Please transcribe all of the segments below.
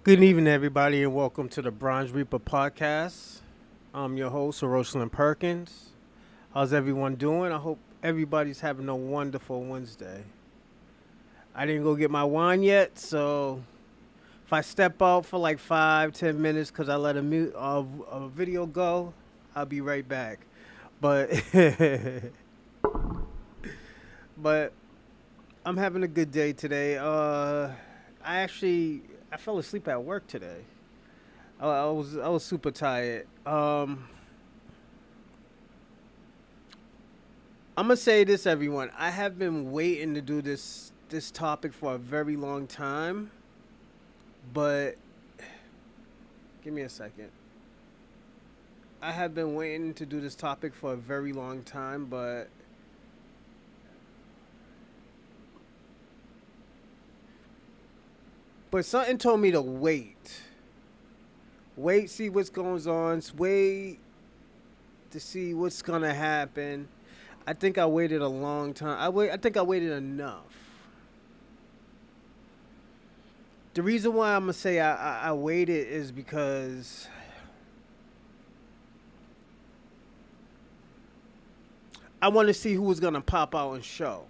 Good evening, everybody, and welcome to the Bronze Reaper podcast. I'm your host, Rosalind Perkins. How's everyone doing? I hope everybody's having a wonderful Wednesday. I didn't go get my wine yet, so if I step out for like 5, 10 minutes because I let a video go, I'll be right back. But but I'm having a good day today. I fell asleep at work today. I was super tired. I'm gonna say this, everyone. I have been waiting to do this topic for a very long time, but give me a second. I have been waiting to do this topic for a very long time, but something told me to wait. Wait, see what's going on. Wait to see what's gonna happen. I think I waited a long time. I think I waited enough. The reason why I'm gonna say I waited is because I want to see who was gonna pop out and show.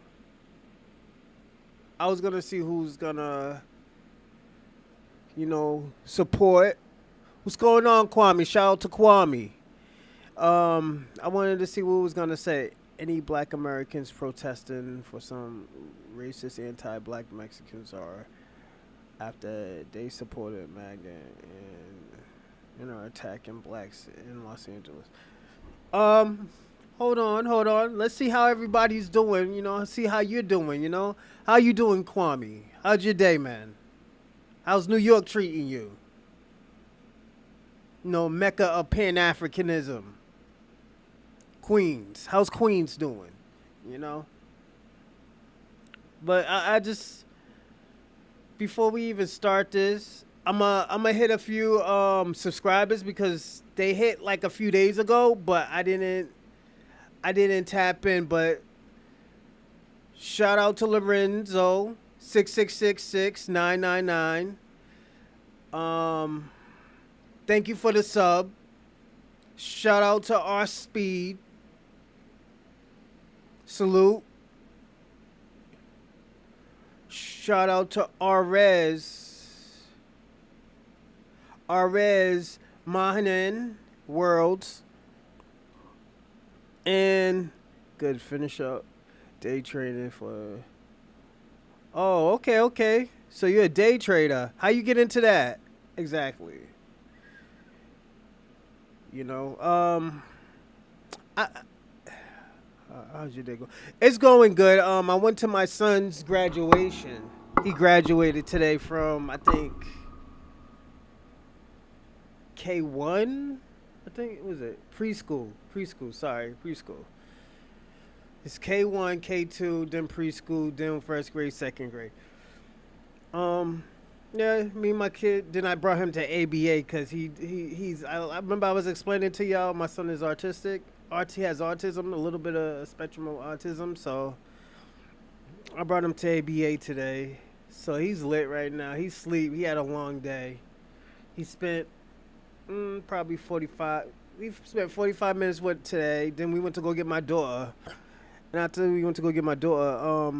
I was gonna see who's gonna, support. What's going on, Kwame? Shout out to Kwame. I wanted to see what was gonna say. Any Black Americans protesting for some racist anti-Black Mexicans are after they supported MAGA and attacking blacks in Los Angeles. Um, hold on. Let's see how everybody's doing. See how you're doing. How you doing, Kwame? How's your day, man? How's New York treating you? Mecca of Pan Africanism. Queens. How's Queens doing? You know. But I just before we even start this, I'm gonna hit a few subscribers because they hit like a few days ago, but I didn't tap in. But shout out to Lorenzo 6666 999. Thank you for the sub. Shout out to our speed. Salute. Shout out to Arez Mahanen Worlds. And good finish up. Day trading for. Oh, okay. So you're a day trader. How you get into that? Exactly. I how's your day go? It's going good. I went to my son's graduation. He graduated today from I think K1. I think it was it preschool. Preschool. It's K1, K2, then preschool, then first grade, second grade. Um, yeah, me and my kid. Then I brought him to ABA because he's. I remember I was explaining to y'all. My son is artistic. He has autism, a little bit of a spectrum of autism. So I brought him to ABA today. So he's lit right now. He's asleep. He had a long day. He spent probably 45. We spent 45 minutes with today. Then we went to go get my daughter. And after we went to go get my daughter,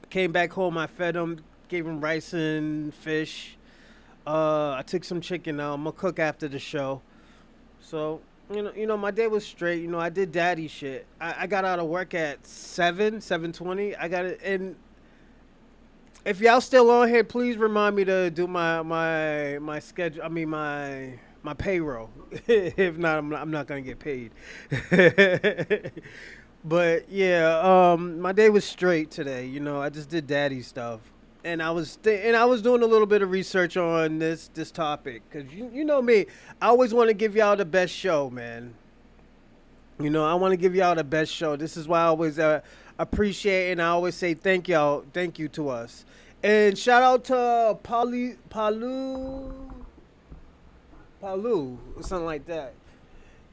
came back home. I fed him, gave him rice and fish. I took some chicken out. I'm gonna cook after the show. So my day was straight. I did daddy shit. I got out of work at 7:20. I got it. And if y'all still on here, please remind me to do my schedule. I mean my payroll. If not, I'm not gonna get paid. But yeah, my day was straight today. I just did daddy stuff, and I was doing a little bit of research on this topic because you know me, I always want to give y'all the best show, man. I want to give y'all the best show. This is why I always appreciate and I always say thank you to us, and shout out to Palu, or something like that.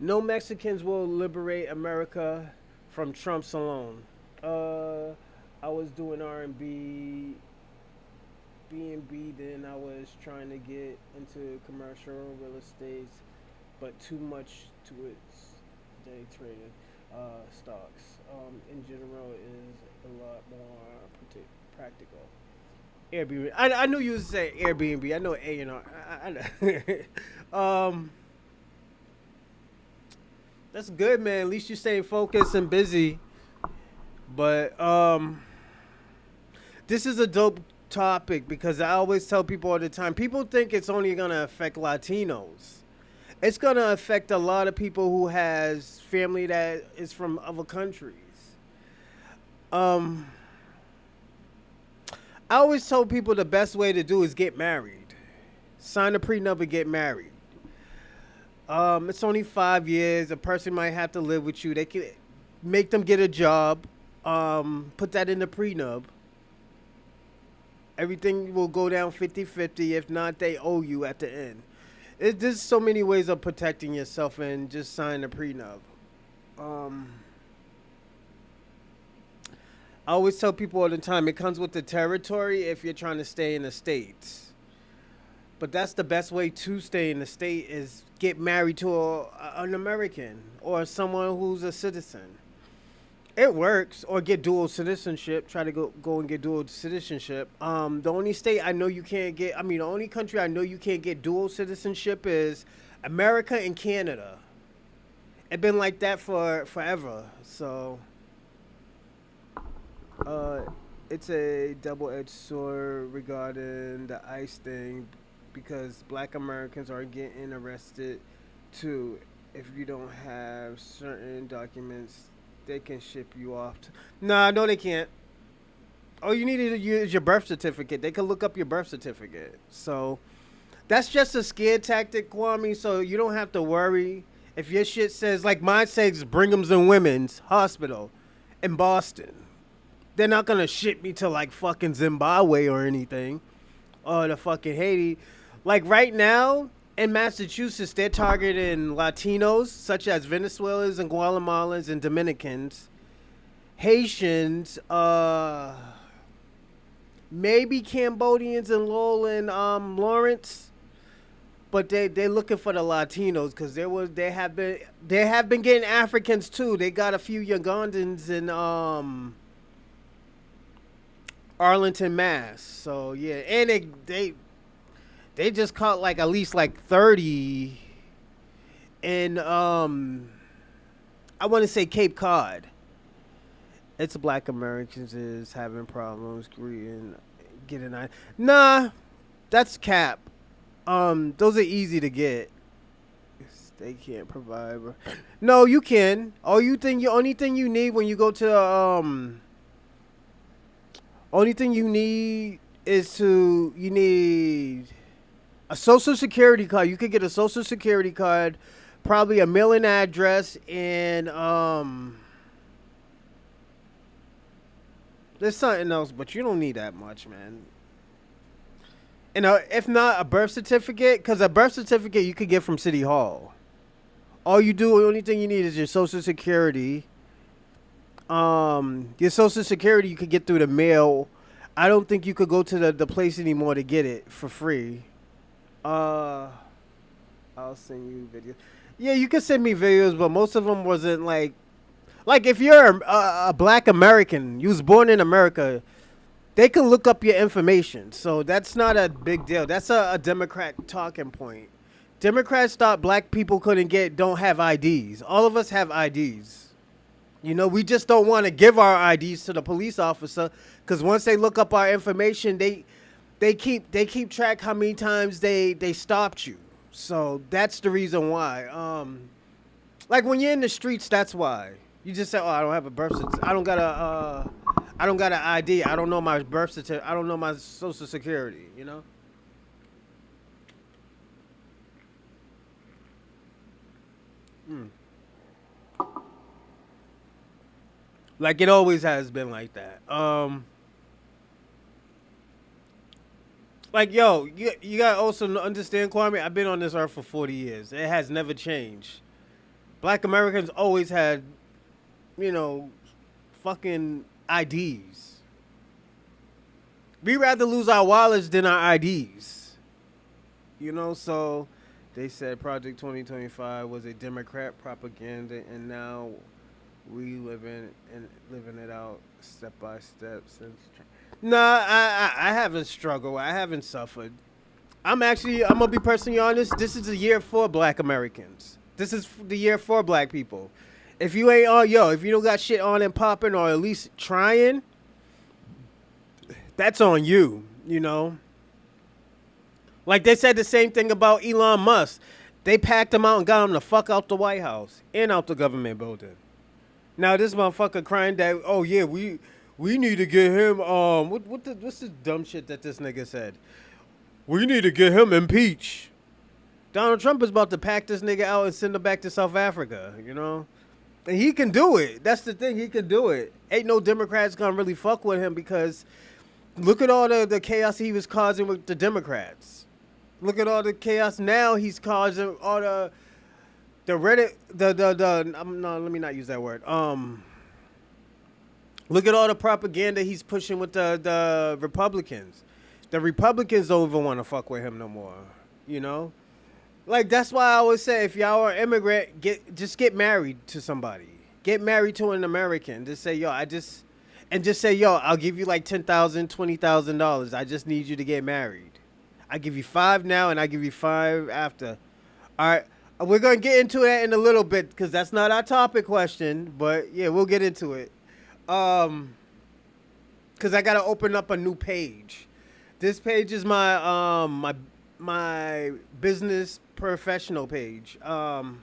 No Mexicans will liberate America from Trump's alone. I was doing R&B B&B, then I was trying to get into commercial real estate, but too much to its day trading stocks. In general, is a lot more practical. Airbnb. I knew you was saying Airbnb. I know A&R. Know. That's good, man. At least you staying focused and busy. But this is a dope topic because I always tell people all the time. People think it's only gonna affect Latinos. It's gonna affect a lot of people who has family that is from other countries. Um, I always tell people the best way to do is get married. Sign a prenup and get married. It's only 5 years. A person might have to live with you. They can make them get a job. Put that in the prenup. Everything will go down 50-50. If not, they owe you at the end. There's so many ways of protecting yourself and just sign a prenup. Um, I always tell people all the time it comes with the territory if you're trying to stay in the States. But that's the best way to stay in the state is get married to an American or someone who's a citizen. It works, or get dual citizenship. Try to go and get dual citizenship. The only state I know you can't get, I mean, the only country I know you can't get dual citizenship is America and Canada. It's been like that for forever. So, uh, it's a double-edged sword regarding the ICE thing because Black Americans are getting arrested too if you don't have certain documents they can ship you off. Nah, no, they can't. All you need to use your birth certificate. They can look up your birth certificate. So that's just a scare tactic, Kwame. So you don't have to worry if your shit says like mine says Brigham's and Women's Hospital in Boston. They're not gonna ship me to like fucking Zimbabwe or anything or to fucking Haiti. Like right now, in Massachusetts, they're targeting Latinos, such as Venezuelans and Guatemalans and Dominicans, Haitians, maybe Cambodians and Lowell and Lawrence, but they looking for the Latinos because they have been getting Africans too. They got a few Ugandans in Arlington, Mass. So yeah, and they just caught like at least like 30 in I want to say Cape Cod. It's Black Americans is having problems getting on. Nah, that's cap. Those are easy to get. They can't provide. No, you can. Only thing you need when you go to only thing you need is you need a social security card. You could get a social security card, probably a mailing address, and there's something else, but you don't need that much, man. And if not, a birth certificate, because a birth certificate you could get from City Hall. The only thing you need is your social security. Your social security you could get through the mail. I don't think you could go to the place anymore to get it for free. Uh, I'll send you videos. Yeah, you can send me videos, but most of them wasn't like if you're a Black American, you was born in America, they can look up your information. So that's not a big deal. That's a Democrat talking point. Democrats thought Black people don't have IDs. All of us have IDs. You know, we just don't want to give our IDs to the police officer because once they look up our information, they keep track how many times they stopped you. So that's the reason why. Like when you're in the streets, that's why. You just say, "Oh, I don't have a birth certificate. I don't got an ID. I don't know my birth certificate. I don't know my social security." You know. Mm. Like it always has been like that. Like yo, you gotta also understand, Kwame. I've been on this earth for 40 years. It has never changed. Black Americans always had, you know, fucking IDs. We rather lose our wallets than our IDs. You know, so they said Project 2025 was a Democrat propaganda, and now we living it out step by step since. Nah, I haven't struggled. I haven't suffered. I'm gonna be personally honest. This is a year for Black Americans. This is the year for Black people. If you ain't on, if you don't got shit on and popping, or at least trying, that's on you. You know, like they said the same thing about Elon Musk. They packed him out and got him the fuck out the White House and out the government building. Now this motherfucker crying that, oh yeah, we need to get him what's the dumb shit that this nigga said? We need to get him impeached. Donald Trump is about to pack this nigga out and send him back to South Africa, you know? And he can do it. That's the thing, he can do it. Ain't no Democrats gonna really fuck with him because look at all the chaos he was causing with the Democrats. Look at all the chaos now he's causing, all the Reddit, no, let me not use that word. Look at all the propaganda he's pushing with the Republicans. The Republicans don't even want to fuck with him no more, you know? Like, that's why I always say, if y'all are an immigrant, just get married to somebody. Get married to an American. Just say, just say, I'll give you like $10,000, $20,000. I just need you to get married. I give you 5 now, and I give you 5 after. All right. We're going to get into that in a little bit, because that's not our topic question. But, yeah, we'll get into it. Because I got to open up a new page. This page is my my business professional page. No,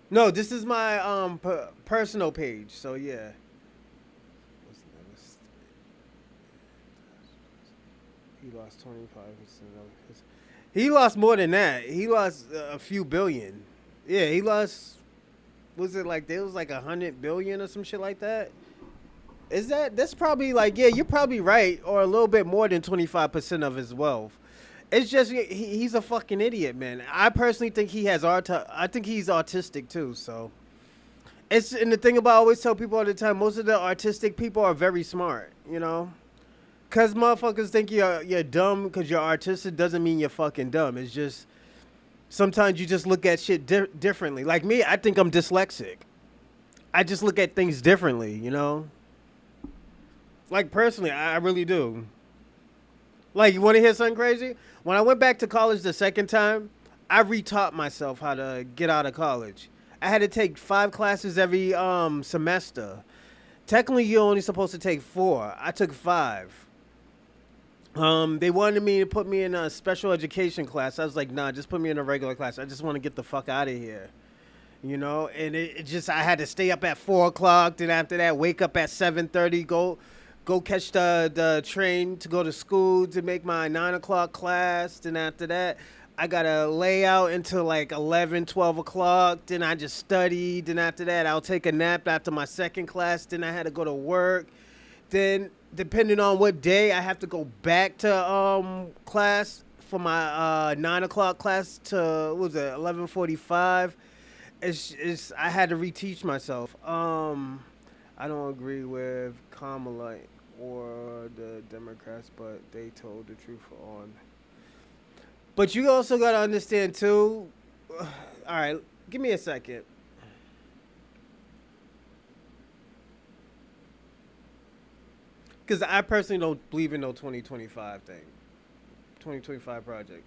this is my personal page. So yeah. He lost 25% of his. He lost more than that. He lost a few billion. Yeah, he lost. Was it like there was like 100 billion or some shit like that? That's probably like, yeah, you're probably right, or a little bit more than 25% of his wealth. It's just he's a fucking idiot, man. I personally think he has I think he's autistic too. So and the thing about I always tell people all the time, most of the artistic people are very smart, you know. Cause motherfuckers think you're dumb because you're artistic doesn't mean you're fucking dumb. It's just sometimes you just look at shit differently. Like me, I think I'm dyslexic. I just look at things differently, you know. Like, personally, I really do. Like, you want to hear something crazy? When I went back to college the second time, I retaught myself how to get out of college. I had to take 5 classes every semester. Technically, you're only supposed to take 4. I took 5. They wanted me to put me in a special education class. I was like, nah, just put me in a regular class. I just want to get the fuck out of here. You know? And it just, I had to stay up at 4 o'clock. Then after that, wake up at 7:30, go catch the train to go to school to make my 9 o'clock class. Then after that, I got to lay out until like 11, 12 o'clock. Then I just studied. Then after that, I'll take a nap after my second class. Then I had to go to work. Then, depending on what day, I have to go back to class for my 9 o'clock class to, what was it, 11:45. I had to reteach myself. I don't agree with Kamala or the Democrats, but they told the truth on. But you also got to understand, too. All right, give me a second. Because I personally don't believe in no 2025 thing. 2025 project.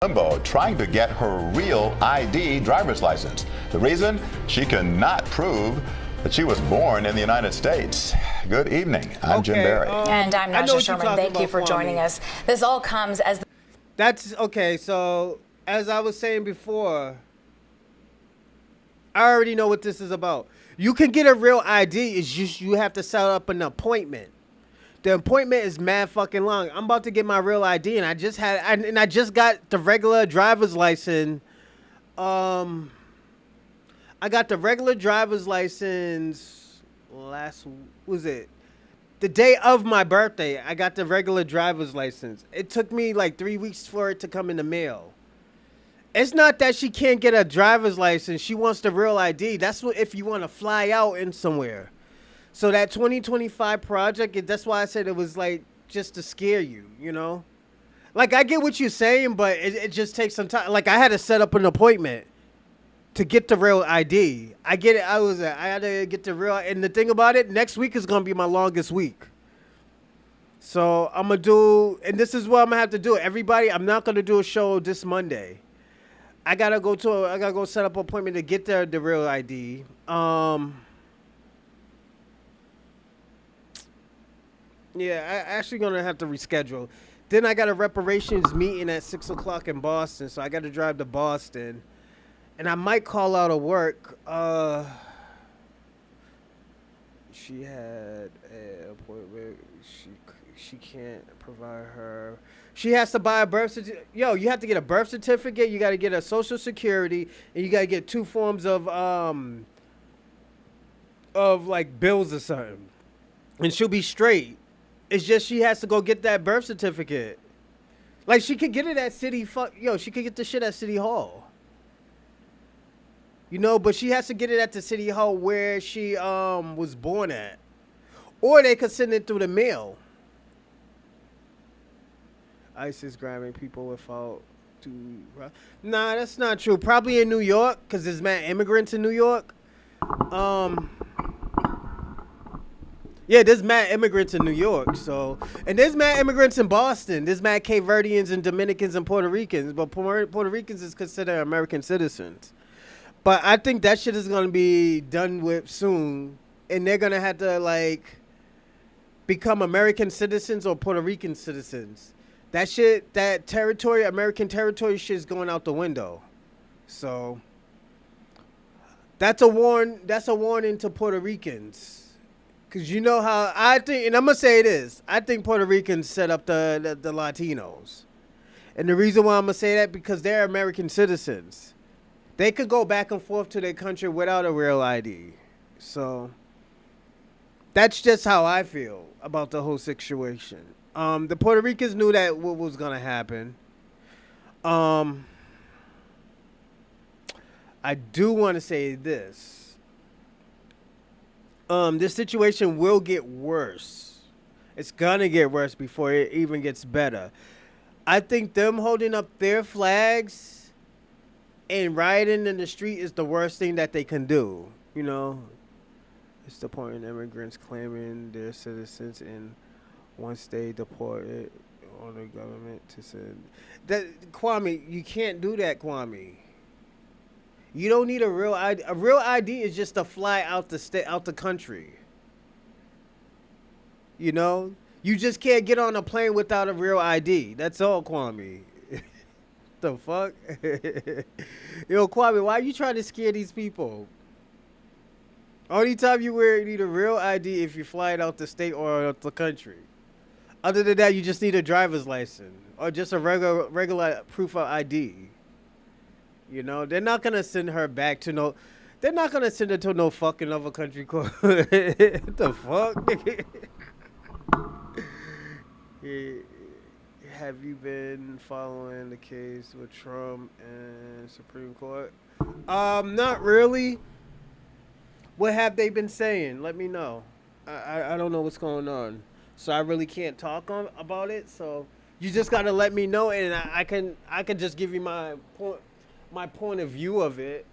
Limbo trying to get her real ID driver's license. The reason? She cannot prove that she was born in the United States. Good evening. I'm Jim Barry. And I'm Nasha Sherman. Thank you for joining us. This all comes as... That's okay. So, as I was saying before, I already know what this is about. You can get a real ID. It's just you have to set up an appointment. The appointment is mad fucking long. I'm about to get my real ID, and I just got the regular driver's license. I got the regular driver's license the day of my birthday. I got the regular driver's license. It took me like 3 weeks for it to come in the mail. It's not that she can't get a driver's license. She wants the real ID. That's what if you want to fly out in somewhere. So that 2025 project, that's why I said it was like just to scare you, you know? Like I get what you're saying, but it just takes some time. Like I had to set up an appointment to get the real ID. I get it. I had to get the real, and the thing about it, next week is going to be my longest week. So I'm going to do, and this is what I'm going to have to do. Everybody, I'm not going to do a show this Monday. I gotta go set up an appointment to get the real ID. Yeah, I actually gonna have to reschedule. Then I got a reparations meeting at 6:00 in Boston, so I got to drive to Boston, and I might call out of work. She had an appointment. She can't provide her. She has to buy a birth certificate. Yo, you have to get a birth certificate. You got to get a social security, and you got to get 2 forms of like bills or something, and she'll be straight. It's just she has to go get that birth certificate. Like she could get it at she could get the shit at City Hall. You know, but she has to get it at the City Hall where she was born at, or they could send it through the mail. ICE is grabbing people without Nah, that's not true. Probably in New York, because there's mad immigrants in New York. Yeah, there's mad immigrants in New York. So, and there's mad immigrants in Boston. There's mad Cape Verdeans and Dominicans and Puerto Ricans. But Puerto Ricans is considered American citizens. But I think that shit is going to be done with soon. And they're going to have to, like, become American citizens or Puerto Rican citizens. That shit, that territory, American territory shit is going out the window. So that's a warning to Puerto Ricans. Cause you know how I think, and I'm gonna say this, I think Puerto Ricans set up the Latinos. And the reason why I'm gonna say that, because they're American citizens. They could go back and forth to their country without a real ID. So that's just how I feel about the whole situation. The Puerto Ricans knew that what was gonna happen. I do want to say this. This situation will get worse. It's gonna get worse before it even gets better. I think them holding up their flags and rioting in the street is the worst thing that they can do. You know, it's deporting immigrants claiming they're citizens and once they deport it on the government to send that. Kwame, you can't do that, Kwame. You don't need a real ID. A real ID is just to fly out the country. You know, you just can't get on a plane without a real ID. That's all, Kwame. The fuck, yo, Kwame, why are you trying to scare these people? Only time you need a real ID if you're flying out the state or out the country. Other than that, you just need a driver's license or just a regular proof of ID. You know, they're not gonna send her back to no. They're not gonna send her to no fucking other country. What the fuck? Have you been following the case with Trump and Supreme Court? Not really. What have they been saying? Let me know. I don't know what's going on. So I really can't talk about it. So you just gotta let me know, and I can just give you my point of view of it,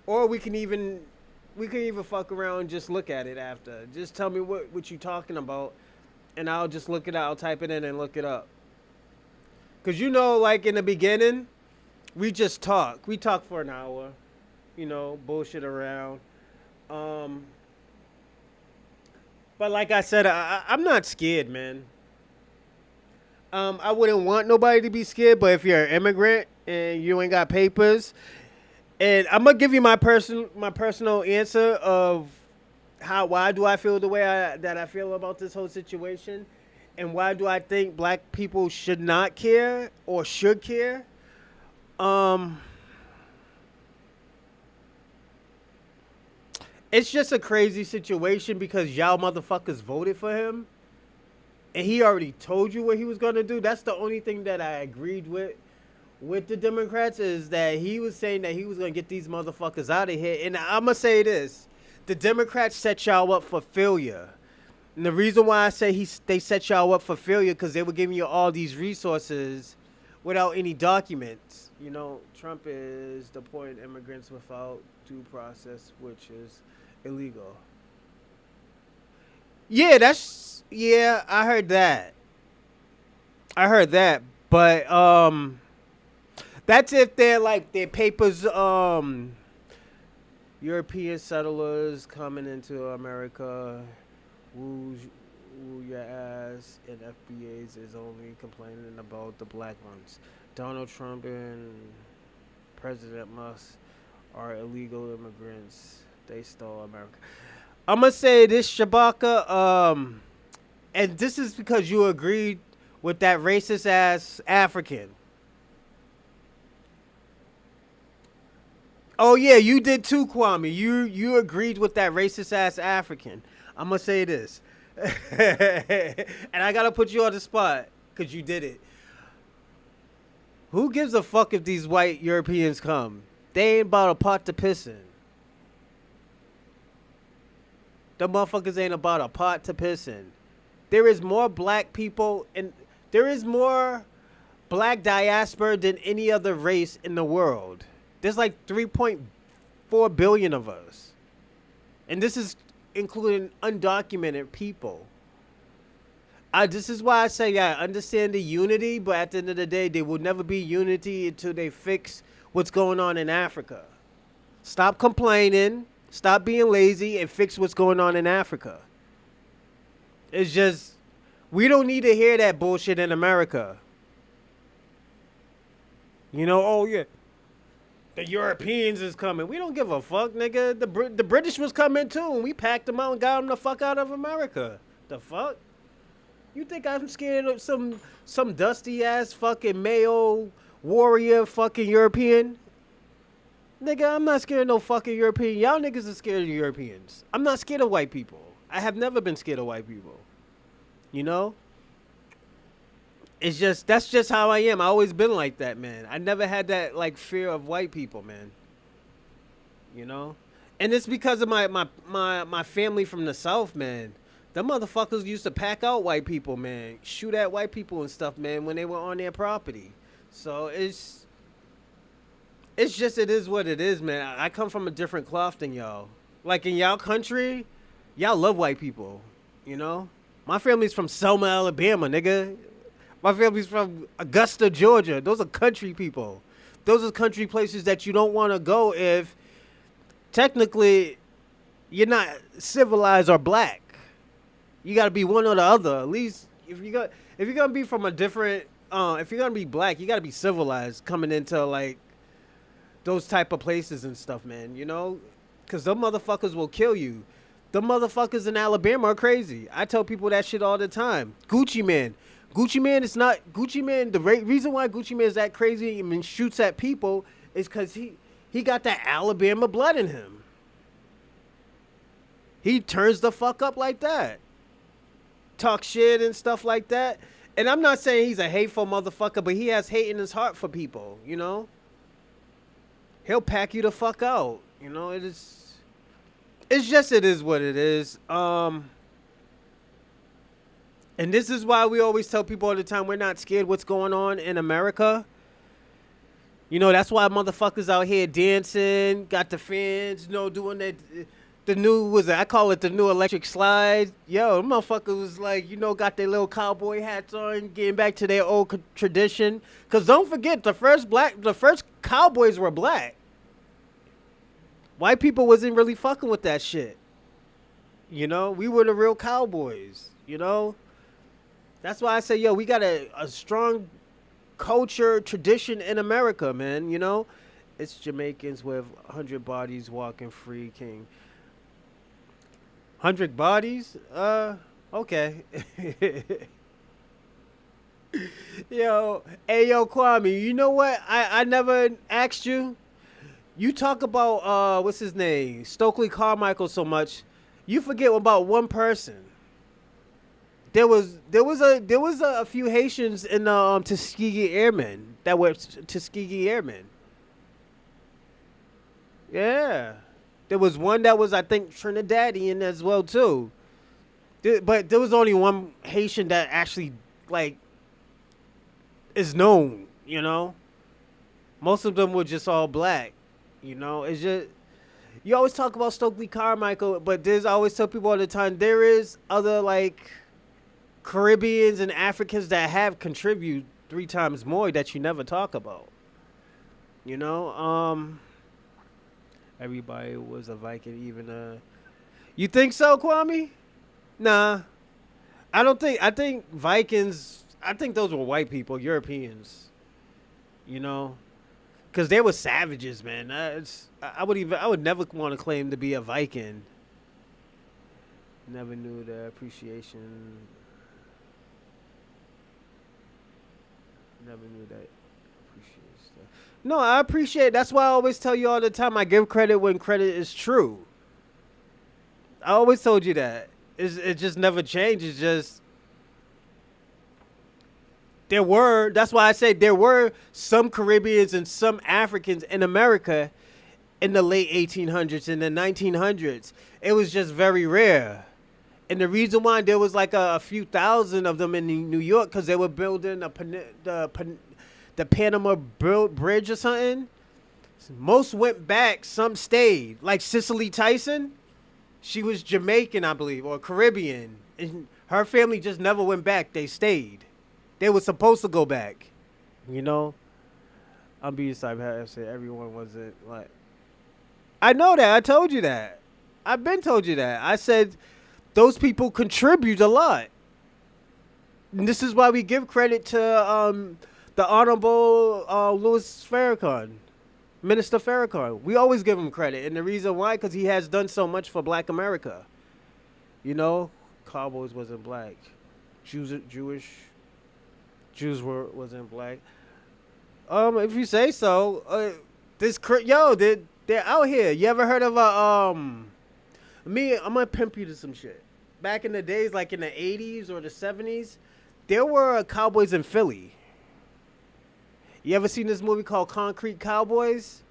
or we can even fuck around and just look at it after. Just tell me what you talking about, and I'll just look it out. I'll type it in and look it up. Cause you know, like in the beginning, we just talk. We talk for an hour, you know, bullshit around. But like I said, I'm not scared, man. I wouldn't want nobody to be scared, but if you're an immigrant and you ain't got papers, and I'm gonna give you my personal answer of why do I feel the way that I feel about this whole situation, and why do I think black people should not care or should care. It's just a crazy situation because y'all motherfuckers voted for him. And he already told you what he was going to do. That's the only thing that I agreed with with the Democrats is that he was saying that he was gonna get these motherfuckers out of here. And I'ma say this: the Democrats set y'all up for failure. And the reason why I say they set y'all up for failure because they were giving you all these resources without any documents. You know, Trump is deporting immigrants without due process, which is illegal. Yeah, I heard that. But that's if they're like their papers European settlers coming into America woo your ass, and FBAs is only complaining about the black ones. Donald Trump and President Musk are illegal immigrants. They stole America. I'm gonna say this, Shabaka, and this is because you agreed with that racist ass African. Oh yeah, you did too, Kwame. You agreed with that racist ass African. I'm gonna say this, and I gotta put you on the spot because you did it. Who gives a fuck if these white Europeans come? They ain't about a pot to piss in. The motherfuckers ain't about a pot to piss in. There is more black people and there is more black diaspora than any other race in the world. There's like 3.4 billion of us. And this is including undocumented people. This is why I say I understand the unity, but at the end of the day, there will never be unity until they fix what's going on in Africa. Stop complaining, stop being lazy, and fix what's going on in Africa. It's just, we don't need to hear that bullshit in America. You know, oh yeah, the Europeans is coming. We don't give a fuck, nigga. The British was coming too, and we packed them out and got them the fuck out of America. The fuck? You think I'm scared of some dusty ass fucking Mayo warrior fucking European? Nigga, I'm not scared of no fucking European. Y'all niggas are scared of Europeans. I'm not scared of white people. I have never been scared of white people. You know? It's just, that's just how I am. I always been like that, man. I never had that, like, fear of white people, man. You know? And it's because of my family from the South, man. Them motherfuckers used to pack out white people, man. Shoot at white people and stuff, man, when they were on their property. So it's just, it is what it is, man. I come from a different cloth than y'all. Like, in y'all country, y'all love white people, you know? My family's from Selma, Alabama, nigga. My family's from Augusta, Georgia. Those are country people. Those are country places that you don't want to go if, technically, you're not civilized or black. You got to be one or the other. At least, if you're gonna be from a different, if you're gonna be black, you got to be civilized coming into, like, those type of places and stuff, man, you know? Because them motherfuckers will kill you. The motherfuckers in Alabama are crazy. I tell people that shit all the time. Gucci Man. The reason why Gucci Man is that crazy and shoots at people is because he got that Alabama blood in him. He turns the fuck up like that. Talk shit and stuff like that. And I'm not saying he's a hateful motherfucker, but he has hate in his heart for people, you know? He'll pack you the fuck out. You know, it is what it is. And this is why we always tell people all the time we're not scared what's going on in America. You know, that's why motherfuckers out here dancing, got the fans, you know, doing the new, I call it the new electric slide. Yo, motherfuckers was like, you know, got their little cowboy hats on, getting back to their old tradition. Because don't forget, the first cowboys were black. White people wasn't really fucking with that shit. You know, we were the real cowboys, you know? That's why I say, yo, we got a strong culture, tradition in America, man, you know? It's Jamaicans with 100 bodies walking free, king. 100 bodies? Okay. Yo, Kwame, you know what? I never asked you. You talk about, what's his name? Stokely Carmichael so much. You forget about one person. There was a few Haitians in the Tuskegee Airmen that were Tuskegee Airmen. Yeah, there was one that was, I think, Trinidadian as well too. But there was only one Haitian that actually like is known. Most of them were just all black. It's just you always talk about Stokely Carmichael, but there's I always tell people all the time there is other like Caribbeans and Africans that have contributed 3 times more that you never talk about. You know, everybody was a Viking, even You think so, Kwame? Nah, I don't think. I think Vikings. I think those were white people, Europeans. You know, because they were savages, man. I would never want to claim to be a Viking. Never knew the appreciation. Never knew that appreciate stuff. No, I appreciate. That's why I always tell you all the time. I give credit when credit is true. I always told you that. It just never changes. Just there were. That's why I say there were some Caribbeans and some Africans in America in the late 1800s and the 1900s. It was just very rare. And the reason why there was like a few thousand of them in New York because they were building the Panama Bridge or something. Most went back, some stayed. Like Cicely Tyson, she was Jamaican, I believe, or Caribbean. And her family just never went back. They stayed. They were supposed to go back. You know? I'm being sorry. I said everyone wasn't like. I know that. I told you that. I've been told you that. I said those people contribute a lot. And this is why we give credit to the Honorable Louis Farrakhan, Minister Farrakhan. We always give him credit. And the reason why, because he has done so much for Black America. You know, Cowboys wasn't black. Jewish. Jews wasn't black. If you say so, they're out here. You ever heard of I'm gonna pimp you to some shit. Back in the days, like in the 80s or the 70s, there were cowboys in Philly. You ever seen this movie called Concrete Cowboys?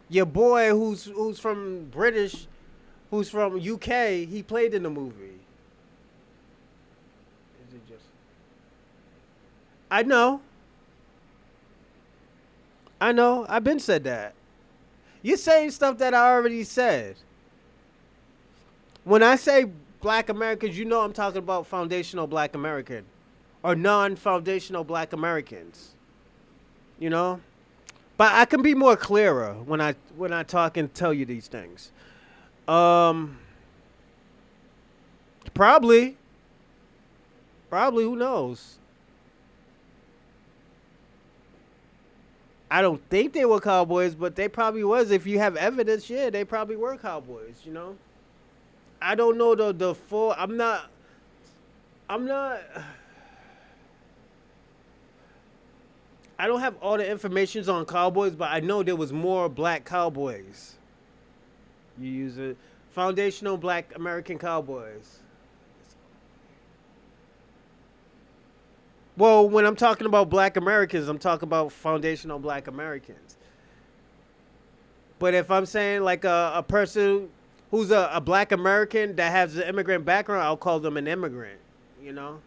Your boy who's from British, who's from UK, he played in the movie. Is it just I know. I've been said that. You're saying stuff that I already said. When I say Black Americans, you know I'm talking about foundational Black American or non-foundational Black Americans. You know? But I can be more clearer when I talk and tell you these things. Probably, who knows? I don't think they were cowboys, but they probably was. If you have evidence, yeah, they probably were cowboys, you know? I don't know the full. I'm not. I don't have all the information on cowboys, but I know there was more black cowboys. You use it. Foundational Black American cowboys. Well, when I'm talking about Black Americans, I'm talking about foundational Black Americans. But if I'm saying like a person who's a Black American that has an immigrant background, I'll call them an immigrant, you know?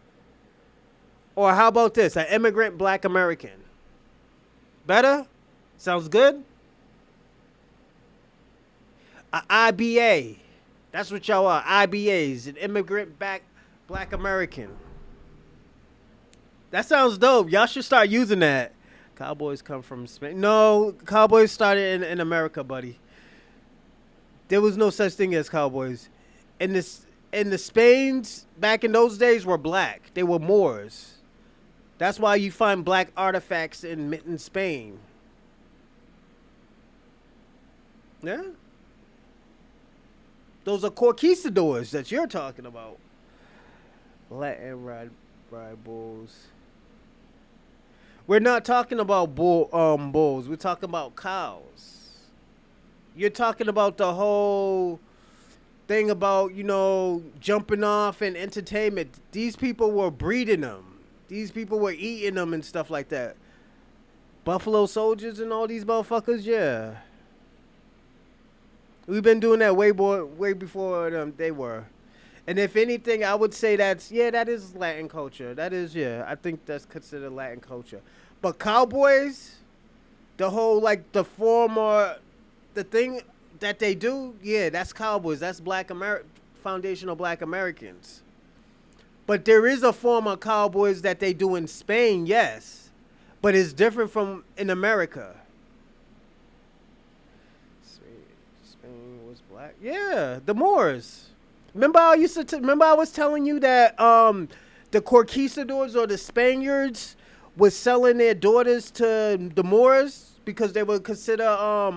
Or how about this? An immigrant Black American. Better? Sounds good? A IBA. That's what y'all are. IBAs, an immigrant Black American. That sounds dope. Y'all should start using that. Cowboys come from Spain. No, cowboys started in America, buddy. There was no such thing as cowboys. In the Spains back in those days were black. They were Moors. That's why you find black artifacts in Spain. Yeah. Those are conquistadors that you're talking about. Latin ride bulls. We're not talking about bulls. We're talking about cows. You're talking about the whole thing about, jumping off and entertainment. These people were breeding them. These people were eating them and stuff like that. Buffalo Soldiers and all these motherfuckers, yeah. We've been doing that way before they were. And if anything, I would say that is Latin culture. That is, I think that's considered Latin culture. But cowboys, the whole, the form or the thing that they do, that's cowboys. That's foundational Black Americans. But there is a form of cowboys that they do in Spain, yes. But it's different from in America. Spain was black. Yeah, the Moors. Remember I was telling you that the conquistadors or the Spaniards was selling their daughters to the Moors because they would consider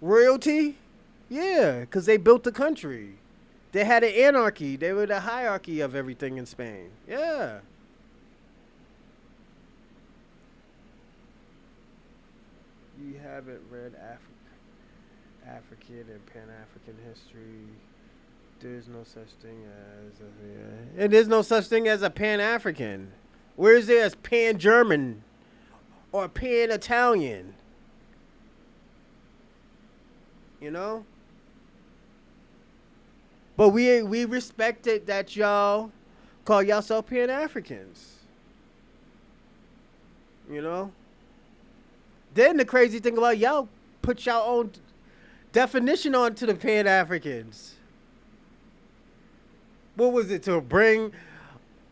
royalty? Yeah, because they built the country. They had an anarchy. They were the hierarchy of everything in Spain. Yeah. You haven't read African and Pan-African history. There's no such thing and there's no such thing as a Pan-African. Where is there as Pan-German or Pan-Italian? But we respected that y'all call yourself Pan-Africans. Then the crazy thing about y'all put your own definition onto the Pan-Africans. What was it, to bring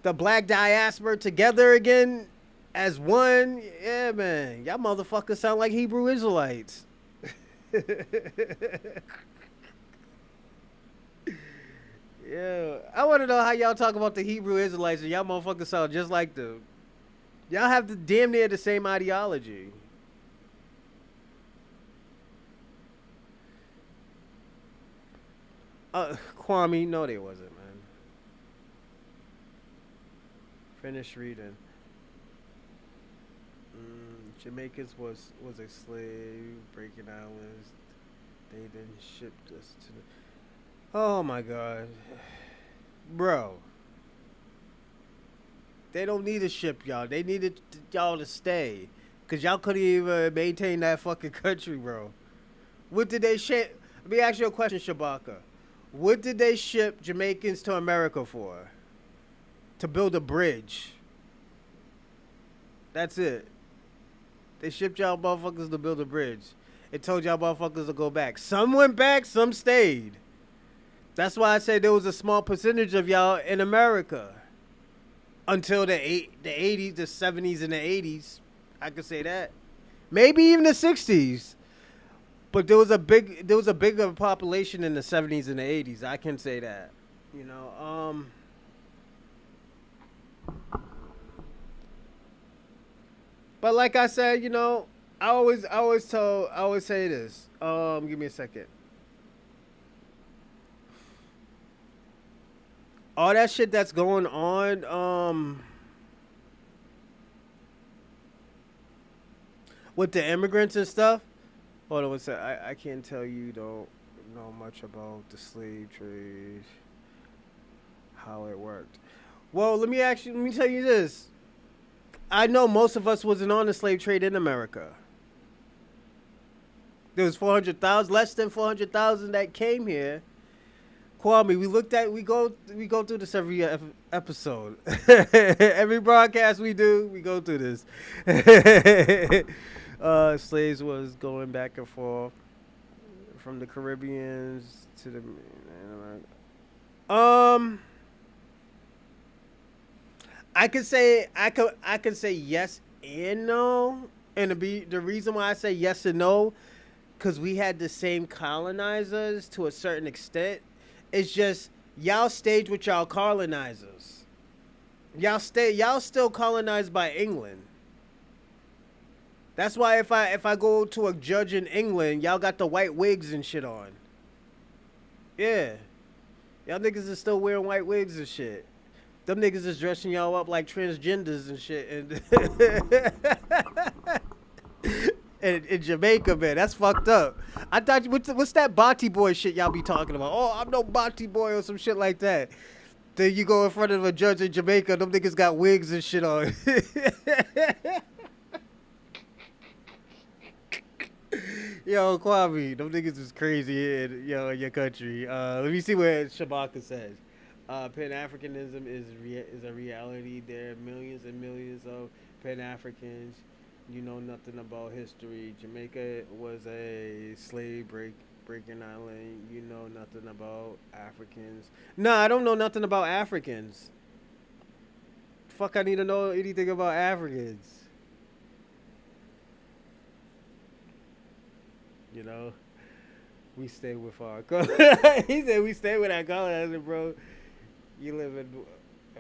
the black diaspora together again as one? Yeah, man. Y'all motherfuckers sound like Hebrew Israelites. Yeah. I want to know how y'all talk about the Hebrew Israelites and y'all motherfuckers sound just like them. Y'all have the damn near the same ideology. Kwame, no, they wasn't, man. Finish reading. Jamaicans was a slave, breaking islands. They then shipped us to the... Oh, my God. Bro. They don't need to ship y'all. They needed y'all to stay. Because y'all couldn't even maintain that fucking country, bro. What did they ship? Let me ask you a question, Shabaka. What did they ship Jamaicans to America for? To build a bridge. That's it. They shipped y'all motherfuckers to build a bridge. It told y'all motherfuckers to go back. Some went back, some stayed. That's why I say there was a small percentage of y'all in America. Until the 80s, the 70s, and the 80s. I could say that. Maybe even the 60s. But there was a bigger population in the 70s and the 80s. I can say that. But like I said, I always say this. Give me a second. All that shit that's going on, with the immigrants and stuff. Hold on one second. I can't tell you don't know much about the slave trade, how it worked. Well, let me tell you this. I know most of us wasn't on the slave trade in America. There was 400,000, less than 400,000 that came here. Kwame, we go through this every episode. Every broadcast we do, we go through this. Slaves was going back and forth from the Caribbeans to the I could say yes and no, and the reason why I say yes and no, because we had the same colonizers to a certain extent. It's just y'all stayed with y'all colonizers. Y'all still colonized by England. That's why if I go to a judge in England, y'all got the white wigs and shit on. Yeah. Y'all niggas is still wearing white wigs and shit. Them niggas is dressing y'all up like transgenders and shit. And in Jamaica, man. That's fucked up. I thought, what's that Bati boy shit y'all be talking about? Oh, I'm no Bati boy or some shit like that. Then you go in front of a judge in Jamaica, them niggas got wigs and shit on. Yo, Kwame, them niggas is crazy in your country. Let me see what Shabaka says. Pan-Africanism is a reality. There are millions and millions of Pan-Africans. You know nothing about history. Jamaica was a breaking island. You know nothing about Africans. No, I don't know nothing about Africans. Fuck, I need to know anything about Africans. You know, we stay with our color. He said we stay with our color. I said, bro, you live in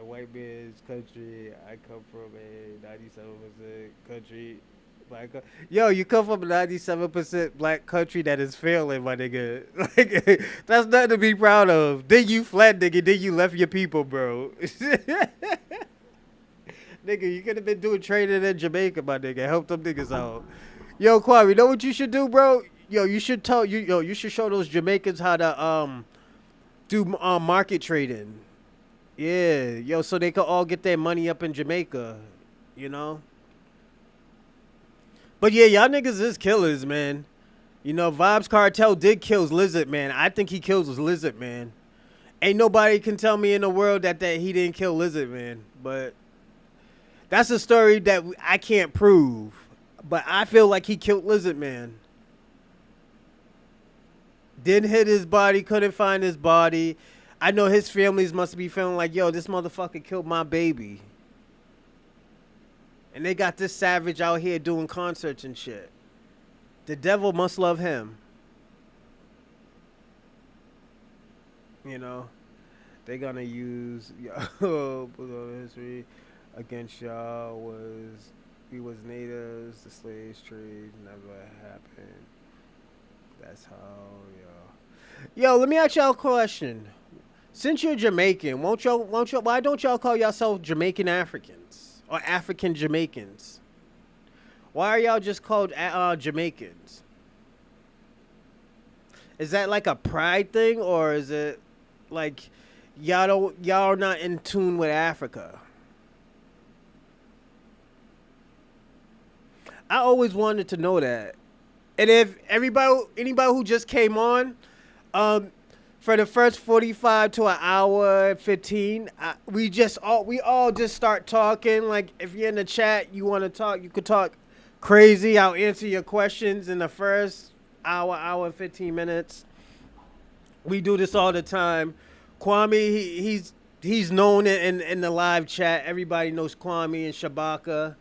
a white man's country. I come from a 97% country. Black. Yo, you come from a 97% black country that is failing, my nigga. Like, that's nothing to be proud of. Then you fled, nigga. Then you left your people, bro. Nigga, you could have been doing training in Jamaica, my nigga. Help them niggas out. Yo, Kwame, you know what you should do, bro? Yo, you should you should show those Jamaicans how to do market trading. Yeah, yo, so they could all get their money up in Jamaica, you know? But yeah, y'all niggas is killers, man. You know, Vibes Cartel did kill Lizard Man. I think he kills Lizard Man. Ain't nobody can tell me in the world that he didn't kill Lizard Man. But that's a story that I can't prove. But I feel like he killed Lizard Man. Didn't hit his body, couldn't find his body. I know his families must be feeling like, yo, this motherfucker killed my baby. And they got this savage out here doing concerts and shit. The devil must love him. You know, they gonna use history against y'all we was natives, the slaves trade never happened. That's how, yo, let me ask y'all a question. Since you're Jamaican, why don't y'all call yourself Jamaican Africans or African Jamaicans? Why are y'all just called Jamaicans? Is that like a pride thing, or is it like y'all are not in tune with Africa? I always wanted to know that. And if anybody who just came on, for the first 45 to an hour 15, we all just start talking. Like, if you're in the chat, you want to talk, you could talk crazy. I'll answer your questions in the first hour and 15 minutes. We do this all the time. Kwame, he's known in the live chat. Everybody knows Kwame and Shabaka.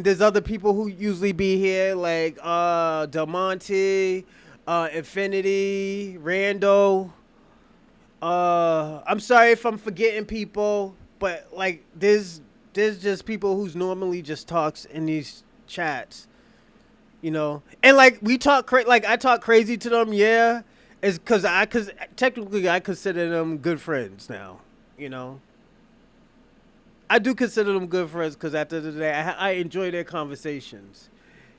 There's other people who usually be here, like Del Monte, Infinity, Rando. I'm sorry if I'm forgetting people, but like there's just people who's normally just talks in these chats, you know. And like we talk like I talk crazy to them, yeah. It's cause technically I consider them good friends now, you know. I do consider them good friends because at the end of the day, I enjoy their conversations.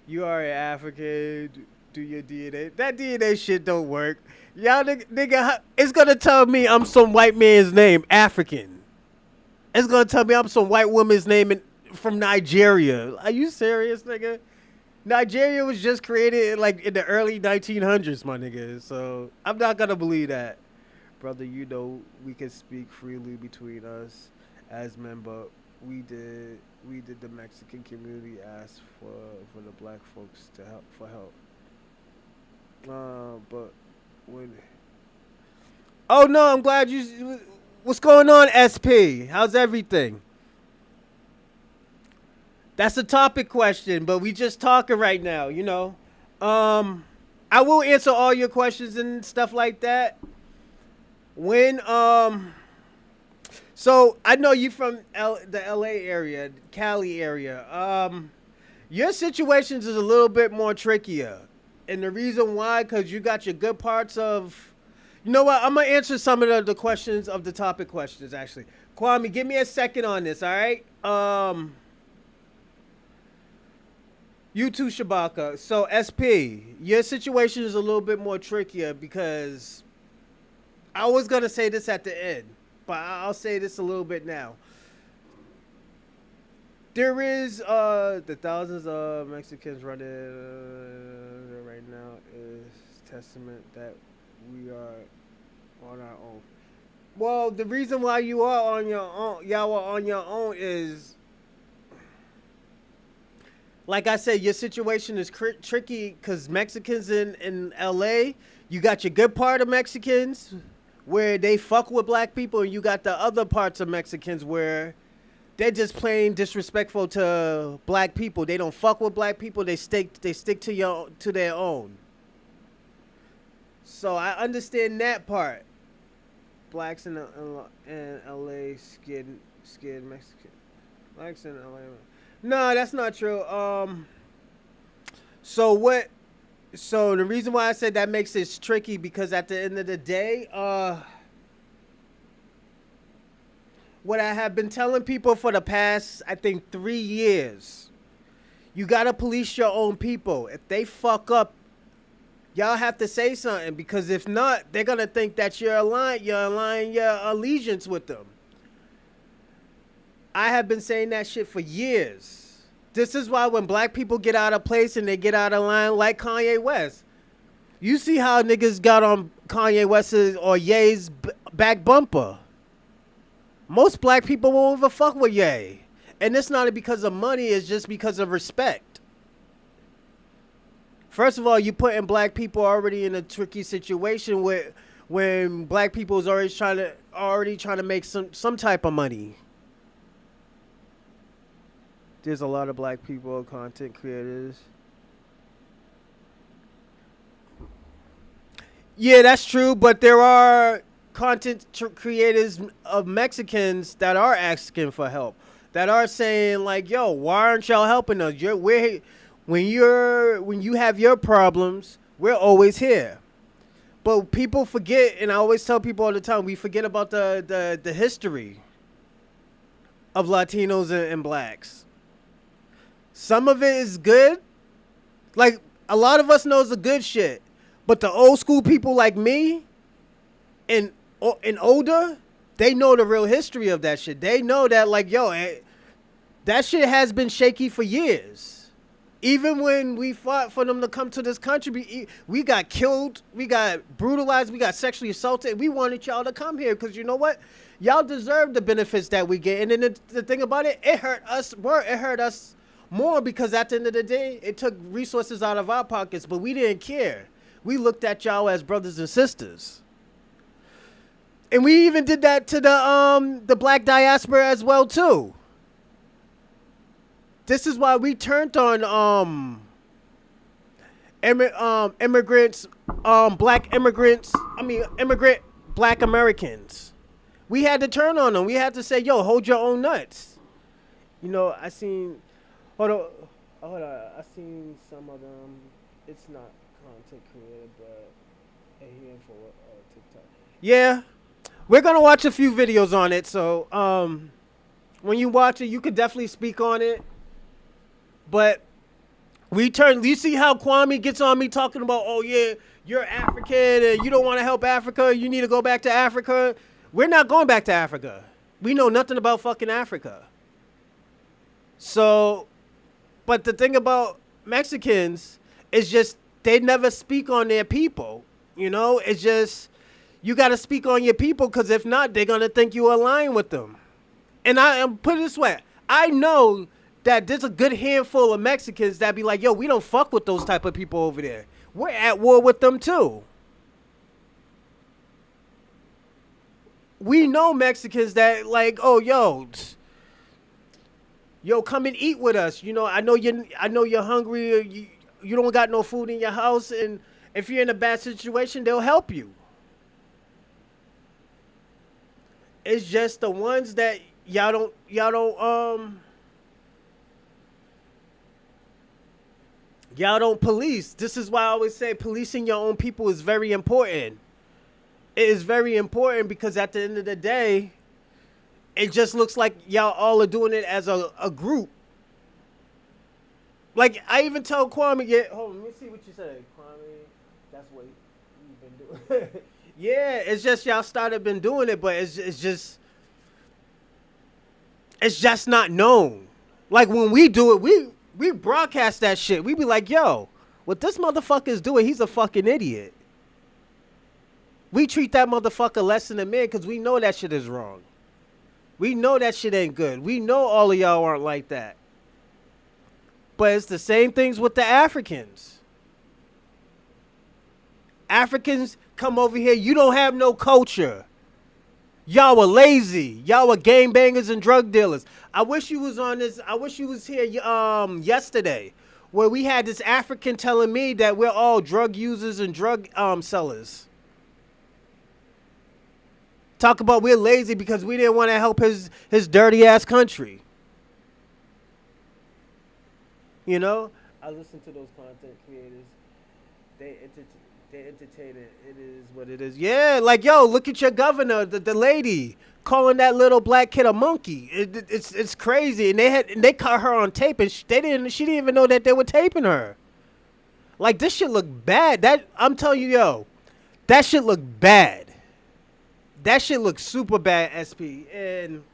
You are an African, do your DNA. That DNA shit don't work. Y'all nigga, it's gonna tell me I'm some white man's name, African. It's gonna tell me I'm some white woman's name from Nigeria. Are you serious, nigga? Nigeria was just created in the early 1900s, my nigga. So I'm not gonna believe that. Brother, you know we can speak freely between us as men, but we did the Mexican community ask for the black folks to help. But when oh no, I'm glad you. What's going on, SP? How's everything? That's a topic question, but we just talking right now, you know. I will answer all your questions and stuff like that. When so I know you from the LA area, Cali area. Your situations is a little bit more trickier. And the reason why, because you got your good parts of, you know what? I'm going to answer some of the questions of the topic questions, actually. Kwame, give me a second on this, all right? You too, Shabaka. So, SP, your situation is a little bit more trickier because I was going to say this at the end, but I'll say this a little bit now. There is the thousands of Mexicans running right now is testament that we are on our own. Well, the reason why you are on your own, y'all are on your own is, like I said, your situation is tricky because Mexicans in LA, you got your good part of Mexicans where they fuck with black people, and you got the other parts of Mexicans where they're just plain disrespectful to black people. They don't fuck with black people. They stick to their own. So I understand that part. Blacks in LA scared Mexican. Blacks in LA. No, that's not true. So what? So the reason why I said that makes it tricky because at the end of the day, what I have been telling people for the past, I think, 3 years, you gotta police your own people. If they fuck up, y'all have to say something because if not, they're gonna think that you're aligning your allegiance with them. I have been saying that shit for years. This is why when black people get out of place and they get out of line, like Kanye West, you see how niggas got on Kanye West's or Ye's back bumper. Most black people won't even fuck with Ye. And it's not because of money, it's just because of respect. First of all, you putting black people already in a tricky situation where when black people is already trying to make some type of money. There's a lot of black people, content creators. Yeah, that's true, but there are content creators of Mexicans that are asking for help, that are saying like, "Yo, why aren't y'all helping us? When you have your problems, we're always here." But people forget, and I always tell people all the time, we forget about the history of Latinos and blacks. Some of it is good. Like, a lot of us knows the good shit. But the old school people like me and older, they know the real history of that shit. They know that, like, yo, that shit has been shaky for years. Even when we fought for them to come to this country, we got killed, we got brutalized, we got sexually assaulted. We wanted y'all to come here because you know what? Y'all deserve the benefits that we get. And then the thing about it, it hurt us more because at the end of the day, it took resources out of our pockets, but we didn't care. We looked at y'all as brothers and sisters. And we even did that to the black diaspora as well too. This is why we turned on immigrants, black immigrants, immigrant black Americans. We had to turn on them. We had to say, yo, hold your own nuts. You know, hold on. I seen some of them. It's not content creator, but a handful of TikTok. Yeah, we're gonna watch a few videos on it. So, when you watch it, you could definitely speak on it. But you see how Kwame gets on me talking about, oh yeah, you're African and you don't want to help Africa. You need to go back to Africa. We're not going back to Africa. We know nothing about fucking Africa. So, but the thing about Mexicans is just they never speak on their people. You know, it's just you got to speak on your people because if not, they're going to think you align with them. And put it this way. I know that there's a good handful of Mexicans that be like, yo, we don't fuck with those type of people over there. We're at war with them too. We know Mexicans that like, oh, yo, come and eat with us. You know, I know you're hungry. You don't got no food in your house, and if you're in a bad situation, they'll help you. It's just the ones that y'all don't police. This is why I always say policing your own people is very important. It is very important because at the end of the day, it just looks like y'all all are doing it as a group. Like, I even told Kwame, yeah, hold on, let me see what you said. Kwame, that's what you've been doing. Yeah, it's just y'all started been doing it, but it's just not known. Like, when we do it, we broadcast that shit. We be like, yo, what this motherfucker is doing, he's a fucking idiot. We treat that motherfucker less than a man because we know that shit is wrong. We know that shit ain't good. We know all of y'all aren't like that. But it's the same things with the Africans. Africans come over here, you don't have no culture. Y'all were lazy. Y'all were gangbangers and drug dealers. I wish you was on this. I wish you was here yesterday, where we had this African telling me that we're all drug users and drug sellers. Talk about we're lazy because we didn't want to help his dirty ass country. You know, I listen to those content creators. They entertain it. It is what it is. Yeah, like, yo, look at your governor, the lady calling that little black kid a monkey. It's crazy, and they caught her on tape, and she didn't even know that they were taping her. Like, this shit look bad. That I'm telling you, yo, that shit look bad. That shit looks super bad, SP. And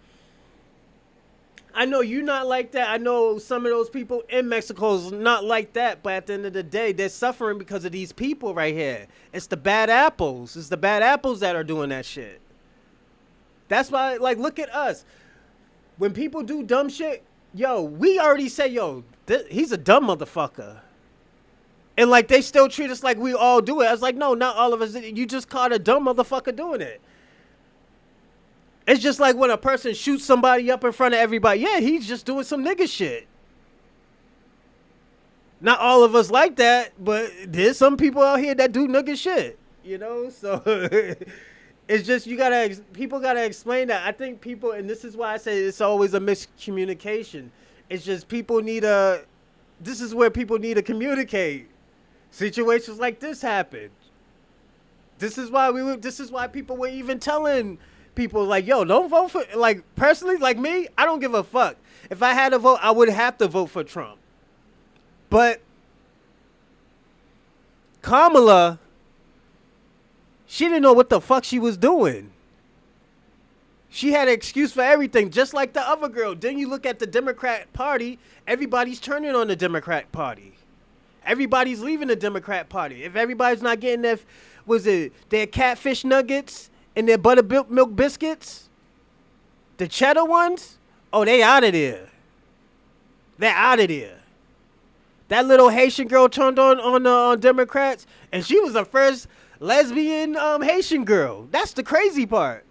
I know you're not like that. I know some of those people in Mexico is not like that. But at the end of the day, they're suffering because of these people right here. It's the bad apples. It's the bad apples that are doing that shit. That's why, like, look at us. When people do dumb shit, yo, we already say, yo, he's a dumb motherfucker. And, like, they still treat us like we all do it. I was like, no, not all of us. You just caught a dumb motherfucker doing it. It's just like when a person shoots somebody up in front of everybody. Yeah, he's just doing some nigga shit. Not all of us like that, but there's some people out here that do nigga shit. You know? So it's just people gotta explain that. I think people, and this is why I say it's always a miscommunication. It's just this is where people need to communicate. Situations like this happen. This is why people were even telling people, like, yo, don't vote for, like, personally, like me, I don't give a fuck. If I had to vote, I would have to vote for Trump. But Kamala, she didn't know what the fuck she was doing. She had an excuse for everything, just like the other girl. Then you look at the Democrat Party, everybody's turning on the Democrat Party. Everybody's leaving the Democrat Party. If everybody's not getting their catfish nuggets and their buttermilk biscuits, the cheddar ones, oh, they out of there. They're out of there. That little Haitian girl turned on Democrats, and she was the first lesbian Haitian girl. That's the crazy part.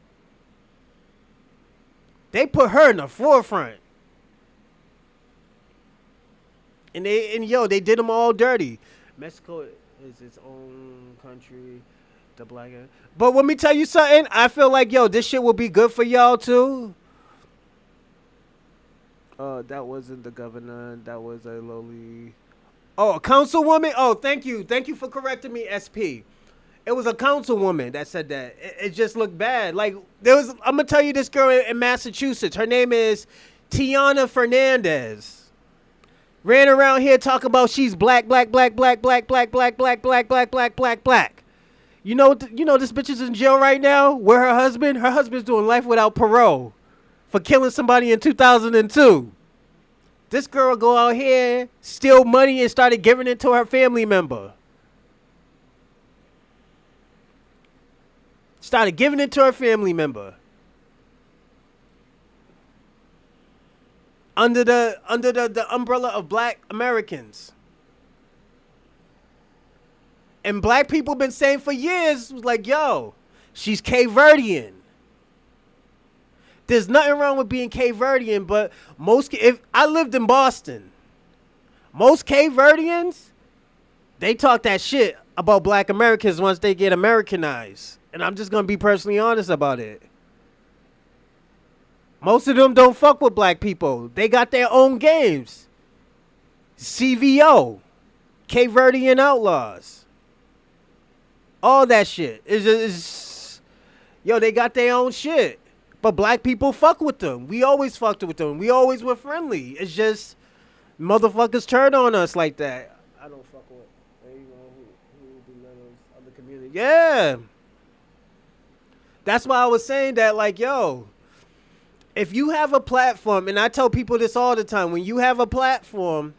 They put her in the forefront. And they did them all dirty. Mexico is its own country. The black. But let me tell you something. I feel like, yo, this shit will be good for y'all too. That wasn't the governor. That was a lowly. Oh, a councilwoman. Oh, thank you for correcting me, SP. It was a councilwoman that said that. It just looked bad. Like, I'm gonna tell you this girl in Massachusetts. Her name is Tiana Fernandez. Ran around here talking about she's black. You know this bitch is in jail right now. Where her husband's doing life without parole for killing somebody in 2002. This girl go out here, steal money, and started giving it to her family member. Under the umbrella of black Americans. And black people been saying for years, like, yo, she's Cape Verdean. There's nothing wrong with being Cape Verdean, but if I lived in Boston, most Cape Verdeans, they talk that shit about black Americans once they get Americanized. And I'm just going to be personally honest about it. Most of them don't fuck with black people. They got their own games. CVO. Cape Verdean Outlaws. All that shit. Yo, they got their own shit. But black people fuck with them. We always fucked with them. We always were friendly. It's just, Motherfuckers turn on us like that. I don't fuck with anyone who be letting other community. Yeah. That's why I was saying that, like, yo, if you have a platform, and I tell people this all the time, when you have a platform,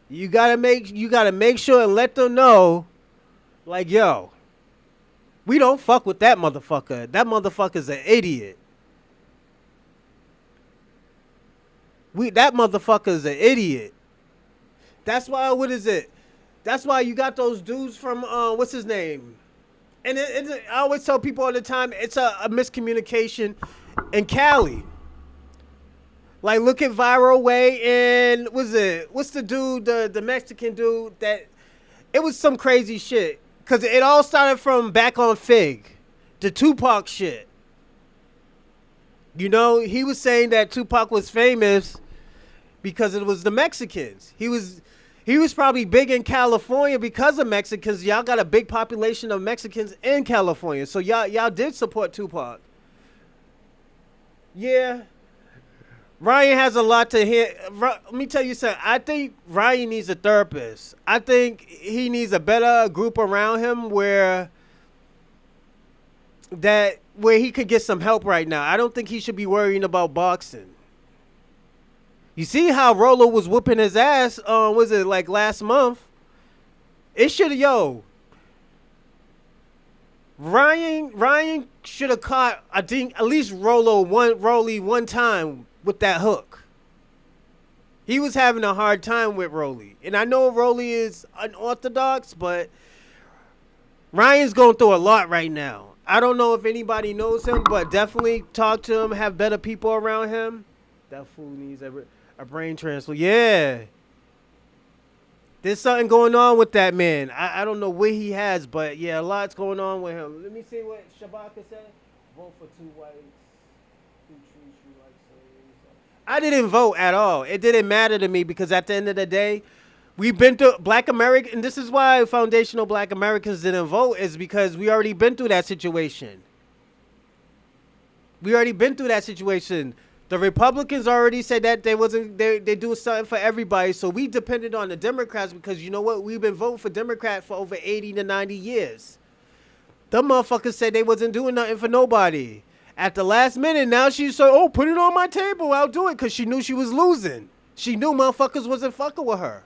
you gotta make sure and let them know, like, yo, we don't fuck with that motherfucker. That motherfucker's an idiot. That motherfucker's an idiot. That's why, what is it? That's why you got those dudes from, what's his name? And I always tell people all the time, it's a miscommunication in Cali. Like, look at Viral Way and, what's the dude, the Mexican dude that, it was some crazy shit. Because it all started from back on Fig, the Tupac shit. You know, he was saying that Tupac was famous because it was the Mexicans. He was probably big in California because of Mexicans. Y'all got a big population of Mexicans in California. So y'all did support Tupac. Yeah. Ryan has a lot to hear. Let me tell you something. I think Ryan needs a therapist. I think he needs a better group around him where he could get some help right now. I don't think he should be worrying about boxing. You see how Rolo was whooping his ass, was it like last month? It should have, Ryan should have caught, I think, at least Rolly one time with that hook. He was having a hard time with Rolly. And I know Rolly is unorthodox, but Ryan's going through a lot right now. I don't know if anybody knows him, but definitely talk to him, have better people around him. That fool needs a brain transfer. Yeah. There's something going on with that man. I don't know what he has, but yeah, a lot's going on with him. Let me see what Shabaka said. Vote for 2 whites. I didn't vote at all. It didn't matter to me because at the end of the day, we've been through Black America, and this is why foundational Black Americans didn't vote, is because we already been through that situation. We already been through that situation. The Republicans already said that they do something for everybody, so we depended on the Democrats because you know what? We've been voting for Democrat for over 80 to 90 years. The motherfuckers said they wasn't doing nothing for nobody. At the last minute, now she said, oh, put it on my table. I'll do it because she knew she was losing. She knew motherfuckers wasn't fucking with her.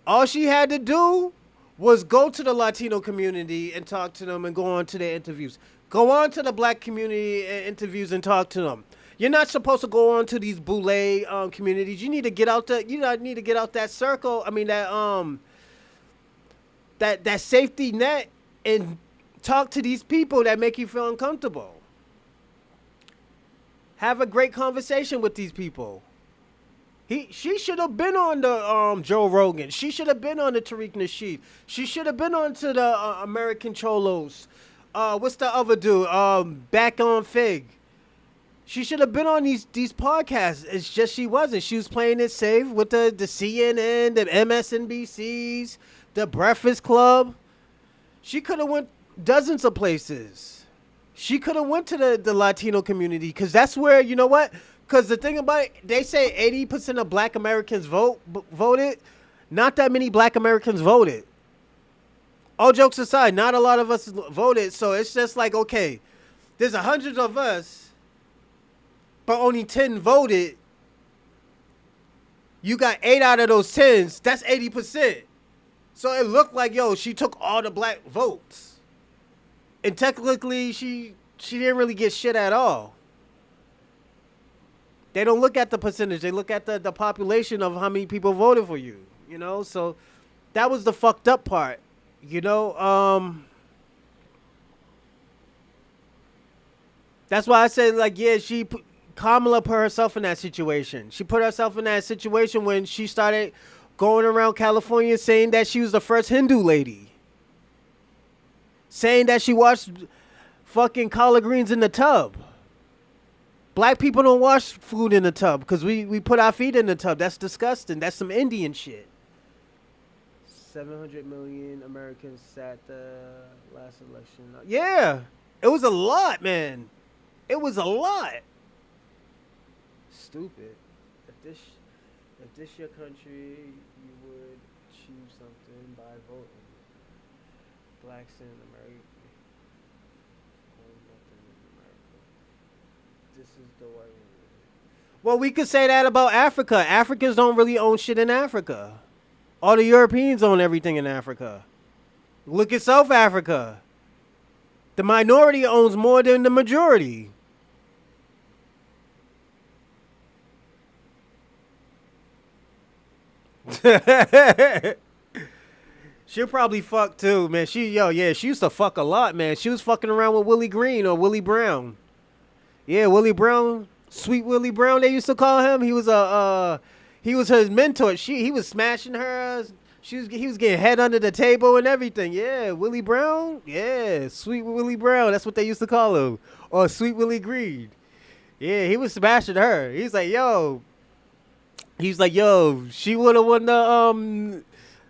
All she had to do was go to the Latino community and talk to them and go on to their interviews. Go on to the Black community interviews and talk to them. You're not supposed to go on to these boule communities. You need to get out that circle. I mean that safety net and talk to these people that make you feel uncomfortable. Have a great conversation with these people. She should have been on the Joe Rogan. She should have been on the Tariq Nasheed. She should have been on to the American Cholos. What's the other dude? Back on Fig. She should have been on these podcasts. It's just she wasn't. She was playing it safe with the CNN, the MSNBCs, the Breakfast Club. She could have went dozens of places. She could have went to the Latino community because that's where, you know what? Because the thing about it, they say 80% of Black Americans voted. Not that many Black Americans voted. All jokes aside, not a lot of us voted. So it's just like, okay, there's 100 of us, but only 10 voted. You got 8 out of those 10s. That's 80%. So it looked like, yo, she took all the Black votes. And technically, she didn't really get shit at all. They don't look at the percentage. They look at the population of how many people voted for you, you know? So that was the fucked up part, you know? That's why I said, like, yeah, Kamala put herself in that situation. She put herself in that situation when she started going around California saying that she was the first Hindu lady. Saying that she washed fucking collard greens in the tub. Black people don't wash food in the tub because we put our feet in the tub. That's disgusting. That's some Indian shit. 700 million Americans sat the last election. Yeah. It was a lot, man. It was a lot. Stupid. If this your country, you would achieve something by voting. Blacks in America own nothing in America. This is the way. Well, we could say that about Africa. Africans don't really own shit in Africa. All the Europeans own everything in Africa. Look at South Africa. The minority owns more than the majority. She'll probably fuck too, man. She used to fuck a lot, man. She was fucking around with Willie Green or Willie Brown. Yeah, Willie Brown, Sweet Willie Brown, they used to call him. He was he was her mentor. He was smashing her. He was getting head under the table and everything. Yeah, Willie Brown. Yeah, Sweet Willie Brown. That's what they used to call him. Or Sweet Willie Green. Yeah, he was smashing her. He's like, yo, she would have won the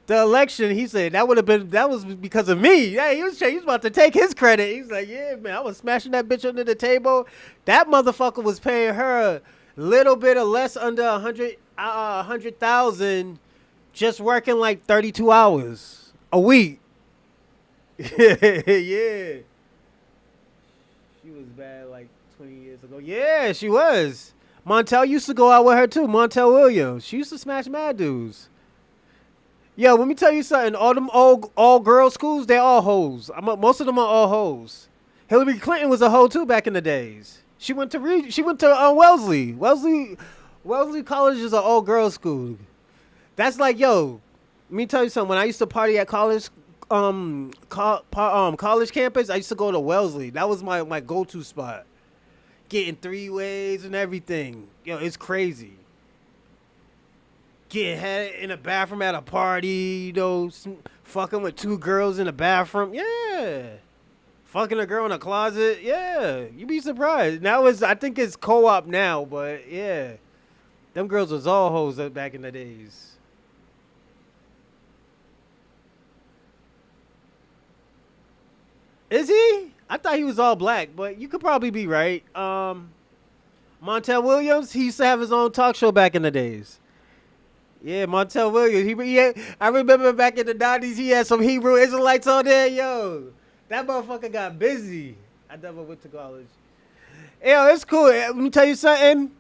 election. He said that was because of me. Yeah, he was about to take his credit. He's like, yeah, man, I was smashing that bitch under the table. That motherfucker was paying her a little bit of less under 100,000, just working like 32 hours a week. Yeah, she was bad like 20 years ago. Yeah, she was. Montel used to go out with her too. Montel Williams. She used to smash mad dudes. Yo, let me tell you something. All them all girls schools, they all hoes. Most of them are all hoes. Hillary Clinton was a hoe too back in the days. She went to Wellesley. Wellesley College is an all girls school. That's like, yo, let me tell you something. When I used to party at college college campus, I used to go to Wellesley. That was my go-to spot. Getting 3-ways and everything. Yo, it's crazy. Getting head in a bathroom at a party, fucking with 2 girls in the bathroom. Yeah. Fucking a girl in a closet. Yeah. You'd be surprised. I think it's co-op now, but yeah. Them girls was all hoes back in the days. Is he? I thought he was all black, but you could probably be right. Montel Williams, he used to have his own talk show back in the days. Yeah, Montel Williams. I remember back in the 90s, he had some Hebrew Israelites on there. Yo, that motherfucker got busy. I never went to college. Yo, it's cool. Let me tell you something.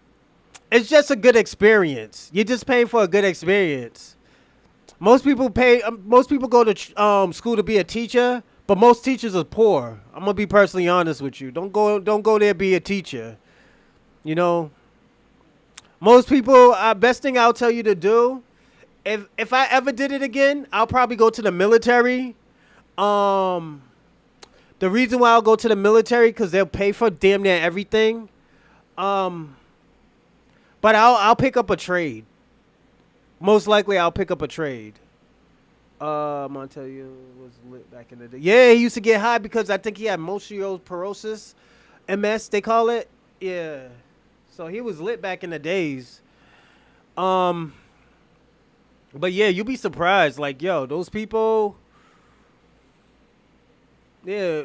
It's just a good experience. You're just paying for a good experience. Most people go to school to be a teacher. But most teachers are poor. I'm gonna be personally honest with you. Don't go there be a teacher. You know. Most people, best thing I'll tell you to do, if I ever did it again, I'll probably go to the military. The reason why I'll go to the military because they'll pay for damn near everything. But I'll pick up a trade. Most likely I'll pick up a trade. Montelio was lit back in the day. Yeah, he used to get high because I think he had osteoporosis, MS they call it. Yeah, so he was lit back in the days. But yeah, you'll be surprised. Like, yo, those people. Yeah,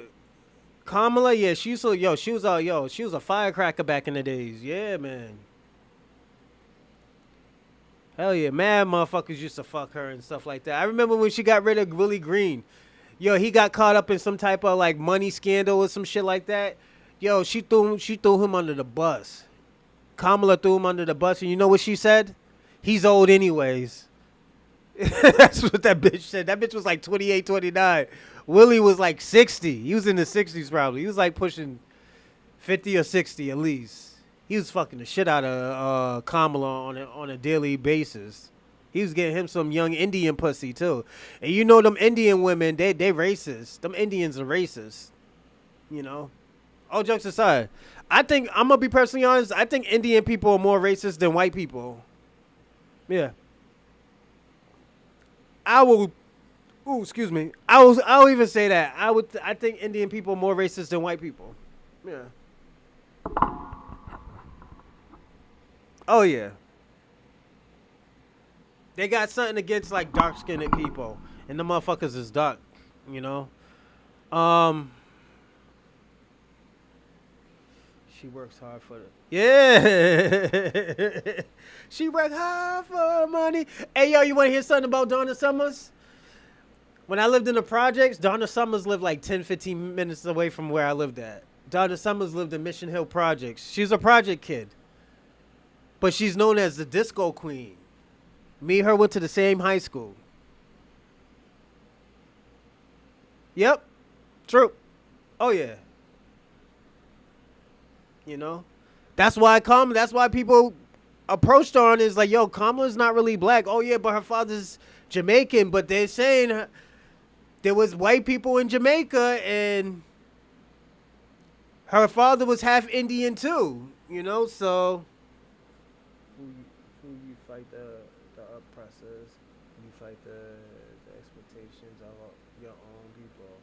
Kamala. Yeah, she was a firecracker back in the days. Yeah, man. Hell yeah, mad motherfuckers used to fuck her and stuff like that. I remember when she got rid of Willie Green. Yo, he got caught up in some type of like money scandal or some shit like that. Yo, she threw him under the bus. Kamala threw him under the bus, and you know what she said? He's old anyways. That's what that bitch said. That bitch was like 28, 29. Willie was like 60. He was in the 60s probably. He was like pushing 50 or 60 at least. He was fucking the shit out of Kamala on a daily basis. He was getting him some young Indian pussy too. And you know them Indian women, they racist. Them Indians are racist. You know? All jokes aside, I'm gonna be personally honest, I think Indian people are more racist than white people. Yeah. Excuse me. I'll even say that. I think Indian people are more racist than white people. Yeah. Oh, yeah. They got something against, like, dark-skinned people. And the motherfuckers is dark, you know? She works hard for the. Yeah. She work hard for money. Hey, yo, you want to hear something about Donna Summers? When I lived in the projects, Donna Summers lived like 10, 15 minutes away from where I lived at. Donna Summers lived in Mission Hill Projects. She's a project kid. But she's known as the disco queen. Me and her went to the same high school. Yep. True. Oh, yeah. You know? That's why people approached her on is like, yo, Kamala's not really black. Oh, yeah, but her father's Jamaican. But they're saying there was white people in Jamaica and her father was half Indian too. You know, so... Who you fight the oppressors, you fight the expectations of your own people.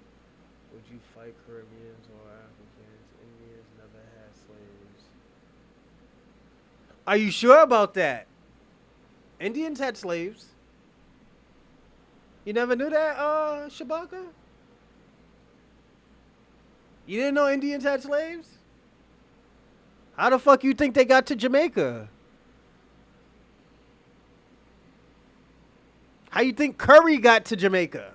Would you fight Caribbeans or Africans? Indians never had slaves. Are you sure about that? Indians had slaves. You never knew that, Shabaka? You didn't know Indians had slaves? How the fuck you think they got to Jamaica? How you think curry got to Jamaica?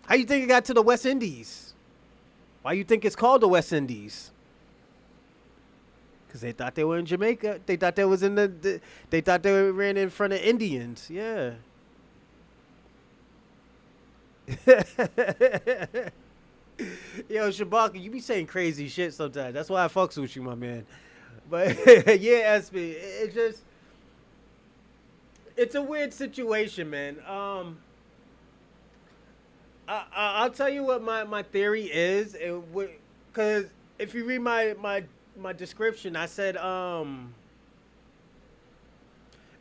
How you think it got to the West Indies? Why you think it's called the West Indies? Because they thought they were in Jamaica. They thought they was in they thought they ran in front of Indians. Yeah. Yo, Shabaka, you be saying crazy shit sometimes. That's why I fucks with you, my man. But yeah, SB, it's just... It's a weird situation, man. I'll tell you what my theory is, because if you read my description, I said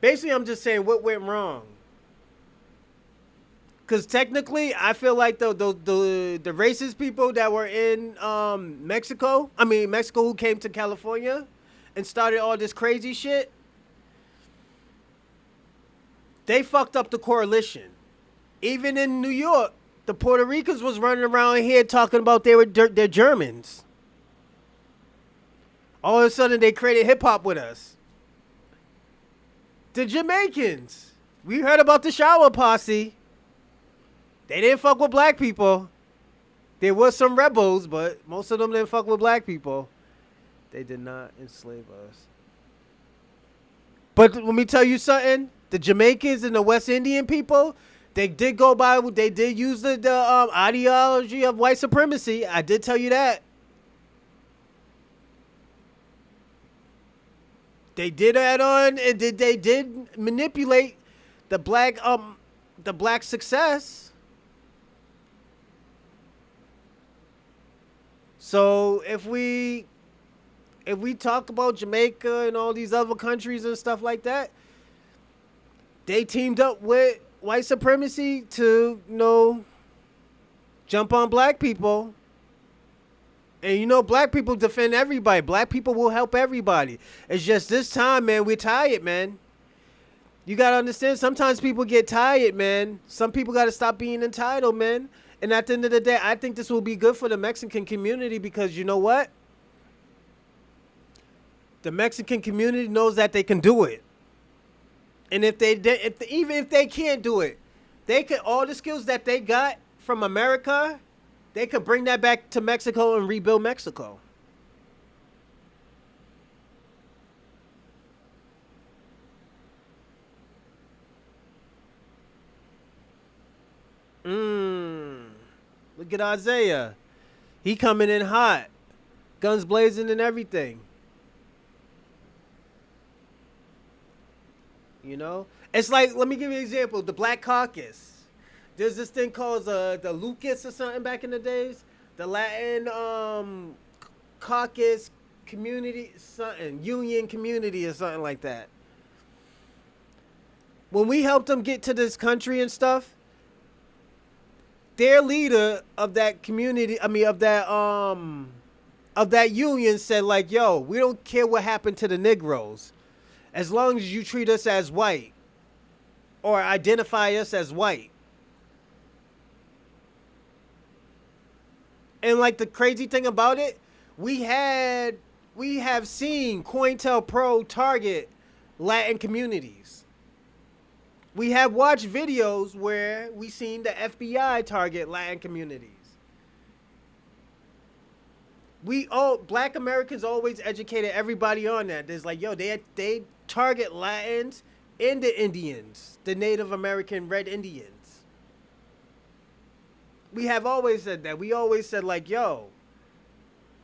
basically I'm just saying what went wrong. Because technically, I feel like the racist people that were in Mexico who came to California and started all this crazy shit. They fucked up the coalition. Even in New York, the Puerto Ricans was running around here talking about they're Germans. All of a sudden, they created hip-hop with us. The Jamaicans. We heard about the shower posse. They didn't fuck with black people. There was some rebels, but most of them didn't fuck with black people. They did not enslave us. But let me tell you something. The Jamaicans and the West Indian people, they did use the ideology of white supremacy. I did tell you that. They did add on, and they did manipulate the black success. So if we talk about Jamaica and all these other countries and stuff like that, they teamed up with white supremacy to, jump on black people. And black people defend everybody. Black people will help everybody. It's just this time, man, we're tired, man. You got to understand, sometimes people get tired, man. Some people got to stop being entitled, man. And at the end of the day, I think this will be good for the Mexican community because you know what? The Mexican community knows that they can do it. And even if they can't do it, they can, all the skills that they got from America, they could bring that back to Mexico and rebuild Mexico. Look at Isaiah. He coming in hot. Guns blazing and everything. It's like, let me give you an example. The Black Caucus. There's this thing called the Lucas or something back in the days. The Latin Caucus community, something, union community or something like that. When we helped them get to this country and stuff, their leader of that community, of that union said like, yo, we don't care what happened to the Negroes. As long as you treat us as white or identify us as white. And like the crazy thing about it, We have seen COINTELPRO target Latin communities. We have watched videos where we seen the FBI target Latin communities. Black Americans always educated everybody on that. There's like, yo, they target Latins and the Indians, the Native American Red Indians. We have always said that. We always said like, yo,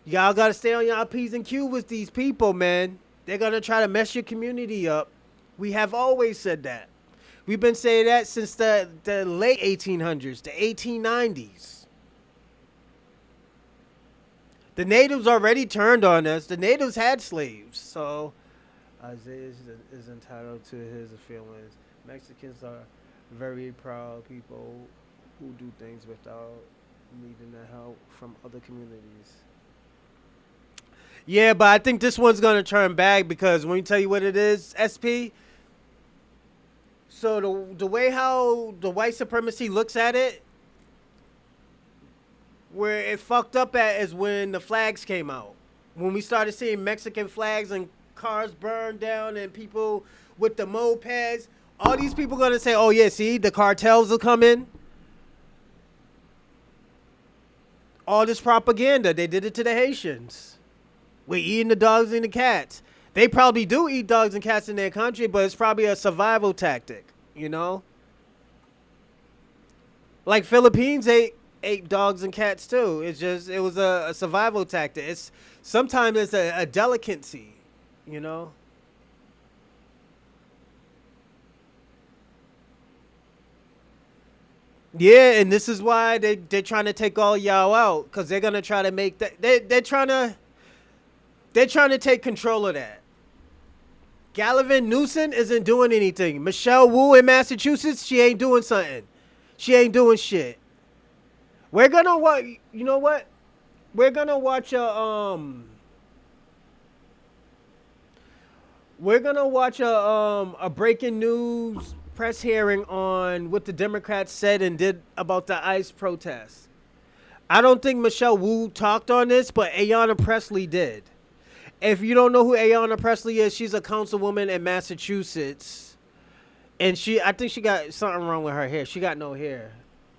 y'all gotta stay on y'all P's and Q's with these people, man. They're gonna try to mess your community up. We have always said that. We've been saying that since the late 1800s, the 1890s. The natives already turned on us. The natives had slaves. So Isaiah is entitled to his feelings. Mexicans are very proud people who do things without needing the help from other communities. Yeah, but I think this one's going to turn back because when we tell you what it is, SP, so the way how the white supremacy looks at it, where it fucked up at is when the flags came out. When we started seeing Mexican flags and cars burned down and people with the mopeds, all these people going to say, oh yeah, see, the cartels will come in. All this propaganda, they did it to the Haitians. We're eating the dogs and the cats. They probably do eat dogs and cats in their country, but it's probably a survival tactic, you know? Like Philippines ate dogs and cats too. It was a survival tactic. Sometimes it's a delicacy, you know? Yeah, and this is why they're trying to take all y'all out, because they're gonna try to make that they're trying to take control of that. Gallivan Newsom isn't doing anything. Michelle Wu in Massachusetts, she ain't doing something. She ain't doing shit. We're gonna watch. You know what? We're gonna watch a breaking news press hearing on what the Democrats said and did about the ICE protests. I don't think Michelle Wu talked on this, but Ayanna Pressley did. If you don't know who Ayanna Pressley is, she's a councilwoman in Massachusetts, and I think she got something wrong with her hair. She got no hair.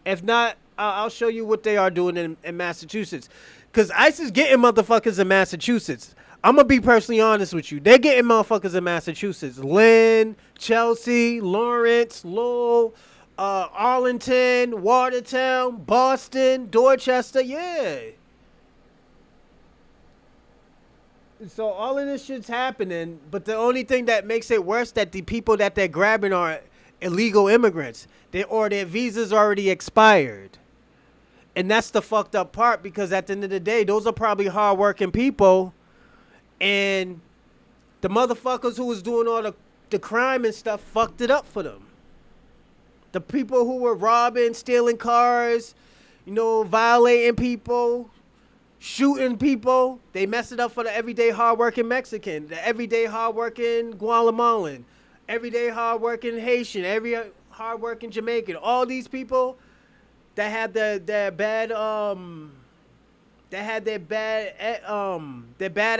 If not, I'll show you what they are doing in Massachusetts. Because ICE is getting motherfuckers in Massachusetts. I'm going to be personally honest with you. They're getting motherfuckers in Massachusetts. Lynn, Chelsea, Lawrence, Lowell, Arlington, Watertown, Boston, Dorchester. Yeah. So all of this shit's happening. But the only thing that makes it worse that the people that they're grabbing are illegal immigrants. Or their visas already expired. And that's the fucked up part, because at the end of the day, those are probably hardworking people. And the motherfuckers who was doing all the crime and stuff fucked it up for them. The people who were robbing, stealing cars, violating people, shooting people, they messed it up for the everyday hardworking Mexican, the everyday hardworking Guatemalan, everyday hardworking Haitian, every hardworking Jamaican. All these people that had their bad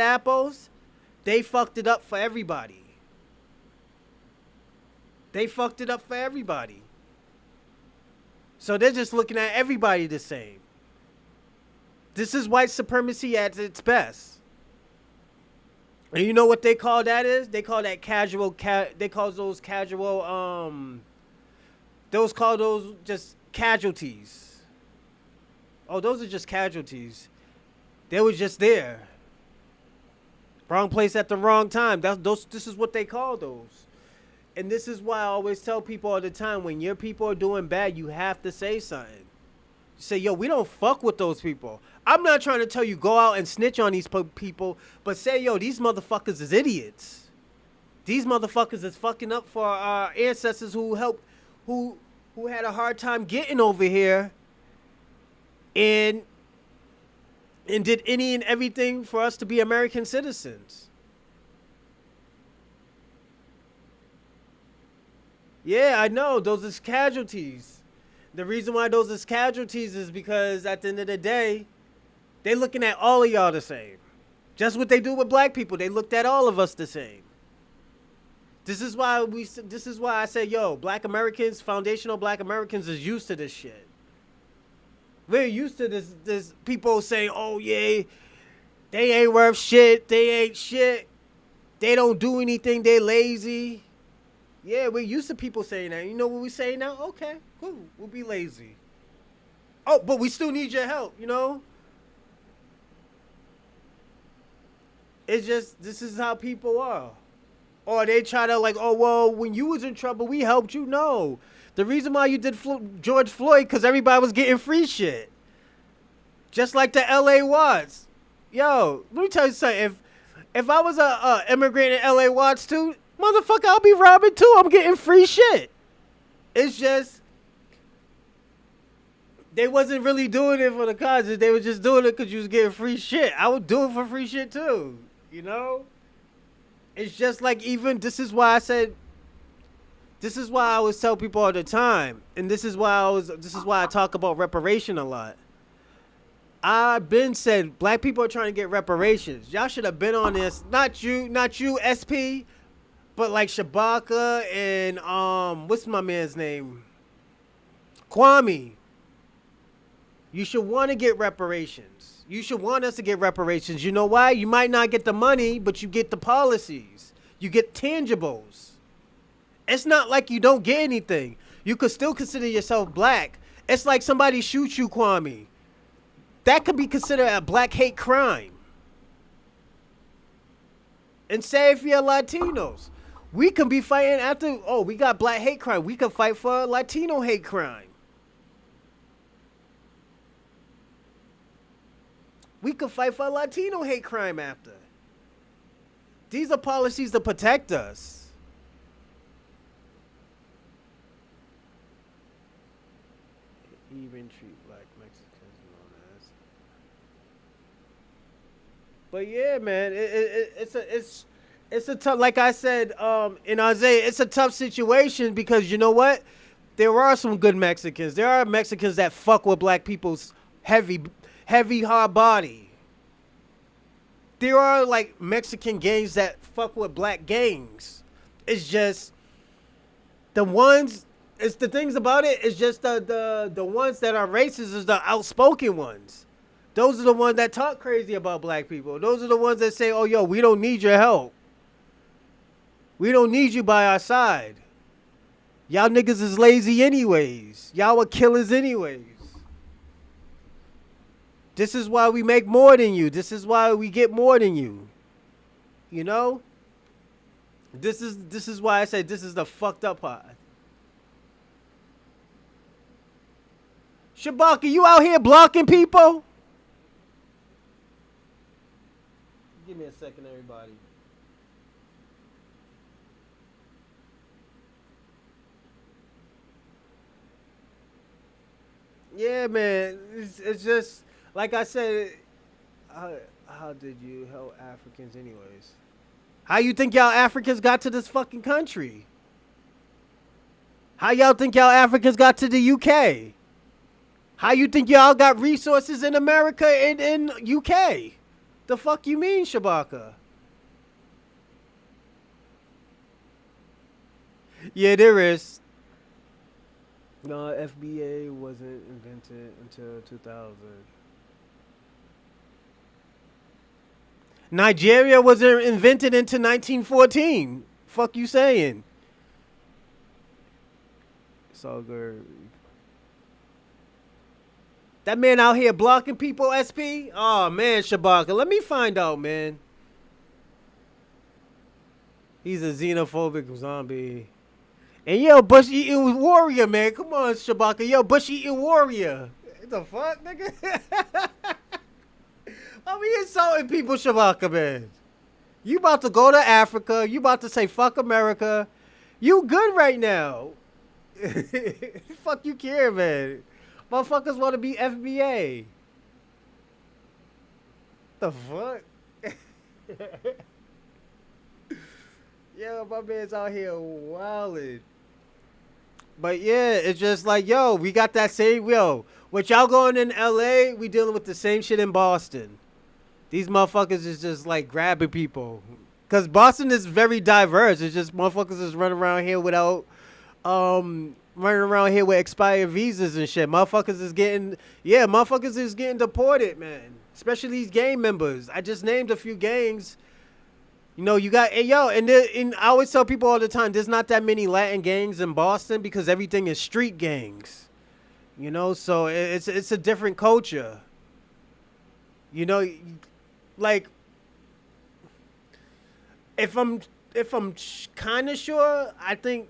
apples, they fucked it up for everybody. They fucked it up for everybody. So they're just looking at everybody the same. This is white supremacy at its best. And you know what they call that is? They call that they call those just casualties. Oh, those are just casualties. They were just there. Wrong place at the wrong time. This is what they call those. And this is why I always tell people all the time, when your people are doing bad, you have to say something. You say, yo, we don't fuck with those people. I'm not trying to tell you go out and snitch on these people, but say, yo, these motherfuckers is idiots. These motherfuckers is fucking up for our ancestors who had a hard time getting over here and did any and everything for us to be American citizens. Yeah, I know. Those is casualties. The reason why those is casualties is because at the end of the day, They looking at all of y'all the same. Just what they do with black people. They looked at all of us the same. This is why I said, yo, black Americans, foundational black Americans is used to this shit. We're used to this people saying, oh yeah, they ain't worth shit, they ain't shit. They don't do anything, they lazy. Yeah, we're used to people saying that. You know what we say now? Okay, cool, we'll be lazy. Oh, but we still need your help, you know? It's just, this is how people are. Or they try to like, oh, well, when you was in trouble, we helped you. No. The reason why you did George Floyd, because everybody was getting free shit. Just like the L.A. Watts. Yo, let me tell you something. If I was a immigrant in L.A. Watts too, motherfucker, I'll be robbing too. I'm getting free shit. It's just, they wasn't really doing it for the causes. They were just doing it because you was getting free shit. I would do it for free shit too. You know? It's just like, even, this is why I always tell people all the time, and this is why I talk about reparation a lot. I've been said black people are trying to get reparations. Y'all should have been on this. Not you, SP, but like Shabaka and what's my man's name? Kwame. You should want to get reparations. You should want us to get reparations. You know why? You might not get the money, but you get the policies. You get tangibles. It's not like you don't get anything. You could still consider yourself black. It's like somebody shoots you, Kwame. That could be considered a black hate crime. And say if you're Latinos, we can be fighting after, oh, we got black hate crime. We can fight for Latino hate crime. We could fight for Latino hate crime after. These are policies to protect us. Even treat black Mexicans known as. But yeah, man, it's a tough. Like I said, in Isaiah, it's a tough situation because you know what? There are some good Mexicans. There are Mexicans that fuck with black people's heavy hard body. There are like Mexican gangs that fuck with black gangs. It's just the ones. It's the things about it. It's just the ones that are racist is the outspoken ones. Those are the ones that talk crazy about black people. Those are the ones that say, "Oh, yo, we don't need your help. We don't need you by our side. Y'all niggas is lazy anyways. Y'all are killers anyways. This is why we make more than you. This is why we get more than you. You know? This is why I say this is the fucked up part. Shabaka, you out here blocking people? Give me a second, everybody. Yeah, man. It's just, like I said, how did you help Africans anyways? How you think y'all Africans got to this fucking country? How y'all think y'all Africans got to the UK? How you think y'all got resources in America and in UK? The fuck you mean, Shabaka? Yeah, there is. No, FBA wasn't invented until 2000. Nigeria wasn't invented until 1914. Fuck you saying? It's all good. That man out here blocking people, SP? Oh, man, Shabaka. Let me find out, man. He's a xenophobic zombie. And yo, bush eating warrior, man. Come on, Shabaka. Yo, bush eating warrior. What the fuck, nigga? Why we insulting people, Shabaka, man? You about to go to Africa. You about to say fuck America. You good right now. Fuck you care, man. Motherfuckers want to be FBA. The fuck? Yo, my man's out here wildin'. But yeah, it's just like, yo, we got that same, yo, What y'all going in LA, we dealing with the same shit in Boston. These motherfuckers is just like grabbing people. Cause Boston is very diverse. It's just motherfuckers is running around here without running around here with expired visas and shit. Motherfuckers is getting deported, man. Especially these gang members. I just named a few gangs. You know, you got and I always tell people all the time, there's not that many Latin gangs in Boston because everything is street gangs. You know, so it's a different culture. You know, like if I'm kind of sure, I think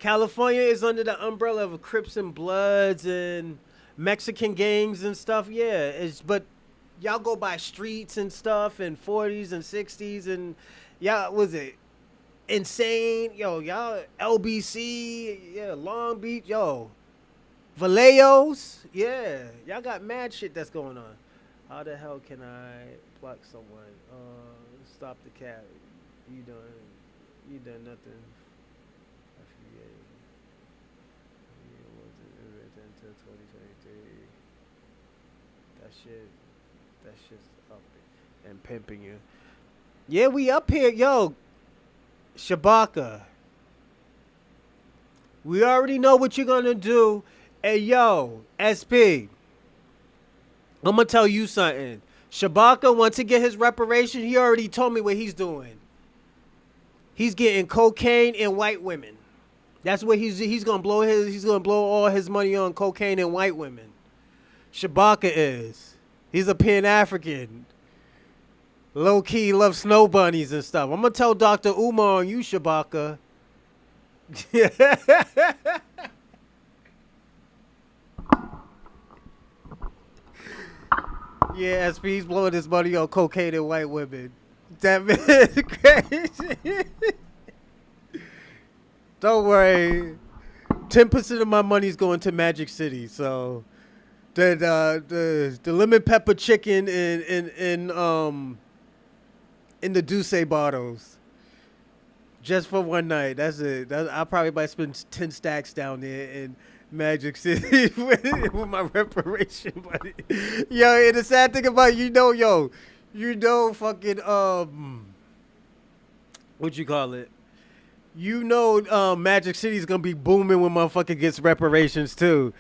California is under the umbrella of Crips and Bloods and Mexican gangs and stuff. Yeah, but y'all go by streets and stuff and 40s and 60s and y'all was it insane? Yo, y'all LBC, yeah, Long Beach, yo, Vallejos, yeah, y'all got mad shit that's going on. How the hell can I block someone? Stop the cat. You done nothing. I forget. It wasn't until 2023. That shit's up and pimping you. Yeah, we up here, yo. Shabaka. We already know what you're gonna do. Hey, yo, SP. I'm gonna tell you something. Shabaka, once he get his reparation, he already told me what he's doing. He's getting cocaine and white women. That's what he's gonna blow all his money on cocaine and white women. Shabaka is. He's a Pan-African. Low key loves snow bunnies and stuff. I'm gonna tell Dr. Umar on you, Shabaka. Yeah, SP's blowing his money on cocaine and white women. That man is crazy. Don't worry. 10% of my money is going to Magic City. So the lemon pepper chicken in the Douce bottles. Just for one night. That's it. I probably might spend 10 stacks down there in Magic City with my reparation money. Yo, and the sad thing about fucking what you call it? You know Magic City's gonna be booming when motherfucker gets reparations too.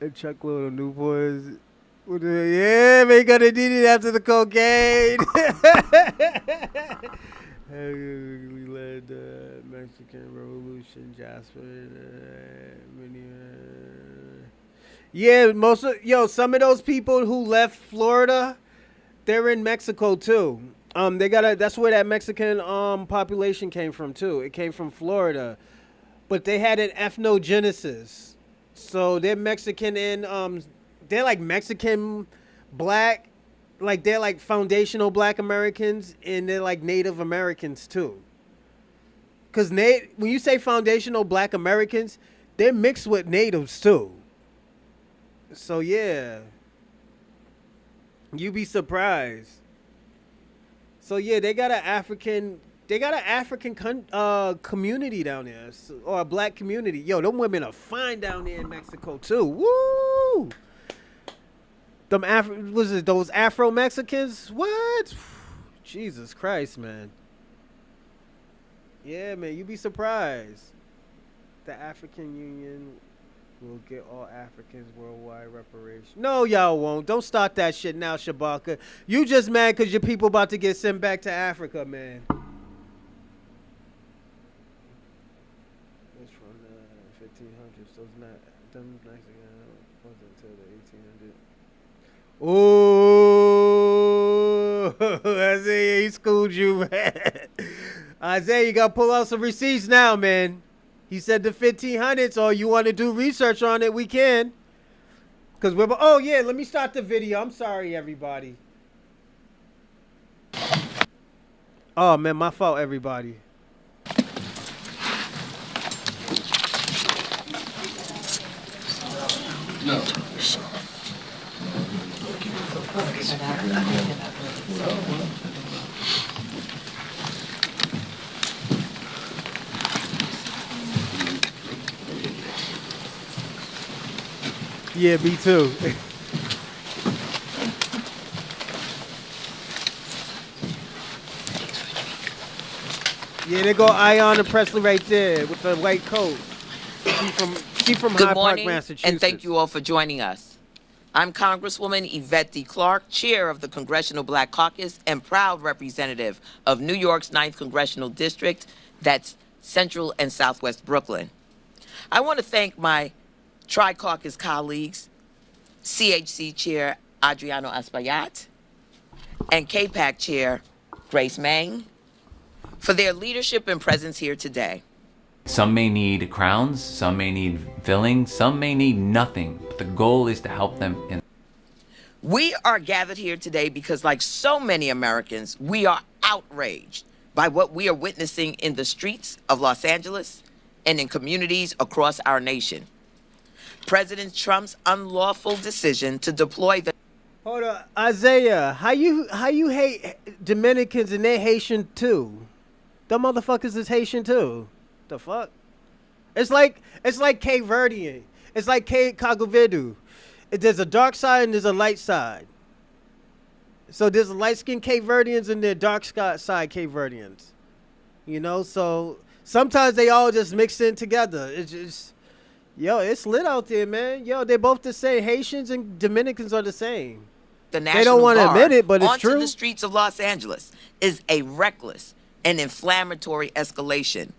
And Chuck Little Newports. Yeah, man, gonna need it after the cocaine. We led the Mexican Revolution, Jasper. Yeah, some of those people who left Florida, they're in Mexico too. That's where that Mexican population came from too. It came from Florida, but they had an ethnogenesis. So they're Mexican and they're like Mexican black. Like they're like foundational black Americans and they're like Native Americans too. Cause when you say foundational black Americans, they're mixed with natives too. So yeah, you be surprised. So yeah, they got an African community down there, or a black community. Yo, them women are fine down there in Mexico too. Woo! Those Afro Mexicans? What? Jesus Christ, man. Yeah, man, you be surprised. The African Union will get all Africans worldwide reparations. No, y'all won't. Don't start that shit now, Shabaka. You just mad because your people about to get sent back to Africa, man. It's from the 1500s. Those not them Mexican wasn't until the 1800s. Ooh, Isaiah, he schooled you, man. Isaiah, you got to pull out some receipts now, man. He said the 1500s, or you want to do research on it, we can. Because oh, yeah, let me start the video. I'm sorry, everybody. Oh, man, my fault, everybody. No. Yeah, me too. Yeah, they go Ayanna Presley right there with the white coat. She from Good Hyde Park, morning, and thank Massachusetts. you all for joining us. I'm Congresswoman Yvette D. Clarke, chair of the Congressional Black Caucus and proud representative of New York's 9th Congressional District, that's Central and Southwest Brooklyn. I want to thank my Tri-Caucus colleagues, CHC Chair Adriano Espaillat and KPAC Chair Grace Meng, for their leadership and presence here today. Some may need crowns, some may need filling, some may need nothing, but the goal is to help them in. We are gathered here today because, like so many Americans, we are outraged by what we are witnessing in the streets of Los Angeles and in communities across our nation. President Trump's unlawful decision to deploy the... Hold on, Isaiah. How you hate Dominicans and they're Haitian too? Them motherfuckers is Haitian too. The fuck? It's like Cape Verdean. It's like Cape Cagovidu. There's a dark side and there's a light side. So there's a light-skinned Cape Verdeans and there's dark side Cape Verdeans. You know, so sometimes they all just mix in together. It's just, yo, it's lit out there, man. Yo, they're both the same. Haitians and Dominicans are the same. The National They don't want to Guard admit it, but it's onto true. the streets of Los Angeles is a reckless and inflammatory escalation.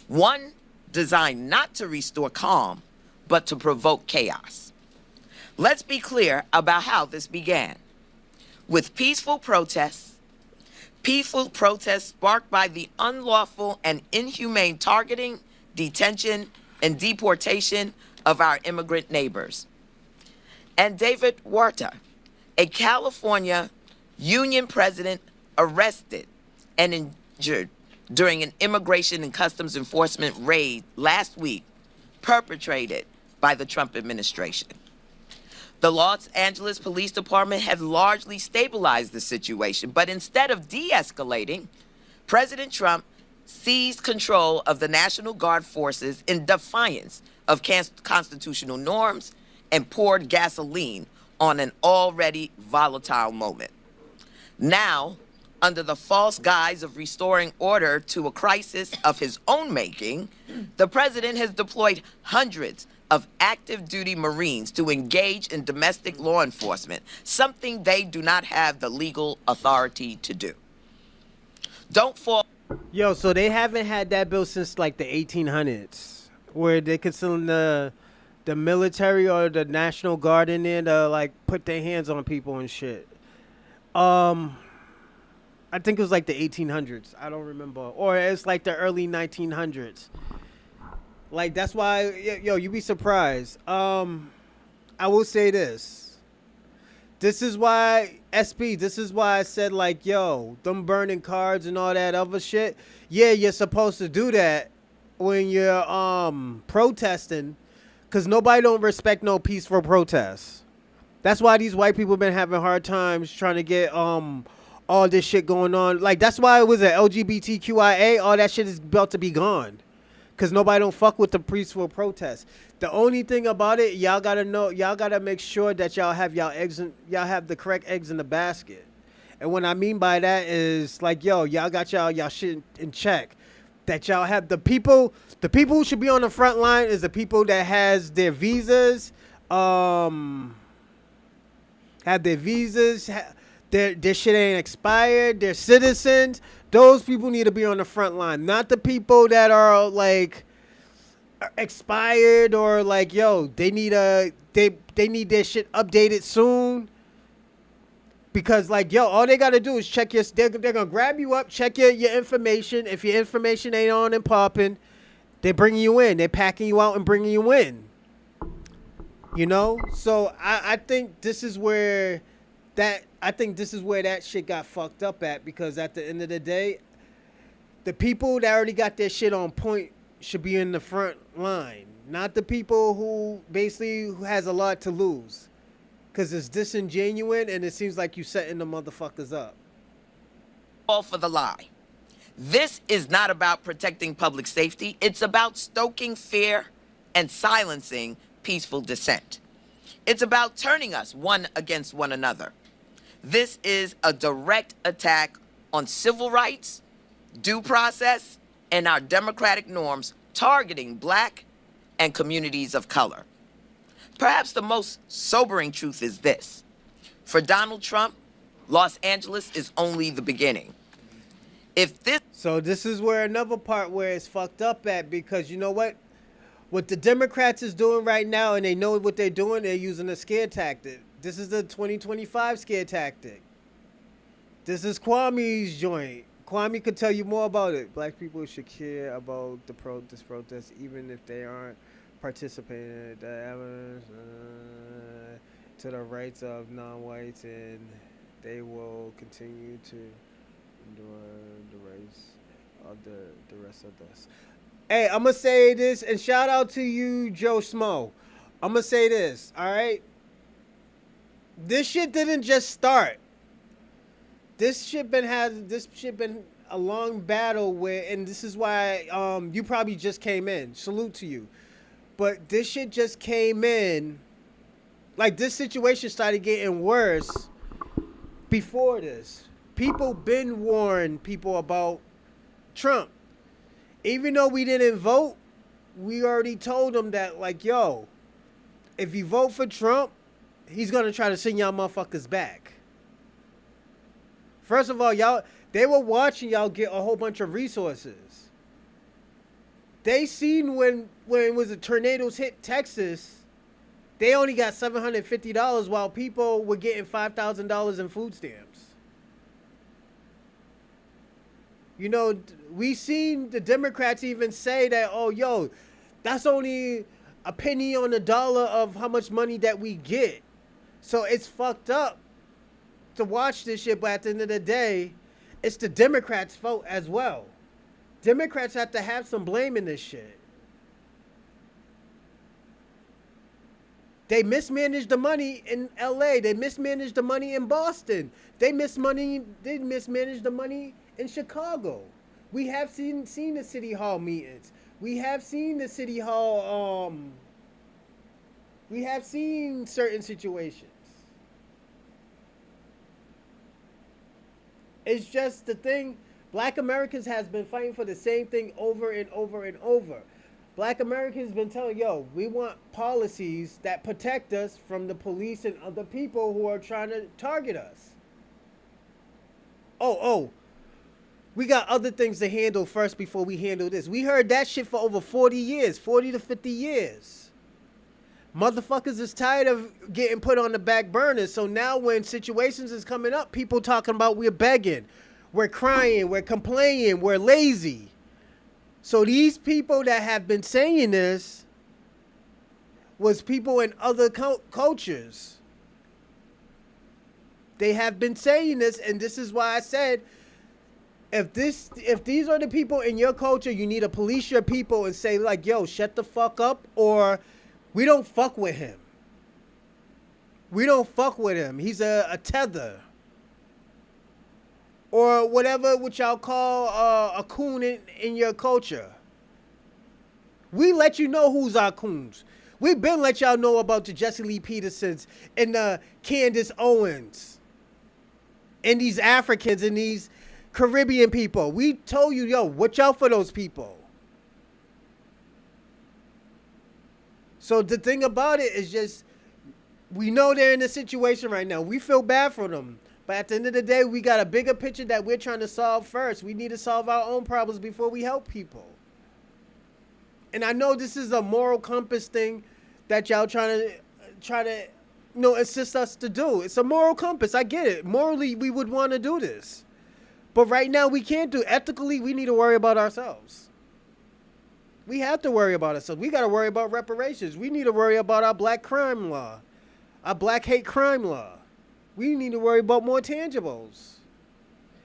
One designed not to restore calm, but to provoke chaos. Let's be clear about how this began. With peaceful protests sparked by the unlawful and inhumane targeting, detention, and deportation of our immigrant neighbors. And David Huerta, a California union president, arrested and injured during an immigration and customs enforcement raid last week, perpetrated by the Trump administration. The Los Angeles Police Department had largely stabilized the situation, but instead of de-escalating, President Trump seized control of the National Guard forces in defiance of constitutional norms and poured gasoline on an already volatile moment. Now, under the false guise of restoring order to a crisis of his own making, the president has deployed hundreds of active duty Marines to engage in domestic law enforcement, something they do not have the legal authority to do. Don't fall. Yo, so they haven't had that bill since like the 1800s, where they could send the military or the National Guard in there to like put their hands on people and shit. I think it was like the 1800s. I don't remember. Or it's like the early 1900s. Like, that's why, yo, you be surprised. I will say this. This is why, this is why I said, like, yo, them burning cards and all that other shit. Yeah, you're supposed to do that when you're protesting, because nobody don't respect no peaceful protests. That's why these white people been having hard times trying to get all this shit going on. Like, that's why it was an LGBTQIA. All that shit is about to be gone. Because nobody don't fuck with the peaceful protest. The only thing about it, y'all gotta know, y'all gotta make sure that y'all have y'all have the correct eggs in the basket. And what I mean by that is, like, yo, y'all got y'all shit in check. That y'all have the people who should be on the front line is the people that has their visas, have their visas, their shit ain't expired, they're citizens. Those people need to be on the front line, not the people that are like expired or like, yo, they need their shit updated soon. Because like, yo, all they gotta do is check your. They're gonna grab you up, check your information. If your information ain't on and popping, they're bringing you in. They're packing you out and bringing you in. You know, so I think this is where that shit got fucked up at, because at the end of the day, the people that already got their shit on point should be in the front line, not the people who has a lot to lose, because it's disingenuous and it seems like you setting the motherfuckers up. All for the lie. This is not about protecting public safety. It's about stoking fear and silencing peaceful dissent. It's about turning us one against one another. This is a direct attack on civil rights, due process, and our democratic norms, targeting Black and communities of color. Perhaps the most sobering truth is this: for Donald Trump, Los Angeles is only the beginning. So this is where another part where it's fucked up at, because you know what the Democrats is doing right now, and they know what they're doing, they're using a scare tactic. This is the 2025 scare tactic. This is Kwame's joint. Kwame could tell you more about it. Black people should care about this protest, even if they aren't participating in the evidence to the rights of non-whites, and they will continue to endure the rights of the rest of us. Hey, I'm going to say this, and shout out to you, Joe Smo. I'm going to say this, all right? This shit didn't just start. This shit been a long battle where, and this is why you probably just came in. Salute to you. But this shit just came in, like this situation started getting worse before this. People been warned people about Trump. Even though we didn't vote, we already told them that, like, yo, if you vote for Trump, he's going to try to send y'all motherfuckers back. First of all, they were watching y'all get a whole bunch of resources. They seen when the tornadoes hit Texas, they only got $750 while people were getting $5,000 in food stamps. You know, we seen the Democrats even say that, oh, yo, that's only a penny on the dollar of how much money that we get. So it's fucked up to watch this shit, but at the end of the day, it's the Democrats' fault as well. Democrats have to have some blame in this shit. They mismanaged the money in LA. They mismanaged the money in Boston. They mismanaged the money in Chicago. We have seen the city hall meetings. We have seen the city hall, we have seen certain situations. It's just the thing, Black Americans has been fighting for the same thing over and over and over. Black Americans been telling, yo, we want policies that protect us from the police and other people who are trying to target us. Oh, we got other things to handle first before we handle this. We heard that shit for over 40 years, 40 to 50 years. Motherfuckers is tired of getting put on the back burner. So now when situations is coming up, people talking about we're begging, we're crying, we're complaining, we're lazy. So these people that have been saying this was people in other cultures. They have been saying this, and this is why I said, if these are the people in your culture, you need to police your people and say, like, yo, shut the fuck up, or we don't fuck with him. We don't fuck with him. He's a tether. Or whatever what y'all call a coon in your culture. We let you know who's our coons. We've been let y'all know about the Jesse Lee Petersons and the Candace Owens. And these Africans and these Caribbean people. We told you, yo, watch out for those people. So the thing about it is just, we know they're in a situation right now. We feel bad for them. But at the end of the day, we got a bigger picture that we're trying to solve first. We need to solve our own problems before we help people. And I know this is a moral compass thing that y'all try to assist us to do. It's a moral compass. I get it. Morally, we would want to do this. But right now, we can't do. Ethically, we need to worry about ourselves. We have to worry about ourselves. We got to worry about reparations. We need to worry about our black crime law, our black hate crime law. We need to worry about more tangibles.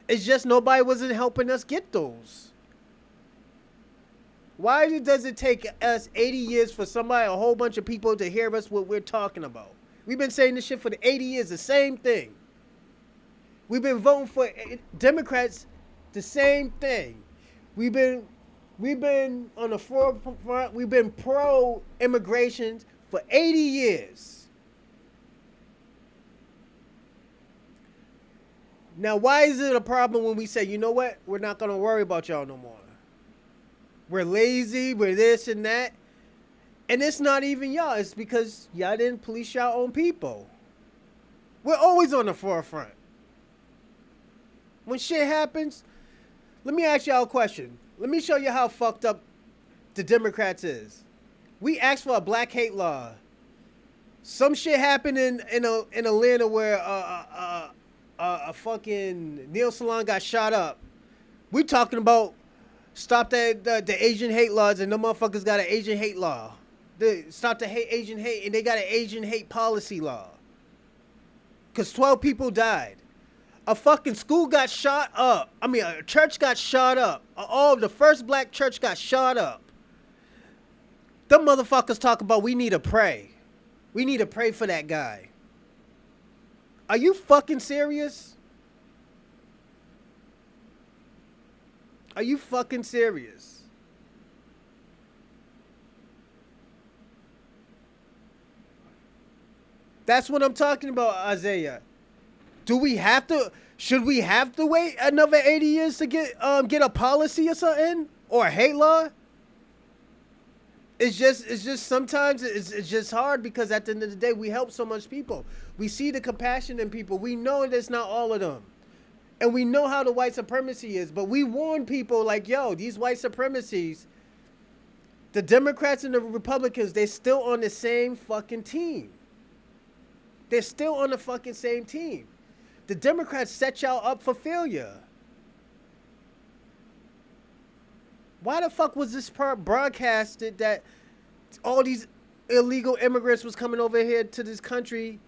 It's just nobody wasn't helping us get those. Why does it take us 80 years for somebody, a whole bunch of people to hear us what we're talking about? We've been saying this shit for the 80 years, the same thing. We've been voting for Democrats, the same thing. We've been on the forefront. We've been pro-immigration for 80 years. Now, why is it a problem when we say, you know what? We're not going to worry about y'all no more. We're lazy, we're this and that. And it's not even y'all. It's because y'all didn't police y'all own people. We're always on the forefront. When shit happens, let me ask y'all a question. Let me show you how fucked up the Democrats is. We asked for a black hate law. Some shit happened in Atlanta where a fucking Neil Salon got shot up. We talking about stop the Asian hate laws, and the motherfuckers got an Asian hate law. Stop the Asian hate, and they got an Asian hate policy law. Because 12 people died. A fucking school got shot up. I mean, a church got shot up. The first black church got shot up. Them motherfuckers talk about we need to pray. We need to pray for that guy. Are you fucking serious? Are you fucking serious? That's what I'm talking about, Isaiah. Should we have to wait another 80 years to get a policy or something? Or a hate law? It's just sometimes it's just hard because at the end of the day, we help so much people. We see the compassion in people. We know that's not all of them. And we know how the white supremacy is. But we warn people like, yo, these white supremacies, the Democrats and the Republicans, they're still on the same fucking team. They're still on the fucking same team. The Democrats set y'all up for failure. Why the fuck was this broadcasted that all these illegal immigrants was coming over here to this country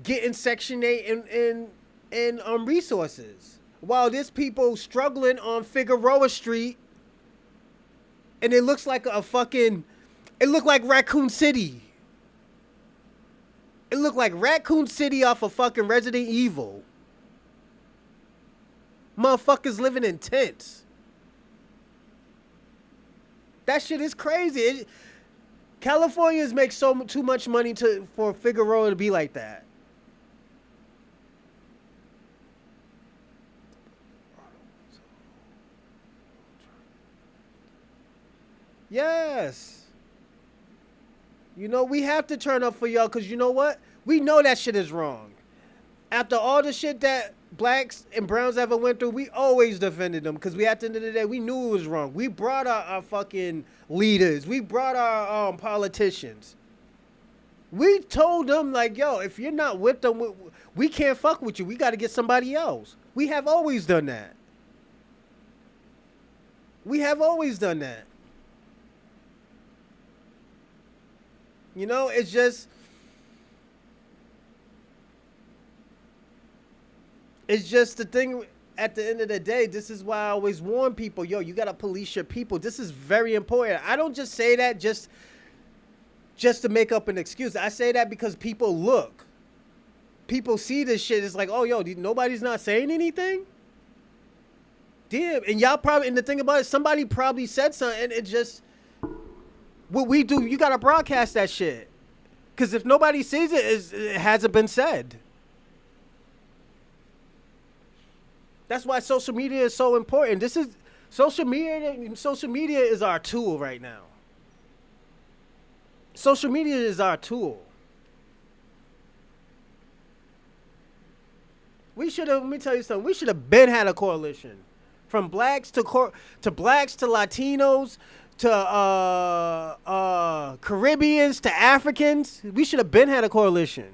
getting Section 8 and resources? While there's people struggling on Figueroa Street and it looks like it looked like Raccoon City. It looked like Raccoon City off of fucking Resident Evil. Motherfuckers living in tents. That shit is crazy. Californians make too much money for Figueroa to be like that. Yes. You know, we have to turn up for y'all because you know what? We know that shit is wrong. After all the shit that blacks and browns ever went through, we always defended them because at the end of the day, we knew it was wrong. We brought our fucking leaders. We brought our politicians. We told them, like, yo, if you're not with them, we can't fuck with you. We got to get somebody else. We have always done that. We have always done that. You know, it's just the thing. At the end of the day, this is why I always warn people, yo, you got to police your people. This is very important. I don't just say that just to make up an excuse. I say that because people look. People see this shit. It's like, oh, yo, nobody's not saying anything? Damn. And y'all probably, and the thing about it, somebody probably said something, and it just, what we do, you got to broadcast that shit. Because if nobody sees it, it hasn't been said. That's why social media is so important. Social media is our tool right now. Social media is our tool. Let me tell you something. We should have been had a coalition. From blacks to blacks to Latinos to Caribbeans to Africans. We should have been had a coalition.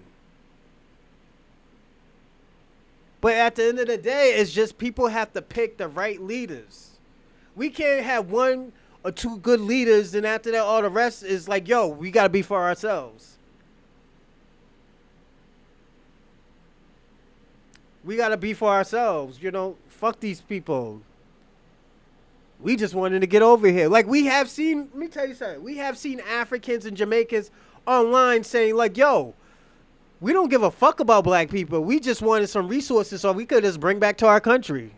But at the end of the day, it's just people have to pick the right leaders. We can't have one or two good leaders, and after that, all the rest is like, yo, we got to be for ourselves. We got to be for ourselves. You know, fuck these people. We just wanted to get over here. Like, we have seen, let me tell you something. We have seen Africans and Jamaicans online saying, like, yo, we don't give a fuck about black people. We just wanted some resources so we could just bring back to our country.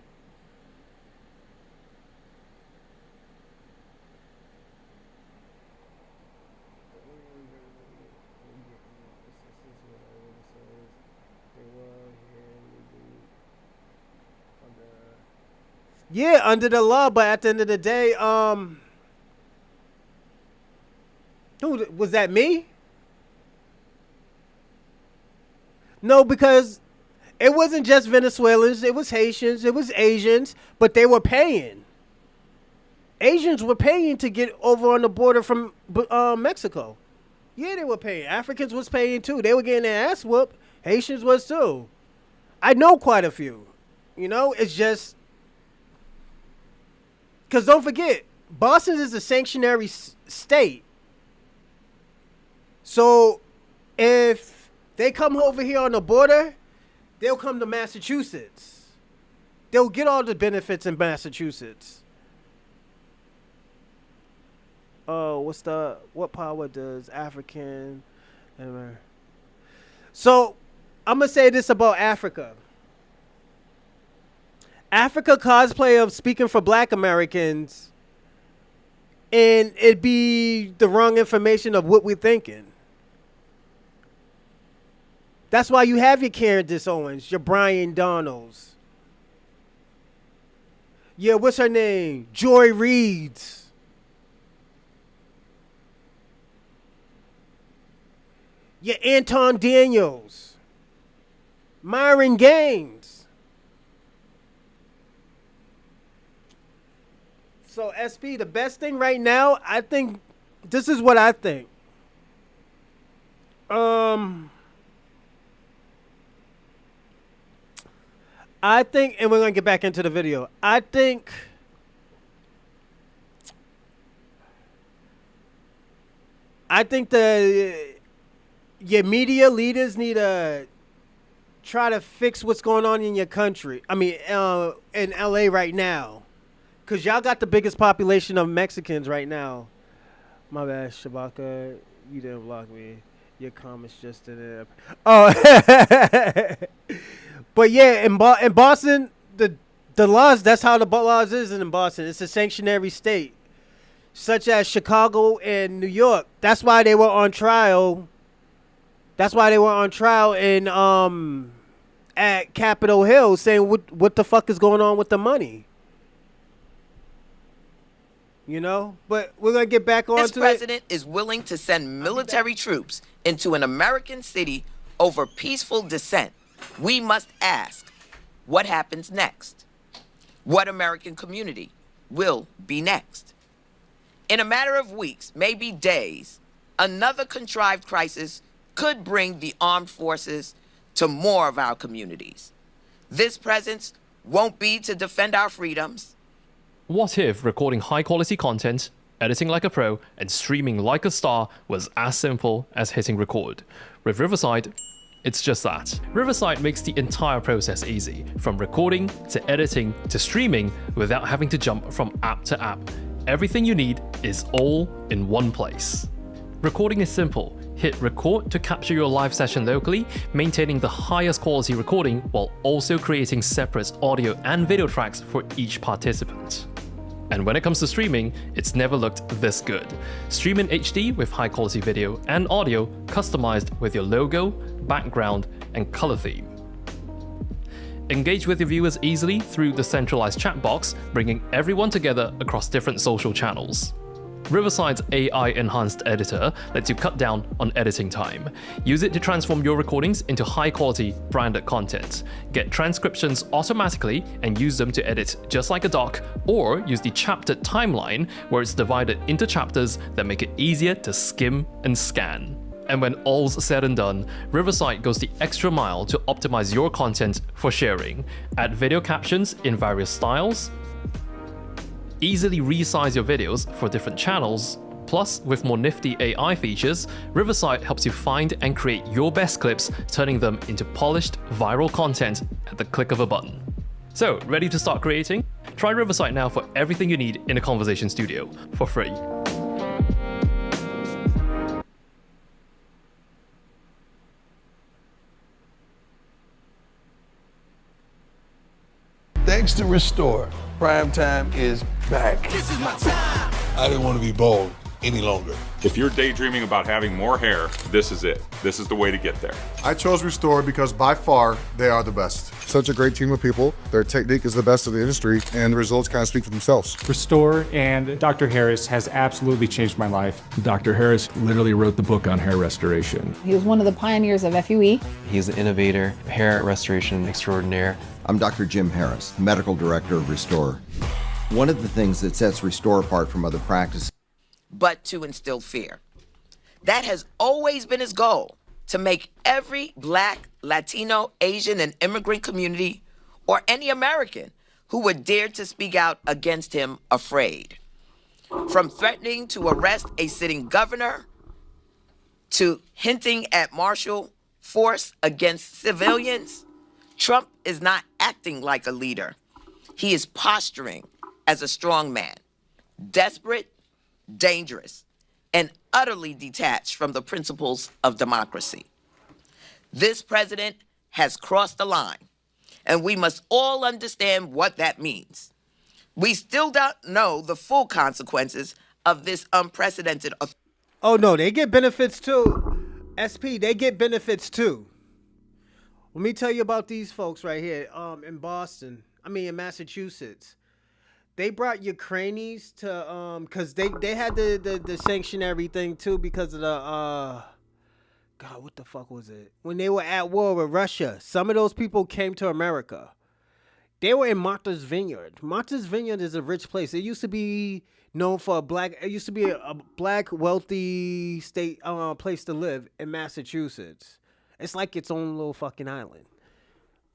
Yeah, under the law, but at the end of the day, who was that? Me? No, because it wasn't just Venezuelans. It was Haitians. It was Asians, but they were paying. Asians were paying to get over on the border from Mexico. Yeah, they were paying. Africans was paying too. They were getting their ass whooped. Haitians was too. I know quite a few. You know, it's just because don't forget, Boston is a sanctuary state. So if they come over here on the border, they'll come to Massachusetts. They'll get all the benefits in Massachusetts. Oh, what power does African? So I'm gonna say this about Africa. Africa cosplay of speaking for Black Americans, and it'd be the wrong information of what we're thinking. That's why you have your Candace Owens, your Brian Donalds. Yeah, what's her name? Joy Reid's. Yeah, Anton Daniels. Myron Gaines. So, SP, the best thing right now, I think, this is what I think. I think, and we're going to get back into the video. I think your media leaders need to try to fix what's going on in your country. I mean, in LA right now. Because y'all got the biggest population of Mexicans right now. My bad, Shabaka. You didn't block me. Your comments just didn't. Oh. But yeah, in Boston, the laws, that's how the laws is in Boston. It's a sanctuary state. Such as Chicago and New York. That's why they were on trial. That's why they were on trial in at Capitol Hill saying what the fuck is going on with the money. You know? But we're going to get back on to it. This president is willing to send military troops into an American city over peaceful dissent. We must ask, what happens next? What American community will be next? In a matter of weeks, maybe days, another contrived crisis could bring the armed forces to more of our communities. This presence won't be to defend our freedoms. What if recording high-quality content, editing like a pro, and streaming like a star was as simple as hitting record? With Riverside, it's just that. Riverside makes the entire process easy, from recording to editing to streaming without having to jump from app to app. Everything you need is all in one place. Recording is simple. Hit record to capture your live session locally, maintaining the highest quality recording while also creating separate audio and video tracks for each participant. And when it comes to streaming, it's never looked this good. Stream in HD with high quality video and audio customized with your logo, background, and color theme. Engage with your viewers easily through the centralized chat box, bringing everyone together across different social channels. Riverside's AI-enhanced editor lets you cut down on editing time. Use it to transform your recordings into high-quality, branded content. Get transcriptions automatically and use them to edit just like a doc, or use the chaptered timeline where it's divided into chapters that make it easier to skim and scan. And when all's said and done, Riverside goes the extra mile to optimize your content for sharing. Add video captions in various styles, easily resize your videos for different channels. Plus, with more nifty AI features, Riverside helps you find and create your best clips, turning them into polished, viral content at the click of a button. So, ready to start creating? Try Riverside now for everything you need in a conversation studio, for free. Thanks to Restore, Primetime is back. This is my time. I didn't want to be bold any longer. If you're daydreaming about having more hair, this is it. This is the way to get there. I chose Restore because by far they are the best. Such a great team of people. Their technique is the best of the industry, and the results kind of speak for themselves. Restore and Dr. Harris has absolutely changed my life. Dr. Harris literally wrote the book on hair restoration. He was one of the pioneers of FUE. He's an innovator, hair restoration extraordinaire. I'm Dr. Jim Harris, Medical Director of Restore. One of the things that sets Restore apart from other practices, but to instill fear. That has always been his goal, to make every Black, Latino, Asian, and immigrant community, or any American who would dare to speak out against him, afraid. From threatening to arrest a sitting governor, to hinting at martial force against civilians, Trump is not acting like a leader. He is posturing as a strong man, desperate, dangerous, and utterly detached from the principles of democracy. This president has crossed the line, and we must all understand what that means. We still don't know the full consequences of this unprecedented. Oh no, they get benefits too. SP, they get benefits too. Let me tell you about these folks right here. In in Massachusetts. They brought Ukrainians to because they had the sanction everything too because of the God, what the fuck was it? When they were at war with Russia, some of those people came to America. They were in Martha's Vineyard. Martha's Vineyard is a rich place. It used to be known for it used to be a black wealthy state place to live in Massachusetts. It's like its own little fucking island.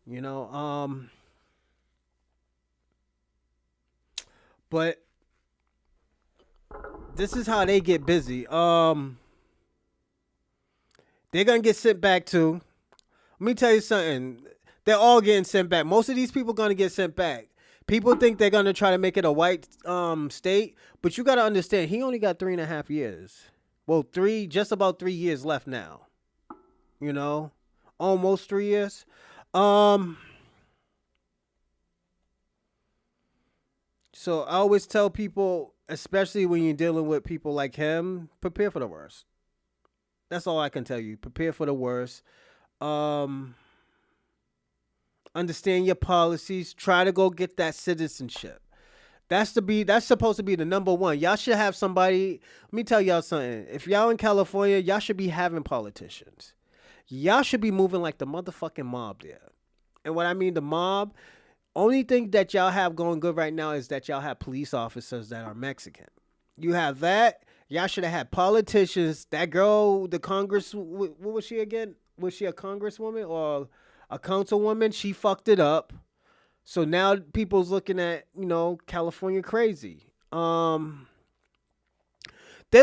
You know, but this is how they get busy. They're gonna get sent back too. Let me tell you something. They're all getting sent back. Most of these people gonna get sent back. People think they're gonna try to make it a white state, but you gotta understand he only got 3.5 years. Well, just about 3 years left now. You know, almost 3 years. So I always tell people, especially when you're dealing with people like him, prepare for the worst. That's all I can tell you. Prepare for the worst. Understand your policies. Try to go get that citizenship. That's supposed to be the number one. Y'all should have somebody. Let me tell y'all something. If y'all in California, y'all should be having politicians. Y'all should be moving like the motherfucking mob there. And what I mean, the mob, only thing that y'all have going good right now is that y'all have police officers that are Mexican. You have that. Y'all should have had politicians. That girl, the Congress, what was she again? Was she a congresswoman or a councilwoman? She fucked it up. So now people's looking at, California crazy. They're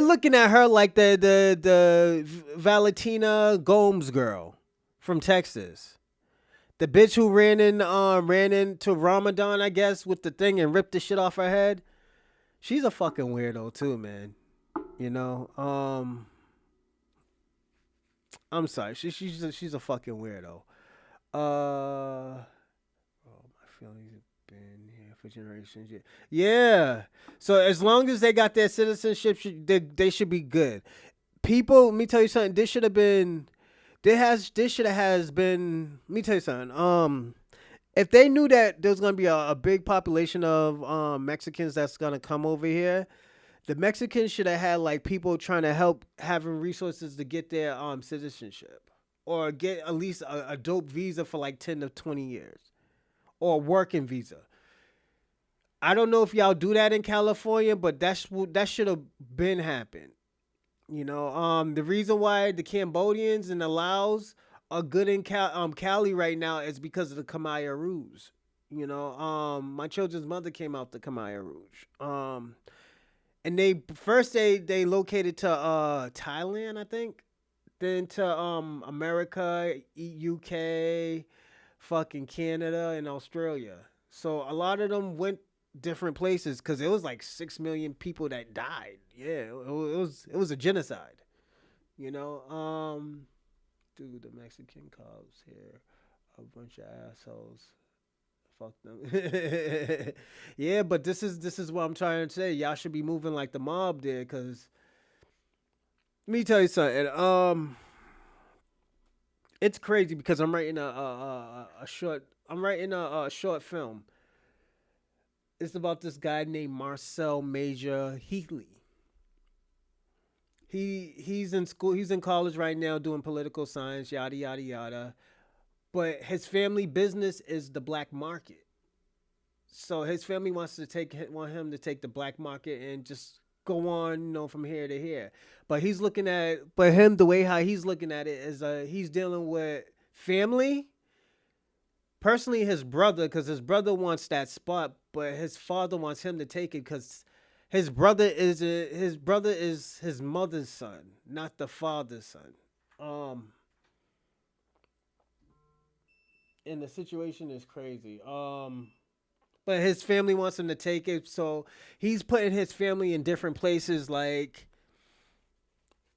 looking at her like the Valentina Gomes girl from Texas. The bitch who ran into Ramadan, I guess, with the thing and ripped the shit off her head. She's a fucking weirdo too, man. I'm sorry. She's a fucking weirdo. My feelings have been here for generations. Yeah. So as long as they got their citizenship, they should be good. People, let me tell you something. This should have been. Let me tell you something. If they knew that there was gonna be a big population of Mexicans that's gonna come over here, the Mexicans should have had like people trying to help having resources to get their citizenship or get at least a dope visa for like 10 to 20 years or a working visa. I don't know if y'all do that in California, but that should have been happened. The reason why the Cambodians and the Laos are good in Cali right now is because of the Khmer Rouge. My children's mother came out the Khmer Rouge. And they located to Thailand, I think, then to America, UK, fucking Canada, and Australia. So a lot of them went different places because it was like 6 million people that died. Yeah, it was a genocide. Dude, the Mexican cops here, a bunch of assholes. Fuck them. Yeah, but this is what I'm trying to say. Y'all should be moving like the mob there, because Let me tell you something. It's crazy because I'm writing a short. I'm writing a short film. It's about this guy named Marcel Major Heatley. He's in school. He's in college right now doing political science. Yada yada yada. But his family business is the black market. So his family want him to take the black market and just go on, from here to here. But the way how he's looking at it is he's dealing with family. Personally, his brother, because his brother wants that spot, but his father wants him to take it because his brother is his mother's son, not the father's son. And the situation is crazy. But his family wants him to take it, so he's putting his family in different places. Like,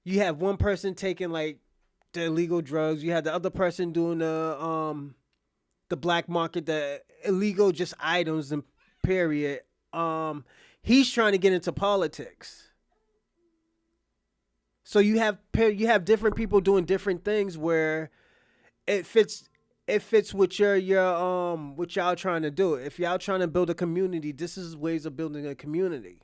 you have one person taking like the illegal drugs, you have the other person doing the black market, the illegal just items and period. He's trying to get into politics. So you have different people doing different things where it fits with what y'all trying to do. If y'all trying to build a community, this is ways of building a community.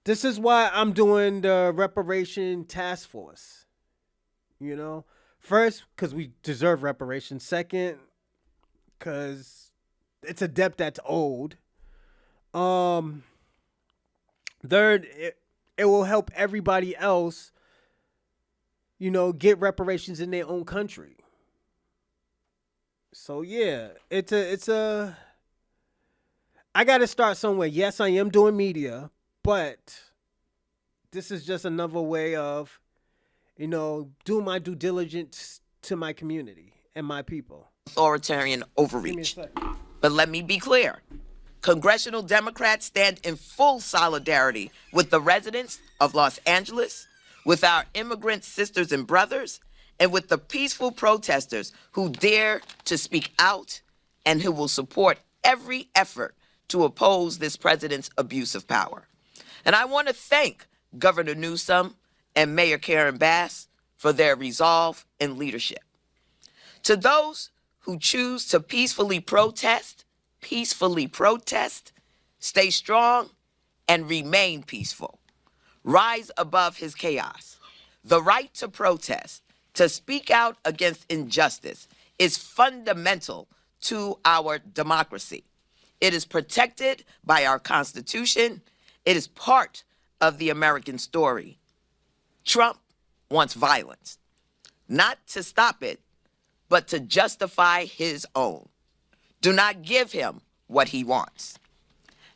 This is why I'm doing the reparation task force. First, because we deserve reparations. Second, because it's a debt that's owed. Third, it will help everybody else, get reparations in their own country. So yeah, I got to start somewhere. Yes, I am doing media, but this is just another way of, doing my due diligence to my community and my people. Authoritarian overreach. But let me be clear. Congressional Democrats stand in full solidarity with the residents of Los Angeles, with our immigrant sisters and brothers, and with the peaceful protesters who dare to speak out and who will support every effort to oppose this president's abuse of power. And I want to thank Governor Newsom and Mayor Karen Bass for their resolve and leadership. To those who choose to peacefully protest, stay strong and remain peaceful. Rise above his chaos. The right to protest, to speak out against injustice, is fundamental to our democracy. It is protected by our Constitution. It is part of the American story. Trump wants violence, not to stop it, but to justify his own. Do not give him what he wants.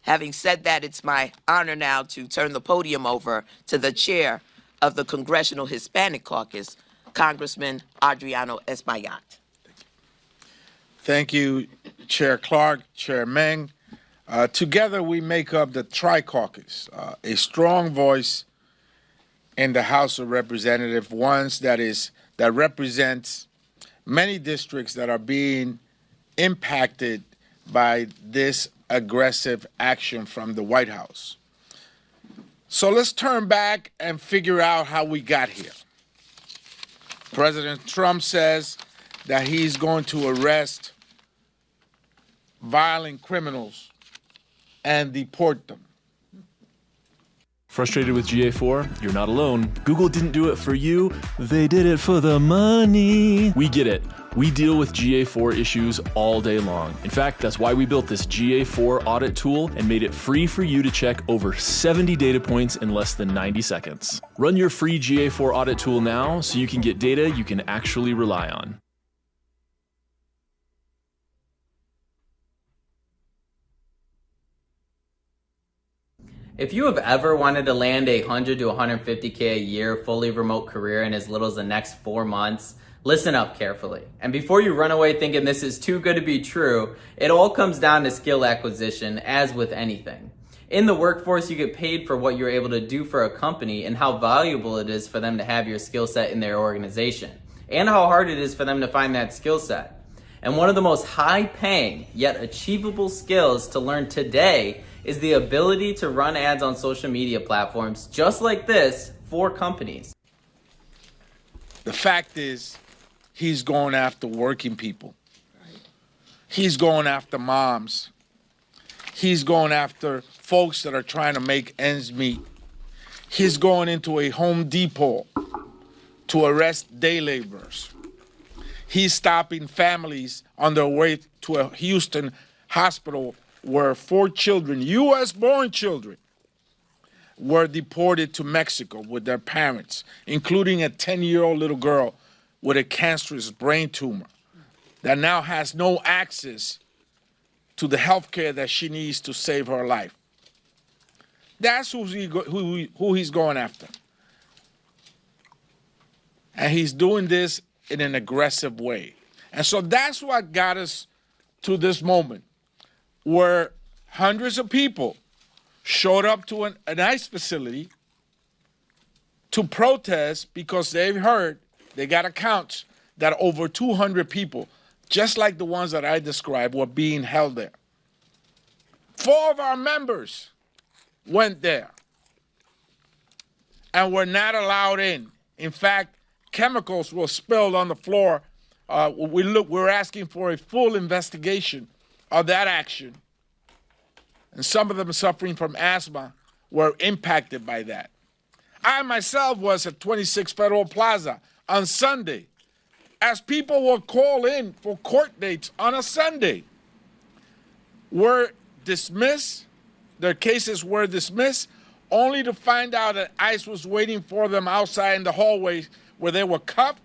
Having said that, it's my honor now to turn the podium over to the chair of the Congressional Hispanic Caucus, Congressman Adriano Espaillat. Thank you, Chair Clark, Chair Meng. Together we make up the Tri-Caucus, a strong voice in the House of Representatives, that represents many districts that are being impacted by this aggressive action from the White House. So let's turn back and figure out how we got here. President Trump says that he's going to arrest violent criminals and deport them. Frustrated with GA4? You're not alone. Google didn't do it for you, they did it for the money. We get it. We deal with GA4 issues all day long. In fact, that's why we built this GA4 audit tool and made it free for you to check over 70 data points in less than 90 seconds. Run your free GA4 audit tool now so you can get data you can actually rely on. If you have ever wanted to land a $100 to $150K a year fully remote career in as little as the next 4 months, listen up carefully. And before you run away thinking this is too good to be true, it all comes down to skill acquisition, as with anything. In the workforce, you get paid for what you're able to do for a company and how valuable it is for them to have your skill set in their organization, and how hard it is for them to find that skill set. And one of the most high-paying yet achievable skills to learn today is the ability to run ads on social media platforms just like this 4 companies. The fact is, he's going after working people. He's going after moms. He's going after folks that are trying to make ends meet. He's going into a Home Depot to arrest day laborers. He's stopping families on their way to a Houston hospital where 4 children, U.S.-born children, were deported to Mexico with their parents, including a 10-year-old little girl with a cancerous brain tumor that now has no access to the health care that she needs to save her life. That's who he's going after. And he's doing this in an aggressive way. And so that's what got us to this moment where hundreds of people showed up to an ICE facility to protest because they've heard, they got accounts that over 200 people, just like the ones that I described, were being held there. 4 of our members went there and were not allowed in. In fact, chemicals were spilled on the floor. We're asking for a full investigation of that action. And some of them suffering from asthma were impacted by that. I myself was at 26 Federal Plaza on Sunday as people were called in for court dates on a Sunday. Were dismissed, their cases were dismissed, only to find out that ICE was waiting for them outside in the hallways where they were cuffed,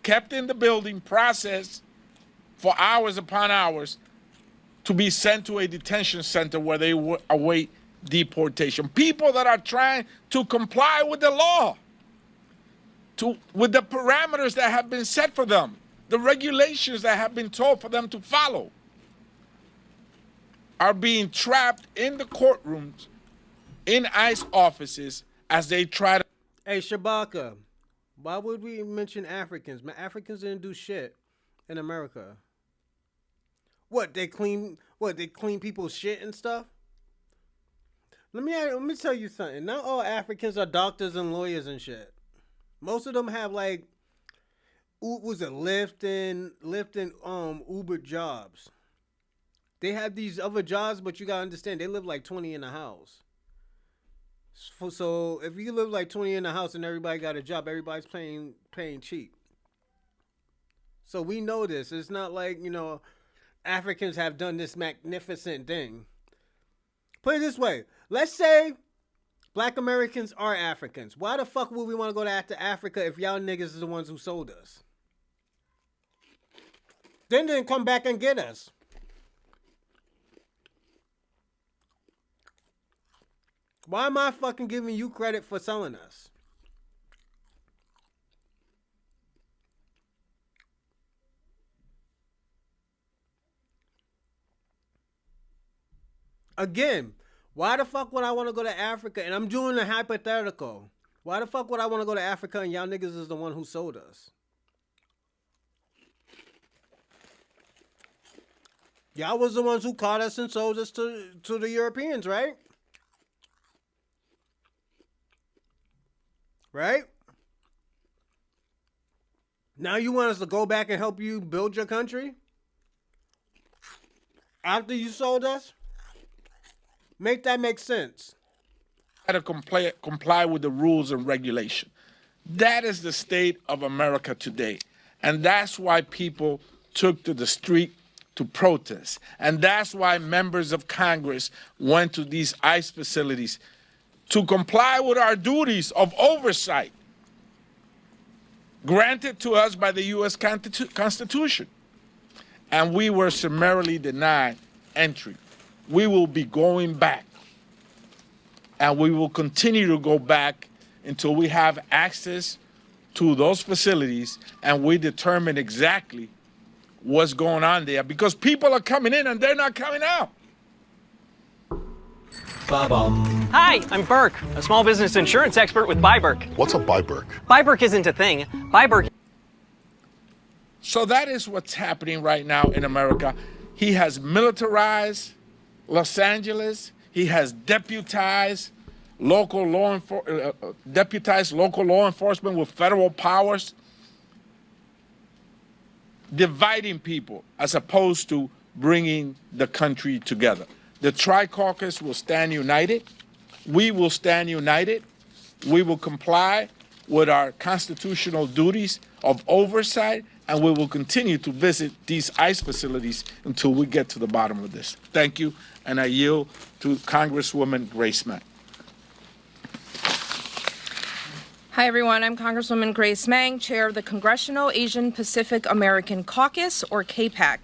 kept in the building, processed for hours upon hours, to be sent to a detention center where they await deportation. People that are trying to comply with the law, with the parameters that have been set for them, the regulations that have been told for them to follow, are being trapped in the courtrooms, in ICE offices, as they try to... Hey, Shabaka, why would we mention Africans? Africans didn't do shit in America. What, they clean people's shit and stuff? Let me tell you something. Not all Africans are doctors and lawyers and shit. Most of them have like Lyft and Uber jobs. They have these other jobs, but you gotta understand they live like 20 in a house. So if you live like 20 in a house and everybody got a job, everybody's paying cheap. So we know this. It's not like, Africans have done this magnificent thing. Put it this way. Let's say Black Americans are Africans. Why the fuck would we want to go to Africa if y'all niggas is the ones who sold us? Then come back and get us. Why am I fucking giving you credit for selling us? Again, why the fuck would I want to go to Africa? And I'm doing a hypothetical. Why the fuck would I want to go to Africa and y'all niggas is the one who sold us? Y'all was the ones who caught us and sold us to the Europeans, right? Right? Now you want us to go back and help you build your country? After you sold us? Make that make sense. To comply with the rules and regulation. That is the state of America today. And that's why people took to the street to protest. And that's why members of Congress went to these ICE facilities to comply with our duties of oversight granted to us by the U.S. Constitution. And we were summarily denied entry. We will be going back, and we will continue to go back until we have access to those facilities and we determine exactly what's going on there, because people are coming in and they're not coming out. Hi, I'm Burke, a small business insurance expert with Byberk. What's a Byberk? Byberk isn't a thing. Byberk. So that is what's happening right now in America. He has militarized Los Angeles. He has deputized deputize local law enforcement with federal powers, dividing people as opposed to bringing the country together. The Tri-Caucus will stand united. We will stand united. We will comply with our constitutional duties of oversight, and we will continue to visit these ICE facilities until we get to the bottom of this. Thank you, and I yield to Congresswoman Grace Meng. Hi, everyone. I'm Congresswoman Grace Meng, chair of the Congressional Asian Pacific American Caucus, or CAPAC.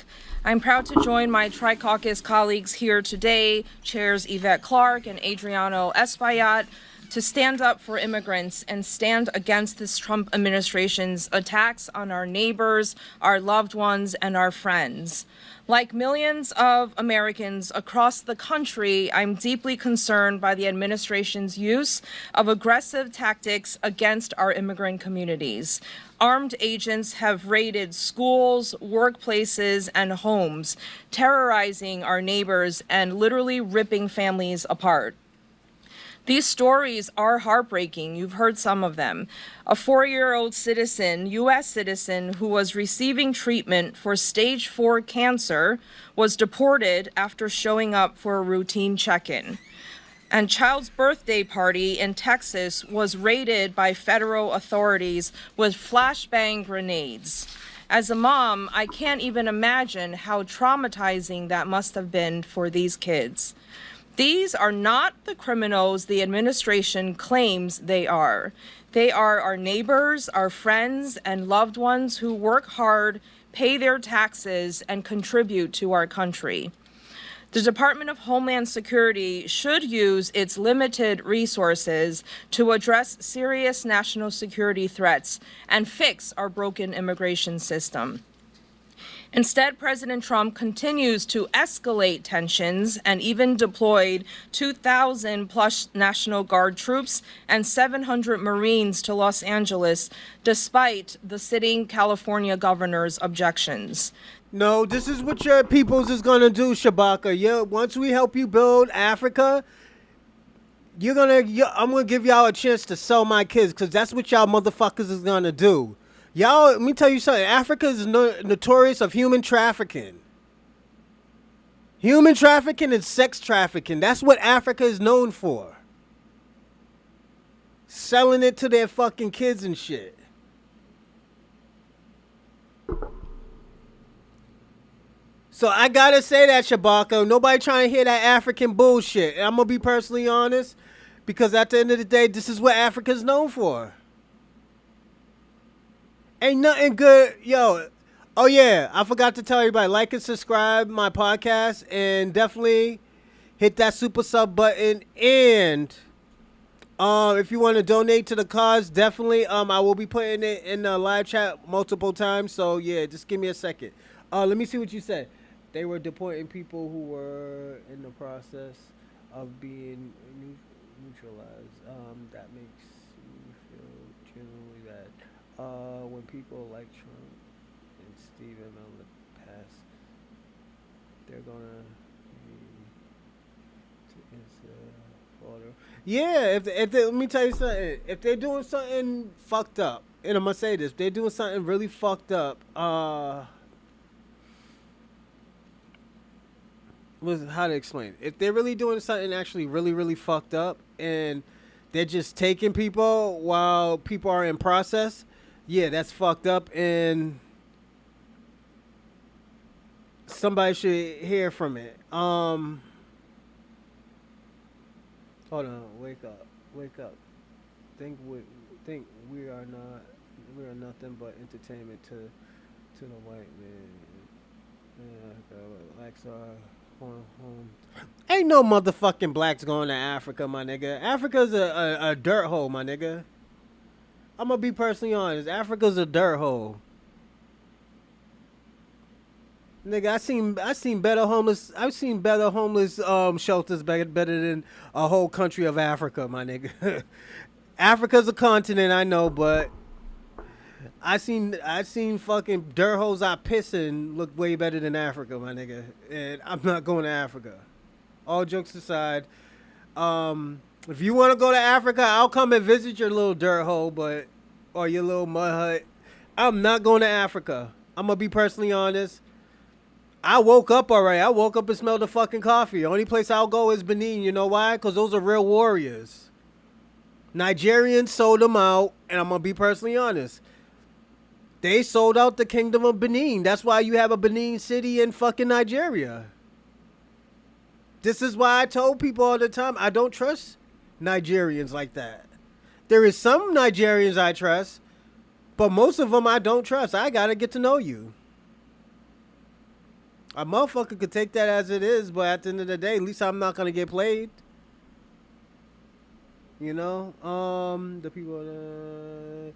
I'm proud to join my Tri-Caucus colleagues here today, chairs Yvette Clarke and Adriano Espaillat, to stand up for immigrants and stand against this Trump administration's attacks on our neighbors, our loved ones, and our friends. Like millions of Americans across the country, I'm deeply concerned by the administration's use of aggressive tactics against our immigrant communities. Armed agents have raided schools, workplaces, and homes, terrorizing our neighbors and literally ripping families apart. These stories are heartbreaking. You've heard some of them. A 4-year-old citizen, U.S. citizen, who was receiving treatment for stage 4 cancer was deported after showing up for a routine check-in. And child's birthday party in Texas was raided by federal authorities with flashbang grenades. As a mom, I can't even imagine how traumatizing that must have been for these kids. These are not the criminals the administration claims they are. They are our neighbors, our friends, and loved ones who work hard, pay their taxes, and contribute to our country. The Department of Homeland Security should use its limited resources to address serious national security threats and fix our broken immigration system. Instead, President Trump continues to escalate tensions and even deployed 2,000 plus National Guard troops and 700 Marines to Los Angeles, despite the sitting California governor's objections. No, this is what your peoples is gonna do, Shabaka. Once we help you build Africa, I'm gonna give y'all a chance to sell my kids, because that's what y'all motherfuckers is gonna do. Y'all, let me tell you something. Africa is notorious of human trafficking. Human trafficking and sex trafficking. That's what Africa is known for. Selling it to their fucking kids and shit. So I gotta say that, Shabaka. Nobody trying to hear that African bullshit. And I'm gonna be personally honest, because at the end of the day, this is what Africa's known for. Ain't nothing good. Yo, oh yeah, I forgot to tell everybody, like and subscribe my podcast, and definitely hit that super sub button. And if you want to donate to the cause, definitely I will be putting it in the live chat multiple times. So yeah, just give me a second. Let me see what you said. They were deporting people who were in the process of being neutralized. That makes me feel genuinely bad. When people like Trump and Steven on the past, they're gonna be if they, let me tell you something. If they're doing something fucked up, and I'm gonna say this, if they're doing something really fucked up, how to explain? If they're really doing something actually really, really fucked up, and they're just taking people while people are in process, yeah, that's fucked up, and somebody should hear from it. Hold on, wake up. Think we are nothing but entertainment to the white man. Blacks are going home. Ain't no motherfucking blacks going to Africa, my nigga. Africa's a dirt hole, my nigga. I'm gonna be personally honest. Africa's a dirt hole. Nigga, I seen better homeless. I've seen better homeless shelters better than a whole country of Africa, my nigga. Africa's a continent, I know, but I seen fucking dirt holes I piss in look way better than Africa, my nigga. And I'm not going to Africa. All jokes aside, If you want to go to Africa, I'll come and visit your little dirt hole, or your little mud hut. I'm not going to Africa. I'm going to be personally honest. I woke up already. I woke up and smelled the fucking coffee. The only place I'll go is Benin. You know why? Because those are real warriors. Nigerians sold them out, and I'm going to be personally honest. They sold out the kingdom of Benin. That's why you have a Benin city in fucking Nigeria. This is why I told people all the time, I don't trust Nigerians like that. There is some Nigerians I trust, but most of them I don't trust. I gotta get to know you. A motherfucker could take that as it is, but at the end of the day, at least I'm not gonna get played. You know, the people.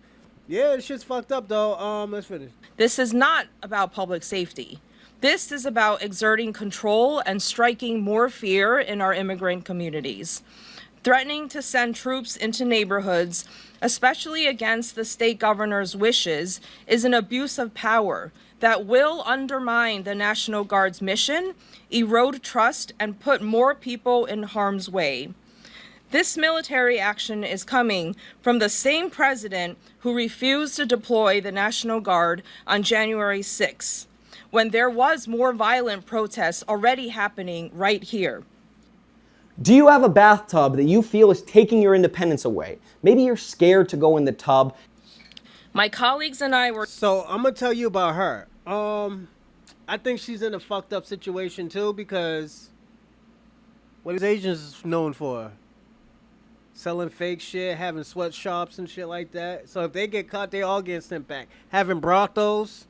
Yeah, this shit's fucked up though. Let's finish. This is not about public safety. This is about exerting control and striking more fear in our immigrant communities. Threatening to send troops into neighborhoods, especially against the state governor's wishes, is an abuse of power that will undermine the National Guard's mission, erode trust, and put more people in harm's way. This military action is coming from the same president who refused to deploy the National Guard on January 6th, when there was more violent protests already happening right here. Do you have a bathtub that you feel is taking your independence away? Maybe you're scared to go in the tub. My colleagues and I were... So, I'm going to tell you about her. I think she's in a fucked up situation, too, because what is Asians known for? Selling fake shit, having sweatshops and shit like that. So, if they get caught, they all get sent back. Having brothels.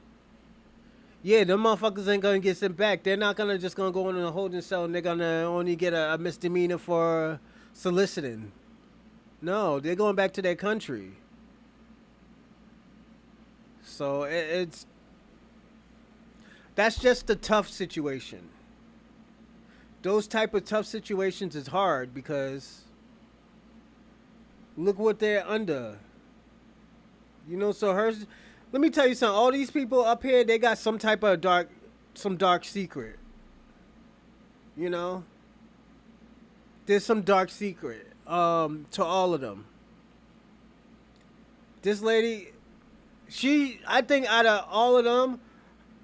Yeah, them motherfuckers ain't gonna get sent back. They're not gonna just gonna go in a holding cell and they're gonna only get a misdemeanor for soliciting. No, they're going back to their country. So that's just a tough situation. Those type of tough situations is hard because look what they're under. You know, so hers. Let me tell you something. All these people up here, they got some type of dark secret. You know? There's some dark secret to all of them. This lady, I think out of all of them,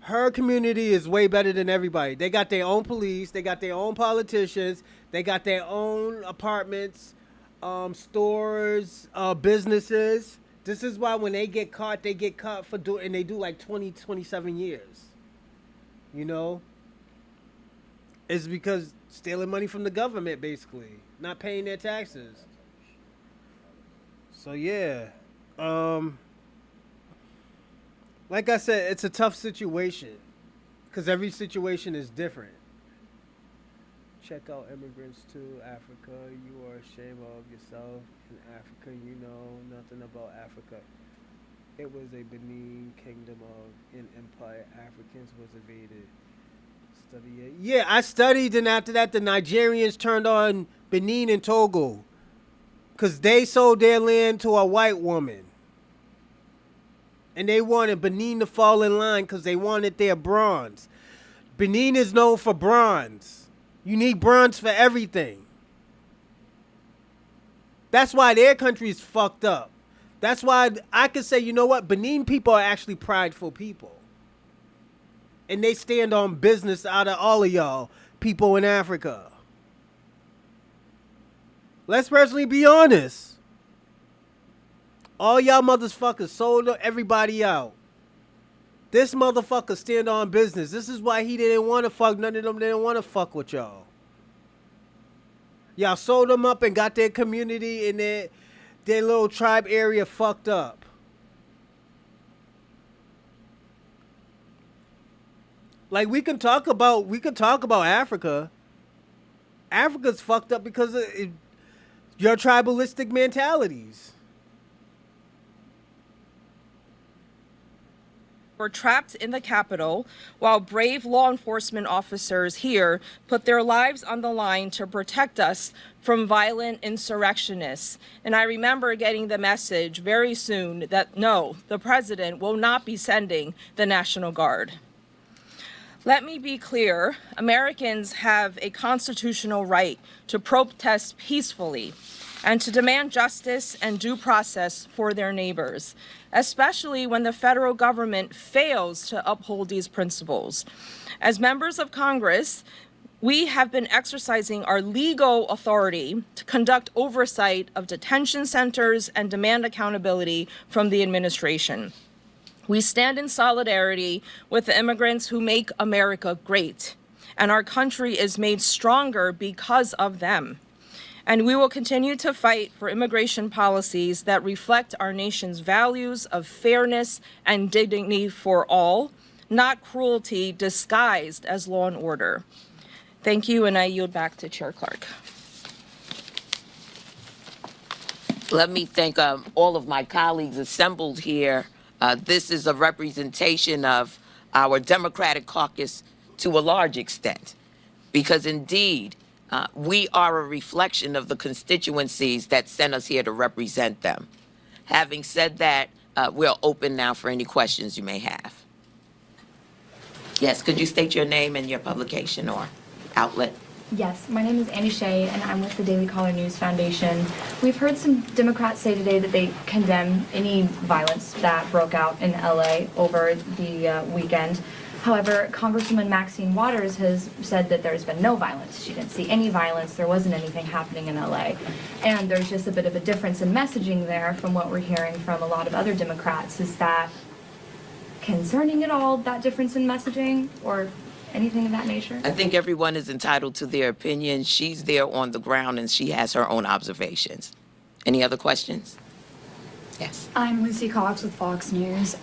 her community is way better than everybody. They got their own police. They got their own politicians. They got their own apartments, stores, businesses. This is why when they get caught for doing, and they do like 20, 27 years. You know? It's because stealing money from the government, basically. Not paying their taxes. So, yeah. Like I said, it's a tough situation. Because every situation is different. Check out immigrants to Africa. You are ashamed of yourself. In Africa, you know nothing about Africa. It was a Benin kingdom of an empire. Africans was invaded. Study it. Yeah, I studied, and after that, the Nigerians turned on Benin and Togo. Because they sold their land to a white woman. And they wanted Benin to fall in line because they wanted their bronze. Benin is known for bronze. You need bronze for everything. That's why their country is fucked up. That's why I could say, you know what? Benin people are actually prideful people. And they stand on business out of all of y'all people in Africa. Let's personally be honest. All y'all motherfuckers sold everybody out. This motherfucker stand on business. This is why he didn't want to fuck. None of them didn't want to fuck with y'all. Y'all sold them up and got their community and their little tribe area fucked up. Like we can talk about Africa. Africa's fucked up because of your tribalistic mentalities. Were trapped in the Capitol while brave law enforcement officers here put their lives on the line to protect us from violent insurrectionists. And I remember getting the message very soon that no, the president will not be sending the National Guard. Let me be clear, Americans have a constitutional right to protest peacefully. and to demand justice and due process for their neighbors, especially when the federal government fails to uphold these principles. As members of Congress, we have been exercising our legal authority to conduct oversight of detention centers and demand accountability from the administration. We stand in solidarity with the immigrants who make America great, and our country is made stronger because of them. And we will continue to fight for immigration policies that reflect our nation's values of fairness and dignity for all, not cruelty disguised as law and order. Thank you, and I yield back to Chair Clark. Let me thank all of my colleagues assembled here. This is a representation of our Democratic caucus to a large extent, because indeed, we are a reflection of the constituencies that sent us here to represent them. Having said that, we're open now for any questions you may have. Yes, could you state your name and your publication or outlet? Yes, my name is Annie Shea, and I'm with the Daily Caller News Foundation. We've heard some Democrats say today that they condemn any violence that broke out in LA over the weekend. However, Congresswoman Maxine Waters has said that there's been no violence. She didn't see any violence. There wasn't anything happening in LA. And there's just a bit of a difference in messaging there from what we're hearing from a lot of other Democrats. Is that concerning at all, that difference in messaging or anything of that nature? I think everyone is entitled to their opinion. She's there on the ground and she has her own observations. Any other questions? Yes. I'm Lucy Cox with Fox News.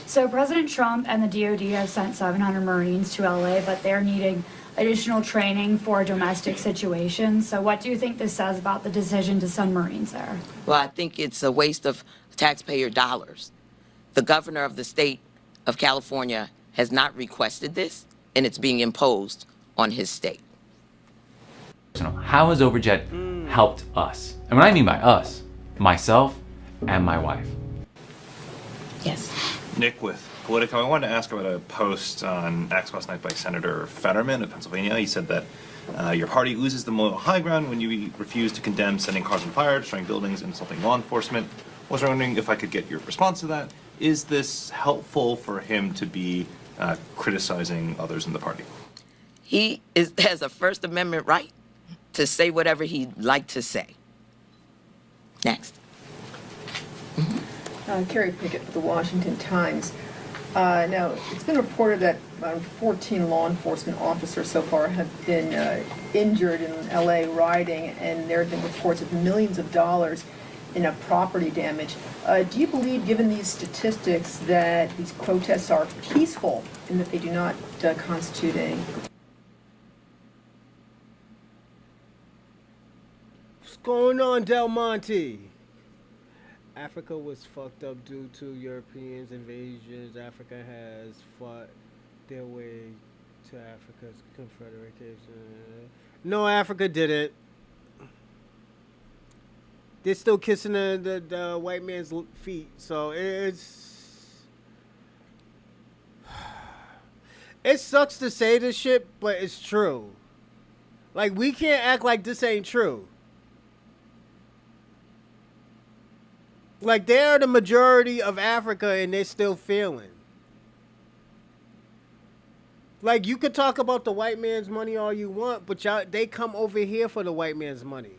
So President Trump and the DOD have sent 700 Marines to LA, but they're needing additional training for domestic situations. So what do you think this says about the decision to send Marines there? Well, I think it's a waste of taxpayer dollars. The governor of the state of California has not requested this, and it's being imposed on his state. How has Overjet helped us? And what I mean by us, myself and my wife. Yes. Nick with Politico. I wanted to ask about a post on X last night by Senator Fetterman of Pennsylvania. He said that your party loses the moral high ground when you refuse to condemn setting cars on fire, destroying buildings, and insulting law enforcement. I was wondering if I could get your response to that. Is this helpful for him to be criticizing others in the party? He has a First Amendment right to say whatever he'd like to say. Next. Carrie Pickett with the Washington Times. Now, it's been reported that 14 law enforcement officers so far have been injured in LA rioting, and there have been reports of millions of dollars in property damage. Do you believe, given these statistics, that these protests are peaceful and that they do not constitute a... What's going on, Del Monte? Africa was fucked up due to Europeans' invasions. Africa has fought their way to Africa's confederation. No, Africa didn't. They're still kissing the white man's feet. So it sucks to say this shit, but it's true. Like, we can't act like this ain't true. Like, they're the majority of Africa and they're still feeling. Like, you could talk about the white man's money all you want, but they come over here for the white man's money.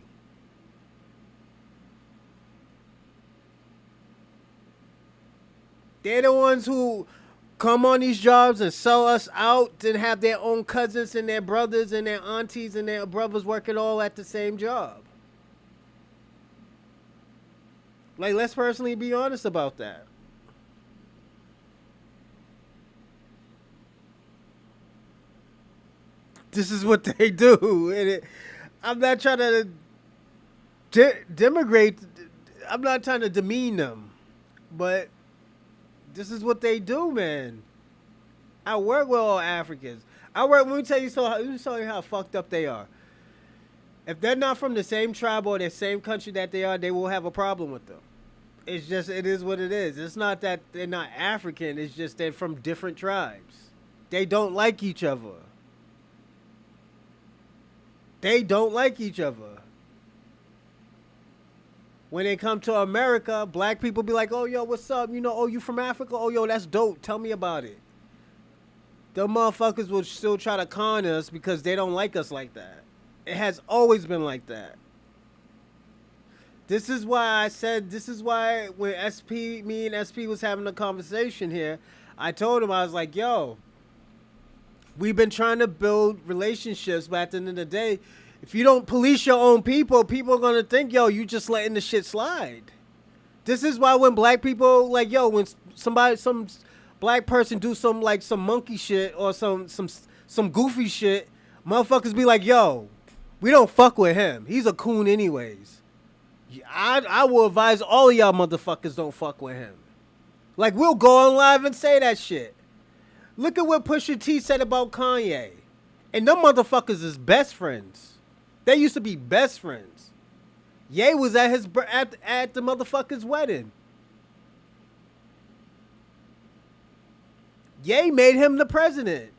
They're the ones who come on these jobs and sell us out and have their own cousins and their brothers and their aunties and their brothers working all at the same job. Like, let's personally be honest about that. This is what they do. And I'm not trying to demigrate. I'm not trying to demean them. But this is what they do, man. I work with all Africans. Let me tell you how fucked up they are. If they're not from the same tribe or the same country that they are, they will have a problem with them. It's just, it is what it is. It's not that they're not African. It's just they're from different tribes. They don't like each other. They don't like each other. When they come to America, black people be like, oh, yo, what's up? You know, oh, you from Africa? Oh, yo, that's dope. Tell me about it. The motherfuckers will still try to con us because they don't like us like that. It has always been like that. This is why when me and SP was having a conversation here, I told him, I was like, yo, we've been trying to build relationships, but at the end of the day, if you don't police your own people, people are going to think, yo, you just letting the shit slide. This is why when black people, like, yo, when some black person do some monkey shit or some goofy shit, motherfuckers be like, yo, we don't fuck with him. He's a coon anyways. I will advise all of y'all motherfuckers don't fuck with him. Like, we'll go on live and say that shit. Look at what Pusha T said about Kanye. And them motherfuckers is best friends. They used to be best friends. Ye was at the motherfucker's wedding. Ye made him the president.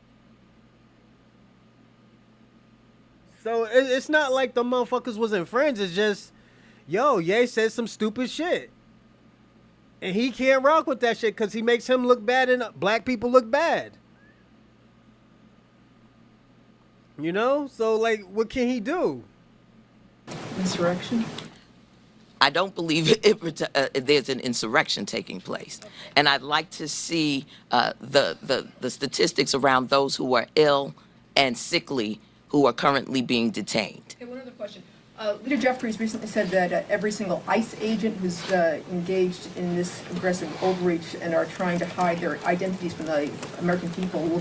So it's not like the motherfuckers wasn't friends. It's just, yo, Ye said some stupid shit. And he can't rock with that shit because he makes him look bad and black people look bad. You know? So, like, what can he do? Insurrection? I don't believe there's an insurrection taking place. And I'd like to see the statistics around those who are ill and sickly who are currently being detained. Okay, one other question. Leader Jeffries recently said that every single ICE agent who's engaged in this aggressive overreach and are trying to hide their identities from the American people will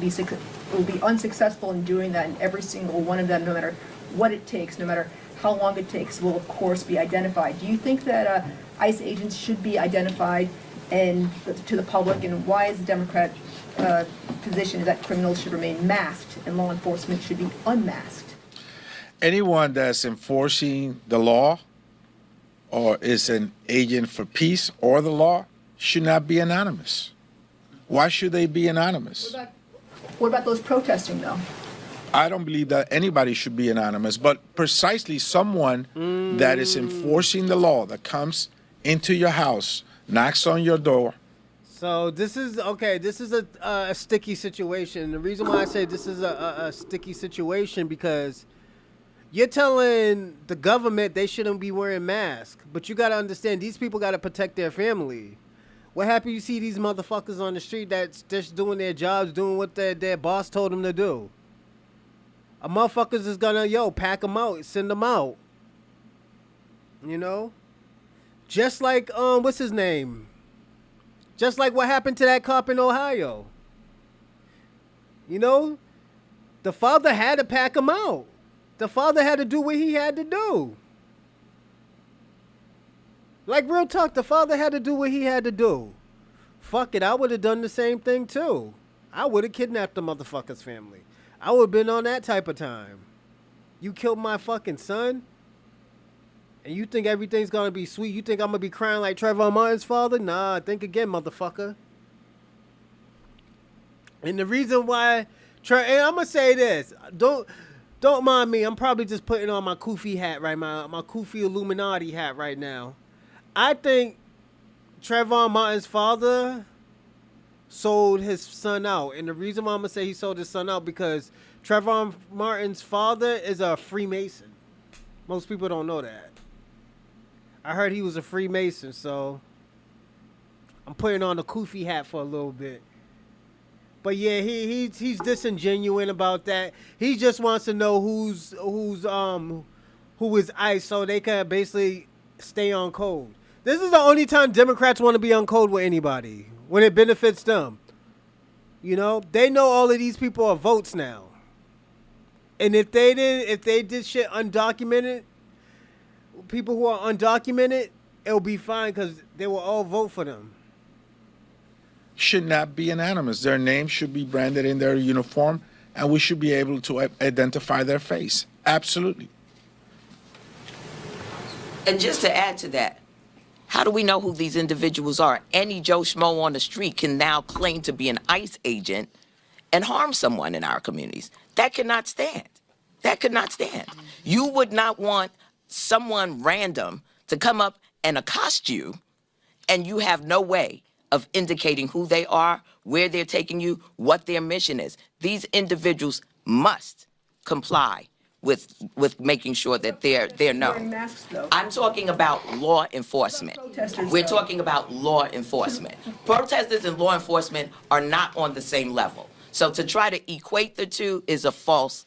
be unsuccessful in doing that, and every single one of them, no matter what it takes, no matter how long it takes, will of course be identified. Do you think that ICE agents should be identified and to the public, and why is the Democrat position that criminals should remain masked and law enforcement should be unmasked? Anyone that's enforcing the law or is an agent for peace or the law should not be anonymous. Why should they be anonymous? What about those protesting, though? I don't believe that anybody should be anonymous, but precisely someone that is enforcing the law, that comes into your house, knocks on your door. So this is a sticky situation. The reason why I say this is a sticky situation because you're telling the government they shouldn't be wearing masks, but you got to understand these people got to protect their family. What happened? You see these motherfuckers on the street that's just doing their jobs, doing what their boss told them to do. A motherfuckers is gonna, pack them out, send them out. You know? Just like, what's his name? Just like what happened to that cop in Ohio. You know? The father had to pack him out. The father had to do what he had to do. Like, real talk, the father had to do what he had to do. Fuck it, I would have done the same thing too. I would have kidnapped the motherfucker's family. I would have been on that type of time. You killed my fucking son? And you think everything's gonna be sweet? You think I'm gonna be crying like Trayvon Martin's father? Nah, think again, motherfucker. And the reason why, and I'm gonna say this, don't mind me. I'm probably just putting on my Kufi hat right now, my Kufi Illuminati hat right now. I think Trayvon Martin's father sold his son out. And the reason why I'm going to say he sold his son out because Trayvon Martin's father is a Freemason. Most people don't know that. I heard he was a Freemason, so I'm putting on the Kufi hat for a little bit. But yeah, he's disingenuous about that. He just wants to know who is ICE so they can basically stay on code. This is the only time Democrats want to be on code with anybody, when it benefits them. You know, they know all of these people are votes now. And if they did shit undocumented, people who are undocumented, it'll be fine because they will all vote for them. Should not be anonymous. Their name should be branded in their uniform, and we should be able to identify their face. Absolutely. And just to add to that, how do we know who these individuals are? Any Joe Schmo on the street can now claim to be an ICE agent and harm someone in our communities. That cannot stand. That could not stand. You would not want someone random to come up and accost you, and you have no way of indicating who they are, where they're taking you, what their mission is. These individuals must comply with making sure that they're Wearing known. masks, though. I'm talking about law enforcement. Protesters, We're though. talking about law enforcement. Protesters and law enforcement are not on the same level. So to try to equate the two is a false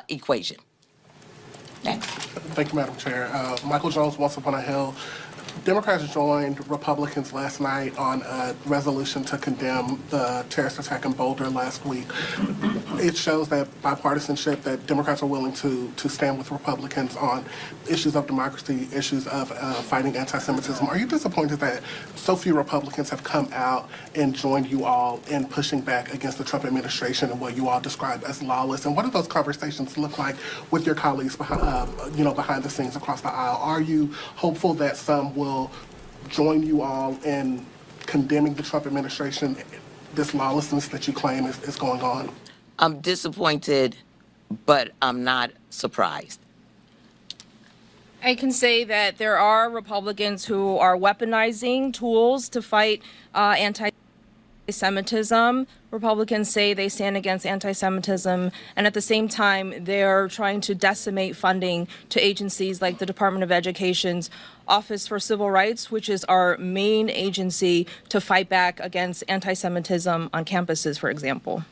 equation. Next. Thank you, Madam Chair. Michael Jones, Once Upon a Hill. Democrats joined Republicans last night on a resolution to condemn the terrorist attack in Boulder last week. It shows that bipartisanship, that Democrats are willing to stand with Republicans on issues of democracy, issues of fighting anti-Semitism. Are you disappointed that so few Republicans have come out and joined you all in pushing back against the Trump administration and what you all describe as lawless? And what do those conversations look like with your colleagues behind the scenes across the aisle? Are you hopeful that some will join you all in condemning the Trump administration, this lawlessness that you claim is going on? I'm disappointed, but I'm not surprised. I can say that there are Republicans who are weaponizing tools to fight anti-Semitism. Republicans say they stand against anti-Semitism, and at the same time, they're trying to decimate funding to agencies like the Department of Education's Office for Civil Rights, which is our main agency to fight back against anti-Semitism on campuses, for example.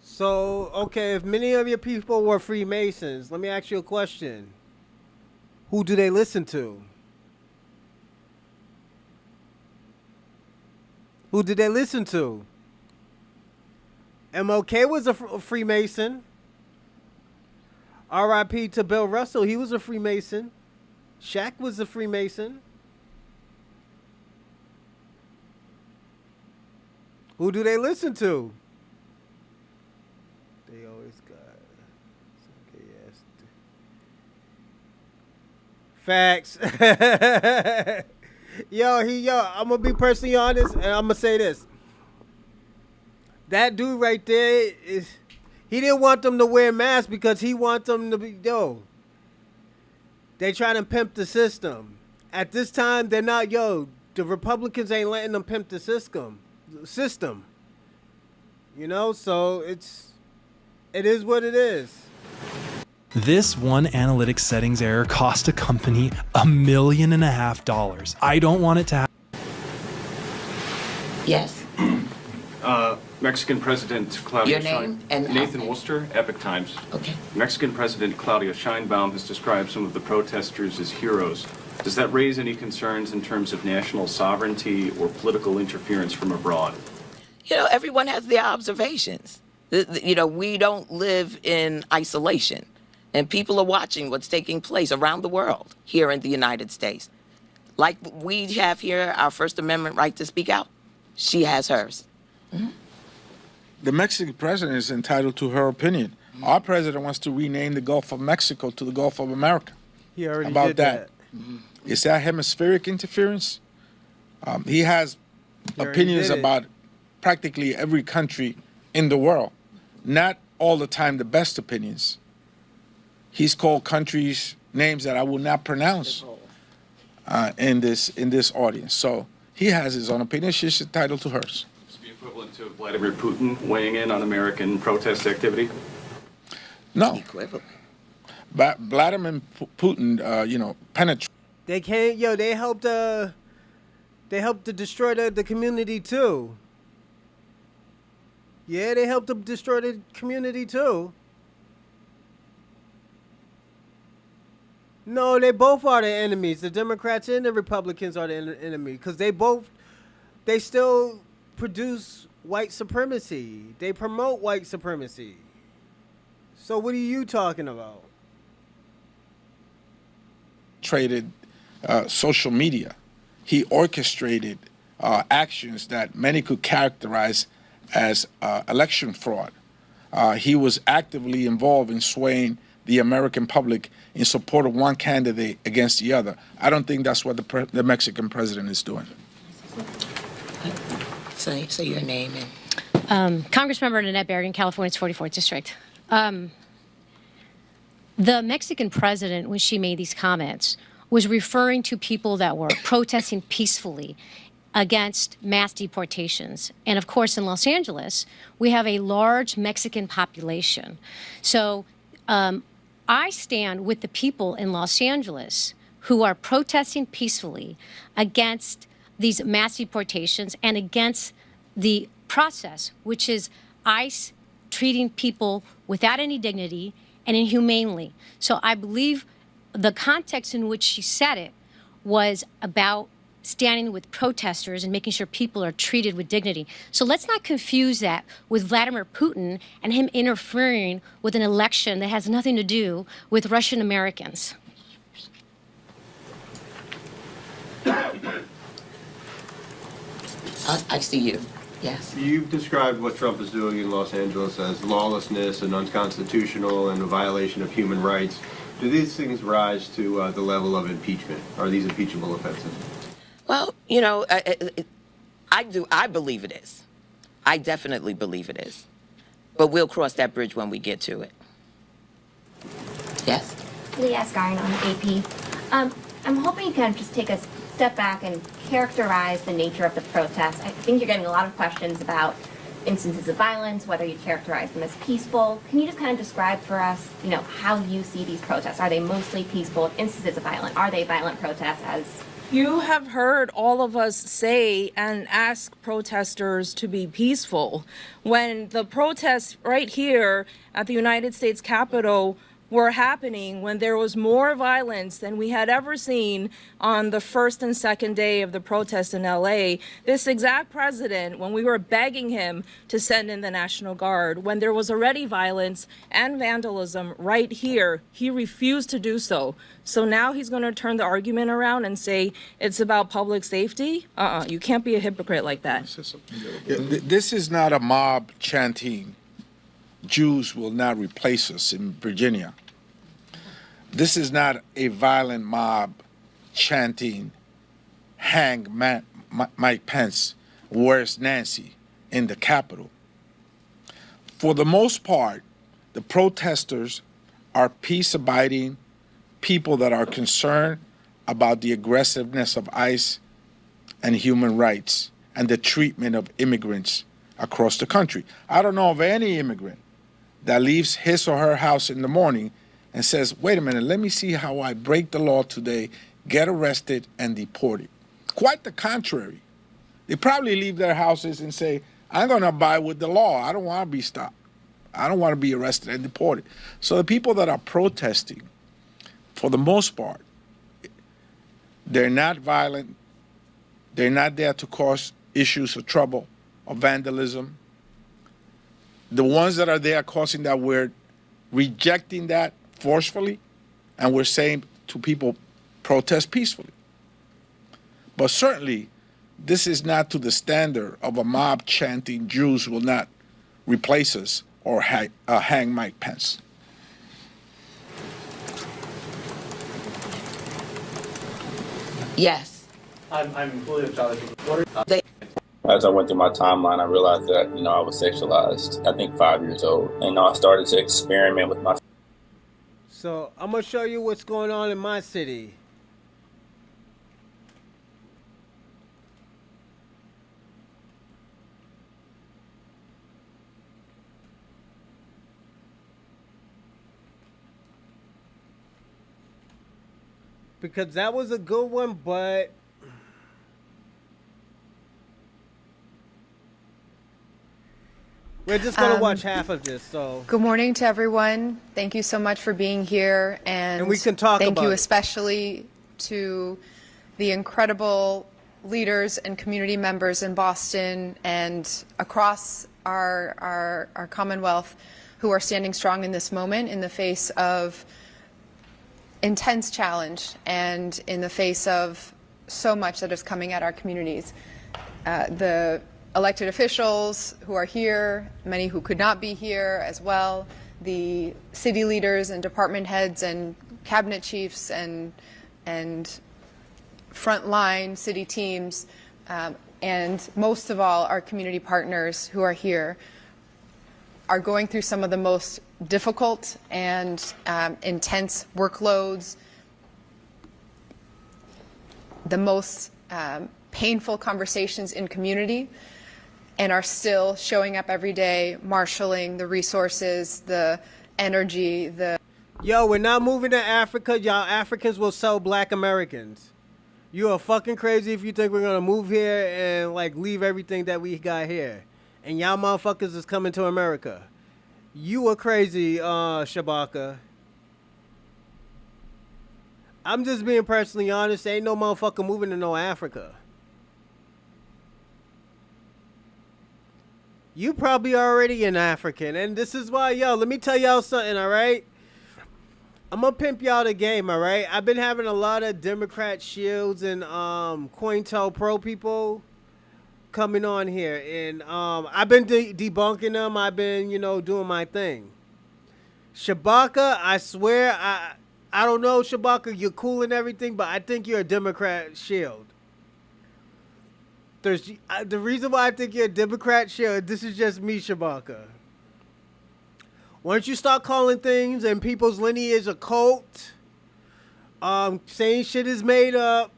So, okay, if many of your people were Freemasons, let me ask you a question. Who do they listen to? Who did they listen to? MLK was a Freemason. R.I.P. to Bill Russell, he was a Freemason. Shaq was a Freemason. Who do they listen to? They always got some facts. Yo, I'm gonna be personally honest, and I'm gonna say this. That dude right there he didn't want them to wear masks because he wants them to be, they trying to pimp the system. At this time, they're not, the Republicans ain't letting them pimp the system. So it is what it is. This one analytics settings error cost a company $1.5 million. I don't want it to happen. Yes. Mexican President Claudia Your name and Nathan Worcester, Epic Times. Okay. Mexican President Claudia Sheinbaum has described some of the protesters as heroes. Does that raise any concerns in terms of national sovereignty or political interference from abroad? Everyone has their observations. We don't live in isolation. And people are watching what's taking place around the world here in the United States. Like we have here our First Amendment right to speak out, she has hers. Mm-hmm. The Mexican president is entitled to her opinion. Mm-hmm. Our president wants to rename the Gulf of Mexico to the Gulf of America. He already about did that. Mm-hmm. Is that hemispheric interference? He has opinions about practically every country in the world. Not all the time the best opinions. He's called countries names that I will not pronounce in this audience. So he has his own opinion. She's entitled to hers. Is it equivalent to Vladimir Putin weighing in on American protest activity? No. But Vladimir Putin, penetrate. They can't. They helped. They helped to destroy the community too. Yeah, they helped to destroy the community too. No, they both are the enemies. The Democrats and the Republicans are the enemy because they still produce white supremacy. They promote white supremacy. So what are you talking about? Traded social media. He orchestrated actions that many could characterize as election fraud. He was actively involved in swaying the American public in support of one candidate against the other. I don't think that's what the Mexican president is doing. Say your name. Congressmember Nanette Berrigan, California's 44th District. The Mexican president, when she made these comments, was referring to people that were protesting peacefully against mass deportations. And of course, in Los Angeles, we have a large Mexican population. So I stand with the people in Los Angeles who are protesting peacefully against these mass deportations and against the process, which is ICE treating people without any dignity and inhumanely. So I believe the context in which she said it was about standing with protesters and making sure people are treated with dignity. So let's not confuse that with Vladimir Putin and him interfering with an election that has nothing to do with Russian Americans. I see you. Yes. You've described what Trump is doing in Los Angeles as lawlessness and unconstitutional and a violation of human rights. Do these things rise to the level of impeachment? Are these impeachable offenses? Well, you know, I do. I believe it is. I definitely believe it is. But we'll cross that bridge when we get to it. Yes? Lee Asgarin on AP. I'm hoping you can just take a step back and characterize the nature of the protests. I think you're getting a lot of questions about instances of violence, whether you characterize them as peaceful. Can you just kind of describe for us, you know, how you see these protests? Are they mostly peaceful? Instances of violence, are they violent protests as... You have heard all of us say and ask protesters to be peaceful. When the protests right here at the United States Capitol were happening, when there was more violence than we had ever seen on the first and second day of the protests in LA, this exact president, when we were begging him to send in the National Guard, when there was already violence and vandalism right here, he refused to do so. So now he's going to turn the argument around and say it's about public safety? You can't be a hypocrite like that. This is not a mob chanting, Jews will not replace us in Virginia. This is not a violent mob chanting, hang Mike Pence, where's Nancy, in the Capitol. For the most part, the protesters are peace-abiding people that are concerned about the aggressiveness of ICE and human rights and the treatment of immigrants across the country. I don't know of any immigrant that leaves his or her house in the morning and says, wait a minute, let me see how I break the law today, get arrested, and deported. Quite the contrary. They probably leave their houses and say, I'm going to abide with the law. I don't want to be stopped. I don't want to be arrested and deported. So the people that are protesting, for the most part, they're not violent. They're not there to cause issues of trouble or vandalism. The ones that are there causing that, we're rejecting that forcefully, and we're saying to people, protest peacefully. But certainly, this is not to the standard of a mob chanting, Jews will not replace us, or hang Mike Pence. Yes. I'm William Charlie. As I went through my timeline, I realized that, I was sexualized, I think 5 years old. And I started to experiment with my... So I'm going to show you what's going on in my city. Because that was a good one, but we're just going to watch half of this. So good morning to everyone. Thank you so much for being here. And we can talk thank about you it. Especially to the incredible leaders and community members in Boston and across our Commonwealth who are standing strong in this moment in the face of intense challenge and in the face of so much that is coming at our communities. The elected officials who are here, many who could not be here as well, the city leaders and department heads and cabinet chiefs and frontline city teams, and most of all our community partners who are here are going through some of the most difficult and intense workloads, the most painful conversations in community and are still showing up every day, marshaling the resources, the energy, the... Yo, we're not moving to Africa. Y'all Africans will sell black Americans. You are fucking crazy if you think we're gonna move here and like leave everything that we got here. And y'all motherfuckers is coming to America. You are crazy, Shabaka. I'm just being personally honest. Ain't no motherfucker moving to no Africa. You probably already an African. And this is why, yo, let me tell y'all something, all right? I'm gonna pimp y'all the game, all right? I've been having a lot of Democrat shields and COINTELPRO people coming on here. And I've been debunking them. I've been, you know, doing my thing. Shabaka, I swear, I don't know, Shabaka, you're cool and everything, but I think you're a Democrat shield. The reason why I think you're a Democrat shield, this is just me, Shabaka. Once you start calling things and people's lineage a cult, saying shit is made up,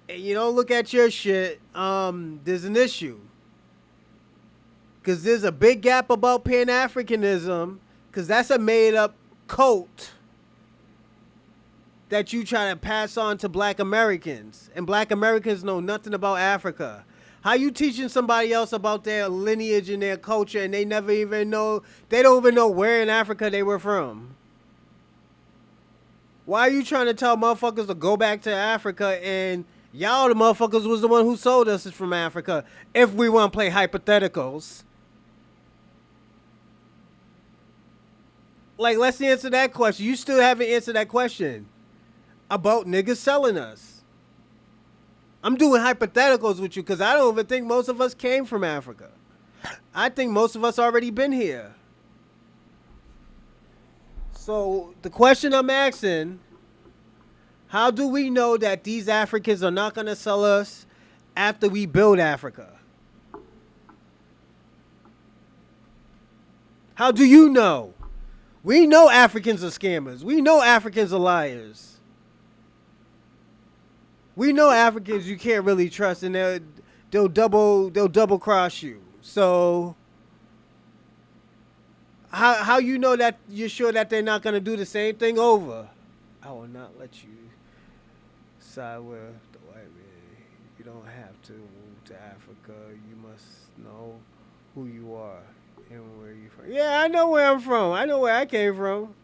and you don't look at your shit, there's an issue. Because there's a big gap about Pan-Africanism, because that's a made-up cult that you try to pass on to black Americans. And black Americans know nothing about Africa. How you teaching somebody else about their lineage and their culture and they never even know, they don't even know where in Africa they were from? Why are you trying to tell motherfuckers to go back to Africa and y'all the motherfuckers was the one who sold us from Africa if we want to play hypotheticals? Like, let's answer that question. You still haven't answered that question about niggas selling us. I'm doing hypotheticals with you because I don't even think most of us came from Africa. I think most of us already been here. So the question I'm asking, how do we know that these Africans are not going to sell us after we build Africa? How do you know? We know Africans are scammers. We know Africans are liars. We know Africans you can't really trust, and they'll double cross you. So how you know that you're sure that they're not gonna do the same thing over? I will not let you side with the white man. You don't have to move to Africa. You must know who you are and where you're from. Yeah, I know where I'm from. I know where I came from.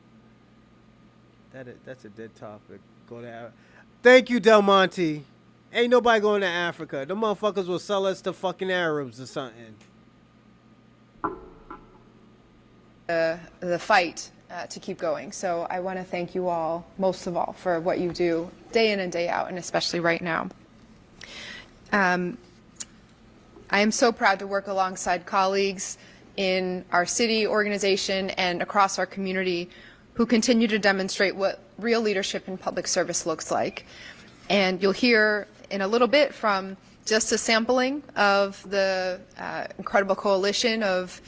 That's a dead topic. Go to Africa. Thank you, Del Monte. Ain't nobody going to Africa. The motherfuckers will sell us to fucking Arabs or something. The fight to keep going. So I want to thank you all, most of all, for what you do day in and day out, and especially right now. I am so proud to work alongside colleagues in our city organization and across our community who continue to demonstrate what real leadership in public service looks like. And you'll hear in a little bit from just a sampling of the incredible coalition of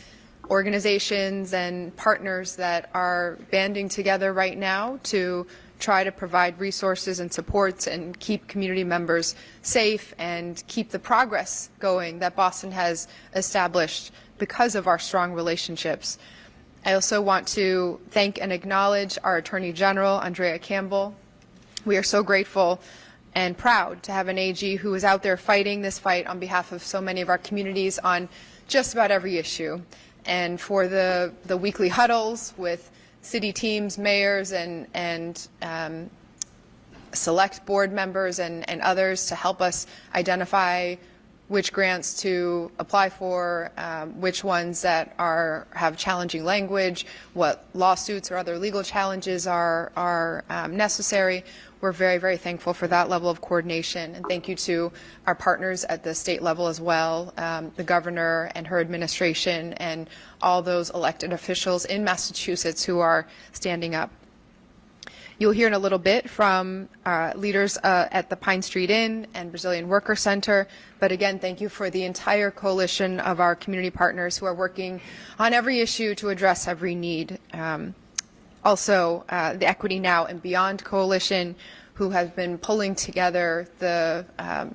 organizations and partners that are banding together right now to try to provide resources and supports and keep community members safe and keep the progress going that Boston has established because of our strong relationships. I also want to thank and acknowledge our Attorney General, Andrea Campbell. We are so grateful and proud to have an AG who is out there fighting this fight on behalf of so many of our communities on just about every issue. And for the weekly huddles with city teams, mayors, and select board members and others to help us identify which grants to apply for, which ones that have challenging language, what lawsuits or other legal challenges are necessary. We're very, very thankful for that level of coordination. And thank you to our partners at the state level as well, the governor and her administration and all those elected officials in Massachusetts who are standing up. You'll hear in a little bit from leaders at the Pine Street Inn and Brazilian Worker Center. But again, thank you for the entire coalition of our community partners who are working on every issue to address every need. Also, the Equity Now and Beyond Coalition, who have been pulling together the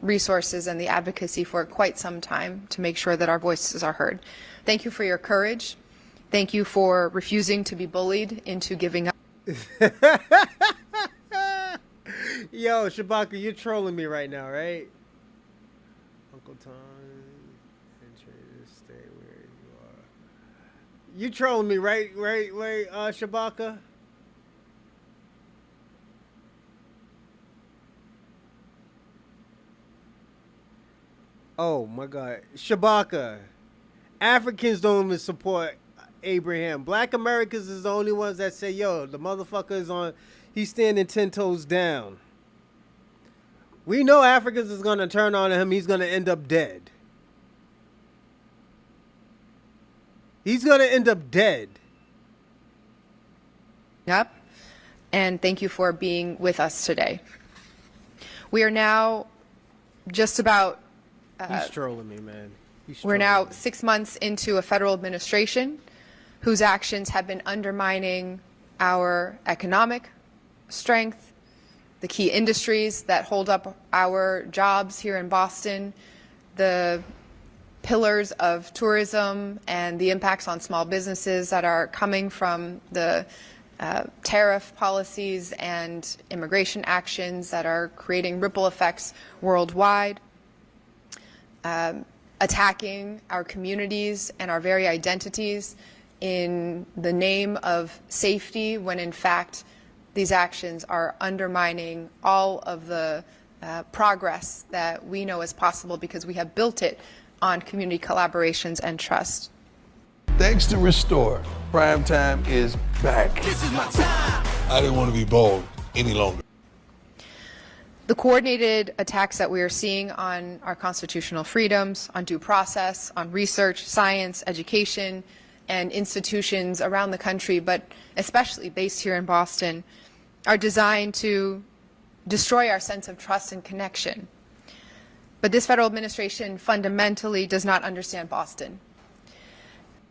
resources and the advocacy for quite some time to make sure that our voices are heard. Thank you for your courage. Thank you for refusing to be bullied into giving up. Yo, Shabaka, you're trolling me right now, right? Uncle Tom, stay where you are. You trolling me, right, Shabaka? Oh my God, Shabaka. Africans don't even support Abraham. Black Americans is the only ones that say, "Yo, the motherfucker is on. He's standing 10 toes down." We know Africans is gonna turn on him. He's gonna end up dead. He's gonna end up dead. Up, and thank you for being with us today. We are now just about. He's trolling me, man. We're now 6 months into a federal administration whose actions have been undermining our economic strength, the key industries that hold up our jobs here in Boston, the pillars of tourism and the impacts on small businesses that are coming from the tariff policies and immigration actions that are creating ripple effects worldwide, attacking our communities and our very identities in the name of safety, when in fact these actions are undermining all of the progress that we know is possible because we have built it on community collaborations and trust. Thanks to Restore, prime time is back. This is my time. I didn't want to be bold any longer. The coordinated attacks that we are seeing on our constitutional freedoms, on due process, on research, science, education, and institutions around the country, but especially based here in Boston, are designed to destroy our sense of trust and connection. But this federal administration fundamentally does not understand Boston.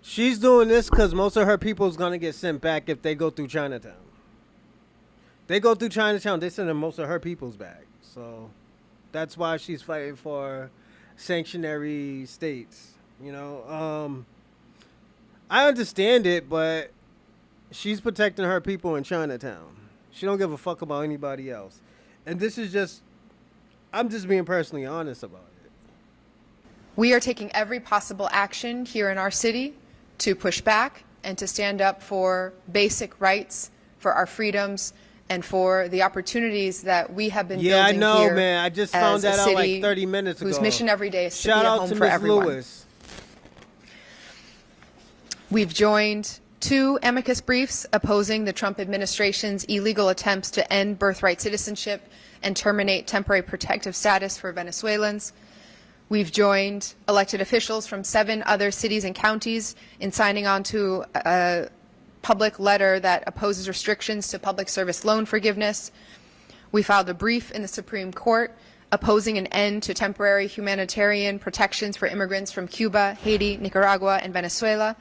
She's doing this because most of her people is going to get sent back if they go through Chinatown. They go through Chinatown, they send most of her peoples back. So that's why she's fighting for sanctuary states. You know, I understand it, but she's protecting her people in Chinatown. She don't give a fuck about anybody else. And this is just, I'm just being personally honest about it. We are taking every possible action here in our city to push back and to stand up for basic rights, for our freedoms, and for the opportunities that we have been building here. Yeah, I know, man. I just found that out like 30 minutes ago. Whose mission every day is to Shout be a out home to for Ms. everyone. Lewis. We've joined 2 amicus briefs opposing the Trump administration's illegal attempts to end birthright citizenship and terminate temporary protective status for Venezuelans. We've joined elected officials from 7 other cities and counties in signing on to a public letter that opposes restrictions to public service loan forgiveness. We filed a brief in the Supreme Court opposing an end to temporary humanitarian protections for immigrants from Cuba, Haiti, Nicaragua, and Venezuela.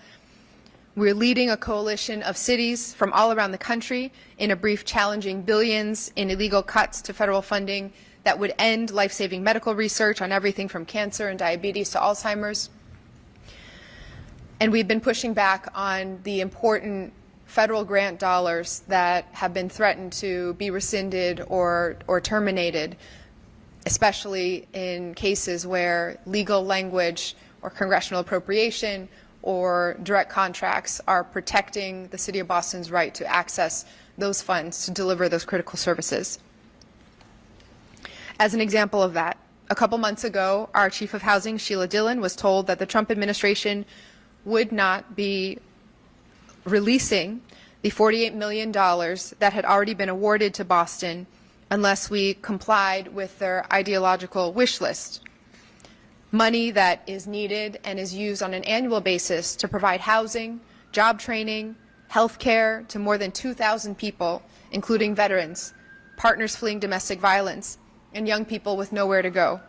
We're leading a coalition of cities from all around the country in a brief challenging billions in illegal cuts to federal funding that would end life-saving medical research on everything from cancer and diabetes to Alzheimer's. And we've been pushing back on the important federal grant dollars that have been threatened to be rescinded or terminated, especially in cases where legal language or congressional appropriation or direct contracts are protecting the City of Boston's right to access those funds to deliver those critical services. As an example of that, a couple months ago, our Chief of Housing, Sheila Dillon, was told that the Trump administration would not be releasing the $48 million that had already been awarded to Boston unless we complied with their ideological wish list. Money that is needed and is used on an annual basis to provide housing, job training, health care to more than 2,000 people, including veterans, partners fleeing domestic violence, and young people with nowhere to go.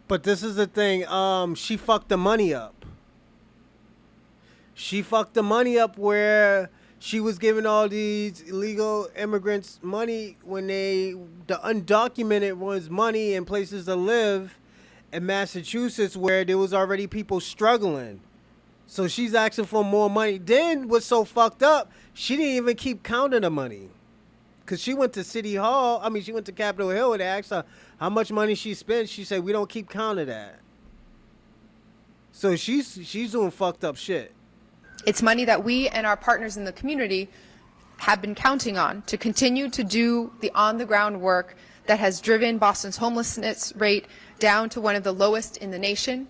But this is the thing, she fucked the money up. She fucked the money up where she was giving all these illegal immigrants money when the undocumented ones money and places to live in Massachusetts where there was already people struggling. So she's asking for more money. Then what's so fucked up, she didn't even keep counting the money. Because she went to City Hall, she went to Capitol Hill and they asked her how much money she spent. She said, we don't keep count of that. So she's doing fucked up shit. It's money that we and our partners in the community have been counting on to continue to do the on-the-ground work that has driven Boston's homelessness rate down to one of the lowest in the nation,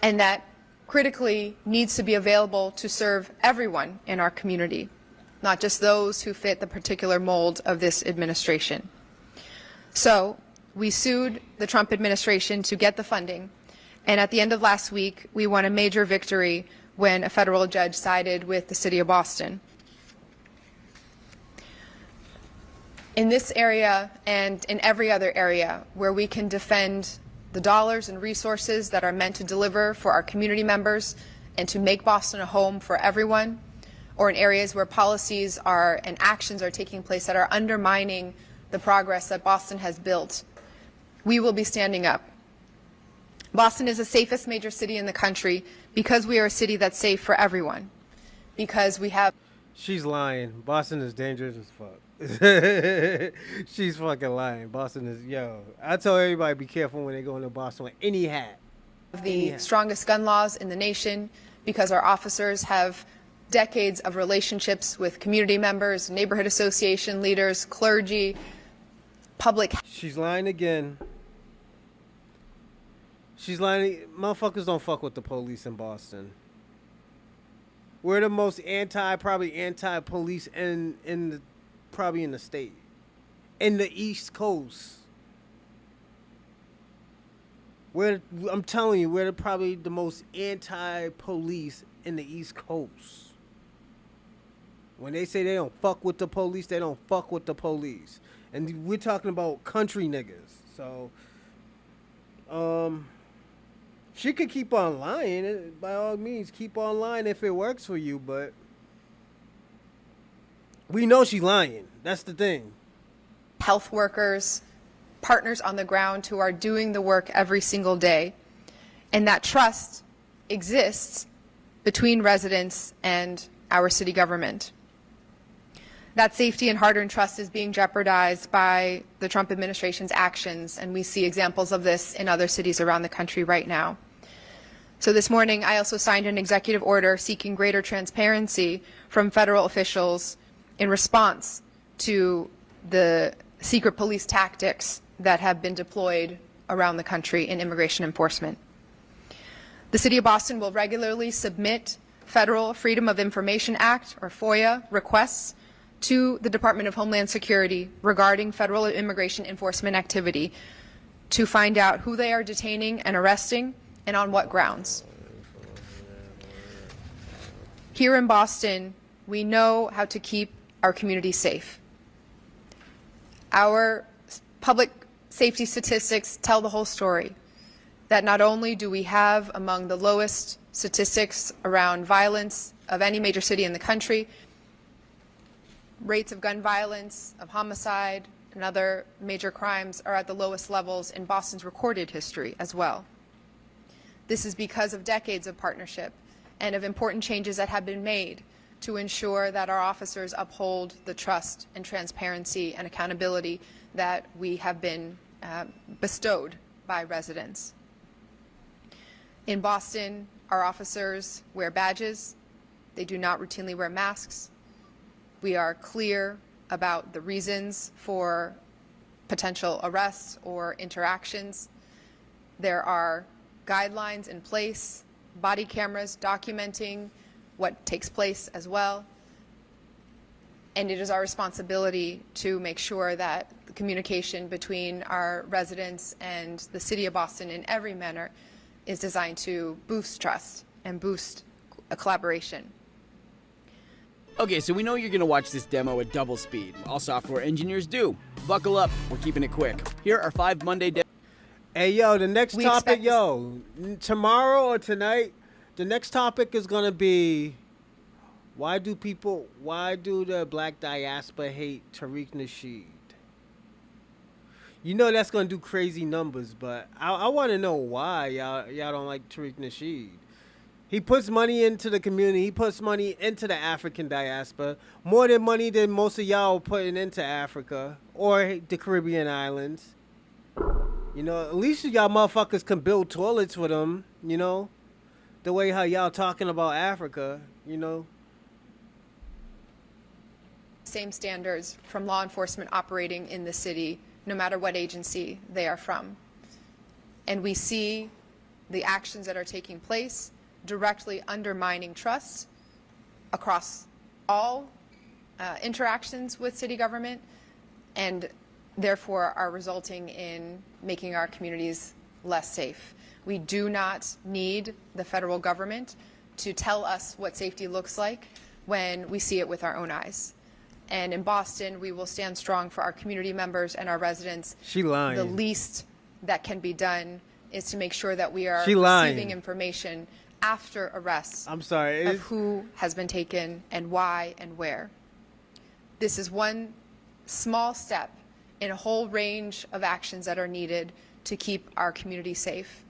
and that critically needs to be available to serve everyone in our community, not just those who fit the particular mold of this administration. So we sued the Trump administration to get the funding, and at the end of last week, we won a major victory when a federal judge sided with the city of Boston. In this area and in every other area where we can defend the dollars and resources that are meant to deliver for our community members and to make Boston a home for everyone, or in areas where policies are and actions are taking place that are undermining the progress that Boston has built, we will be standing up. Boston is the safest major city in the country because we are a city that's safe for everyone. Because we have... She's lying. Boston is dangerous as fuck. She's fucking lying. Boston is, I tell everybody be careful when they go into Boston with any hat. The strongest gun laws in the nation, because our officers have decades of relationships with community members, neighborhood association leaders, clergy, public... She's lying again. She's lying. Motherfuckers don't fuck with the police in Boston. We're the most anti-police probably in the state. In the East Coast. I'm telling you, we're probably the most anti-police in the East Coast. When they say they don't fuck with the police, they don't fuck with the police. And we're talking about country niggas. So, she could keep on lying. By all means, keep on lying if it works for you, but we know she's lying. That's the thing. Health workers, partners on the ground who are doing the work every single day. And that trust exists between residents and our city government. That safety and hard-earned trust is being jeopardized by the Trump administration's actions, and we see examples of this in other cities around the country right now. So this morning, I also signed an executive order seeking greater transparency from federal officials in response to the secret police tactics that have been deployed around the country in immigration enforcement. The City of Boston will regularly submit Federal Freedom of Information Act, or FOIA, requests to the Department of Homeland Security regarding federal immigration enforcement activity to find out who they are detaining and arresting and on what grounds. Here in Boston, we know how to keep our community safe. Our public safety statistics tell the whole story, that not only do we have among the lowest statistics around violence of any major city in the country, rates of gun violence, of homicide, and other major crimes are at the lowest levels in Boston's recorded history as well. This is because of decades of partnership and of important changes that have been made to ensure that our officers uphold the trust and transparency and accountability that we have been bestowed by residents. In Boston, our officers wear badges. They do not routinely wear masks. We are clear about the reasons for potential arrests or interactions. There are guidelines in place, body cameras documenting what takes place as well. And it is our responsibility to make sure that the communication between our residents and the City of Boston in every manner is designed to boost trust and boost a collaboration. Okay, so we know you're gonna watch this demo at double speed. All software engineers do. Buckle up, we're keeping it quick. Here are 5 Monday demos. Hey, yo, the next topic, tomorrow or tonight, the next topic is gonna be Why do the black diaspora hate Tariq Nasheed? You know that's gonna do crazy numbers, but I want to know why y'all don't like Tariq Nasheed. He puts money into the community. He puts money into the African diaspora. More money than most of y'all are putting into Africa or the Caribbean islands. You know, at least y'all motherfuckers can build toilets for them, you know? The way how y'all talking about Africa, you know? Same standards from law enforcement operating in the city, no matter what agency they are from. And we see the actions that are taking place directly undermining trust across all interactions with city government, and therefore are resulting in making our communities less safe. We do not need the federal government to tell us what safety looks like when we see it with our own eyes. And in Boston, we will stand strong for our community members and our residents. She lying. The least that can be done is to make sure that we are She lying. receiving information after arrests I'm sorry. of who has been taken and why and where. This is one small step in a whole range of actions that are needed to keep our community safe.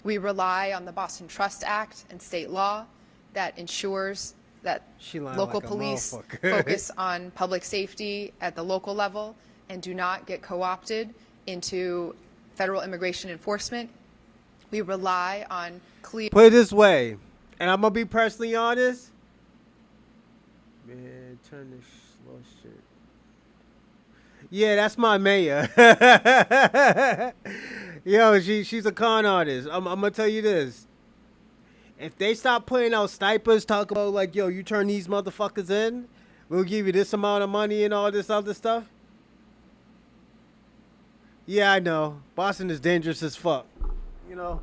We rely on the Boston Trust Act and state law that ensures that local like a police motherfucker. focus on public safety at the local level and do not get co-opted into federal immigration enforcement. We rely on clear... Put it this way, and I'm going to be personally honest. Man, turn this slow shit. Yeah, that's my mayor. Yo, she's a con artist. I'm going to tell you this. If they stop putting out snipers, talk about like, yo, you turn these motherfuckers in, we'll give you this amount of money and all this other stuff. Yeah, I know. Boston is dangerous as fuck. You know,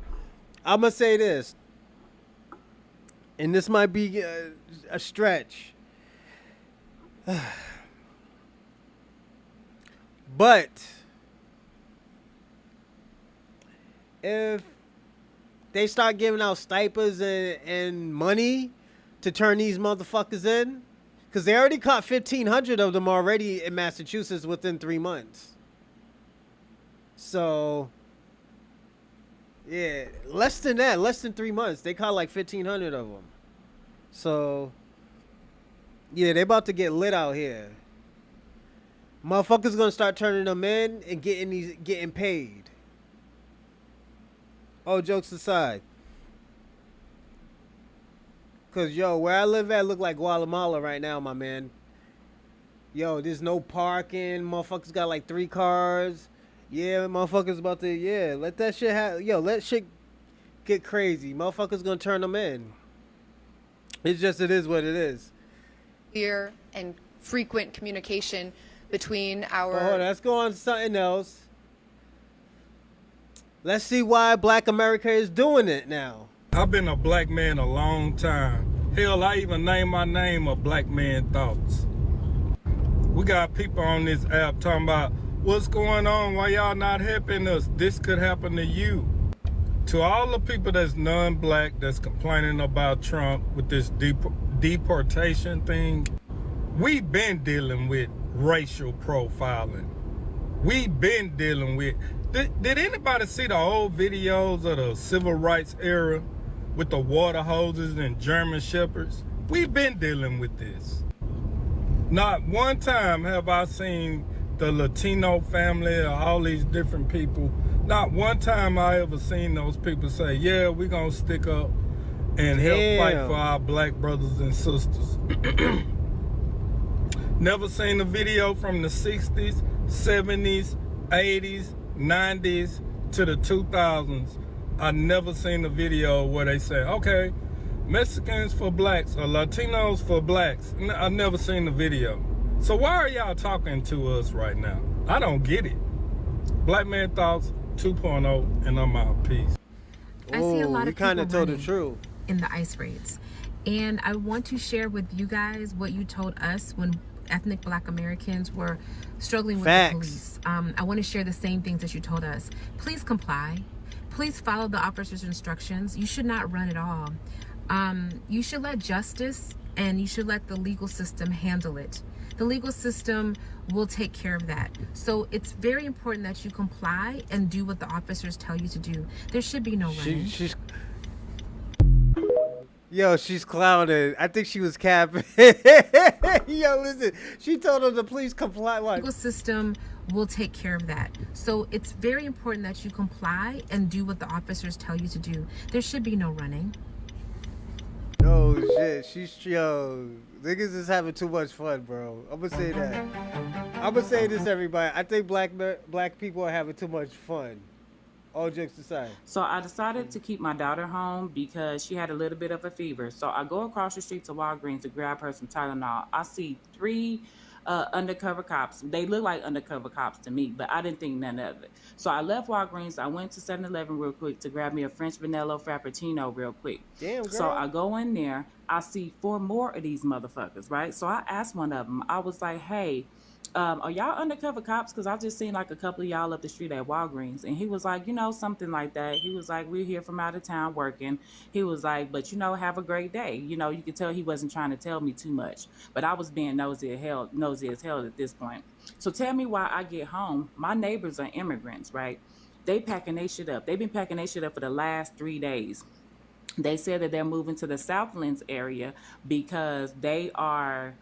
I'm going to say this. And this might be a stretch. But if they start giving out stipends and money to turn these motherfuckers in, because they already caught 1,500 of them already in Massachusetts within 3 months. So, yeah, less than that, less than 3 months. They caught like 1,500 of them. So, yeah, they about to get lit out here. Motherfuckers gonna start turning them in and getting paid. Oh, jokes aside. Cause yo, where I live at look like Guatemala right now, my man. Yo, there's no parking. Motherfuckers got like 3 cars. Yeah, motherfuckers about to, let that shit happen. Yo, let shit get crazy. Motherfuckers gonna turn them in. It is what it is. Clear and frequent communication between our... Oh, let's go on to something else. Let's see why Black America is doing it now. I've been a black man a long time. Hell, I even named my name a Black Man Thoughts. We got people on this app talking about what's going on, why y'all not helping us? This could happen to you. To all the people that's non-black that's complaining about Trump with this deportation thing, we've been dealing with racial profiling. We've been dealing with... Did anybody see the old videos of the civil rights era with the water hoses and German shepherds? We've been dealing with this. Not one time have I seen the Latino family or all these different people. Not one time I ever seen those people say, yeah, we're going to stick up and help fight for our black brothers and sisters. Never seen a video from the 60s, 70s, 80s, 90s to the 2000s. I never seen a video where they say, okay, Mexicans for blacks or Latinos for blacks. I never seen the video. So why are y'all talking to us right now? I don't get it. Black Man Thoughts 2.0, and I'm out. Peace. I see a lot of people told the truth in the ICE raids, and I want to share with you guys what you told us when ethnic Black Americans were struggling with the police. I want to share the same things that you told us. Please comply. Please follow the officer's instructions. You should not run at all. You should let justice and you should let the legal system handle it. The legal system will take care of that. So it's very important that you comply and do what the officers tell you to do. There should be no running. Yo, she's clowning. I think she was capping. Yo, listen. She told them to please comply. What? The legal system will take care of that. So it's very important that you comply and do what the officers tell you to do. There should be no running. No shit. Yo, niggas is having too much fun, bro. I'm gonna say that. I'm gonna say this, everybody. I think black people are having too much fun. All jokes aside. So I decided to keep my daughter home because she had a little bit of a fever. So I go across the street to Walgreens to grab her some Tylenol. I see 3 undercover cops. They look like undercover cops to me, but I didn't think none of it. So I left Walgreens. I went to 7-Eleven real quick to grab me a French vanilla frappuccino real quick. Damn, girl. So I go in there. I see 4 more of these motherfuckers, right? So I asked one of them. I was like, hey, are y'all undercover cops? Because I just seen like a couple of y'all up the street at Walgreens. And he was like, you know, something like that. He was like, we're here from out of town working. He was like, but, you know, have a great day. You know, you could tell he wasn't trying to tell me too much. But I was being nosy as hell at this point. So tell me why I get home. My neighbors are immigrants, right? They packing their shit up. They've been packing their shit up for the last 3 days. They said that they're moving to the Southlands area because they are...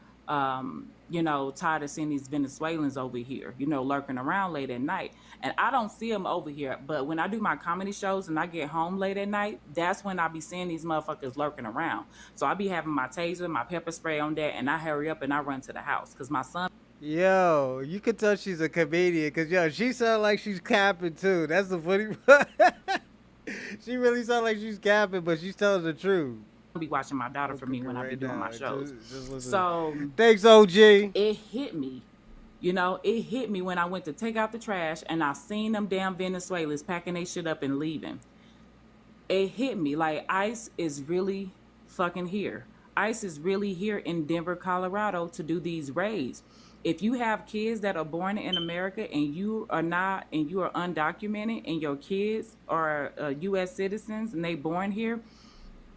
you know, tired of seeing these Venezuelans over here, you know, lurking around late at night. And I don't see them over here. But when I do my comedy shows and I get home late at night, that's when I be seeing these motherfuckers lurking around. So I be having my taser, my pepper spray on that, and I hurry up and I run to the house because my son... Yo, you can tell she's a comedian because, yo, she sound like she's capping, too. That's the funny part. She really sound like she's capping, but she's telling the truth. Be watching my daughter for me when I be doing my shows. Just so thanks, OG. It hit me, you know, it hit me when I went to take out the trash and I seen them damn Venezuelans packing their shit up and leaving. It hit me like ICE is really fucking here. ICE is really here in Denver, Colorado to do these raids. If you have kids that are born in America and you are not, and you are undocumented and your kids are U.S. citizens and they born here,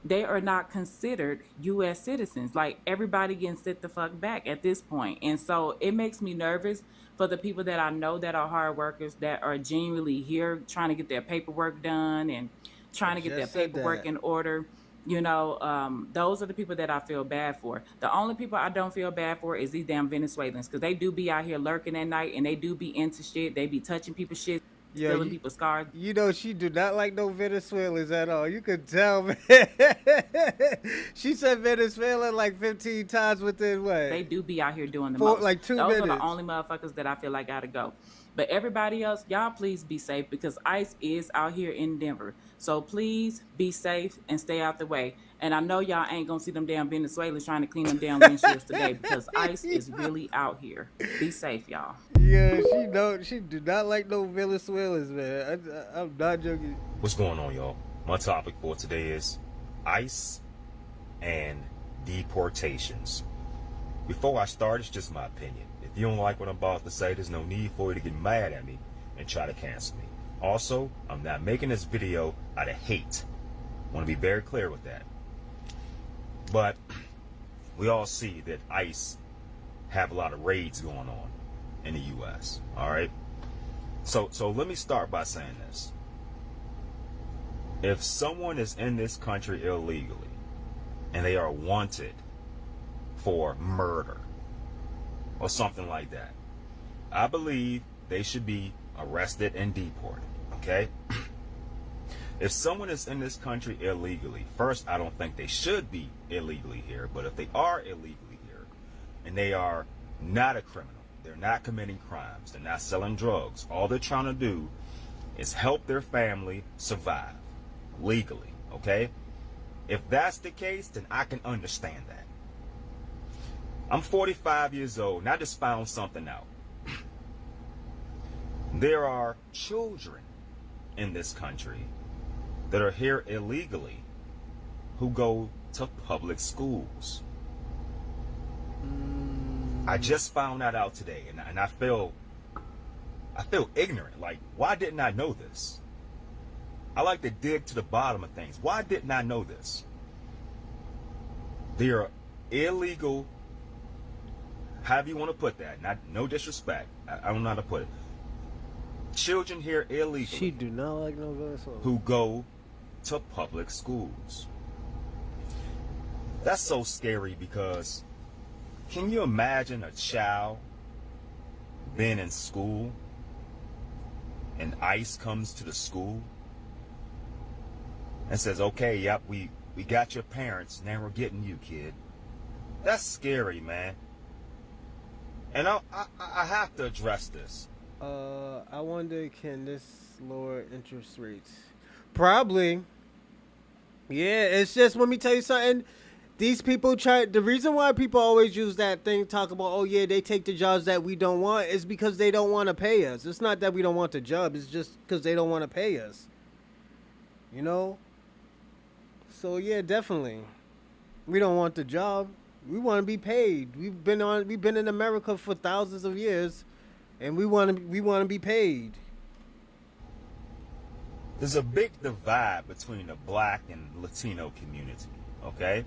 they are not considered U.S. citizens. Like, everybody getting sit the fuck back at this point. And so it makes me nervous for the people that I know that are hard workers, that are genuinely here trying to get their paperwork done and trying to get their paperwork in order. You know, those are the people that I feel bad for. The only people I don't feel bad for is these damn Venezuelans, because they do be out here lurking at night and they do be into shit. They be touching people's shit. Stealing people's cars. You know, she do not like no Venezuelans at all. You could tell, man. She said Venezuela like 15 times within what? They do be out here doing the most. Like 2 Those minutes. Those are the only motherfuckers that I feel like gotta go. But everybody else, y'all please be safe, because ICE is out here in Denver. So please be safe and stay out the way. And I know y'all ain't gonna see them damn Venezuelans trying to clean them damn windshields today, because ICE is really out here. Be safe, y'all. Yeah, she do not like no Venezuelans, man. I'm not joking. What's going on, y'all? My topic for today is ICE and deportations. Before I start, it's just my opinion. If you don't like what I'm about to say, there's no need for you to get mad at me and try to cancel me. Also, I'm not making this video out of hate. I want to be very clear with that. But we all see that ICE have a lot of raids going on in the U.S. All right. So let me start by saying this. If someone is in this country illegally and they are wanted for murder or something like that, I believe they should be arrested and deported. Okay. If someone is in this country illegally, first, I don't think they should be illegally here. But if they are illegally here and they are not a criminal, they're not committing crimes, they're not selling drugs, all they're trying to do is help their family survive legally. Okay? If that's the case, then I can understand that. I'm 45 years old and I just found something out. There are children in this country that are here illegally who go to public schools. I just found that out today, and I feel ignorant. Like, why didn't I know this? I like to dig to the bottom of things. Why didn't I know this? They are illegal, however you want to put that. No disrespect. I don't know how to put it. Children here illegally. She do not like no vessel. Who go to public schools. That's so scary because can you imagine a child being in school and ICE comes to the school and says, okay, yep, we got your parents, now we're getting you, kid. That's scary, man. And I have to address this. I wonder, can this lower interest rates? Probably. Yeah, it's just, let me tell you something. These people the reason why people always use that thing, talk about, oh yeah, they take the jobs that we don't want, is because they don't want to pay us. It's not that we don't want the job, it's just because they don't want to pay us. You know? So yeah, definitely. We don't want the job. We want to be paid. We've been in America for thousands of years, and we want to be paid. There's a big divide between the black and Latino community, okay?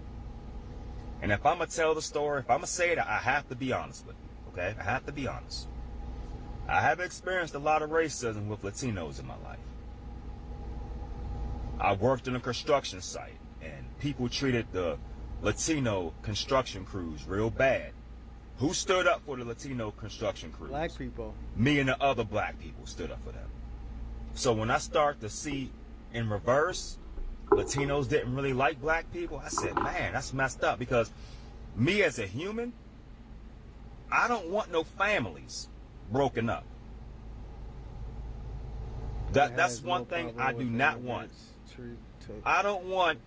And if I'm going to tell the story, if I'm going to say it, I have to be honest with you, okay? I have to be honest. I have experienced a lot of racism with Latinos in my life. I worked in a construction site, and people treated the Latino construction crews real bad. Who stood up for the Latino construction crews? Black people. Me and the other black people stood up for them. So when I start to see in reverse, Latinos didn't really like black people, I said, man, that's messed up, because me as a human, I don't want no families broken up. That's one thing I do not want. I don't want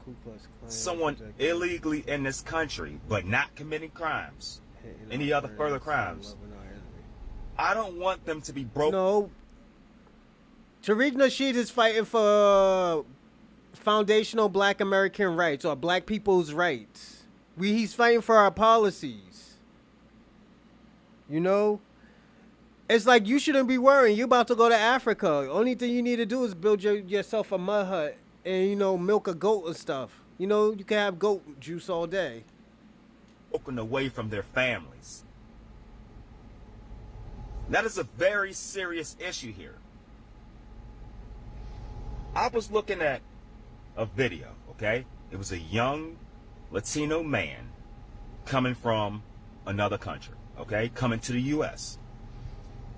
someone illegally in this country but not committing crimes, any other further crimes. I don't want them to be broken. No. Tariq Nasheed is fighting for foundational black American rights, or black people's rights. He's fighting for our policies. You know? It's like, you shouldn't be worrying. You're about to go to Africa. Only thing you need to do is build yourself a mud hut and, you know, milk a goat and stuff. You know, you can have goat juice all day. Broken away from their families. That is a very serious issue here. I was looking at a video, okay? It was a young Latino man coming from another country, okay? Coming to the U.S.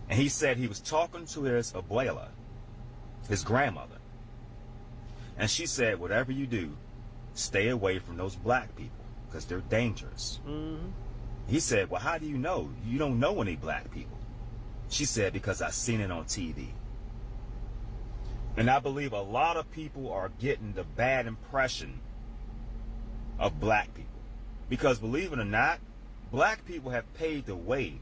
And he said he was talking to his abuela, his grandmother. And she said, whatever you do, stay away from those black people because they're dangerous. Mm-hmm. He said, well, how do you know? You don't know any black people. She said, because I've seen it on TV. And I believe a lot of people are getting the bad impression of black people. Because believe it or not, black people have paved the way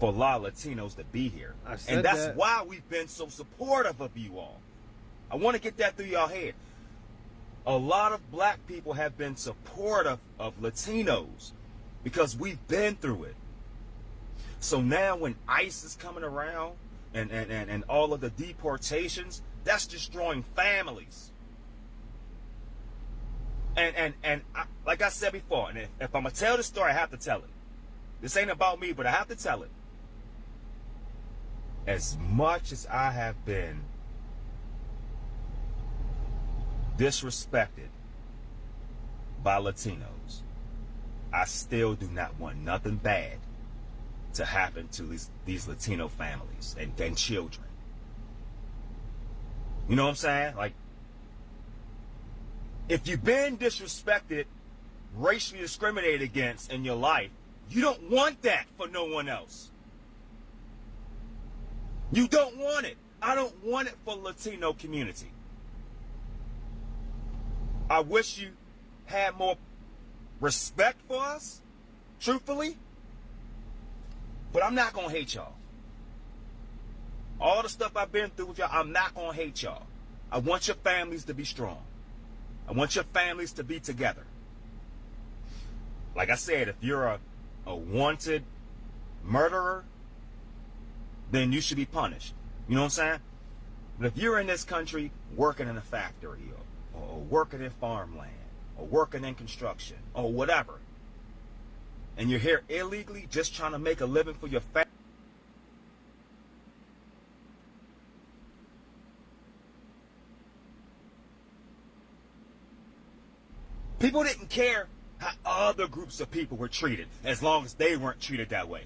for a lot of Latinos to be here. And that's why we've been so supportive of you all. I want to get that through y'all head. A lot of black people have been supportive of Latinos because we've been through it. So now when ICE is coming around and all of the deportations, that's destroying families. And like I said before, and if I'm going to tell the story, I have to tell it. This ain't about me, but I have to tell it. As much as I have been disrespected by Latinos, I still do not want nothing bad to happen to these Latino families and children. You know what I'm saying? Like, if you've been disrespected, racially discriminated against in your life, you don't want that for no one else. You don't want it. I don't want it for the Latino community. I wish you had more respect for us, truthfully, but I'm not going to hate y'all. All the stuff I've been through with y'all, I'm not going to hate y'all. I want your families to be strong. I want your families to be together. Like I said, if you're a wanted murderer, then you should be punished. You know what I'm saying? But if you're in this country working in a factory or working in farmland or working in construction or whatever, and you're here illegally just trying to make a living for your family, people didn't care how other groups of people were treated as long as they weren't treated that way.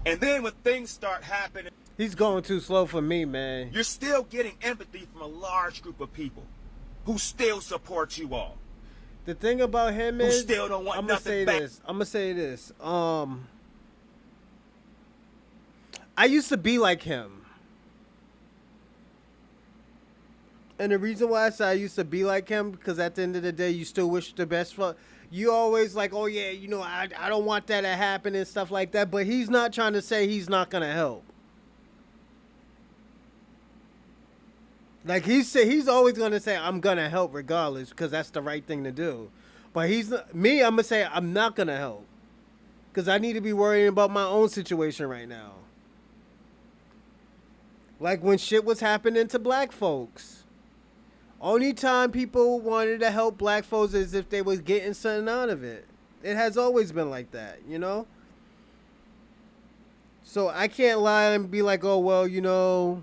And then when things start happening, he's going too slow for me, man. You're still getting empathy from a large group of people who still support you all. The thing about him is, still don't want I'm gonna nothing say back. this. I'm gonna say this. I used to be like him, and the reason why I say I used to be like him because at the end of the day, you still wish the best for. You always like, oh yeah, you know, I don't want that to happen and stuff like that. But he's not trying to say he's not gonna help. Like he's always gonna say I'm gonna help regardless because that's the right thing to do. But I'm gonna say I'm not gonna help because I need to be worrying about my own situation right now. Like when shit was happening to black folks. Only time people wanted to help black folks is if they was getting something out of it. It has always been like that, you know? So I can't lie and be like, oh, well, you know,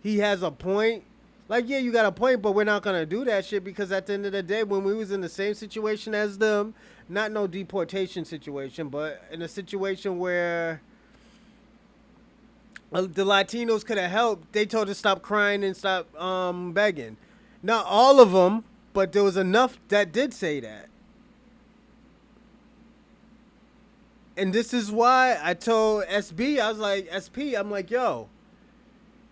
he has a point. Like, yeah, you got a point, but we're not going to do that shit because at the end of the day, when we was in the same situation as them, not no deportation situation, but in a situation where the Latinos could have helped, they told us to stop crying and stop begging. Not all of them, but there was enough that did say that. And this is why I told SB, I was like, SP, I'm like, yo,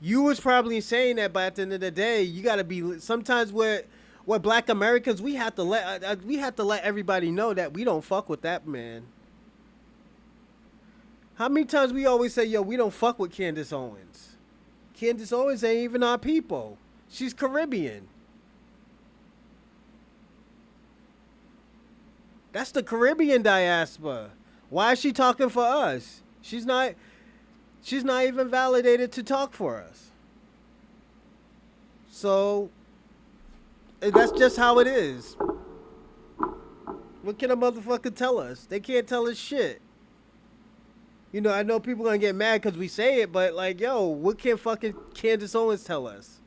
you was probably saying that, but at the end of the day, you got to be, sometimes we're black Americans, we have to let everybody know that we don't fuck with that man. How many times we always say, yo, we don't fuck with Candace Owens. Candace Owens ain't even our people. She's Caribbean. That's the Caribbean diaspora. Why is she talking for us? She's not even validated to talk for us. So that's just how it is. What can a motherfucker tell us? They can't tell us shit. You know, I know people gonna get mad because we say it, but like, yo, what can fucking Candace Owens tell us?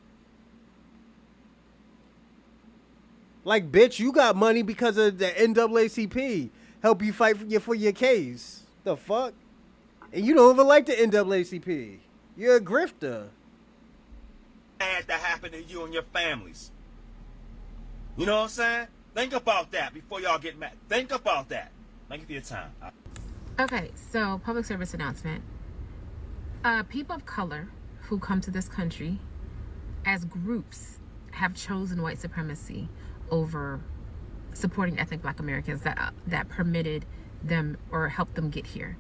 Like, bitch, you got money because of the NAACP help you fight for your case. The fuck? And you don't even like the NAACP. You're a grifter. Bad that happened to you and your families. You know what I'm saying? Think about that before y'all get mad. Think about that. Thank you for your time. Okay, so public service announcement. People of color who come to this country as groups have chosen white supremacy over supporting ethnic black Americans that permitted them or helped them get here.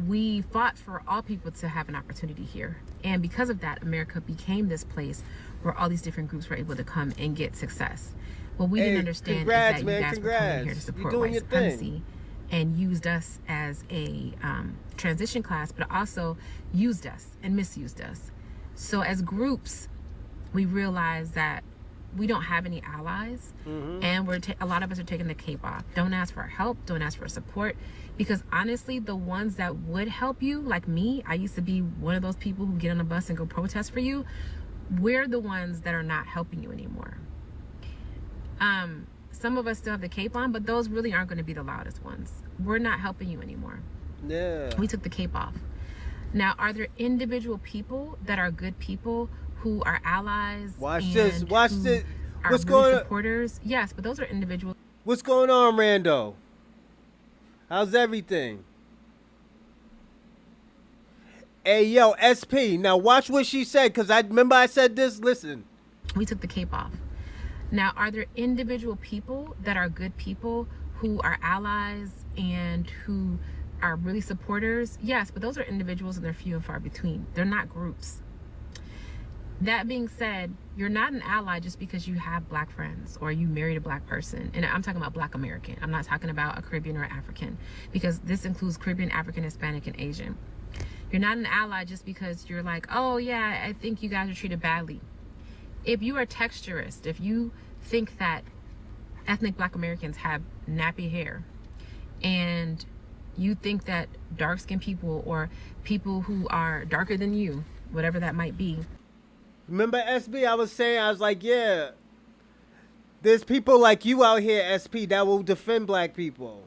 We fought for all people to have an opportunity here. And because of that, America became this place where all these different groups were able to come and get success. What we didn't understand is that you guys were coming here to support white supremacy and used us as a transition class, but also used us and misused us. So as groups, we realized that we don't have any allies, and a lot of us are taking the cape off. Don't ask for help, don't ask for support, because honestly, the ones that would help you, like me, I used to be one of those people who get on a bus and go protest for you. We're the ones that are not helping you anymore. Some of us still have the cape on, but those really aren't going to be the loudest ones. We're not helping you anymore. Yeah. We took the cape off. Now, are there individual people that are good people who are allies? Watch this. What's really going on? Supporters? Yes, but those are individuals. What's going on, Rando? How's everything? Hey, yo, SP. Now watch what she said, because I remember I said this. Listen. We took the cape off. Now, are there individual people that are good people who are allies and who are really supporters? Yes, but those are individuals and they're few and far between. They're not groups. That being said, you're not an ally just because you have black friends or you married a black person. And I'm talking about black American. I'm not talking about a Caribbean or African, because this includes Caribbean, African, Hispanic, and Asian. You're not an ally just because you're like, oh yeah, I think you guys are treated badly. If you are texturist, if you think that ethnic Black Americans have nappy hair, and you think that dark-skinned people or people who are darker than you, whatever that might be. Remember SB, I was saying, I was like, yeah, there's people like you out here, SP, that will defend black people.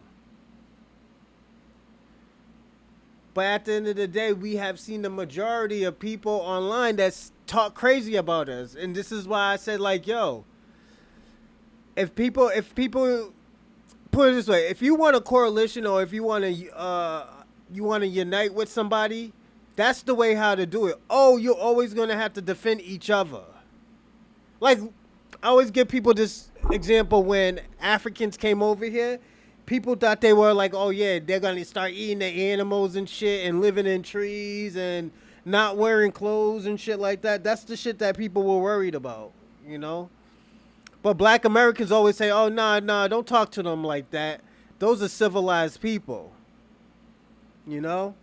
But at the end of the day, we have seen the majority of people online that's talk crazy about us. And this is why I said, like, yo, if people put it this way, if you want a coalition or if you want to unite with somebody, that's the way how to do it. Oh, you're always going to have to defend each other. Like, I always give people this example when Africans came over here. People thought they were like, oh yeah, they're going to start eating the animals and shit and living in trees and not wearing clothes and shit like that. That's the shit that people were worried about, you know? But Black Americans always say, oh, nah, don't talk to them like that. Those are civilized people, you know?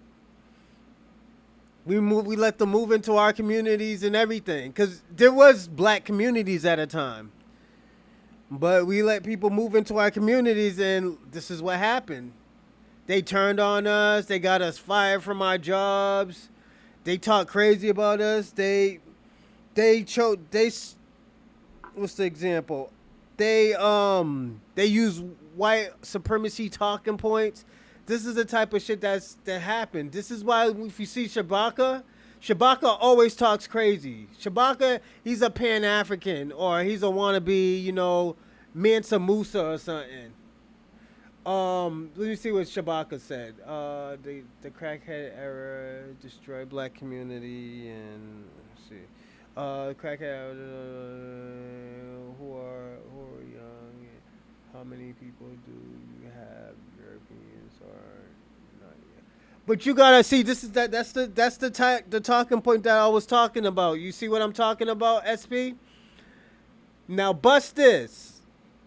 We let them move into our communities and everything. Because there was black communities at a time. But we let people move into our communities, and this is what happened. They turned on us. They got us fired from our jobs. They talk crazy about us. What's the example? They use white supremacy talking points. This is the type of shit that happened. This is why if you see Shabaka always talks crazy. Shabaka, he's a Pan-African or he's a wannabe, you know, Mansa Musa or something. Let me see what Shabaka said. The crackhead era destroyed black community and let's see. Crackhead who are young. How many people do you have? Europeans are not yet. But you gotta see, this is that's the talking point that I was talking about. You see what I'm talking about, SP? Now bust this.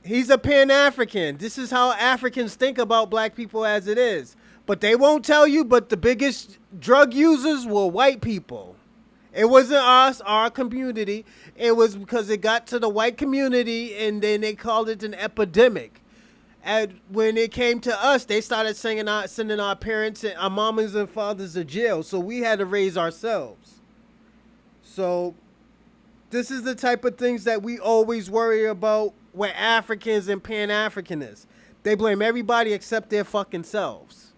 He's a Pan-African. This is how Africans think about black people as it is. But they won't tell you, but the biggest drug users were white people. It wasn't us, our community. It was because it got to the white community and then they called it an epidemic. And when it came to us, they started sending our parents and our mamas and fathers to jail. So we had to raise ourselves. So this is the type of things that we always worry about with Africans and Pan-Africanists. They blame everybody except their fucking selves.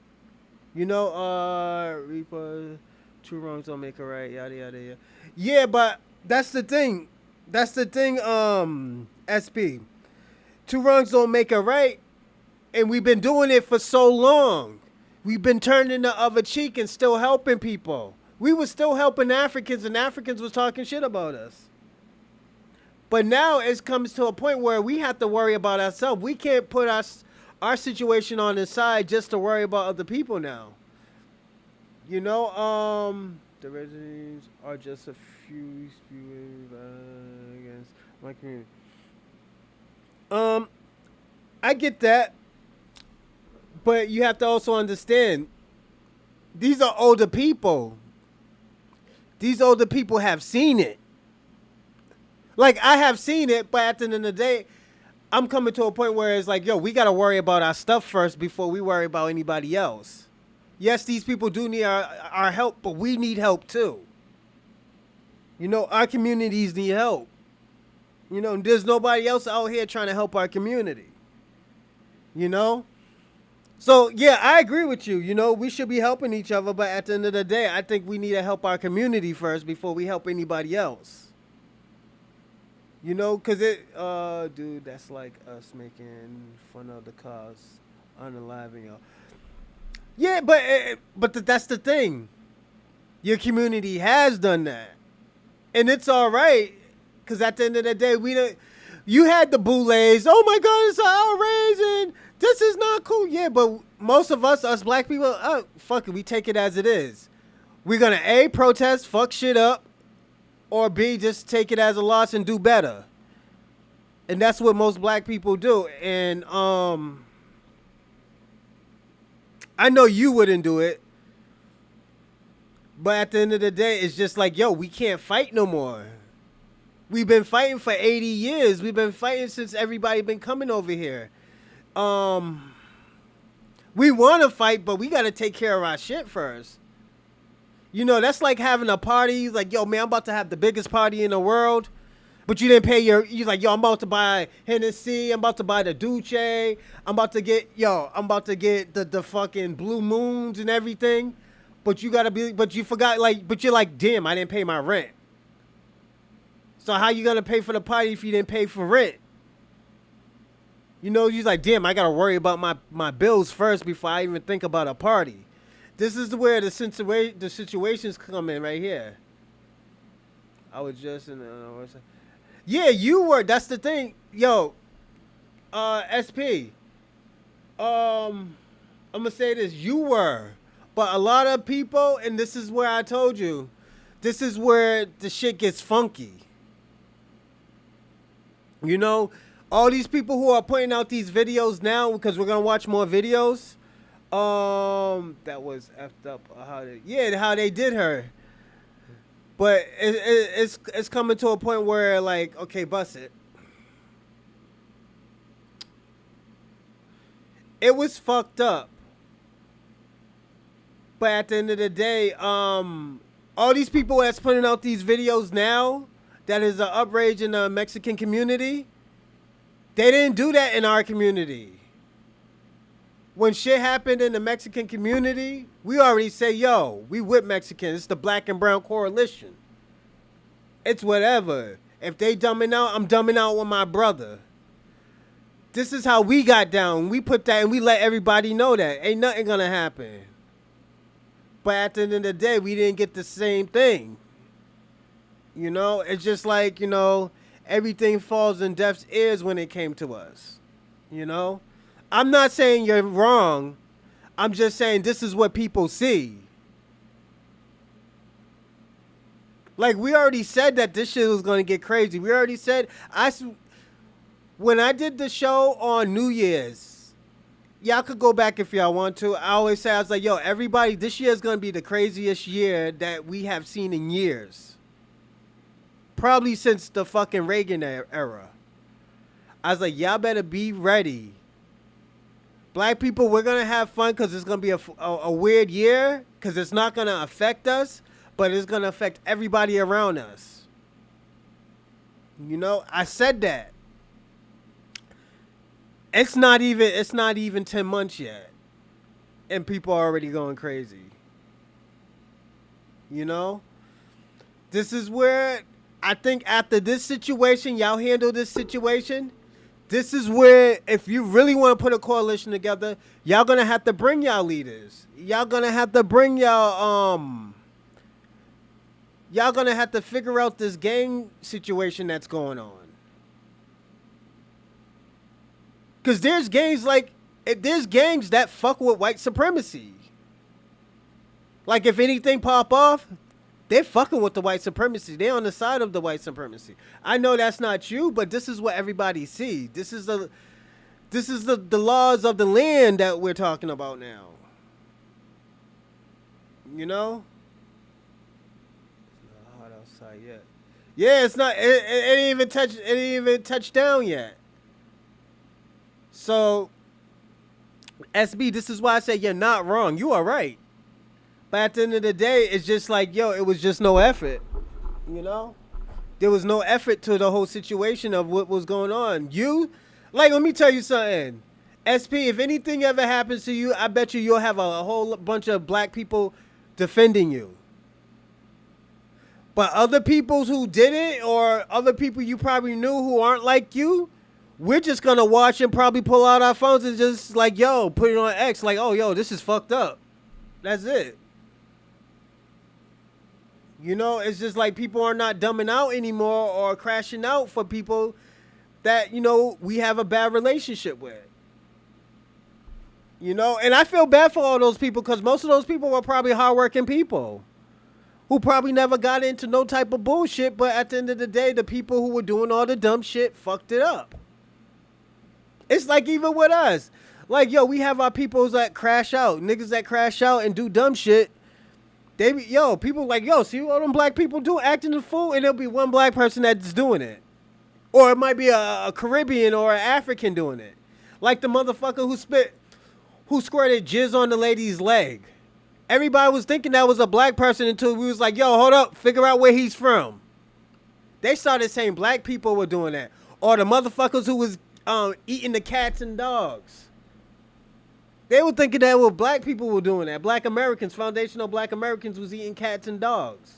You know, Reaper, two wrongs don't make a right, yada, yada, yada. Yeah, but that's the thing. That's the thing, SP. Two wrongs don't make a right. And we've been doing it for so long. We've been turning the other cheek and still helping people. We were still helping Africans and Africans was talking shit about us. But now it comes to a point where we have to worry about ourselves. We can't put our situation on the side just to worry about other people now. You know, the residents are just a few spewing against my community. I get that. But you have to also understand, these are older people. These older people have seen it. Like, I have seen it, but at the end of the day, I'm coming to a point where it's like, yo, we got to worry about our stuff first before we worry about anybody else. Yes, these people do need our help, but we need help too. You know, our communities need help. You know, there's nobody else out here trying to help our community. You know? So, yeah, I agree with you. You know, we should be helping each other, but at the end of the day, I think we need to help our community first before we help anybody else. You know, because dude, that's like us making fun of the cause, unaliving y'all. Yeah, but that's the thing. Your community has done that. And it's all right, because at the end of the day, you had the boulets. Oh, my God, it's outrageous. This is not cool. Yeah, but most of us black people, fuck it, we take it as it is. We're going to, A, protest, fuck shit up, or B, just take it as a loss and do better. And that's what most black people do. And I know you wouldn't do it. But at the end of the day, it's just like, yo, we can't fight no more. We've been fighting for 80 years. We've been fighting since everybody been coming over here. We want to fight, but we got to take care of our shit first. You know, that's like having a party. Like, yo, man, I'm about to have the biggest party in the world. But you didn't pay you're like, yo, I'm about to buy Hennessy. I'm about to buy the Duce. I'm about to get the fucking Blue Moons and everything. But you forgot, like, but you're like, damn, I didn't pay my rent. So how you gonna pay for the party if you didn't pay for rent? You know, you're like, damn, I gotta worry about my bills first before I even think about a party. This is where the situations come in right here. I was just in yeah, you were. That's the thing. Yo, SP. I'm gonna say this. You were. But a lot of people, and this is where I told you, this is where the shit gets funky. You know, all these people who are putting out these videos now, because we're gonna watch more videos. That was effed up. How they did her. But it's coming to a point where, like, okay, bust it. It was fucked up. But at the end of the day, all these people that's putting out these videos now, that is an outrage in the Mexican community, they didn't do that in our community. When shit happened in the Mexican community, we already say, yo, we with Mexicans. It's the Black and Brown Coalition. It's whatever. If they dumbing out, I'm dumbing out with my brother. This is how we got down. We put that and we let everybody know that. Ain't nothing gonna happen. But at the end of the day, we didn't get the same thing. You know, it's just like, you know, everything falls in deaf's ears when it came to us. You know? I'm not saying you're wrong. I'm just saying this is what people see. Like, we already said that this shit was going to get crazy. We already said, when I did the show on New Year's, y'all could go back if y'all want to. I always say, I was like, yo, everybody, this year is going to be the craziest year that we have seen in years. Probably since the fucking Reagan era. I was like, y'all better be ready. Black people, we're going to have fun because it's going to be a weird year because it's not going to affect us, but it's going to affect everybody around us. You know, I said that. It's not even 10 months yet. And people are already going crazy. You know? This is where I think after this situation, y'all handle this situation. This is where, if you really want to put a coalition together, y'all gonna have to bring y'all leaders. Y'all gonna have to bring y'all gonna have to figure out this gang situation that's going on. Cause there's gangs that fuck with white supremacy. Like, if anything pop off, they're fucking with the white supremacy. They're on the side of the white supremacy. I know that's not you, but this is what everybody sees. This is the laws of the land that we're talking about now. You know? It's not hot outside yet. Yeah, it's not. It ain't even touched down yet. So, SB, this is why I say you're not wrong. You are right. But at the end of the day, it's just like, yo, it was just no effort. You know? There was no effort to the whole situation of what was going on. Let me tell you something. SP, if anything ever happens to you, I bet you'll have a whole bunch of black people defending you. But other people who did it, or other people you probably knew who aren't like you, we're just going to watch and probably pull out our phones and just like, yo, put it on X. Like, oh, yo, this is fucked up. That's it. You know, it's just like people are not dumbing out anymore or crashing out for people that, you know, we have a bad relationship with. You know, and I feel bad for all those people because most of those people were probably hardworking people who probably never got into no type of bullshit. But at the end of the day, the people who were doing all the dumb shit fucked it up. It's like even with us. Like, yo, we have our peoples that crash out. Niggas that crash out and do dumb shit. They be, yo, people like, yo, see what them black people do, acting the fool, and there'll be one black person that's doing it. Or it might be a Caribbean or an African doing it. Like the motherfucker who squirted jizz on the lady's leg. Everybody was thinking that was a black person until we was like, yo, hold up, figure out where he's from. They started saying black people were doing that. Or the motherfuckers who was eating the cats and dogs. They were thinking that black people were doing that. Black Americans, foundational black Americans was eating cats and dogs.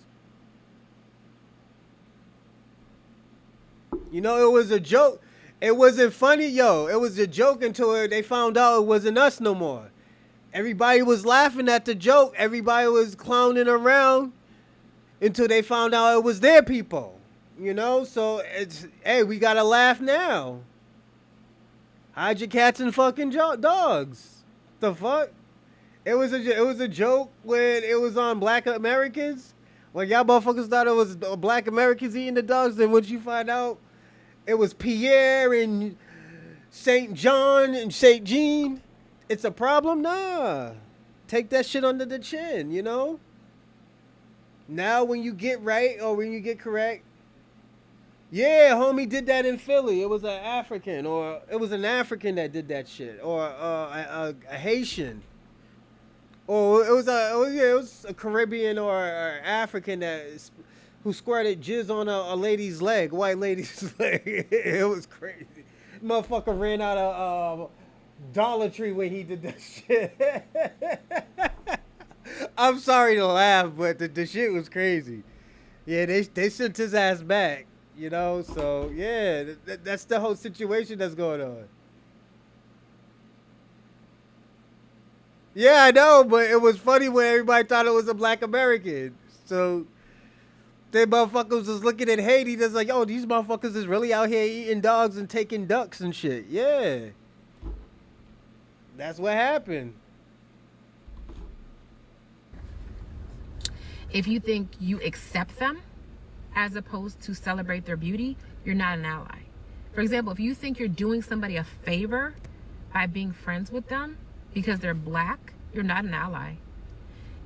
You know, it was a joke. It wasn't funny, yo. It was a joke until they found out it wasn't us no more. Everybody was laughing at the joke. Everybody was clowning around until they found out it was their people. You know, so it's, hey, we gotta laugh now. Hide your cats and fucking dogs. The fuck? It was a joke when it was on Black Americans. When y'all motherfuckers thought it was Black Americans eating the dogs, then once you find out it was Pierre and St. John and St. Jean, it's a problem? Nah. Take that shit under the chin, you know? Now when you get right or when you get correct, yeah, homie did that in Philly. It was an African, or it was an African that did that shit, or a Haitian, or it was a Caribbean or African who squirted jizz on a lady's leg, white lady's leg. It was crazy. Motherfucker ran out of Dollar Tree when he did that shit. I'm sorry to laugh, but the shit was crazy. Yeah, they sent his ass back. You know, so yeah, that's the whole situation that's going on. Yeah, I know, but it was funny when everybody thought it was a Black American. So they motherfuckers was looking at Haiti, that's like, oh, these motherfuckers is really out here eating dogs and taking ducks and shit. Yeah. That's what happened. If you think you accept them as opposed to celebrate their beauty, you're not an ally. For example, if you think you're doing somebody a favor by being friends with them because they're black, you're not an ally.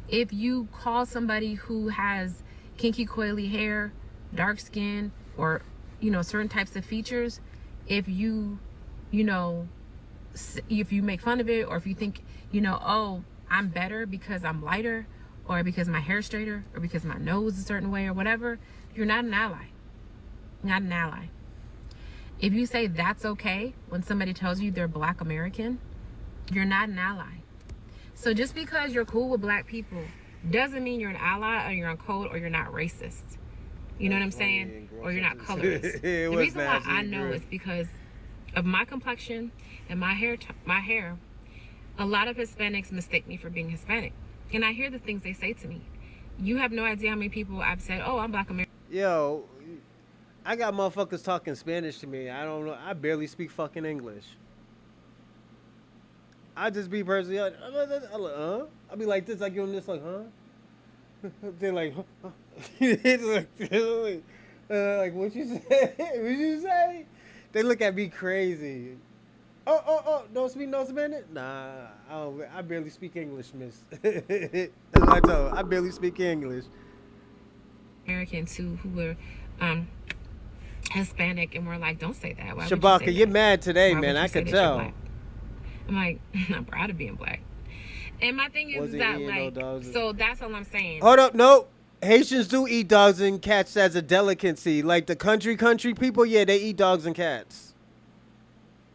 If you call somebody who has kinky coily hair, dark skin, or certain types of features, if you make fun of it, or if you think oh, I'm better because I'm lighter, or because my hair's straighter, or because my nose is a certain way, or whatever, you're not an ally. Not an ally. If you say that's okay when somebody tells you they're Black American, you're not an ally. So just because you're cool with black people doesn't mean you're an ally, or you're on code, or you're not racist. You know what I'm saying? Or you're not colorist. The reason why I know is because of my complexion and my hair. A lot of Hispanics mistake me for being Hispanic. And I hear the things they say to me. You have no idea how many people I've said, oh, I'm Black American. Yo, I got motherfuckers talking Spanish to me. I don't know. I barely speak fucking English. I just be personally like, huh? I be like this, like you this, like, huh? They're like, huh? Like, what you say? What you say? They look at me crazy. Oh, don't speak no Spanish? Nah, I barely speak English, miss. That's what I told her. I barely speak English. Americans who were Hispanic, and we're like, don't say that. Why Shabaka, would you say you're that? mad today, Why man. would you I say could that you're tell. black? I'm like, I'm proud of being black. And my thing is that, like, so that's all I'm saying. Hold up, no. Haitians do eat dogs and cats as a delicacy. Like the country people, yeah, they eat dogs and cats.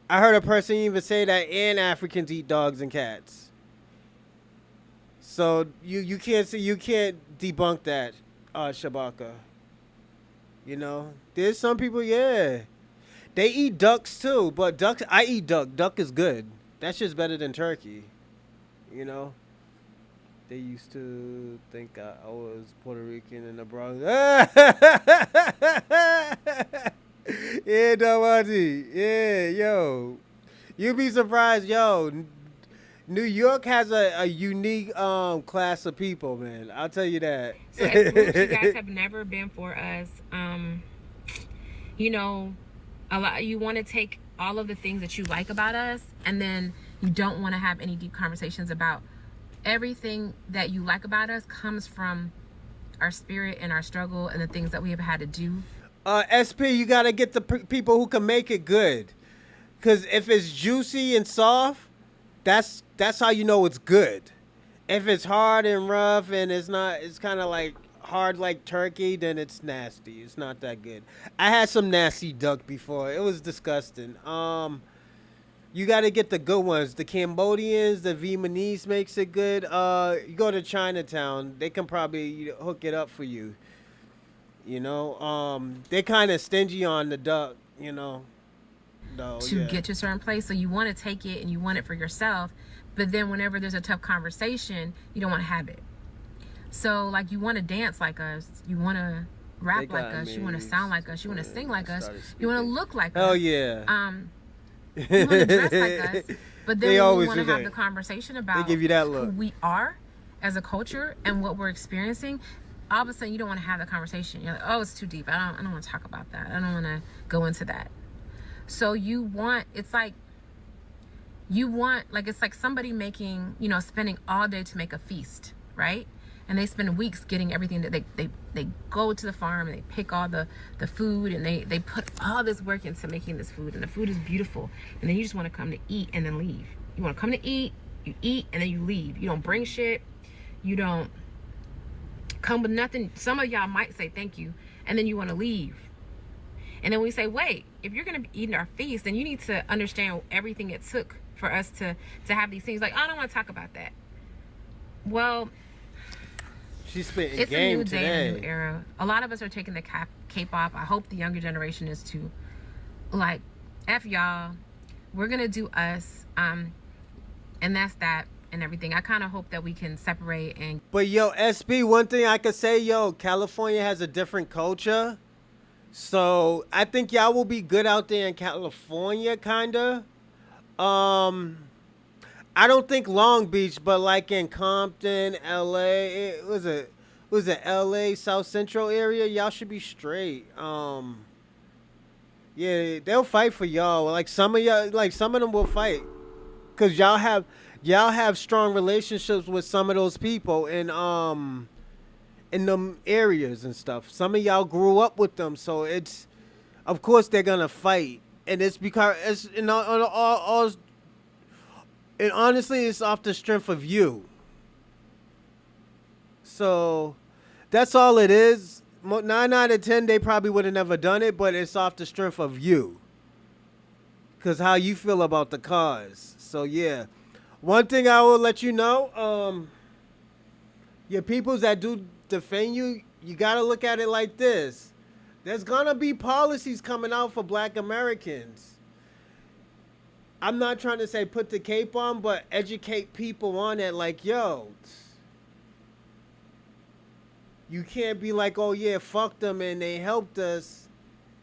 I heard a person even say that, and Africans eat dogs and cats. So you can't debunk that, Shabaka. You know, there's some people, yeah, they eat ducks too. But ducks, I eat duck. Duck is good. That's just better than turkey. You know, they used to think I was Puerto Rican in the Bronx. Yeah, Damati. Yeah, yo. You'd be surprised, yo. New York has a unique class of people, man. I'll tell you that. So as groups, you guys have never been for us. A lot. You want to take all of the things that you like about us, and then you don't want to have any deep conversations about everything that you like about us comes from our spirit and our struggle and the things that we have had to do. SP, you gotta get the people who can make it good. Cause if it's juicy and soft, that's how you know it's good. If it's hard and rough and it's not, it's kind of like hard like turkey, then it's nasty. It's not that good. I had some nasty duck before. It was disgusting. You got to get the good ones. The Cambodians, the Vietnamese makes it good. You go to Chinatown, they can probably hook it up for you. You know, they kind of stingy on the duck. You know, though, to get to a certain place. So you want to take it and you want it for yourself, but then whenever there's a tough conversation, you don't want to have it. So like you want to dance like us, you want to rap like us, you want to sound like us, you want to sing like us, you want to look like us. Oh yeah. You want to dress like us, but then when we want to have the conversation about they give you that look. Who we are as a culture and what we're experiencing, all of a sudden you don't want to have the conversation. You're like, oh, it's too deep. I don't want to talk about that. I don't want to go into that. So you want, it's like it's like somebody making, spending all day to make a feast, right? And they spend weeks getting everything that they go to the farm and they pick all the food and they put all this work into making this food, and the food is beautiful, and then you just want to come to eat and then leave. You want to come to eat, you eat, and then you leave. You don't bring shit, you don't come with nothing. Some of y'all might say thank you, and then you want to leave. And then we say, wait, if you're going to be eating our feast, then you need to understand everything it took for us to have these things. Like, oh, I don't want to talk about that. Well, she's spitting it's game a new day today. and a new era. A lot of us are taking the K-pop. I hope the younger generation is too. Like, F y'all. We're going to do us. And that's that and everything. I kind of hope that we can separate and... But yo, SB, one thing I could say, yo, California has a different culture. So I think y'all will be good out there in California, kinda. I don't think Long Beach, but like in Compton, LA, was it LA South Central area? Y'all should be straight. Yeah, they'll fight for y'all. Like some of them will fight, cause y'all have strong relationships with some of those people in them areas and stuff. Some of y'all grew up with them, so it's, of course they're gonna fight, and it's because it's and honestly it's off the strength of you. So that's all it is. 9 out of 10 they probably would have never done it, but it's off the strength of you, cause how you feel about the cause. So yeah, one thing I will let you know, your peoples that do defend you, you gotta look at it like this. There's gonna be policies coming out for Black Americans. I'm not trying to say put the cape on, but educate people on it. Like, yo, you can't be like, oh yeah, fuck them and they helped us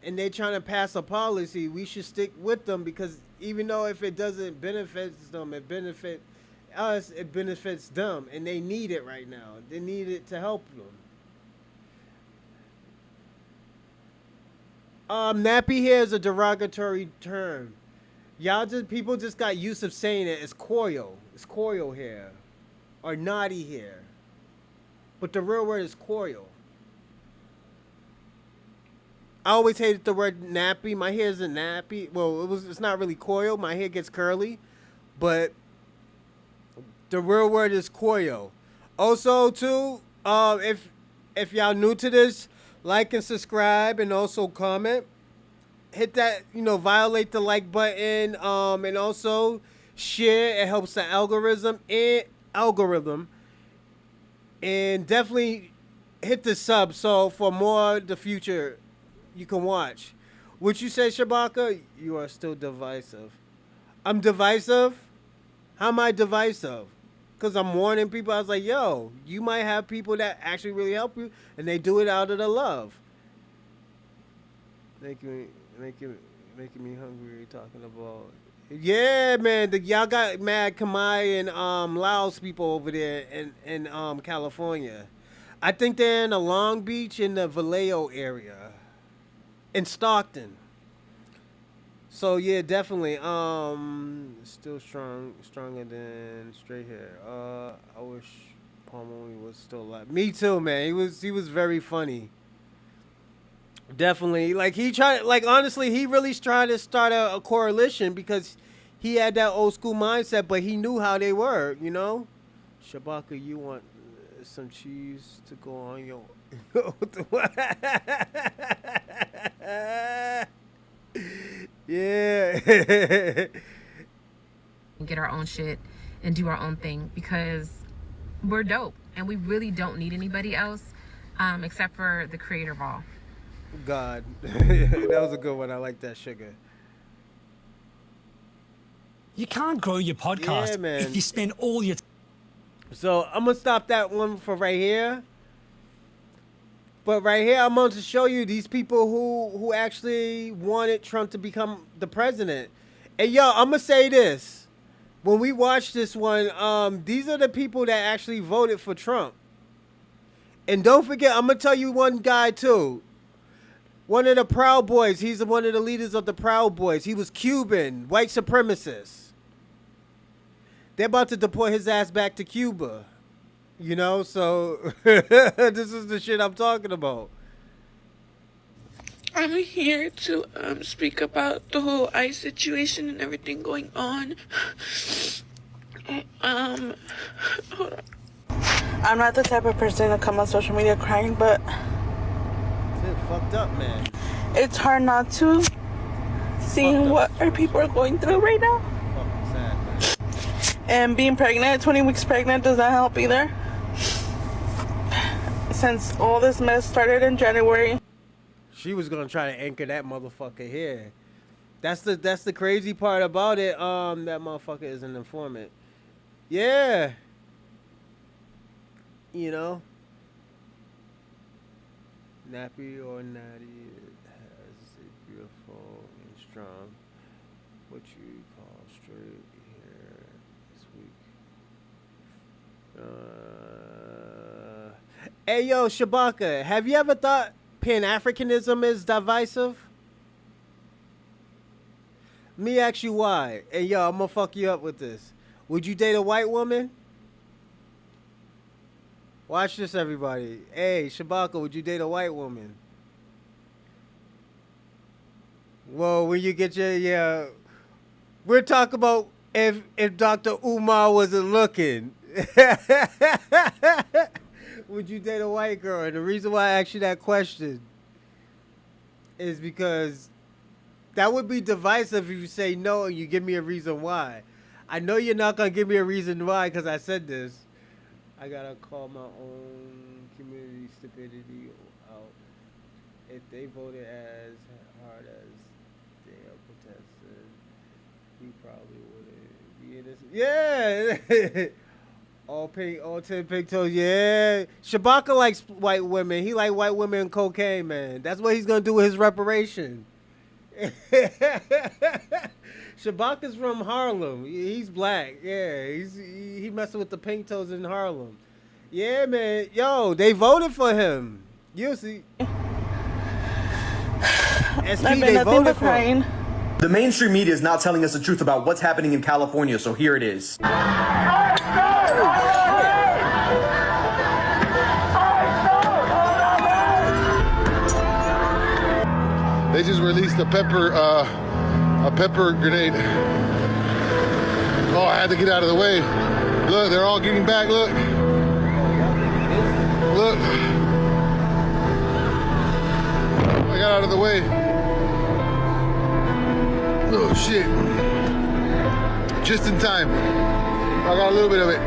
and they trying to pass a policy. We should stick with them, because even though if it doesn't benefit them, it benefits us, it benefits them, and they need it right now. They need it to help them. Nappy hair is a derogatory term. People just got used to saying it. It's coil. It's coil hair. Or naughty hair. But the real word is coil. I always hated the word nappy. My hair isn't nappy. Well, it's not really coil. My hair gets curly. But the real word is coil. Also, too, if y'all new to this, like and subscribe, and also comment. Hit that, violate the like button, and also share. It helps the algorithm, and definitely hit the sub, so for more the future you can watch. Would you say, Shabaka, you are still divisive? I'm divisive? How am I divisive? Because I'm warning people. I was like, yo, you might have people that actually really help you, and they do it out of the love. Making me hungry talking about. Yeah, man, y'all got mad Khmer and Laos people over there in California. I think they're in the Long Beach in the Vallejo area, in Stockton. So yeah, definitely. Still stronger than straight hair. I wish Paul Mooney was still alive. Me too, man. He was very funny. Definitely. Like he tried. Like honestly, he really tried to start a coalition because he had that old school mindset, but he knew how they were. You know. Shabaka, you want some cheese to go on your. Yeah. Get our own shit and do our own thing because we're dope and we really don't need anybody else except for the creator of all. God. That was a good one. I like that, Sugar. You can't grow your podcast if you spend all your So I'm gonna stop that one for right here. But right here, I'm going to show you these people who actually wanted Trump to become the president. And yo, I'm gonna say this: when we watch this one, these are the people that actually voted for Trump. And don't forget, I'm gonna tell you one guy too. One of the Proud Boys. He's one of the leaders of the Proud Boys. He was Cuban, white supremacist. They're about to deport his ass back to Cuba. You know, so this is the shit I'm talking about. I'm here to speak about the whole ICE situation and everything going on. Hold on. I'm not the type of person to come on social media crying, but it's fucked up, man. It's hard not to, seeing what our people are going through right now. Fucking sad, man. And being pregnant, 20 weeks pregnant, does not help either. Since all this mess started in January. She was gonna try to anchor that motherfucker here. That's the crazy part about it. That motherfucker is an informant. Yeah. You know. Nappy or natty has a beautiful and strong, what you call straight hair this week. Hey yo, Shabaka, have you ever thought Pan-Africanism is divisive? Let me ask you why. And yo, I'm gonna fuck you up with this. Would you date a white woman? Watch this, everybody. Hey, Shabaka, would you date a white woman? Well, when you get your, we're talking about if Dr. Umar wasn't looking. Would you date a white girl? And the reason why I asked you that question is because that would be divisive if you say no and you give me a reason why. I know you're not going to give me a reason why because I said this. I got to call my own community stupidity out. If they voted as hard as they are protesting, we probably wouldn't be innocent. Yeah! All 10 pigtails, yeah. Shabaka likes white women. He like white women and cocaine, man. That's what he's going to do with his reparation. Shabaka's from Harlem. He's black. Yeah, he messing with the pink toes in Harlem. Yeah, man. Yo, they voted for him. You see. SP, they voted for him. The mainstream media is not telling us the truth about what's happening in California, so here it is. They just released a pepper grenade. Oh, I had to get out of the way. Look, they're all getting back. Look. Look. I got out of the way. Oh, shit. Just in time. I got a little bit of it.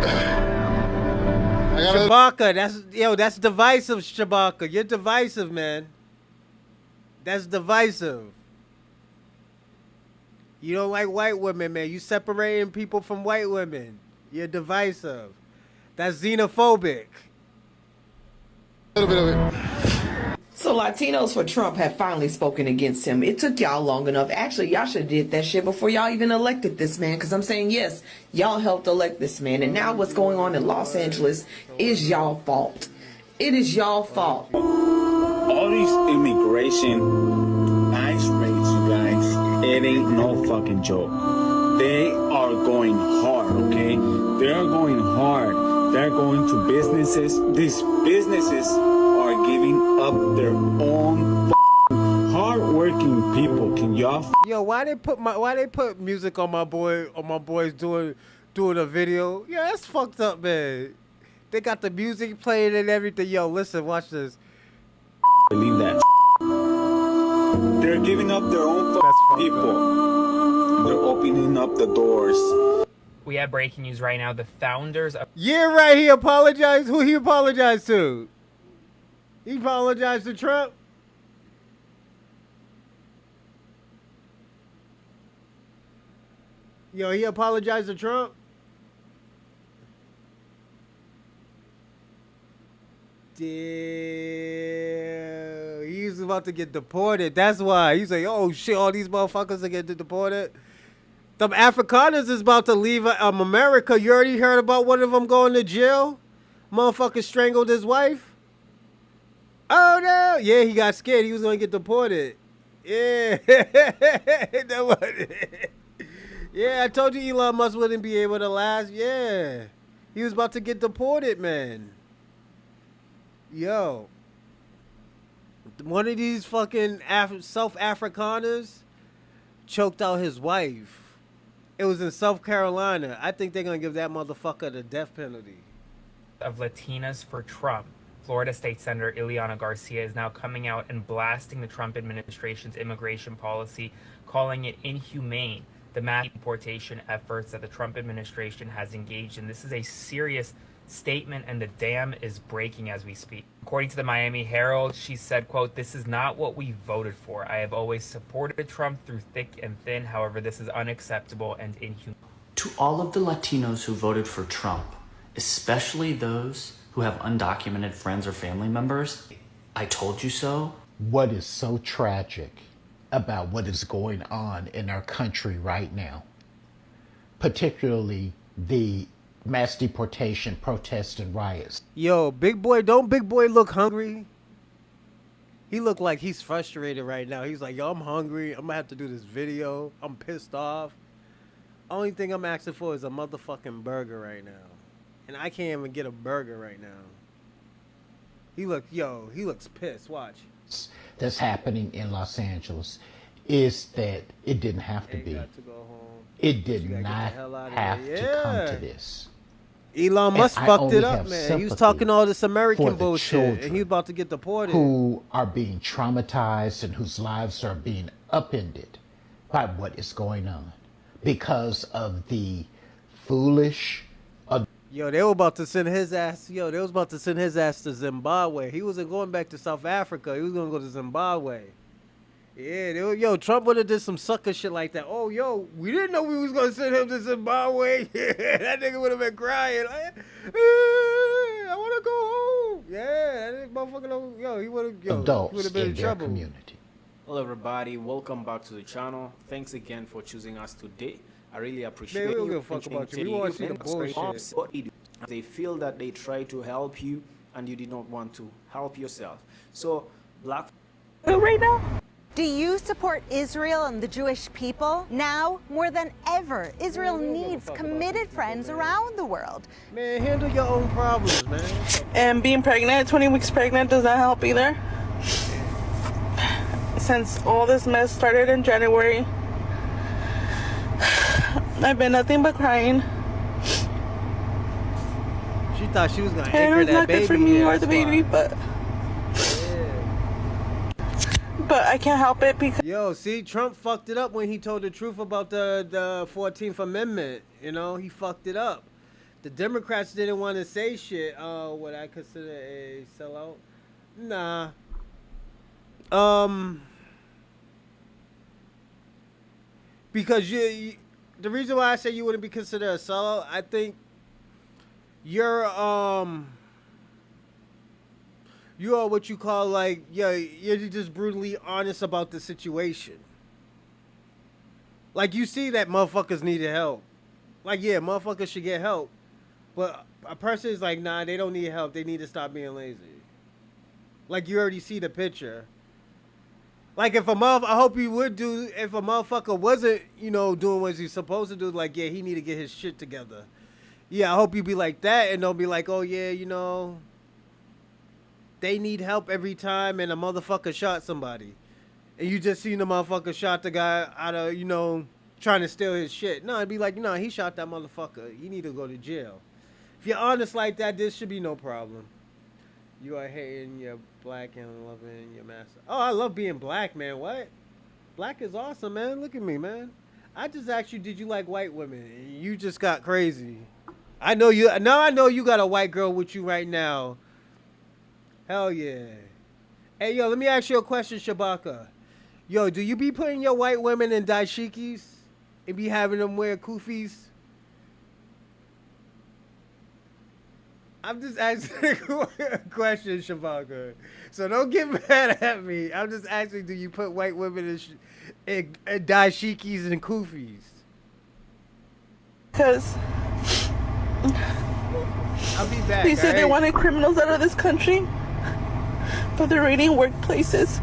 Shabaka, that's divisive, Shabaka. You're divisive, man. That's divisive. You don't like white women, man. You separating people from white women. You're divisive. That's xenophobic. A little bit of it. So Latinos for Trump have finally spoken against him. It took y'all long enough. Actually, y'all should have did that shit before y'all even elected this man. Because I'm saying, yes, y'all helped elect this man. And now what's going on in Los Angeles is y'all fault. It is y'all fault. All these immigration ICE raids, you guys, It ain't no fucking joke. They are going hard, okay? They are going hard. They're going to businesses. These businesses are giving up their own hard-working people. Can y'all? Yo, why they put music on my boys doing a video? Yeah, that's fucked up, man. They got the music playing and everything. Yo, listen, watch this. Believe that. They're giving up their own people. They're opening up the doors. We have breaking news right now. The founders of Right, he apologized. Who he apologized to? He apologized to Trump? Yo, he apologized to Trump? Damn. He's about to get deported. That's why. He's like, oh shit, all these motherfuckers are getting deported. Them Afrikaners is about to leave America. You already heard about one of them going to jail? Motherfucker strangled his wife? Oh no. Yeah, he got scared. He was going to get deported. Yeah. Yeah, I told you Elon Musk wouldn't be able to last. Yeah. He was about to get deported, man. Yo. One of these fucking South Afrikaners choked out his wife. It was in South Carolina. I think they're going to give that motherfucker the death penalty. of Latinos for Trump. Florida State Senator Ileana Garcia is now coming out and blasting the Trump administration's immigration policy, calling it inhumane. The mass deportation efforts that the Trump administration has engaged in. This is a serious statement, and the dam is breaking as we speak. According to the Miami Herald, she said, quote, "This is not what we voted for. I have always supported Trump through thick and thin. However, this is unacceptable and inhumane." To all of the Latinos who voted for Trump, especially those who have undocumented friends or family members, I told you so. What is so tragic about what is going on in our country right now, particularly the mass deportation protests and riots? Yo, don't Big Boy look hungry? He look like he's frustrated right now. He's like, yo, I'm hungry. I'm gonna have to do this video. I'm pissed off. Only thing I'm asking for is a motherfucking burger right now. And I can't even get a burger right now. He looks pissed. Watch. That's happening in Los Angeles is that it didn't have to be. It did not have to come to this. Elon Musk fucked it up, man. He was talking all this American bullshit, and he's about to get deported. Who are being traumatized and whose lives are being upended by what is going on because of the foolish. Yo, they were about to send his ass. Yo, they was about to send his ass to Zimbabwe. He wasn't going back to South Africa. He was gonna go to Zimbabwe. Yeah, Trump would have did some sucker shit like that. Oh, yo, we didn't know we was gonna send him to Zimbabwe. That nigga would have been crying. Like, I wanna go home. Yeah, that motherfucker. Yo, he would have been in trouble. Community. Hello, everybody. Welcome back to the channel. Thanks again for choosing us today. I really appreciate Man, we you. don't give a fuck about you. We want to see the bullshit. What they do. They feel that they try to help you and you did not want to help yourself. So, Black. Right now? Do you support Israel and the Jewish people? Now, more than ever, Israel needs committed friends around the world. Man, handle your own problems, man. And being pregnant, 20 weeks pregnant, does not help either. Since all this mess started in January, I've been nothing but crying. She thought she was gonna And anchor it's that not baby. good for me yeah, or the that's baby, why. but I can't help it because Yo, see, Trump fucked it up when he told the truth about the 14th Amendment. You know, he fucked it up. The Democrats didn't want to say shit. What I consider a sellout? Nah. Because the reason why I say you wouldn't be considered a sellout, I think you're you are what you call like, you're just brutally honest about the situation. Like, you see that motherfuckers needed help. Like, yeah, motherfuckers should get help. But a person is like, nah, they don't need help. They need to stop being lazy. Like, you already see the picture. Like if I hope you would do, if a motherfucker wasn't, you know, doing what he's supposed to do, like, yeah, he need to get his shit together. Yeah, I hope you be like that and don't be like, oh yeah, you know, they need help every time and a motherfucker shot somebody. And you just seen the motherfucker shot the guy out of, you know, trying to steal his shit. No, it'd be like, no, he shot that motherfucker. You need to go to jail. If you're honest like that, this should be no problem. You are hating your black and loving your master. Oh, I love being black, man. What? Black is awesome, man. Look at me, man. I just asked you, did you like white women? You just got crazy. I know you. Now I know you got a white girl with you right now. Hell yeah. Hey, yo, let me ask you a question, Shabaka. Yo, do you be putting your white women in dashikis and be having them wear kufis? I'm just asking a question, Shabaka. So don't get mad at me. I'm just asking, do you put white women in dashikis and kufis? Because I'll be back. they said they right? wanted criminals out of this country, but they're raiding workplaces.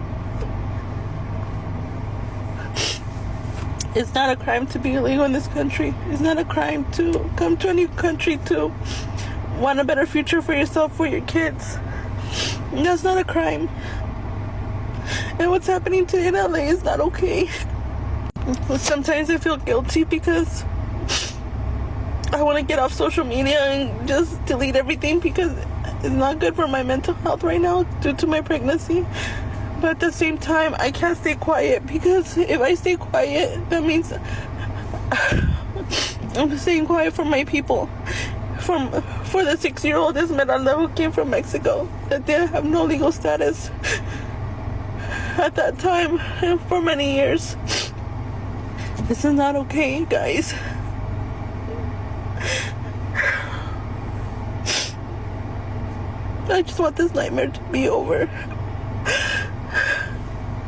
It's not a crime to be illegal in this country. It's not a crime to come to a new country to want a better future for yourself, for your kids. That's not a crime. And what's happening to in LA is not okay. Sometimes I feel guilty because I want to get off social media and just delete everything because it's not good for my mental health right now due to my pregnancy. But at the same time, I can't stay quiet because if I stay quiet, that means I'm staying quiet for my people. For the 6-year-old Esmeralda who came from Mexico, that they have no legal status at that time and for many years. This is not okay, guys. I just want this nightmare to be over.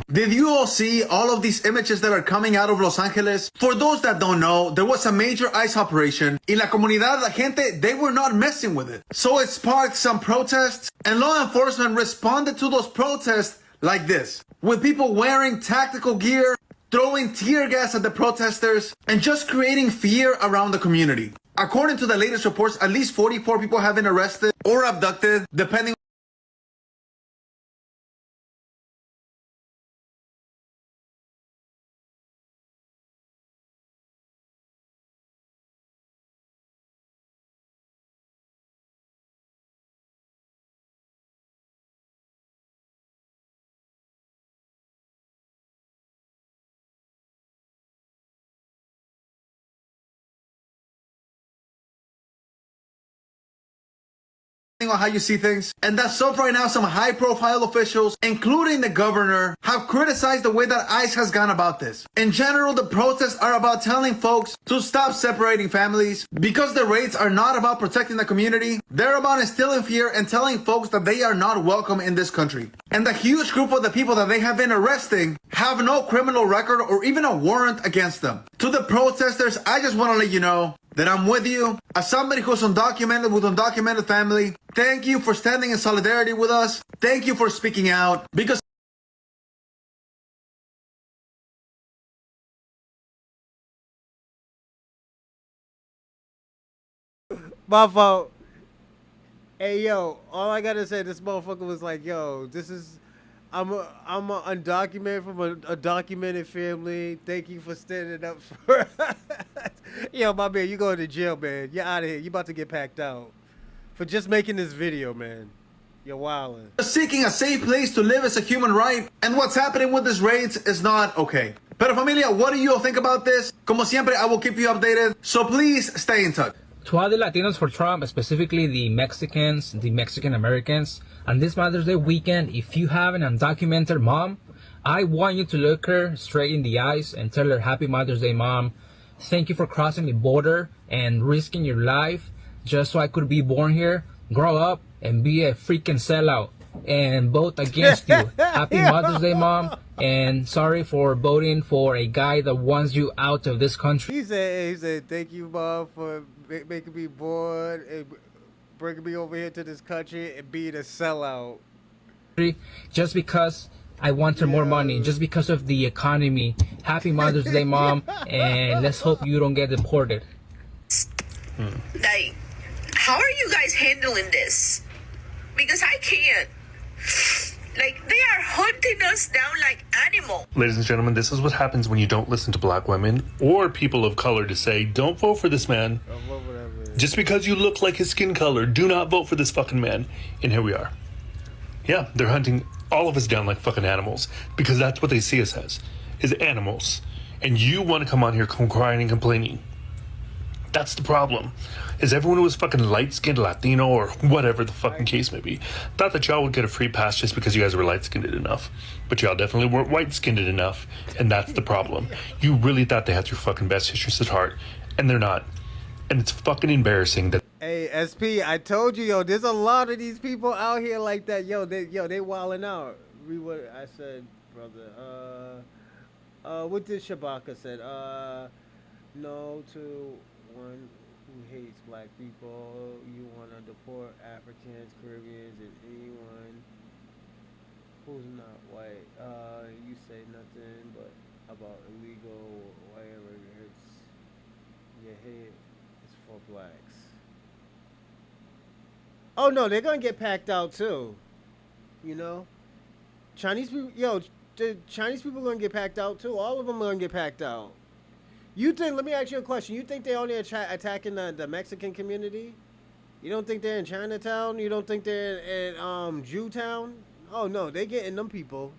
Did you all see all of these images that are coming out of Los Angeles? For those that don't know, there was a major ICE operation. In la comunidad, la gente, they were not messing with it. So it sparked some protests, and law enforcement responded to those protests like this. With people wearing tactical gear, throwing tear gas at the protesters, and just creating fear around the community. According to the latest reports, at least 44 people have been arrested or abducted, depending on how you see things. And that's up right now. Some high profile officials, including the governor, have criticized the way that ICE has gone about this. In general, the protests are about telling folks to stop separating families because the raids are not about protecting the community. They're about instilling fear and telling folks that they are not welcome in this country. And the huge group of the people that they have been arresting have no criminal record or even a warrant against them. To the protesters, I just want to let you know that I'm with you. As somebody who's undocumented with undocumented family, thank you for standing in solidarity with us. Thank you for speaking out because my fault. Hey yo, all I gotta say, this motherfucker was like, yo, this is, I'm a undocumented from a documented family. Thank you for standing up for. Yo, my man, you going to jail, man. You're out of here. You about to get packed out for just making this video, man. You're wildin'. Seeking a safe place to live is a human right, and what's happening with these raids is not okay. Pero familia, what do you all think about this? Como siempre, I will keep you updated, so please stay in touch. To all the Latinos for Trump, specifically the Mexicans, the Mexican Americans, on this Mother's Day weekend, if you have an undocumented mom, I want you to look her straight in the eyes and tell her, Happy Mother's Day, Mom. Thank you for crossing the border and risking your life just so I could be born here, grow up, and be a freaking sellout and vote against you. Happy Mother's Day, Mom, and sorry for voting for a guy that wants you out of this country. He said, thank you, Mom, for making me born and bringing me over here to this country and being a sellout. Just because I want her more money just because of the economy. Happy Mother's Day, Mom, and let's hope you don't get deported. Like, how are you guys handling this? Because I can't. Like, they are hunting us down like animals. Ladies and gentlemen, this is what happens when you don't listen to black women or people of color to say, don't vote for this man. Just because you look like his skin color, do not vote for this fucking man. And here we are. Yeah, they're hunting all of us down like fucking animals because that's what they see us as, is animals. And you want to come on here crying and complaining. That's the problem, is everyone who was fucking light-skinned Latino or whatever the fucking case may be thought that y'all would get a free pass just because you guys were light-skinned enough. But y'all definitely weren't white-skinned enough, and that's the problem. You really thought they had your fucking best interests at heart, and they're not. And it's fucking embarrassing that... Hey, SP, I told you, yo, there's a lot of these people out here like that. Yo, they wilding out. Read what I said, brother. What did Shabaka said? No to one who hates black people. You want to deport Africans, Caribbeans, and anyone who's not white. You say nothing but about illegal, whatever. It's your head is for blacks. Oh no, they're gonna get packed out too. You know, Chinese people. Yo, the Chinese people are gonna get packed out too. All of them are gonna get packed out. You think? Let me ask you a question. You think they're only attacking the Mexican community? You don't think they're in Chinatown? You don't think they're in Jewtown? Oh no, they getting them people.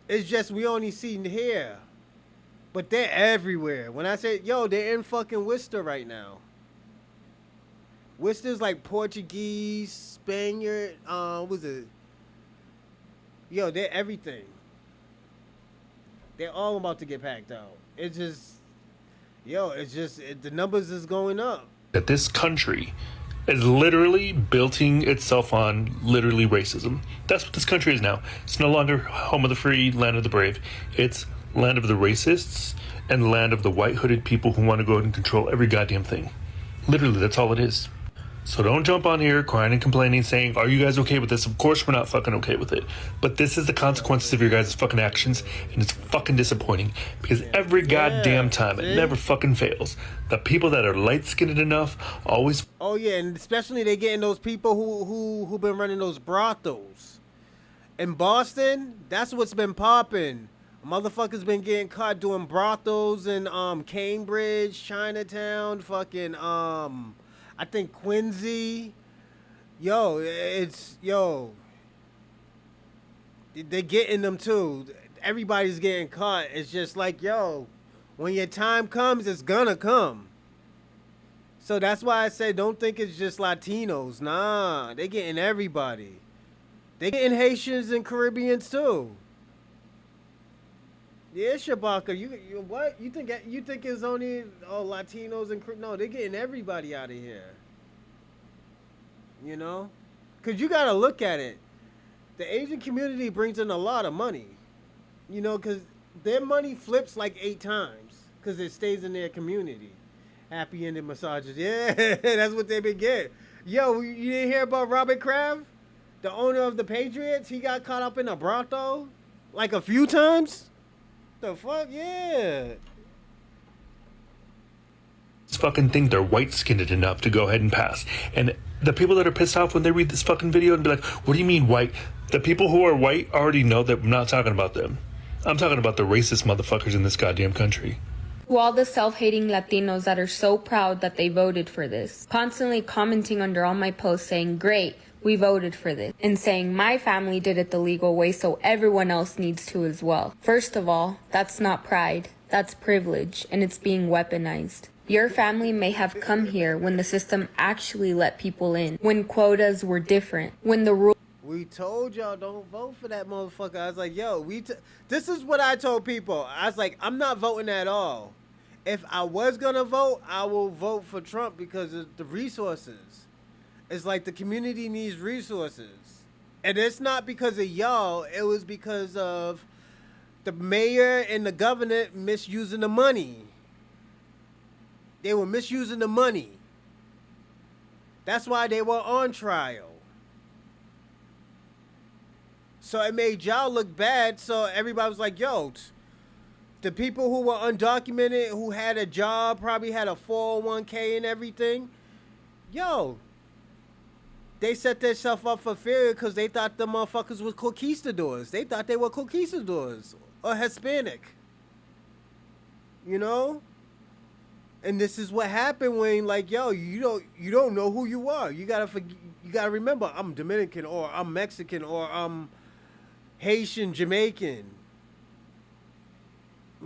It's just we only see here, but they're everywhere. When I say yo, they're in fucking Worcester right now. Worcester's like Portuguese, Spaniard. What was it? Yo, they're everything. They're all about to get packed out. It's just, yo, the numbers is going up. That this country is literally building itself on literally racism. That's what this country is now. It's no longer home of the free, land of the brave. It's land of the racists and land of the white hooded people who want to go and control every goddamn thing. Literally, that's all it is. So don't jump on here crying and complaining, saying, are you guys okay with this? Of course we're not fucking okay with it. But this is the consequences of your guys' fucking actions, and it's fucking disappointing. Because every goddamn time, it never fucking fails. The people that are light-skinned enough always... Oh yeah, and especially they getting those people who been running those brothels. In Boston, that's what's been popping. Motherfuckers been getting caught doing brothels in Cambridge, Chinatown, fucking I think Quincy. Yo, they're getting them too. Everybody's getting caught. It's just like, yo, when your time comes, it's gonna come. So that's why I say don't think it's just Latinos. Nah, they getting everybody. They getting Haitians and Caribbeans too. Yeah, Shabaka, you what? You think it's only Latinos and no? They're getting everybody out of here. You know, cause you gotta look at it. The Asian community brings in a lot of money. You know, cause their money flips like 8 times, cause it stays in their community. Happy ending massages, yeah, that's what they been getting. Yo, you didn't hear about Robert Kraft, the owner of the Patriots? He got caught up in a brothel like a few times. The fuck, yeah. Fucking think they're white-skinned enough to go ahead and pass. And the people that are pissed off when they read this fucking video and be like, what do you mean white? The people who are white already know that I'm not talking about them. I'm talking about the racist motherfuckers in this goddamn country. To all the self-hating Latinos that are so proud that they voted for this, constantly commenting under all my posts saying, great, we voted for this, and saying my family did it the legal way, so everyone else needs to as well. First of all, that's not pride, that's privilege, and it's being weaponized. Your family may have come here when the system actually let people in, when quotas were different, when the rules... We told y'all don't vote for that motherfucker. I was like, yo, this is what I told people. I was like, I'm not voting at all. If I was gonna vote, I will vote for Trump because of the resources. It's like the community needs resources. And it's not because of y'all. It was because of the mayor and the governor misusing the money. They were misusing the money. That's why they were on trial. So it made y'all look bad. So everybody was like, yo, the people who were undocumented, who had a job, probably had a 401k and everything, yo, they set themselves up for failure because they thought the motherfuckers were conquistadors. They thought they were conquistadors or Hispanic. You know? And this is what happened when, like, yo, you don't know who you are. You gotta remember, I'm Dominican, or I'm Mexican, or I'm Haitian, Jamaican.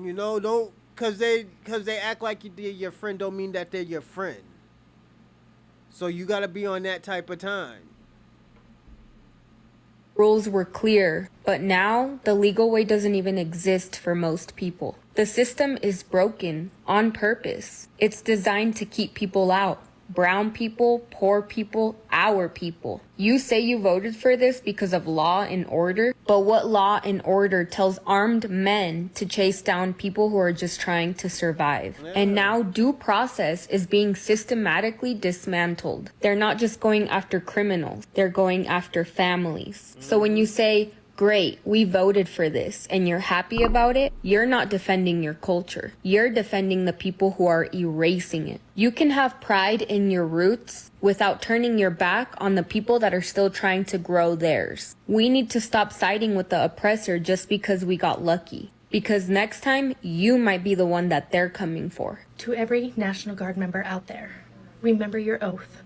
You know, don't cause they act like they're your friend don't mean that they're your friend. So you gotta be on that type of time. Rules were clear, but now the legal way doesn't even exist for most people. The system is broken on purpose. It's designed to keep people out. Brown people, poor people, our people. You say you voted for this because of law and order, but what law and order tells armed men to chase down people who are just trying to survive? Yeah. And now due process is being systematically dismantled. They're not just going after criminals, they're going after families. So when you say, great, we voted for this, and you're happy about it, you're not defending your culture. You're defending the people who are erasing it. You can have pride in your roots without turning your back on the people that are still trying to grow theirs. We need to stop siding with the oppressor just because we got lucky. Because next time, you might be the one that they're coming for. To every National Guard member out there, remember your oath.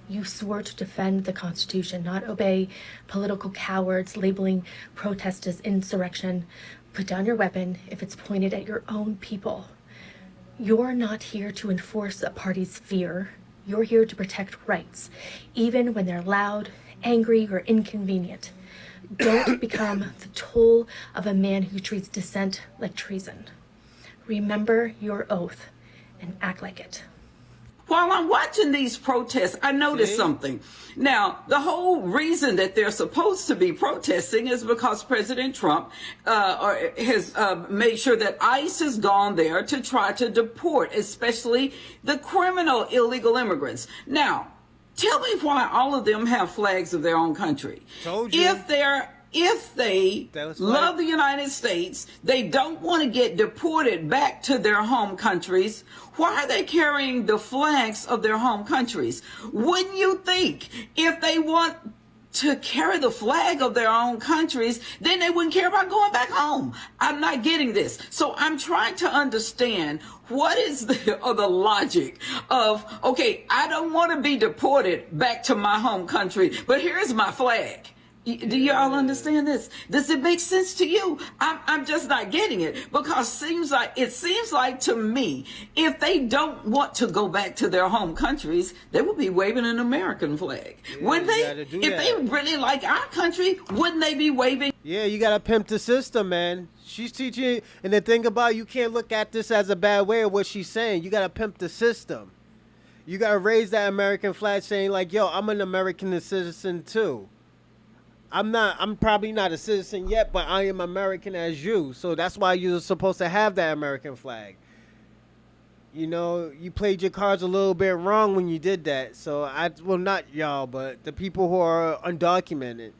You swore to defend the Constitution, not obey political cowards labeling protest as insurrection. Put down your weapon if it's pointed at your own people. You're not here to enforce a party's fear. You're here to protect rights, even when they're loud, angry, or inconvenient. Don't become the tool of a man who treats dissent like treason. Remember your oath and act like it. While I'm watching these protests, I noticed something. Now, the whole reason that they're supposed to be protesting is because President Trump has made sure that ICE has gone there to try to deport, especially the criminal illegal immigrants. Now, tell me why all of them have flags of their own country. Told you. If they love the United States, they don't want to get deported back to their home countries, why are they carrying the flags of their home countries? Wouldn't you think if they want to carry the flag of their own countries, then they wouldn't care about going back home? I'm not getting this. So I'm trying to understand what is the logic of, okay, I don't want to be deported back to my home country, but here's my flag. Do y'all understand this? Does it make sense to you? I'm just not getting it, because it seems like to me, if they don't want to go back to their home countries, they would be waving an American flag. Wouldn't they? If they really like our country, wouldn't they be waving? Yeah, you gotta pimp the system, man. She's teaching, and the thing about, you can't look at this as a bad way of what she's saying. You gotta pimp the system. You gotta raise that American flag, saying like, yo, I'm an American citizen too. I'm probably not a citizen yet, but I am American as you. So that's why you're supposed to have that American flag. You know, you played your cards a little bit wrong when you did that. So well, not y'all, but the people who are undocumented.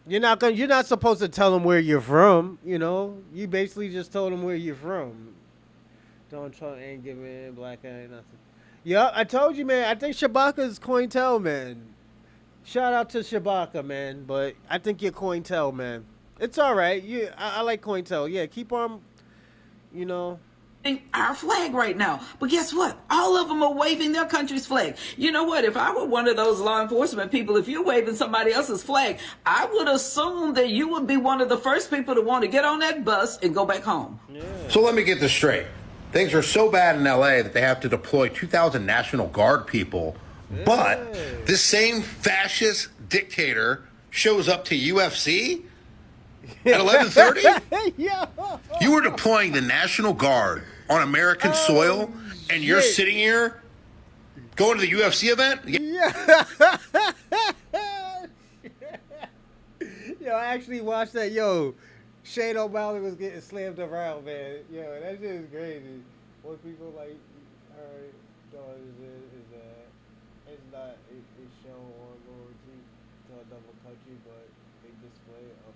You're not supposed to tell them where you're from, you know? You basically just told them where you're from. Donald Trump ain't giving black guy nothing. Yeah, I told you, man. I think Shabaka's COINTEL, man. Shout out to Shabaka, man, but I think you're COINTEL, man. It's all right. I like COINTEL. Yeah, keep on, you know. Our flag right now. But guess what? All of them are waving their country's flag. You know what? If I were one of those law enforcement people, if you're waving somebody else's flag, I would assume that you would be one of the first people to want to get on that bus and go back home. Yeah. So let me get this straight. Things are so bad in LA that they have to deploy 2,000 National Guard people. But this same fascist dictator shows up to UFC at 11:30? Yeah. You were deploying the National Guard on American soil, and you're sitting here going to the UFC event? Yeah. Yo, I actually watched that. Yo, Shane O'Malley was getting slammed around, man. Yo, that shit is crazy. What people like her daughters is that it's not a show or loyalty to another country, but they display a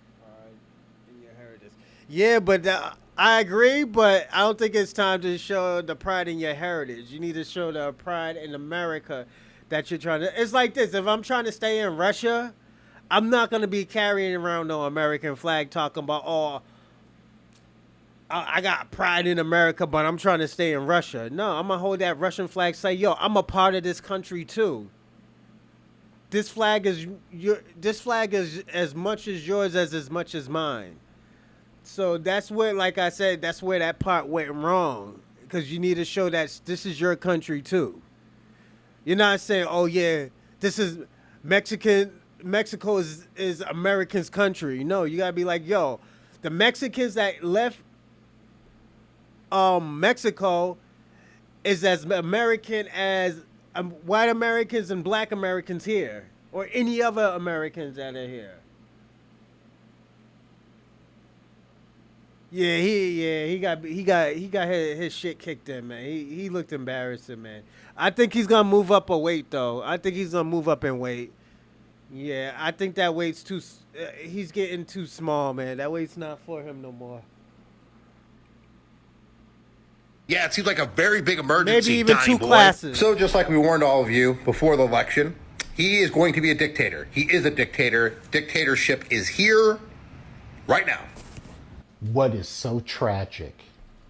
in your heritage. Yeah, but I agree, but I don't think it's time to show the pride in your heritage. You need to show the pride in America that you're trying to. It's like this: if I'm trying to stay in Russia, I'm not gonna be carrying around no American flag talking about, oh, I got pride in America, but I'm trying to stay in Russia. No, I'm gonna hold that Russian flag. Say, yo, I'm a part of this country too. This flag is as much as yours as much as mine. So that's where, like I said, that's where that part went wrong, because you need to show that this is your country too. You're not saying, oh yeah, this is Mexico is America's country. No, you gotta be like, yo, the Mexicans that left Mexico is as American as white Americans and black Americans here, or any other Americans that are here. Yeah, he got his shit kicked in, man. He looked embarrassing, man. I think he's gonna move up a weight though. I think he's gonna move up in weight. Yeah, I think that weight's too. He's getting too small, man. That weight's not for him no more. Yeah, it seems like a very big emergency. Maybe even Donnie two boy. classes. So just like we warned all of you before the election, he is going to be a dictator. He is a dictator. Dictatorship is here right now. What is so tragic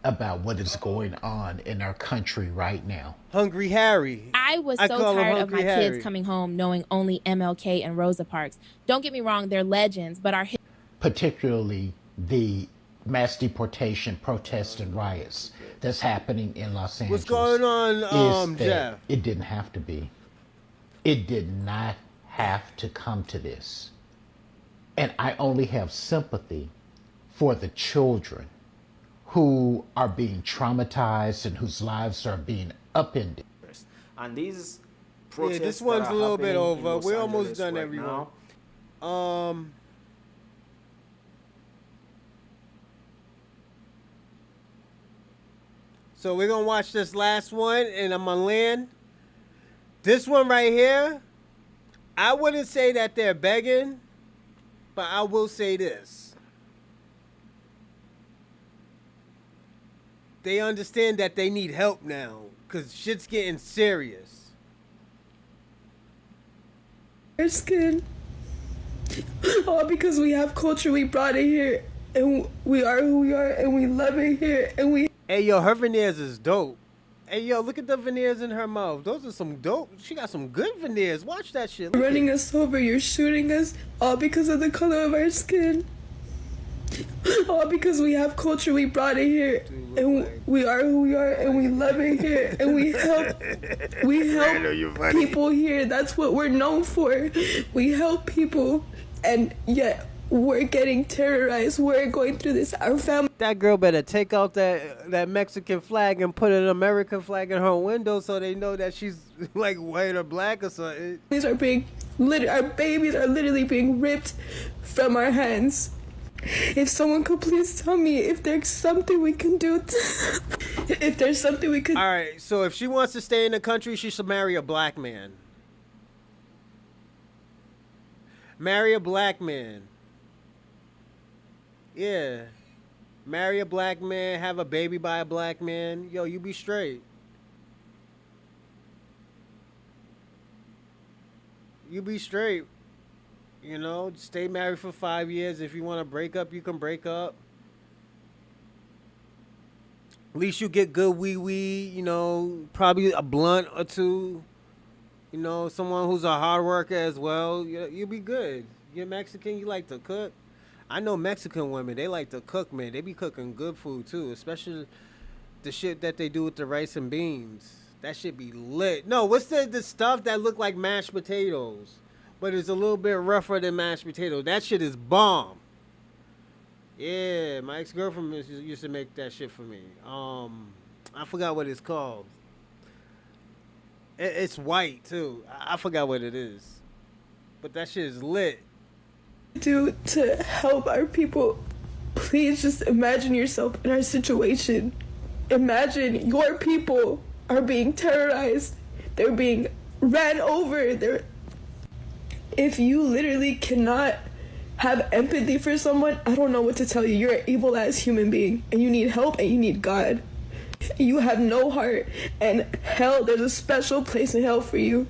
about what is going on in our country right now? Hungry Harry. I was so tired of my kids coming home knowing only MLK and Rosa Parks. Don't get me wrong, they're legends, but our particularly the mass deportation protests and riots that's happening in Los Angeles. What's going on, Jeff? It didn't have to be. It did not have to come to this. And I only have sympathy for the children who are being traumatized and whose lives are being upended. And these protests, this one's a little bit over. We're almost done, everyone. So we're gonna watch this last one, and I'm gonna land. This one right here, I wouldn't say that they're begging, but I will say this. They understand that they need help now, because shit's getting serious. Our skin. All because we have culture, we brought it here, and we are who we are, and we love it here, and we... Hey, yo, her veneers is dope. Hey, yo, look at the veneers in her mouth. Those are some dope. She got some good veneers. Watch that shit. Look, running us over, you're shooting us, all because of the color of our skin. All because we have culture, we brought it here, and we are who we are, and we love it here, and we help people here. That's what we're known for. We help people, and yet we're getting terrorized. We're going through this. Our family. That girl better take out that Mexican flag and put an American flag in her window so they know that she's like white or black or something. These are being, our babies are literally being ripped from our hands. If someone could please tell me if there's something we can do. If there's something we could. All right, so if she wants to stay in the country, she should marry a black man. Marry a black man. Yeah. Marry a black man, have a baby by a black man. Yo, you be straight. You be straight. You know, stay married for 5 years. If you want to break up, you can break up. At least you get good wee-wee, you know, probably a blunt or two. You know, someone who's a hard worker as well. You'll be good. You're Mexican, you like to cook. I know Mexican women, they like to cook, man. They be cooking good food, too. Especially the shit that they do with the rice and beans. That shit be lit. No, what's the stuff that look like mashed potatoes? But it's a little bit rougher than mashed potatoes. That shit is bomb. Yeah, my ex-girlfriend used to make that shit for me. I forgot what it's called. It's white, too. I forgot what it is. But that shit is lit. Do to help our people. Please just imagine yourself in our situation. Imagine your people are being terrorized. They're being ran over. If you literally cannot have empathy for someone, I don't know what to tell you. You're an evil ass human being, and you need help, and you need God. You have no heart, and hell, there's a special place in hell for you.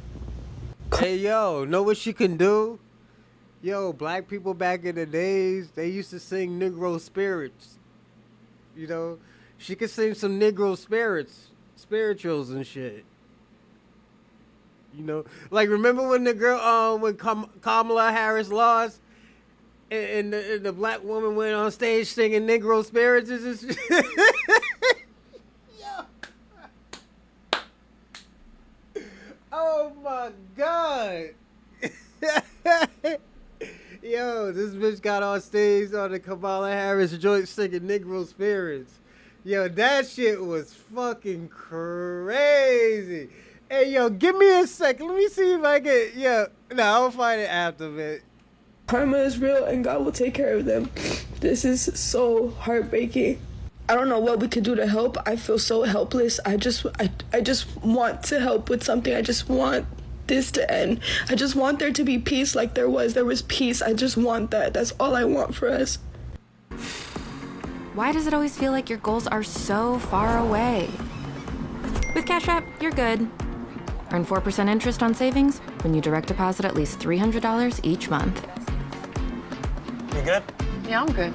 Hey, yo, know what she can do? Yo, black people back in the days, they used to sing Negro spirits. You know, she could sing some Negro spirituals and shit. You know, like remember when the girl, when Kamala Harris lost, and the black woman went on stage singing Negro spirits and shit? Oh my God. Yo, this bitch got on stage on the Kamala Harris joint singing Negro spirits. Yo, that shit was fucking crazy. Hey, yo, give me a second. Let me see if I can. Yeah, no, I'll find it after, man. Karma is real, and God will take care of them. This is so heartbreaking. I don't know what we could do to help. I feel so helpless. I just want to help with something. I just want this to end. I just want there to be peace like there was peace. I just want that. That's all I want for us. Why does it always feel like your goals are so far away? With Cash App, you're good. Earn 4% interest on savings when you direct deposit at least $300 each month. You good? Yeah, I'm good.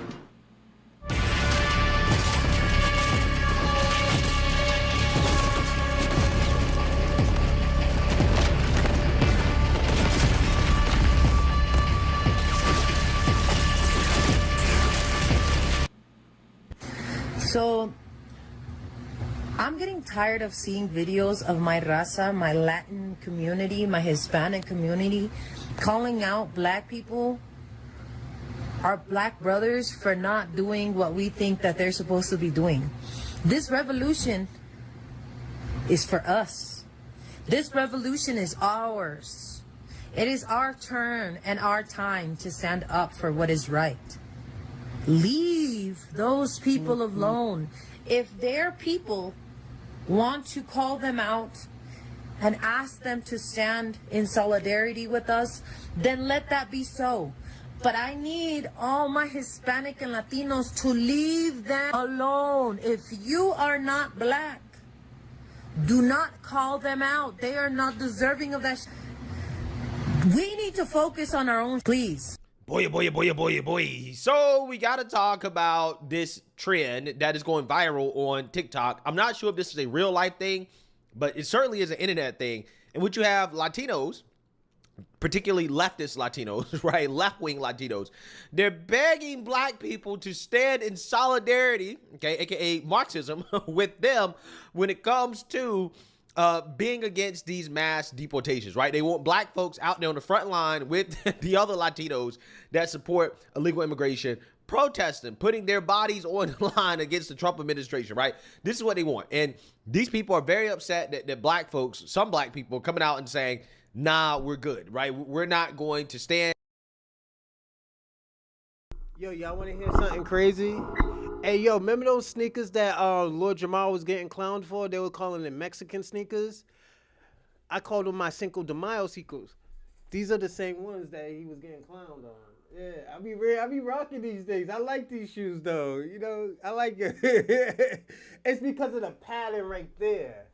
So, I'm getting tired of seeing videos of my raza, my Latin community, my Hispanic community, calling out black people, our black brothers, for not doing what we think that they're supposed to be doing. This revolution is for us. This revolution is ours. It is our turn and our time to stand up for what is right. Leave those people alone. If their people want to call them out and ask them to stand in solidarity with us, then let that be so. But I need all my Hispanic and Latinos to leave them alone. If you are not black, do not call them out. They are not deserving of that. We need to focus on our own, please. Boy. So we got to talk about this trend that is going viral on TikTok. I'm not sure if this is a real life thing, but it certainly is an internet thing in which you have Latinos, particularly leftist Latinos, right? Left-wing Latinos. They're begging black people to stand in solidarity, okay, aka Marxism, with them when it comes to being against these mass deportations, right? They want black folks out there on the front line with the other Latinos that support illegal immigration, protesting, putting their bodies on the line against the Trump administration, right? This is what they want. And these people are very upset that black folks, some black people, are coming out and saying, nah, we're good, right? We're not going to stand. Yo, y'all want to hear something crazy? Hey, yo, remember those sneakers that Lord Jamal was getting clowned for? They were calling them Mexican sneakers. I called them my Cinco de Mayo sneakers. These are the same ones that he was getting clowned on. Yeah, I be rocking these things. I like these shoes though. You know, I like it. It's because of the pattern right there.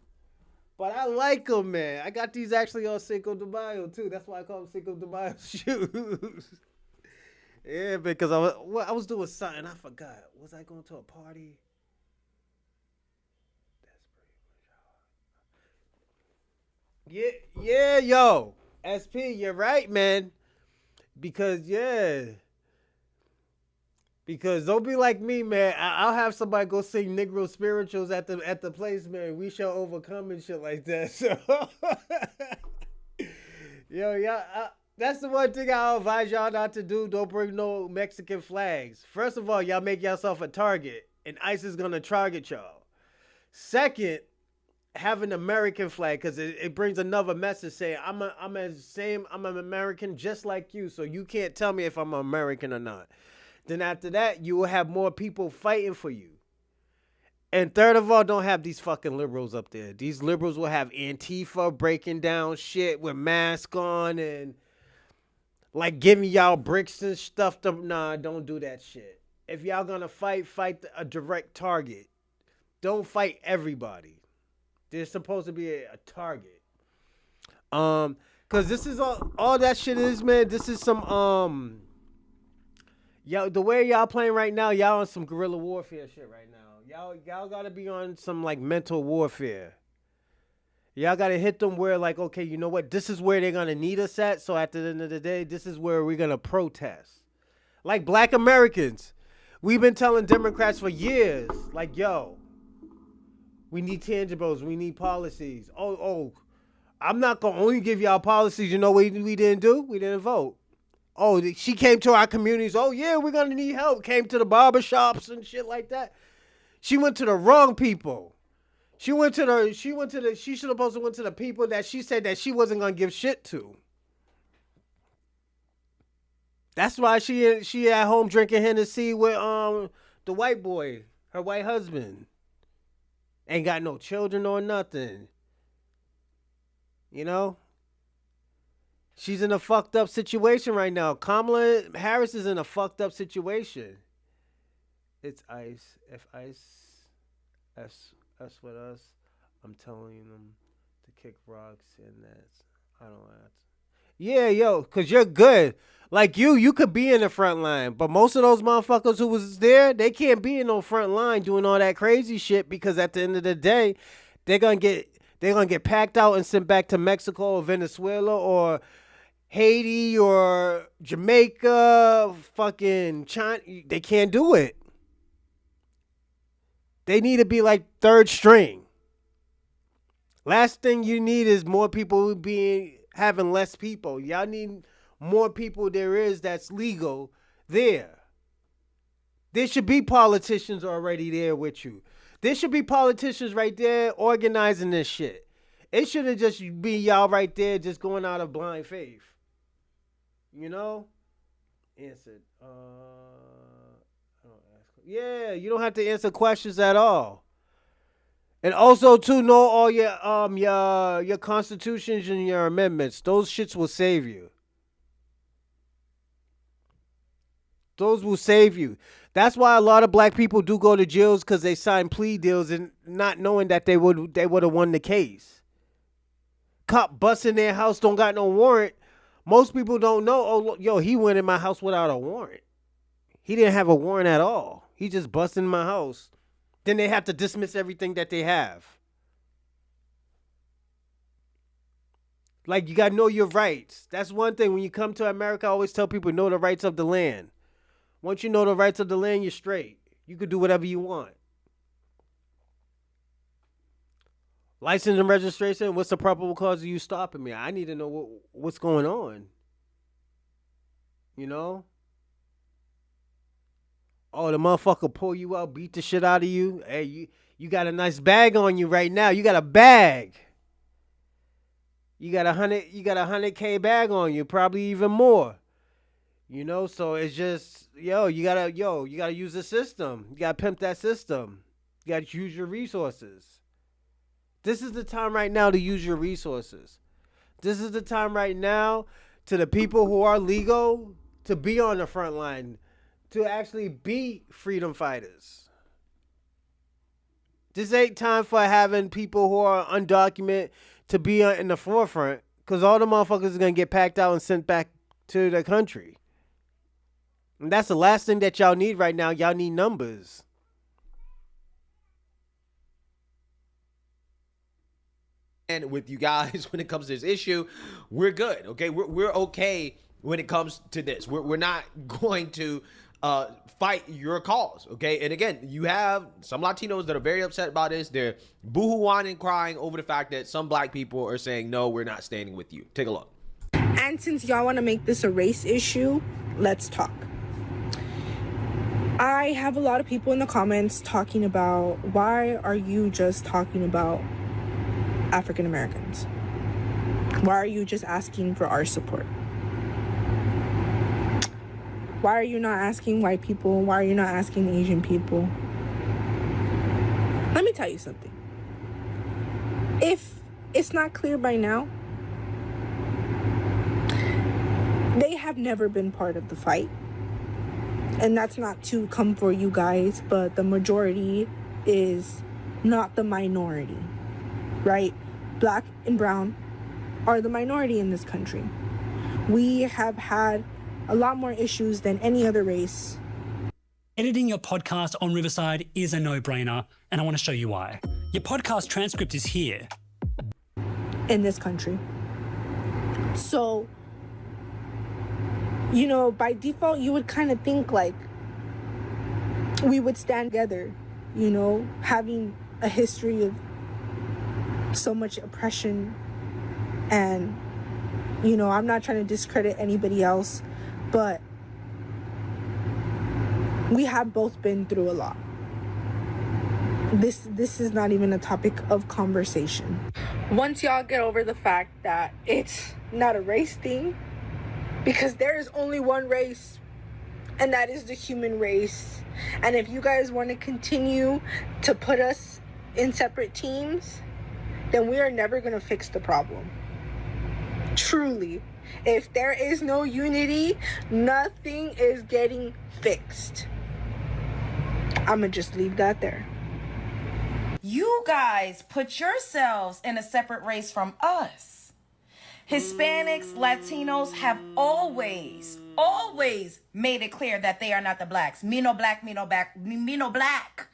But I like them, man. I got these actually on Cinco de Mayo too. That's why I call them Cinco de Mayo shoes. Yeah, because I was doing something. I forgot. Was I going to a party? Yeah, yo. SP, you're right, man. Because don't be like me, man. I'll have somebody go sing Negro spirituals at the place, man. We shall overcome and shit like that. So, yo, yeah. That's the one thing I'll advise y'all not to do. Don't bring no Mexican flags. First of all, y'all make yourself a target, and ICE is gonna target y'all. Second, have an American flag because it brings another message saying I'm an American just like you, so you can't tell me if I'm an American or not. Then after that, you will have more people fighting for you. And third of all, don't have these fucking liberals up there. These liberals will have Antifa breaking down shit with masks on and like giving y'all bricks and stuff. Nah, don't do that shit. If y'all gonna fight a direct target. Don't fight everybody. There's supposed to be a target. Cause this is all that shit is, man. This is some yo, the way y'all playing right now, y'all on some guerrilla warfare shit right now. Y'all gotta be on some like mental warfare. Y'all gotta hit them where like, okay, you know what? This is where they're gonna need us at. So at the end of the day, this is where we're gonna protest. Like Black Americans, we've been telling Democrats for years, like, yo, we need tangibles, we need policies. Oh, I'm not gonna only give y'all policies. You know what we didn't do? We didn't vote. Oh, she came to our communities. Oh yeah, we're gonna need help. Came to the barber shops and shit like that. She went to the wrong people. She should have supposed to went to the people that she said that she wasn't gonna give shit to. That's why she at home drinking Hennessy with the white boy, her white husband. Ain't got no children or nothing. You know? She's in a fucked up situation right now. Kamala Harris is in a fucked up situation. It's ICE. If ICE S with us, I'm telling them to kick rocks and that's I don't have to. Yeah, yo, cause you're good. Like you could be in the front line, but most of those motherfuckers who was there, they can't be in no front line doing all that crazy shit because at the end of the day, they're gonna get packed out and sent back to Mexico or Venezuela or Haiti or Jamaica, fucking China. They can't do it. They need to be like third string. Last thing you need is more people having less people. Y'all need more people there is that's legal there. There should be politicians already there with you. There should be politicians right there organizing this shit. It shouldn't just be y'all right there just going out of blind faith. You know? Answered. Yeah, you don't have to answer questions at all. And also to know all your constitutions and your amendments. Those shits will save you. Those will save you. That's why a lot of black people do go to jails because they sign plea deals and not knowing that they would have won the case. Cop busting their house, don't got no warrant. Most people don't know, oh, yo, he went in my house without a warrant. He didn't have a warrant at all. He just busted in my house. Then they have to dismiss everything that they have. Like, you got to know your rights. That's one thing. When you come to America, I always tell people, know the rights of the land. Once you know the rights of the land, you're straight. You could do whatever you want. License and registration, what's the probable cause of you stopping me? I need to know what's going on. You know? Oh, the motherfucker pull you out, beat the shit out of you. Hey, you got a nice bag on you right now. You got a bag. You got a 100K bag on you, probably even more. You know, so it's just, you gotta use the system. You gotta pimp that system. You gotta use your resources. This is the time right now to use your resources. This is the time right now to the people who are legal to be on the front line, to actually be freedom fighters. This ain't time for having people who are undocumented to be in the forefront, because all the motherfuckers are going to get packed out and sent back to the country. And that's the last thing that y'all need right now. Y'all need numbers. And with you guys, when it comes to this issue, we're good, okay? We're okay when it comes to this. We're not going to fight your cause, okay? And again, you have some Latinos that are very upset about this. They're boo-hoo-whining and crying over the fact that some black people are saying, no, we're not standing with you. Take a look. And since y'all want to make this a race issue, let's talk. I have a lot of people in the comments talking about, why are you just talking about African Americans? Why are you just asking for our support? Why are you not asking white people? Why are you not asking Asian people? Let me tell you something. If it's not clear by now, They have never been part of the fight. And that's not to come for you guys, but the majority is not the minority, right? Black and brown are the minority in this country. We have had a lot more issues than any other race. Editing your podcast on Riverside is a no-brainer, and I want to show you why. Your podcast transcript is here. In this country. So, you know, by default, you would kind of think like we would stand together, you know, having a history of so much oppression. And, you know, I'm not trying to discredit anybody else, but we have both been through a lot. This is not even a topic of conversation. Once y'all get over the fact that it's not a race thing, because there is only one race, and that is the human race. And if you guys want to continue to put us in separate teams, then we are never going to fix the problem. Truly. If there is no unity, nothing is getting fixed. I'm going to just leave that there. You guys put yourselves in a separate race from us. Hispanics, Latinos have always made it clear that they are not the blacks. Me no black, me no black, me no black.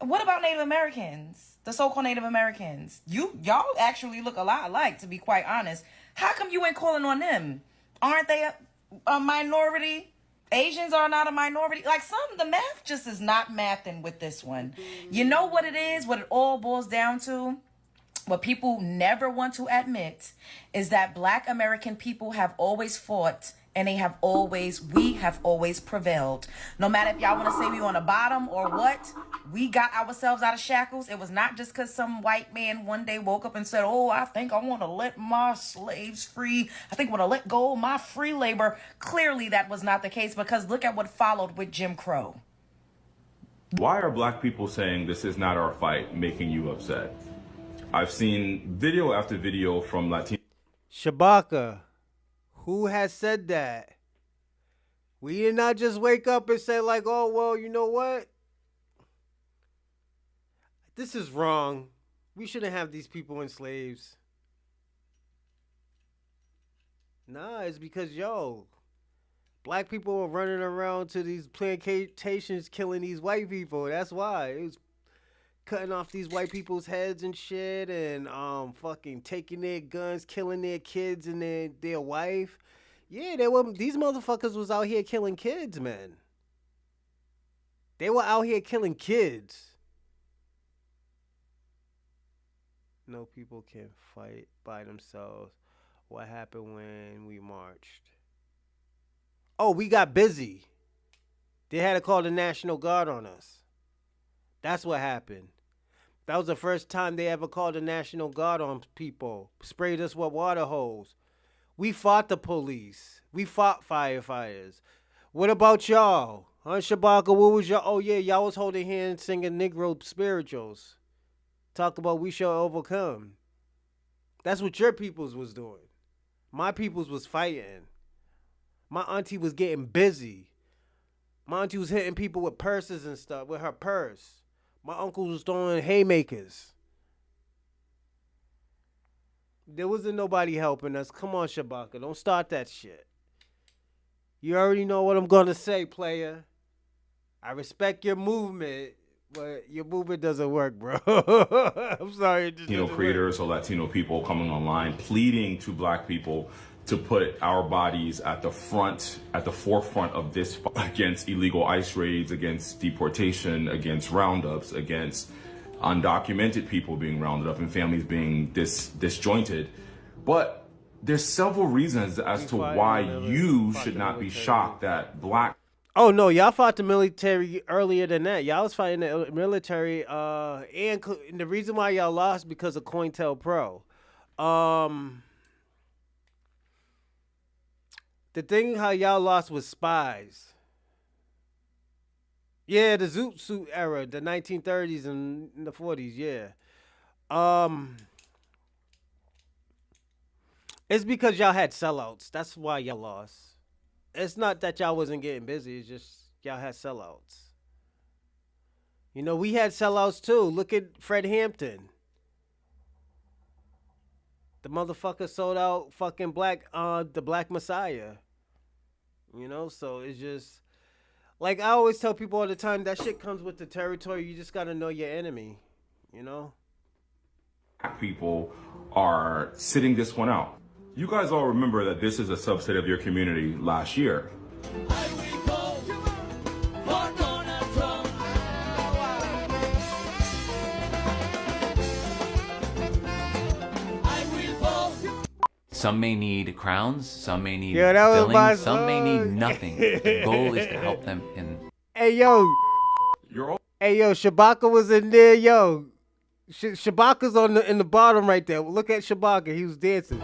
What about Native Americans? The so-called Native Americans? Y'all actually look a lot alike, to be quite honest. How come you ain't calling on them? Aren't they a minority? Asians are not a minority. Like the math just is not mathing with this one. You know what it is? What it all boils down to? What people never want to admit is that Black American people have always fought, and we have always prevailed. No matter if y'all want to say we on the bottom or what, we got ourselves out of shackles. It was not just because some white man one day woke up and said, oh, I think I want to let my slaves free. I think I want to let go of my free labor. Clearly that was not the case, because look at what followed with Jim Crow. Why are Black people saying this is not our fight making you upset? I've seen video after video from Latinos. Shabaka, who has said that? We did not just wake up and say like, oh, well, you know what? This is wrong. We shouldn't have these people in slaves. Nah, it's because, Black people were running around to these plantations killing these white people. That's why. It was cutting off these white people's heads and shit, and fucking taking their guns, killing their kids and their wife. Yeah, these motherfuckers was out here killing kids, man. They were out here killing kids. No people can fight by themselves. What happened when we marched? Oh, we got busy. They had to call the National Guard on us. That's what happened. That was the first time they ever called the National Guard on people. Sprayed us with water hose. We fought the police. We fought firefighters. What about y'all? Huh, Shabaka, what was y'all? Oh, yeah, y'all was holding hands singing Negro spirituals. Talk about we shall overcome. That's what your peoples was doing. My peoples was fighting. My auntie was getting busy. My auntie was hitting people with purses and stuff, with her purse. My uncle was throwing haymakers. There wasn't nobody helping us. Come on, Shabaka. Don't start that shit. You already know what I'm going to say, player. I respect your movement, but your movement doesn't work, bro. I'm sorry. Latino creators or Latino people coming online pleading to Black people to put our bodies at the forefront of this fight against illegal ICE raids, against deportation, against roundups, against undocumented people being rounded up and families being disjointed. But there's several reasons as to why you should not be shocked that Black... Oh, no, y'all fought the military earlier than that. Y'all was fighting the military, and the reason why y'all lost because of COINTELPRO. The thing how y'all lost was spies. Yeah, the Zoot Suit era, the 1930s and the 40s, yeah. It's because y'all had sellouts. That's why y'all lost. It's not that y'all wasn't getting busy. It's just y'all had sellouts. You know, we had sellouts too. Look at Fred Hampton. The motherfucker sold out fucking the Black Messiah. You know, so it's just like I always tell people all the time, that shit comes with the territory. You just gotta know your enemy, you know? Black people are sitting this one out. You guys all remember that this is a subset of your community last year. Some may need crowns, some may need that was filling, my some may need song. nothing. The goal is to help them in. Hey yo, Shabaka was in there, yo. Shabaka's in the bottom right there. Look at Shabaka, he was dancing.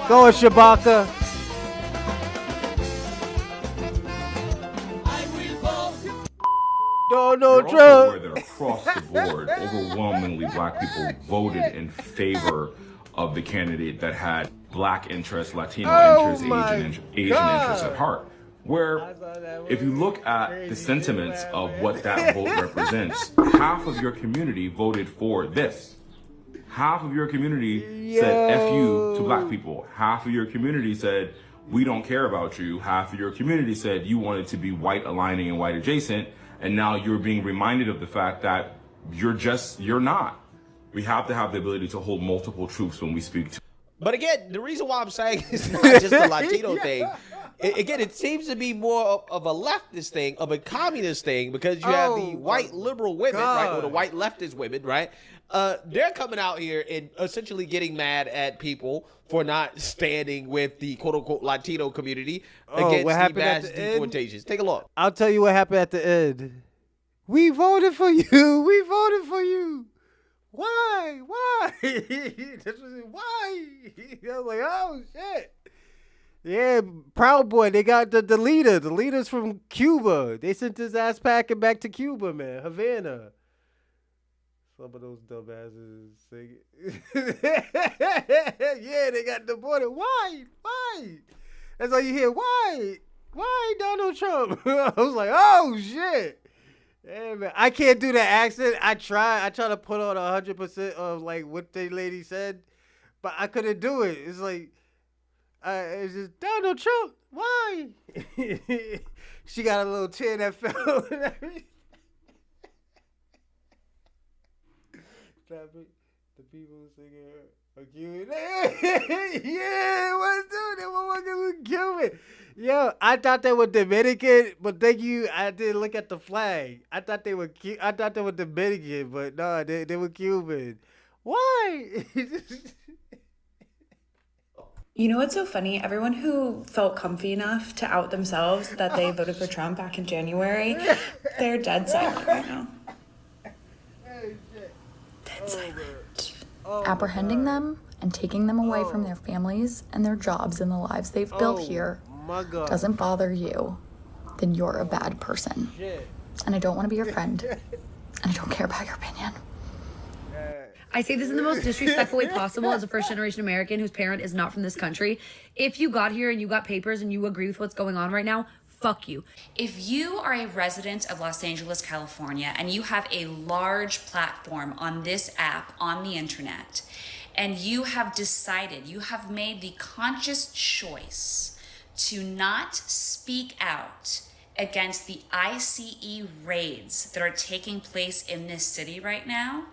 Go on, Shabaka. Donald You're also Trump. aware that across the board, overwhelmingly black people voted in favor of the candidate that had black interests, Latino interests, Asian interests at heart. Where, if you look at the sentiments of what that vote represents, half of your community voted for this. Half of your community said F you to black people. Half of your community said, we don't care about you. Half of your community said you wanted to be white aligning and white adjacent. And now you're being reminded of the fact that you're not. We have to have the ability to hold multiple truths when we speak to. But again, the reason why I'm saying it's not just a Latino thing. Again, it seems to be more of a leftist thing, of a communist thing, because you have the white liberal women, right, or the white leftist women, right? They're coming out here and essentially getting mad at people for not standing with the quote-unquote Latino community against the mass deportations. Take a look. I'll tell you what happened at the end. We voted for you. We voted for you. Why? Why? Why? I was like, oh, shit. Yeah, Proud Boy, they got the leader. The leader's from Cuba. They sent his ass packing back to Cuba, man. Havana. Some of those dumbasses singing. Yeah, they got deported. Why? Why? That's all you hear. Why? Why Donald Trump? I was like, oh, shit. Yeah, man. I can't do the accent. I try to put on 100% of like what the lady said, but I couldn't do it. It's like, it's just Donald Trump. Why? She got a little tear that fell. The people singing a Cuban. Yeah, what's doing? That motherfucker was Cuban. Yo, I thought they were Dominican, but thank you. I didn't look at the flag. I thought they were Dominican, but no, they were Cuban. Why? You know what's so funny? Everyone who felt comfy enough to out themselves that they voted for Trump back in January, they're dead silent right now. Dead silent. Apprehending them and taking them away from their families and their jobs and the lives they've built here doesn't bother you, then you're a bad person. And I don't want to be your friend. And I don't care about your opinion. I say this in the most disrespectful way possible as a first-generation American whose parent is not from this country. If you got here and you got papers and you agree with what's going on right now, fuck you. If you are a resident of Los Angeles, California, and you have a large platform on this app on the internet, and you have decided, you have made the conscious choice to not speak out against the ICE raids that are taking place in this city right now,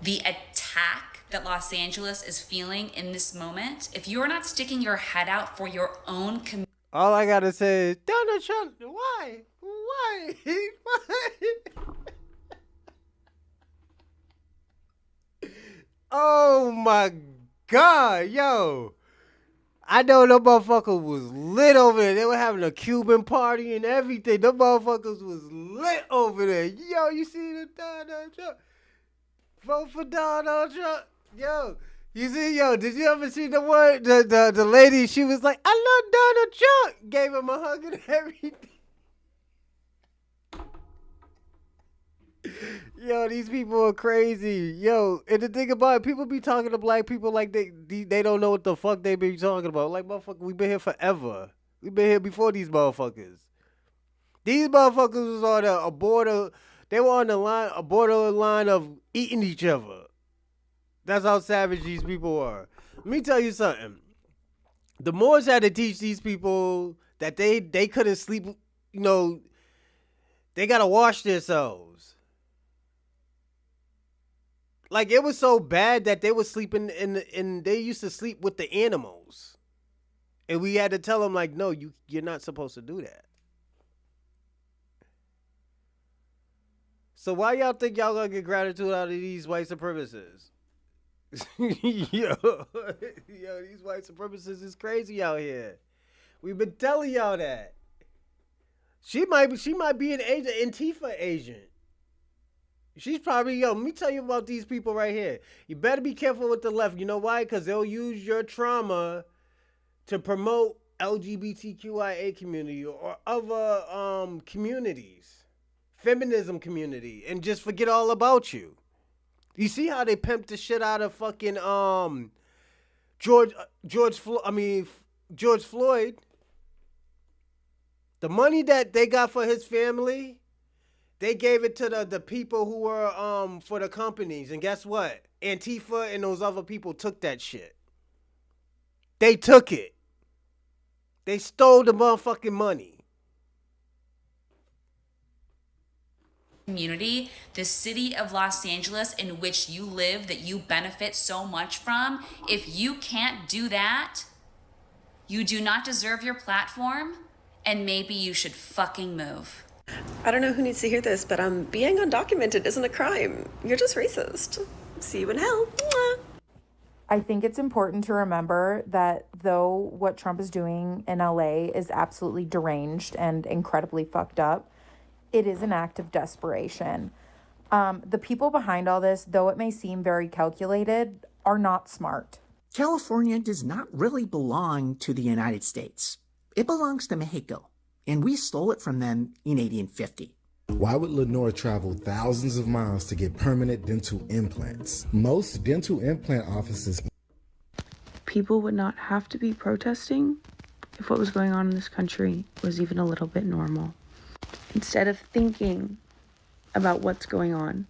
the attack that Los Angeles is feeling in this moment, if you're not sticking your head out for your own community. All I gotta say is, Donald Trump, why? Why? Why? Oh my God, yo. I know the motherfucker was lit over there. They were having a Cuban party and everything. The motherfuckers was lit over there. Yo, you see the Donald Trump? Vote for Donald Trump. Yo, you see, yo, did you ever see the one, the lady, she was like, I love Donald Trump. Gave him a hug and everything. Yo, these people are crazy. Yo, and the thing about it, people be talking to black people like they don't know what the fuck they be talking about. Like, motherfucker, we been here forever. We been here before these motherfuckers. These motherfuckers was on a border. They were on a borderline of eating each other. That's how savage these people are. Let me tell you something. The Moors had to teach these people that they couldn't sleep. You know, they gotta wash themselves. Like, it was so bad that they were sleeping and they used to sleep with the animals. And we had to tell them, like, no, you're not supposed to do that. So why y'all think y'all gonna get gratitude out of these white supremacists? yo, these white supremacists is crazy out here. We've been telling y'all that. She might be an agent, Antifa agent. She's probably, let me tell you about these people right here. You better be careful with the left. You know why? Because they'll use your trauma to promote LGBTQIA community or other communities, feminism community, and just forget all about you. You see how they pimped the shit out of fucking George Floyd. The money that they got for his family, they gave it to the people who were for the companies. And guess what? Antifa and those other people took that shit. They took it. They stole the motherfucking money. Community, the city of Los Angeles in which you live, that you benefit so much from, if you can't do that, you do not deserve your platform, and maybe you should fucking move. I don't know who needs to hear this, but being undocumented isn't a crime. You're just racist. See you in hell. Mwah. I think it's important to remember that though what Trump is doing in LA is absolutely deranged and incredibly fucked up, it is an act of desperation. The people behind all this, though it may seem very calculated, are not smart. California does not really belong to the United States. It belongs to Mexico, and we stole it from them in 1850. Why would Lenore travel thousands of miles to get permanent dental implants? Most dental implant offices... People would not have to be protesting if what was going on in this country was even a little bit normal. Instead of thinking about what's going on,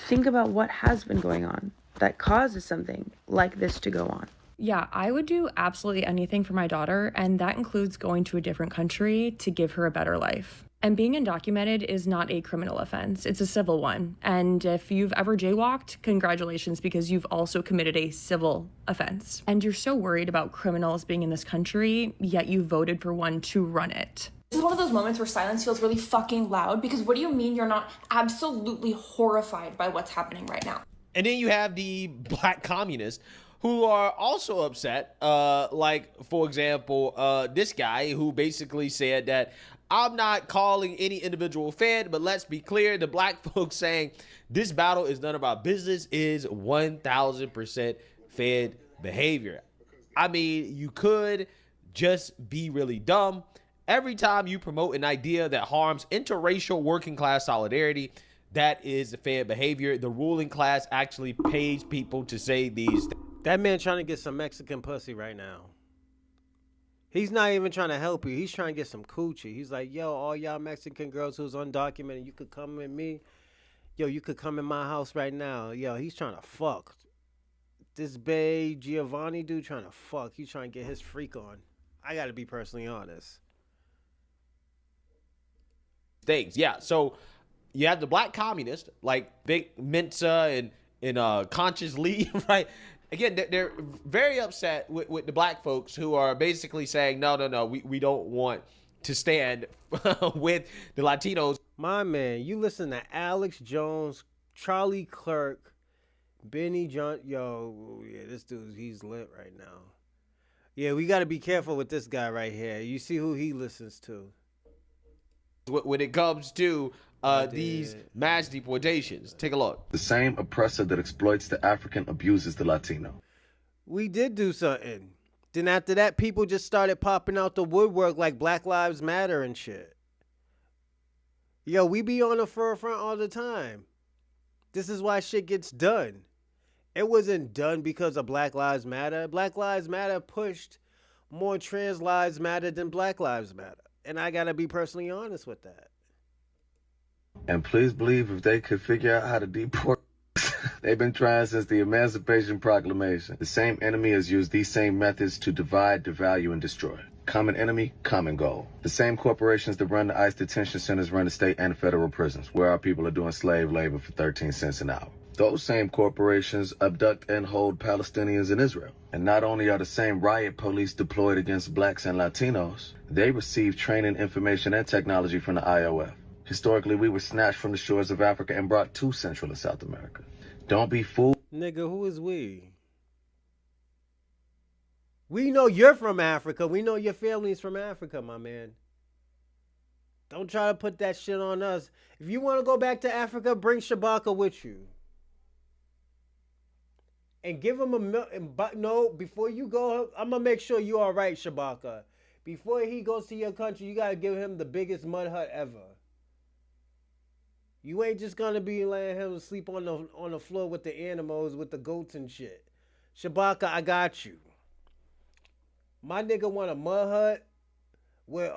think about what has been going on that causes something like this to go on. Yeah, I would do absolutely anything for my daughter, and that includes going to a different country to give her a better life. And being undocumented is not a criminal offense, it's a civil one. And if you've ever jaywalked, congratulations, because you've also committed a civil offense. And you're so worried about criminals being in this country, yet you voted for one to run it. This is one of those moments where silence feels really fucking loud, because what do you mean you're not absolutely horrified by what's happening right now? And then you have the black communists who are also upset. Like, for example, this guy who basically said that I'm not calling any individual Fed, but let's be clear, the black folks saying this battle is none of our business is 1000% Fed behavior. I mean, you could just be really dumb. Every time you promote an idea that harms interracial working class solidarity, that is Fed behavior. The ruling class actually pays people to say these things. That man trying to get some Mexican pussy right now. He's not even trying to help you. He's trying to get some coochie. He's like, yo, all y'all Mexican girls who's undocumented, you could come with me. Yo, you could come in my house right now. Yo, he's trying to fuck. This Bay Giovanni dude trying to fuck. He's trying to get his freak on. I got to be personally honest. Things. Yeah, so you have the black communists like Big Mensa and Conscious Lee, right? Again, they're very upset with the black folks who are basically saying, no, we don't want to stand with the Latinos. My man, you listen to Alex Jones, Charlie Clerk, Benny John. Yo, yeah, this dude, he's lit right now. Yeah, we got to be careful with this guy right here. You see who he listens to. When it comes to these mass deportations. Take a look. The same oppressor that exploits the African abuses the Latino. We did do something. Then after that, people just started popping out the woodwork like Black Lives Matter and shit. Yo, we be on the forefront all the time. This is why shit gets done. It wasn't done because of Black Lives Matter. Black Lives Matter pushed more trans lives matter than Black Lives Matter. And I gotta be personally honest with that. And please believe if they could figure out how to deport, they've been trying since the Emancipation Proclamation. The same enemy has used these same methods to divide, devalue, and destroy. Common enemy, common goal. The same corporations that run the ICE detention centers run the state and federal prisons, where our people are doing slave labor for 13 cents an hour. Those same corporations abduct and hold Palestinians in Israel. And not only are the same riot police deployed against blacks and Latinos, they receive training, information, and technology from the IOF. Historically, we were snatched from the shores of Africa and brought to Central and South America. Don't be fooled. Nigga, who is we? We know you're from Africa. We know your family's from Africa, my man. Don't try to put that shit on us. If you want to go back to Africa, bring Shabaka with you. And give him a milk. No, before you go, I'm going to make sure you're all right, Shabaka. Before he goes to your country, you got to give him the biggest mud hut ever. You ain't just going to be letting him sleep on the floor with the animals, with the goats and shit. Shabaka, I got you. My nigga want a mud hut where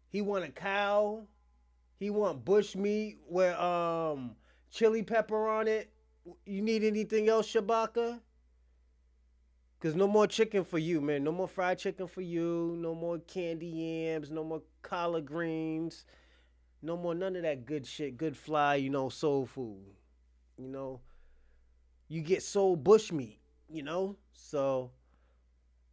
he want a cow. He want bush meat with chili pepper on it. You need anything else, Shabaka? Cause no more chicken for you, man. No more fried chicken for you. No more candy yams. No more collard greens. No more none of that good shit. Good fly, soul food. You get soul bush meat, So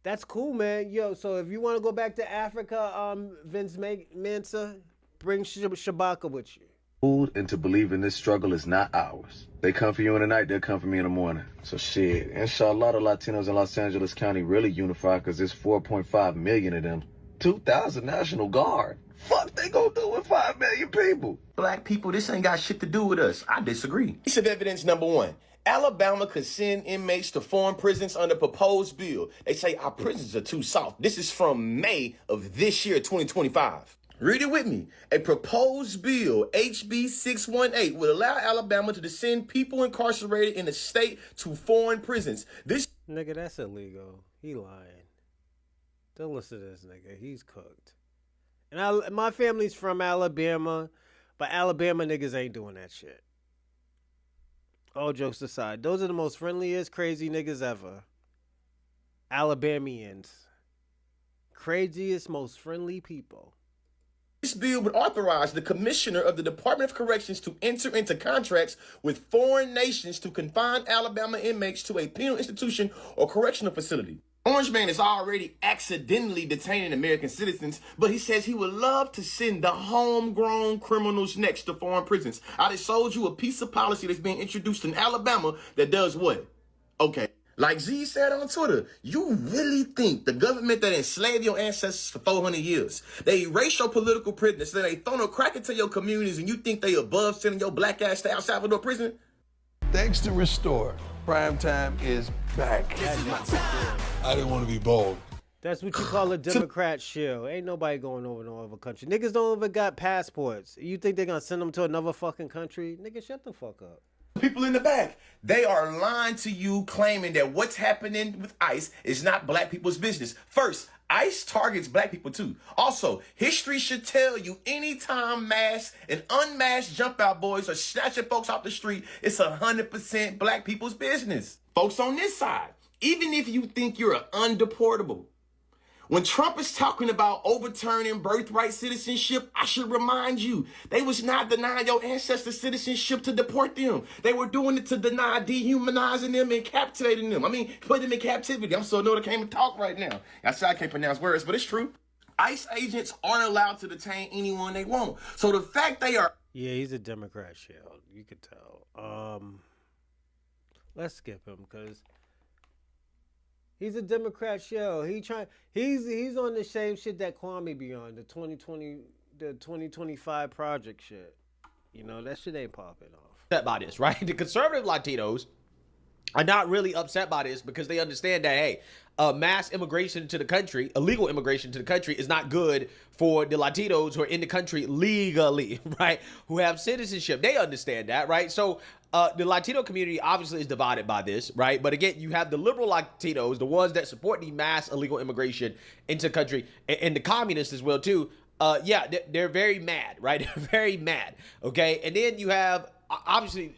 that's cool, man. Yo, so if you want to go back to Africa, Vince Mensa, bring Shabaka with you. Fooled into believing this struggle is not ours. They come for you in the night, they'll come for me in the morning. So shit, inshallah, the Latinos in Los Angeles County really unify because there's 4.5 million of them. 2,000 National Guard. Fuck they gonna do with 5 million people? Black people, this ain't got shit to do with us. I disagree. Piece of evidence number one. Alabama could send inmates to foreign prisons under proposed bill. They say our prisons are too soft. This is from May of this year, 2025. Read it with me. A proposed bill, HB 618, would allow Alabama to send people incarcerated in the state to foreign prisons. This nigga, that's illegal. He lying. Don't listen to this nigga. He's cooked. And my family's from Alabama, but Alabama niggas ain't doing that shit. All jokes aside, those are the most friendliest, crazy niggas ever. Alabamians. Craziest, most friendly people. This bill would authorize the commissioner of the Department of Corrections to enter into contracts with foreign nations to confine Alabama inmates to a penal institution or correctional facility. Orange Man is already accidentally detaining American citizens, but he says he would love to send the homegrown criminals next to foreign prisons. I just sold you a piece of policy that's being introduced in Alabama that does what? Okay. Like Z said on Twitter, you really think the government that enslaved your ancestors for 400 years, they erase your political prisoners, then they throw no crack into your communities, and you think they above sending your black ass to El Salvador prison? Thanks to Restore, Primetime is back. I didn't want to be bold. That's what you call a Democrat shill. Ain't nobody going over no other country. Niggas don't even got passports. You think they're gonna send them to another fucking country? Nigga, shut the fuck up. People in the back, they are lying to you, claiming that what's happening with ICE is not black people's business. First, ICE targets black people too. Also, history should tell you anytime masked and unmasked jump out boys are snatching folks off the street, it's 100% black people's business. Folks on this side, even if you think you're undeportable, when Trump is talking about overturning birthright citizenship, I should remind you, they was not denying your ancestors citizenship to deport them. They were doing it to deny dehumanizing them and captivating them. I mean, put them in captivity. I'm so annoyed I can't even talk right now. I say I can't pronounce words, but it's true. ICE agents aren't allowed to detain anyone they want. So the fact they are... Yeah, he's a Democrat shill. You could tell. Let's skip him, because... he's a Democrat shell. He's on the same shit that Kwame be on, the 2025 project shit. That shit ain't popping off. That by this, right? The conservative Latinos are not really upset by this because they understand that, hey, mass immigration to the country, illegal immigration to the country is not good for the Latinos who are in the country legally, right? Who have citizenship. They understand that, right? So the Latino community obviously is divided by this, right? But again, you have the liberal Latinos, the ones that support the mass illegal immigration into the country, and the communists as well too. Yeah, they're very mad, right? They're very mad, okay? And then you have obviously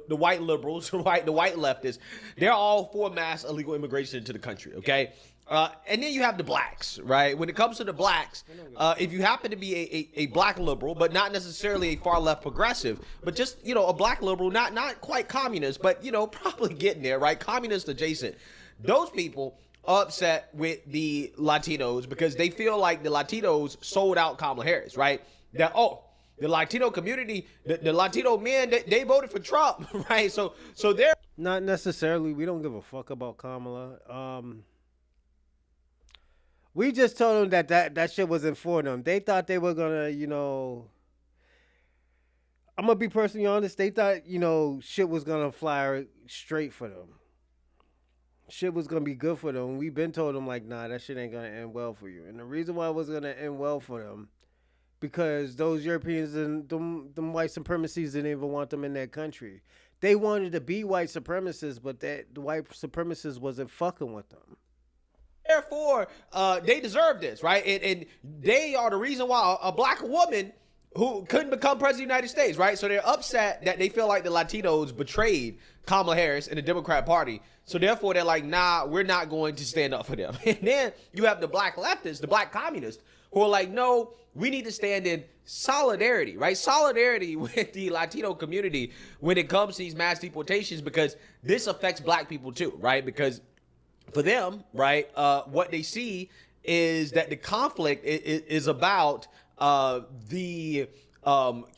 the white liberals, the white leftists. They're all for mass illegal immigration into the country, okay? And then you have the blacks, right? When it comes to the blacks, if you happen to be a black liberal, but not necessarily a far left progressive, but just, you know, a black liberal, not quite communist, but, you know, probably getting there, right? Communist adjacent. Those people are upset with the Latinos because they feel like the Latinos sold out Kamala Harris, right? That, the Latino community, the Latino men, they voted for Trump, right? So they're not necessarily. We don't give a fuck about Kamala. We just told them that shit wasn't for them. They thought they were gonna, you know. I'm gonna be personally honest. They thought, you know, shit was gonna fly straight for them. Shit was gonna be good for them. We've been told them like, nah, that shit ain't gonna end well for you. And the reason why it was gonna end well for them, because those Europeans and them white supremacists didn't even want them in their country. They wanted to be white supremacists, but the white supremacists wasn't fucking with them. Therefore, they deserve this, right? And they are the reason why a black woman who couldn't become president of the United States, right? So they're upset that they feel like the Latinos betrayed Kamala Harris and the Democrat Party. So therefore, they're like, nah, we're not going to stand up for them. And then you have the black leftists, the black communists, who are like, no, we need to stand in solidarity, right? Solidarity with the Latino community when it comes to these mass deportations, because this affects black people too, right? Because for them, right, what they see is that the conflict is about the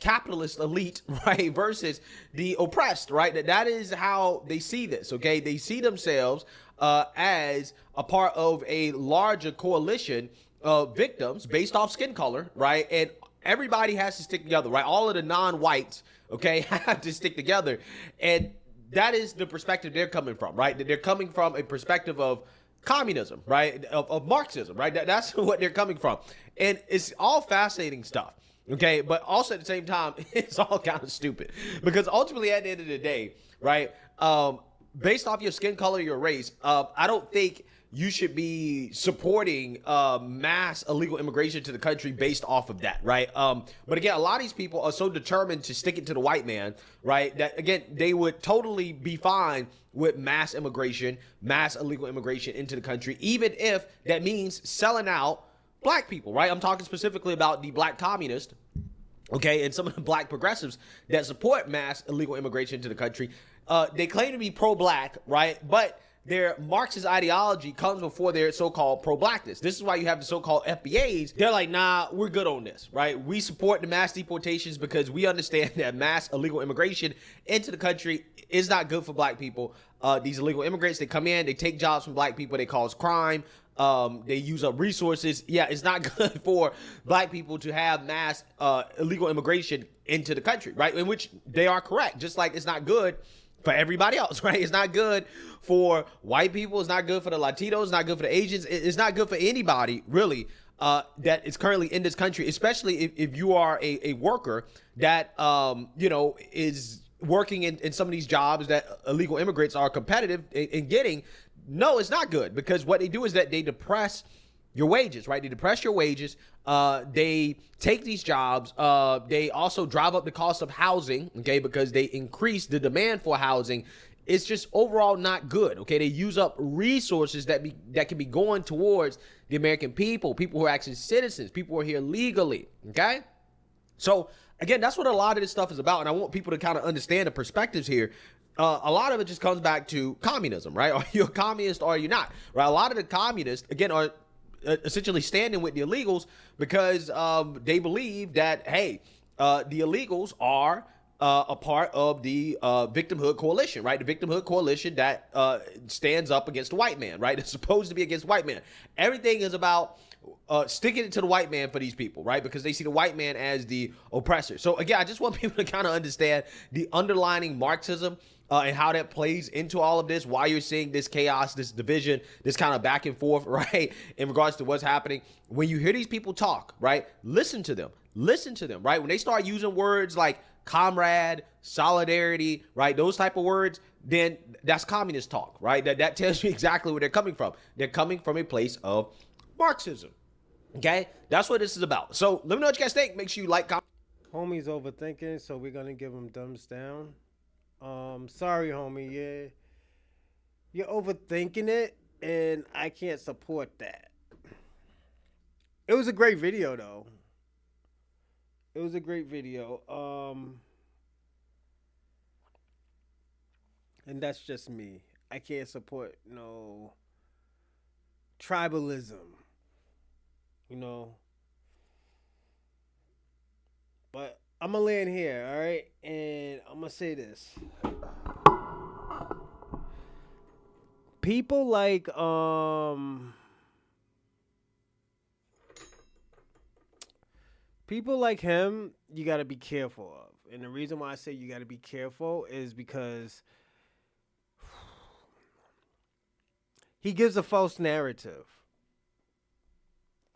capitalist elite, right, versus the oppressed, right? That is how they see this, okay? They see themselves as a part of a larger coalition of victims based off skin color, right? And everybody has to stick together, right? All of the non-whites, okay, have to stick together. And that is the perspective they're coming from, right? They're coming from a perspective of communism, right? Of Marxism, right? That's what they're coming from. And it's all fascinating stuff, okay? But also at the same time, it's all kind of stupid. Because ultimately at the end of the day, right, based off your skin color, your race, I don't think you should be supporting mass illegal immigration to the country based off of that, right? But again, a lot of these people are so determined to stick it to the white man, right, that again, they would totally be fine with mass immigration, mass illegal immigration into the country, even if that means selling out black people, right? I'm talking specifically about the black communists, okay, and some of the black progressives that support mass illegal immigration to the country. They claim to be pro-black, right? But their Marxist ideology comes before their so-called pro-blackness. This is why you have the so-called FBAs. They're like, nah, we're good on this, right? We support the mass deportations because we understand that mass illegal immigration into the country is not good for black people. These illegal immigrants, they come in, they take jobs from black people, they cause crime, they use up resources. Yeah, it's not good for black people to have mass illegal immigration into the country, right? In which they are correct, just like it's not good for everybody else, right? It's not good for white people. It's not good for the Latinos. It's not good for the Asians. It's not good for anybody, really, that is currently in this country, especially if you are a worker that, you know, is working in some of these jobs that illegal immigrants are competitive in getting. No, it's not good, because what they do is that they depress your wages, right? They depress your wages. They take these jobs. They also drive up the cost of housing, okay, because they increase the demand for housing. It's just overall not good, okay? They use up resources that can be going towards the American people who are actually citizens, people who are here legally, okay? So, again, that's what a lot of this stuff is about, and I want people to kind of understand the perspectives here. A lot of it just comes back to communism, right? Are you a communist or are you not, right? A lot of the communists, again, are essentially standing with the illegals because they believe that, hey, the illegals are a part of the victimhood coalition, right? The victimhood coalition that stands up against the white man, right? It's supposed to be against white man. Everything is about sticking it to the white man for these people, right? Because they see the white man as the oppressor. So again, I just want people to kind of understand the underlining Marxism and how that plays into all of this, why you're seeing this chaos, this division, this kind of back and forth, right? In regards to what's happening. When you hear these people talk, right? Listen to them, right? When they start using words like comrade, solidarity, right? Those type of words, then that's communist talk, right? That tells you exactly where they're coming from. They're coming from a place of Marxism. Okay? That's what this is about. So let me know what you guys think. Make sure you like, comment. Homie's overthinking, so we're gonna give him thumbs down. Sorry, homie. Yeah, you're overthinking it, and I can't support that. It was a great video, though. It was a great video. And that's just me. I can't support no tribalism. You know. But I'm gonna land here, all right? And I'm gonna say this. People like him, you got to be careful of. And the reason why I say you got to be careful is because he gives a false narrative.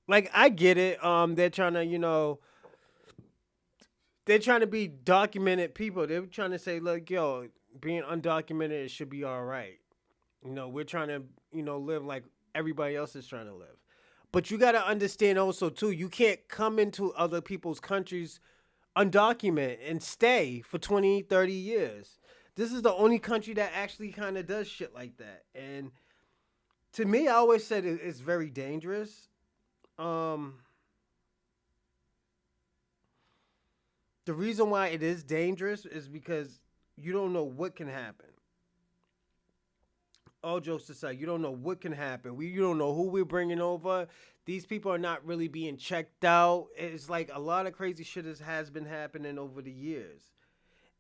Like, I get it. They're trying to, they're trying to be documented people. They're trying to say, look, yo, being undocumented, it should be all right. We're trying to, live like everybody else is trying to live. But you got to understand also, too, you can't come into other people's countries undocumented and stay for 20, 30 years. This is the only country that actually kind of does shit like that. And to me, I always said it's very dangerous. The reason why it is dangerous is because you don't know what can happen. All jokes aside, you don't know what can happen. You don't know who we're bringing over. These people are not really being checked out. It's like a lot of crazy shit has been happening over the years.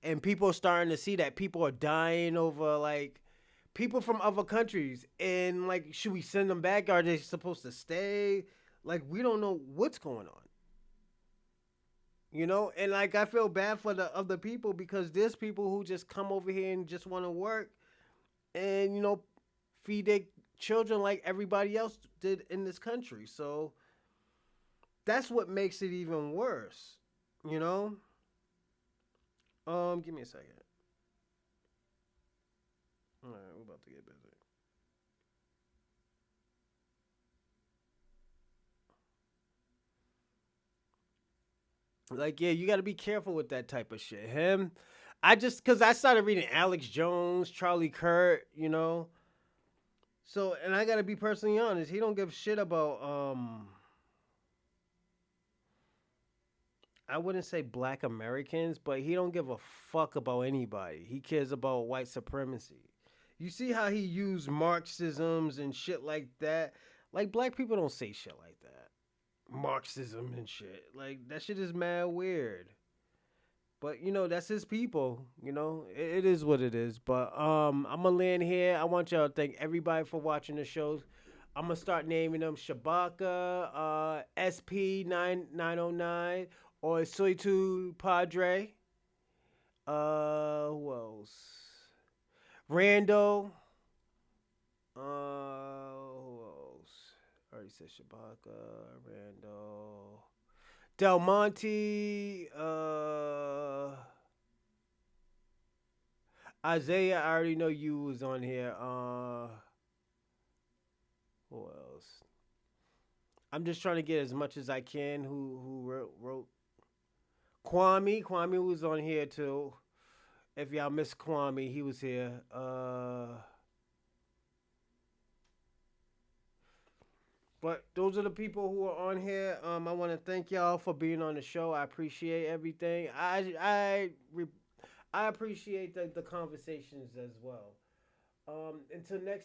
And people are starting to see that people are dying over, like, people from other countries. And, like, should we send them back? Are they supposed to stay? Like, we don't know what's going on. And, like, I feel bad for the other people because there's people who just come over here and just want to work and, feed their children like everybody else did in this country. So that's what makes it even worse, Give me a second. All right, we're about to get busy. Like, yeah, you got to be careful with that type of shit. Because I started reading Alex Jones, Charlie Kirk, So, and I got to be personally honest, he don't give a shit about, I wouldn't say black Americans, but he don't give a fuck about anybody. He cares about white supremacy. You see how he used Marxisms and shit like that? Like, black people don't say shit like that. Marxism and shit. Like, that shit is mad weird. But, that's his people. It is what it is. But I'm going to land here. I want y'all to thank everybody for watching the shows. I'm going to start naming them Shabaka, SP909, or Soitu Padre. Who else? Rando. Who else? I already said Shabaka, Rando. Del Monte, Isaiah, I already know you was on here. Who else? I'm just trying to get as much as I can. Who wrote? Kwame was on here too. If y'all miss Kwame, he was here. But those are the people who are on here. I want to thank y'all for being on the show. I appreciate everything. I appreciate the conversations as well. Until next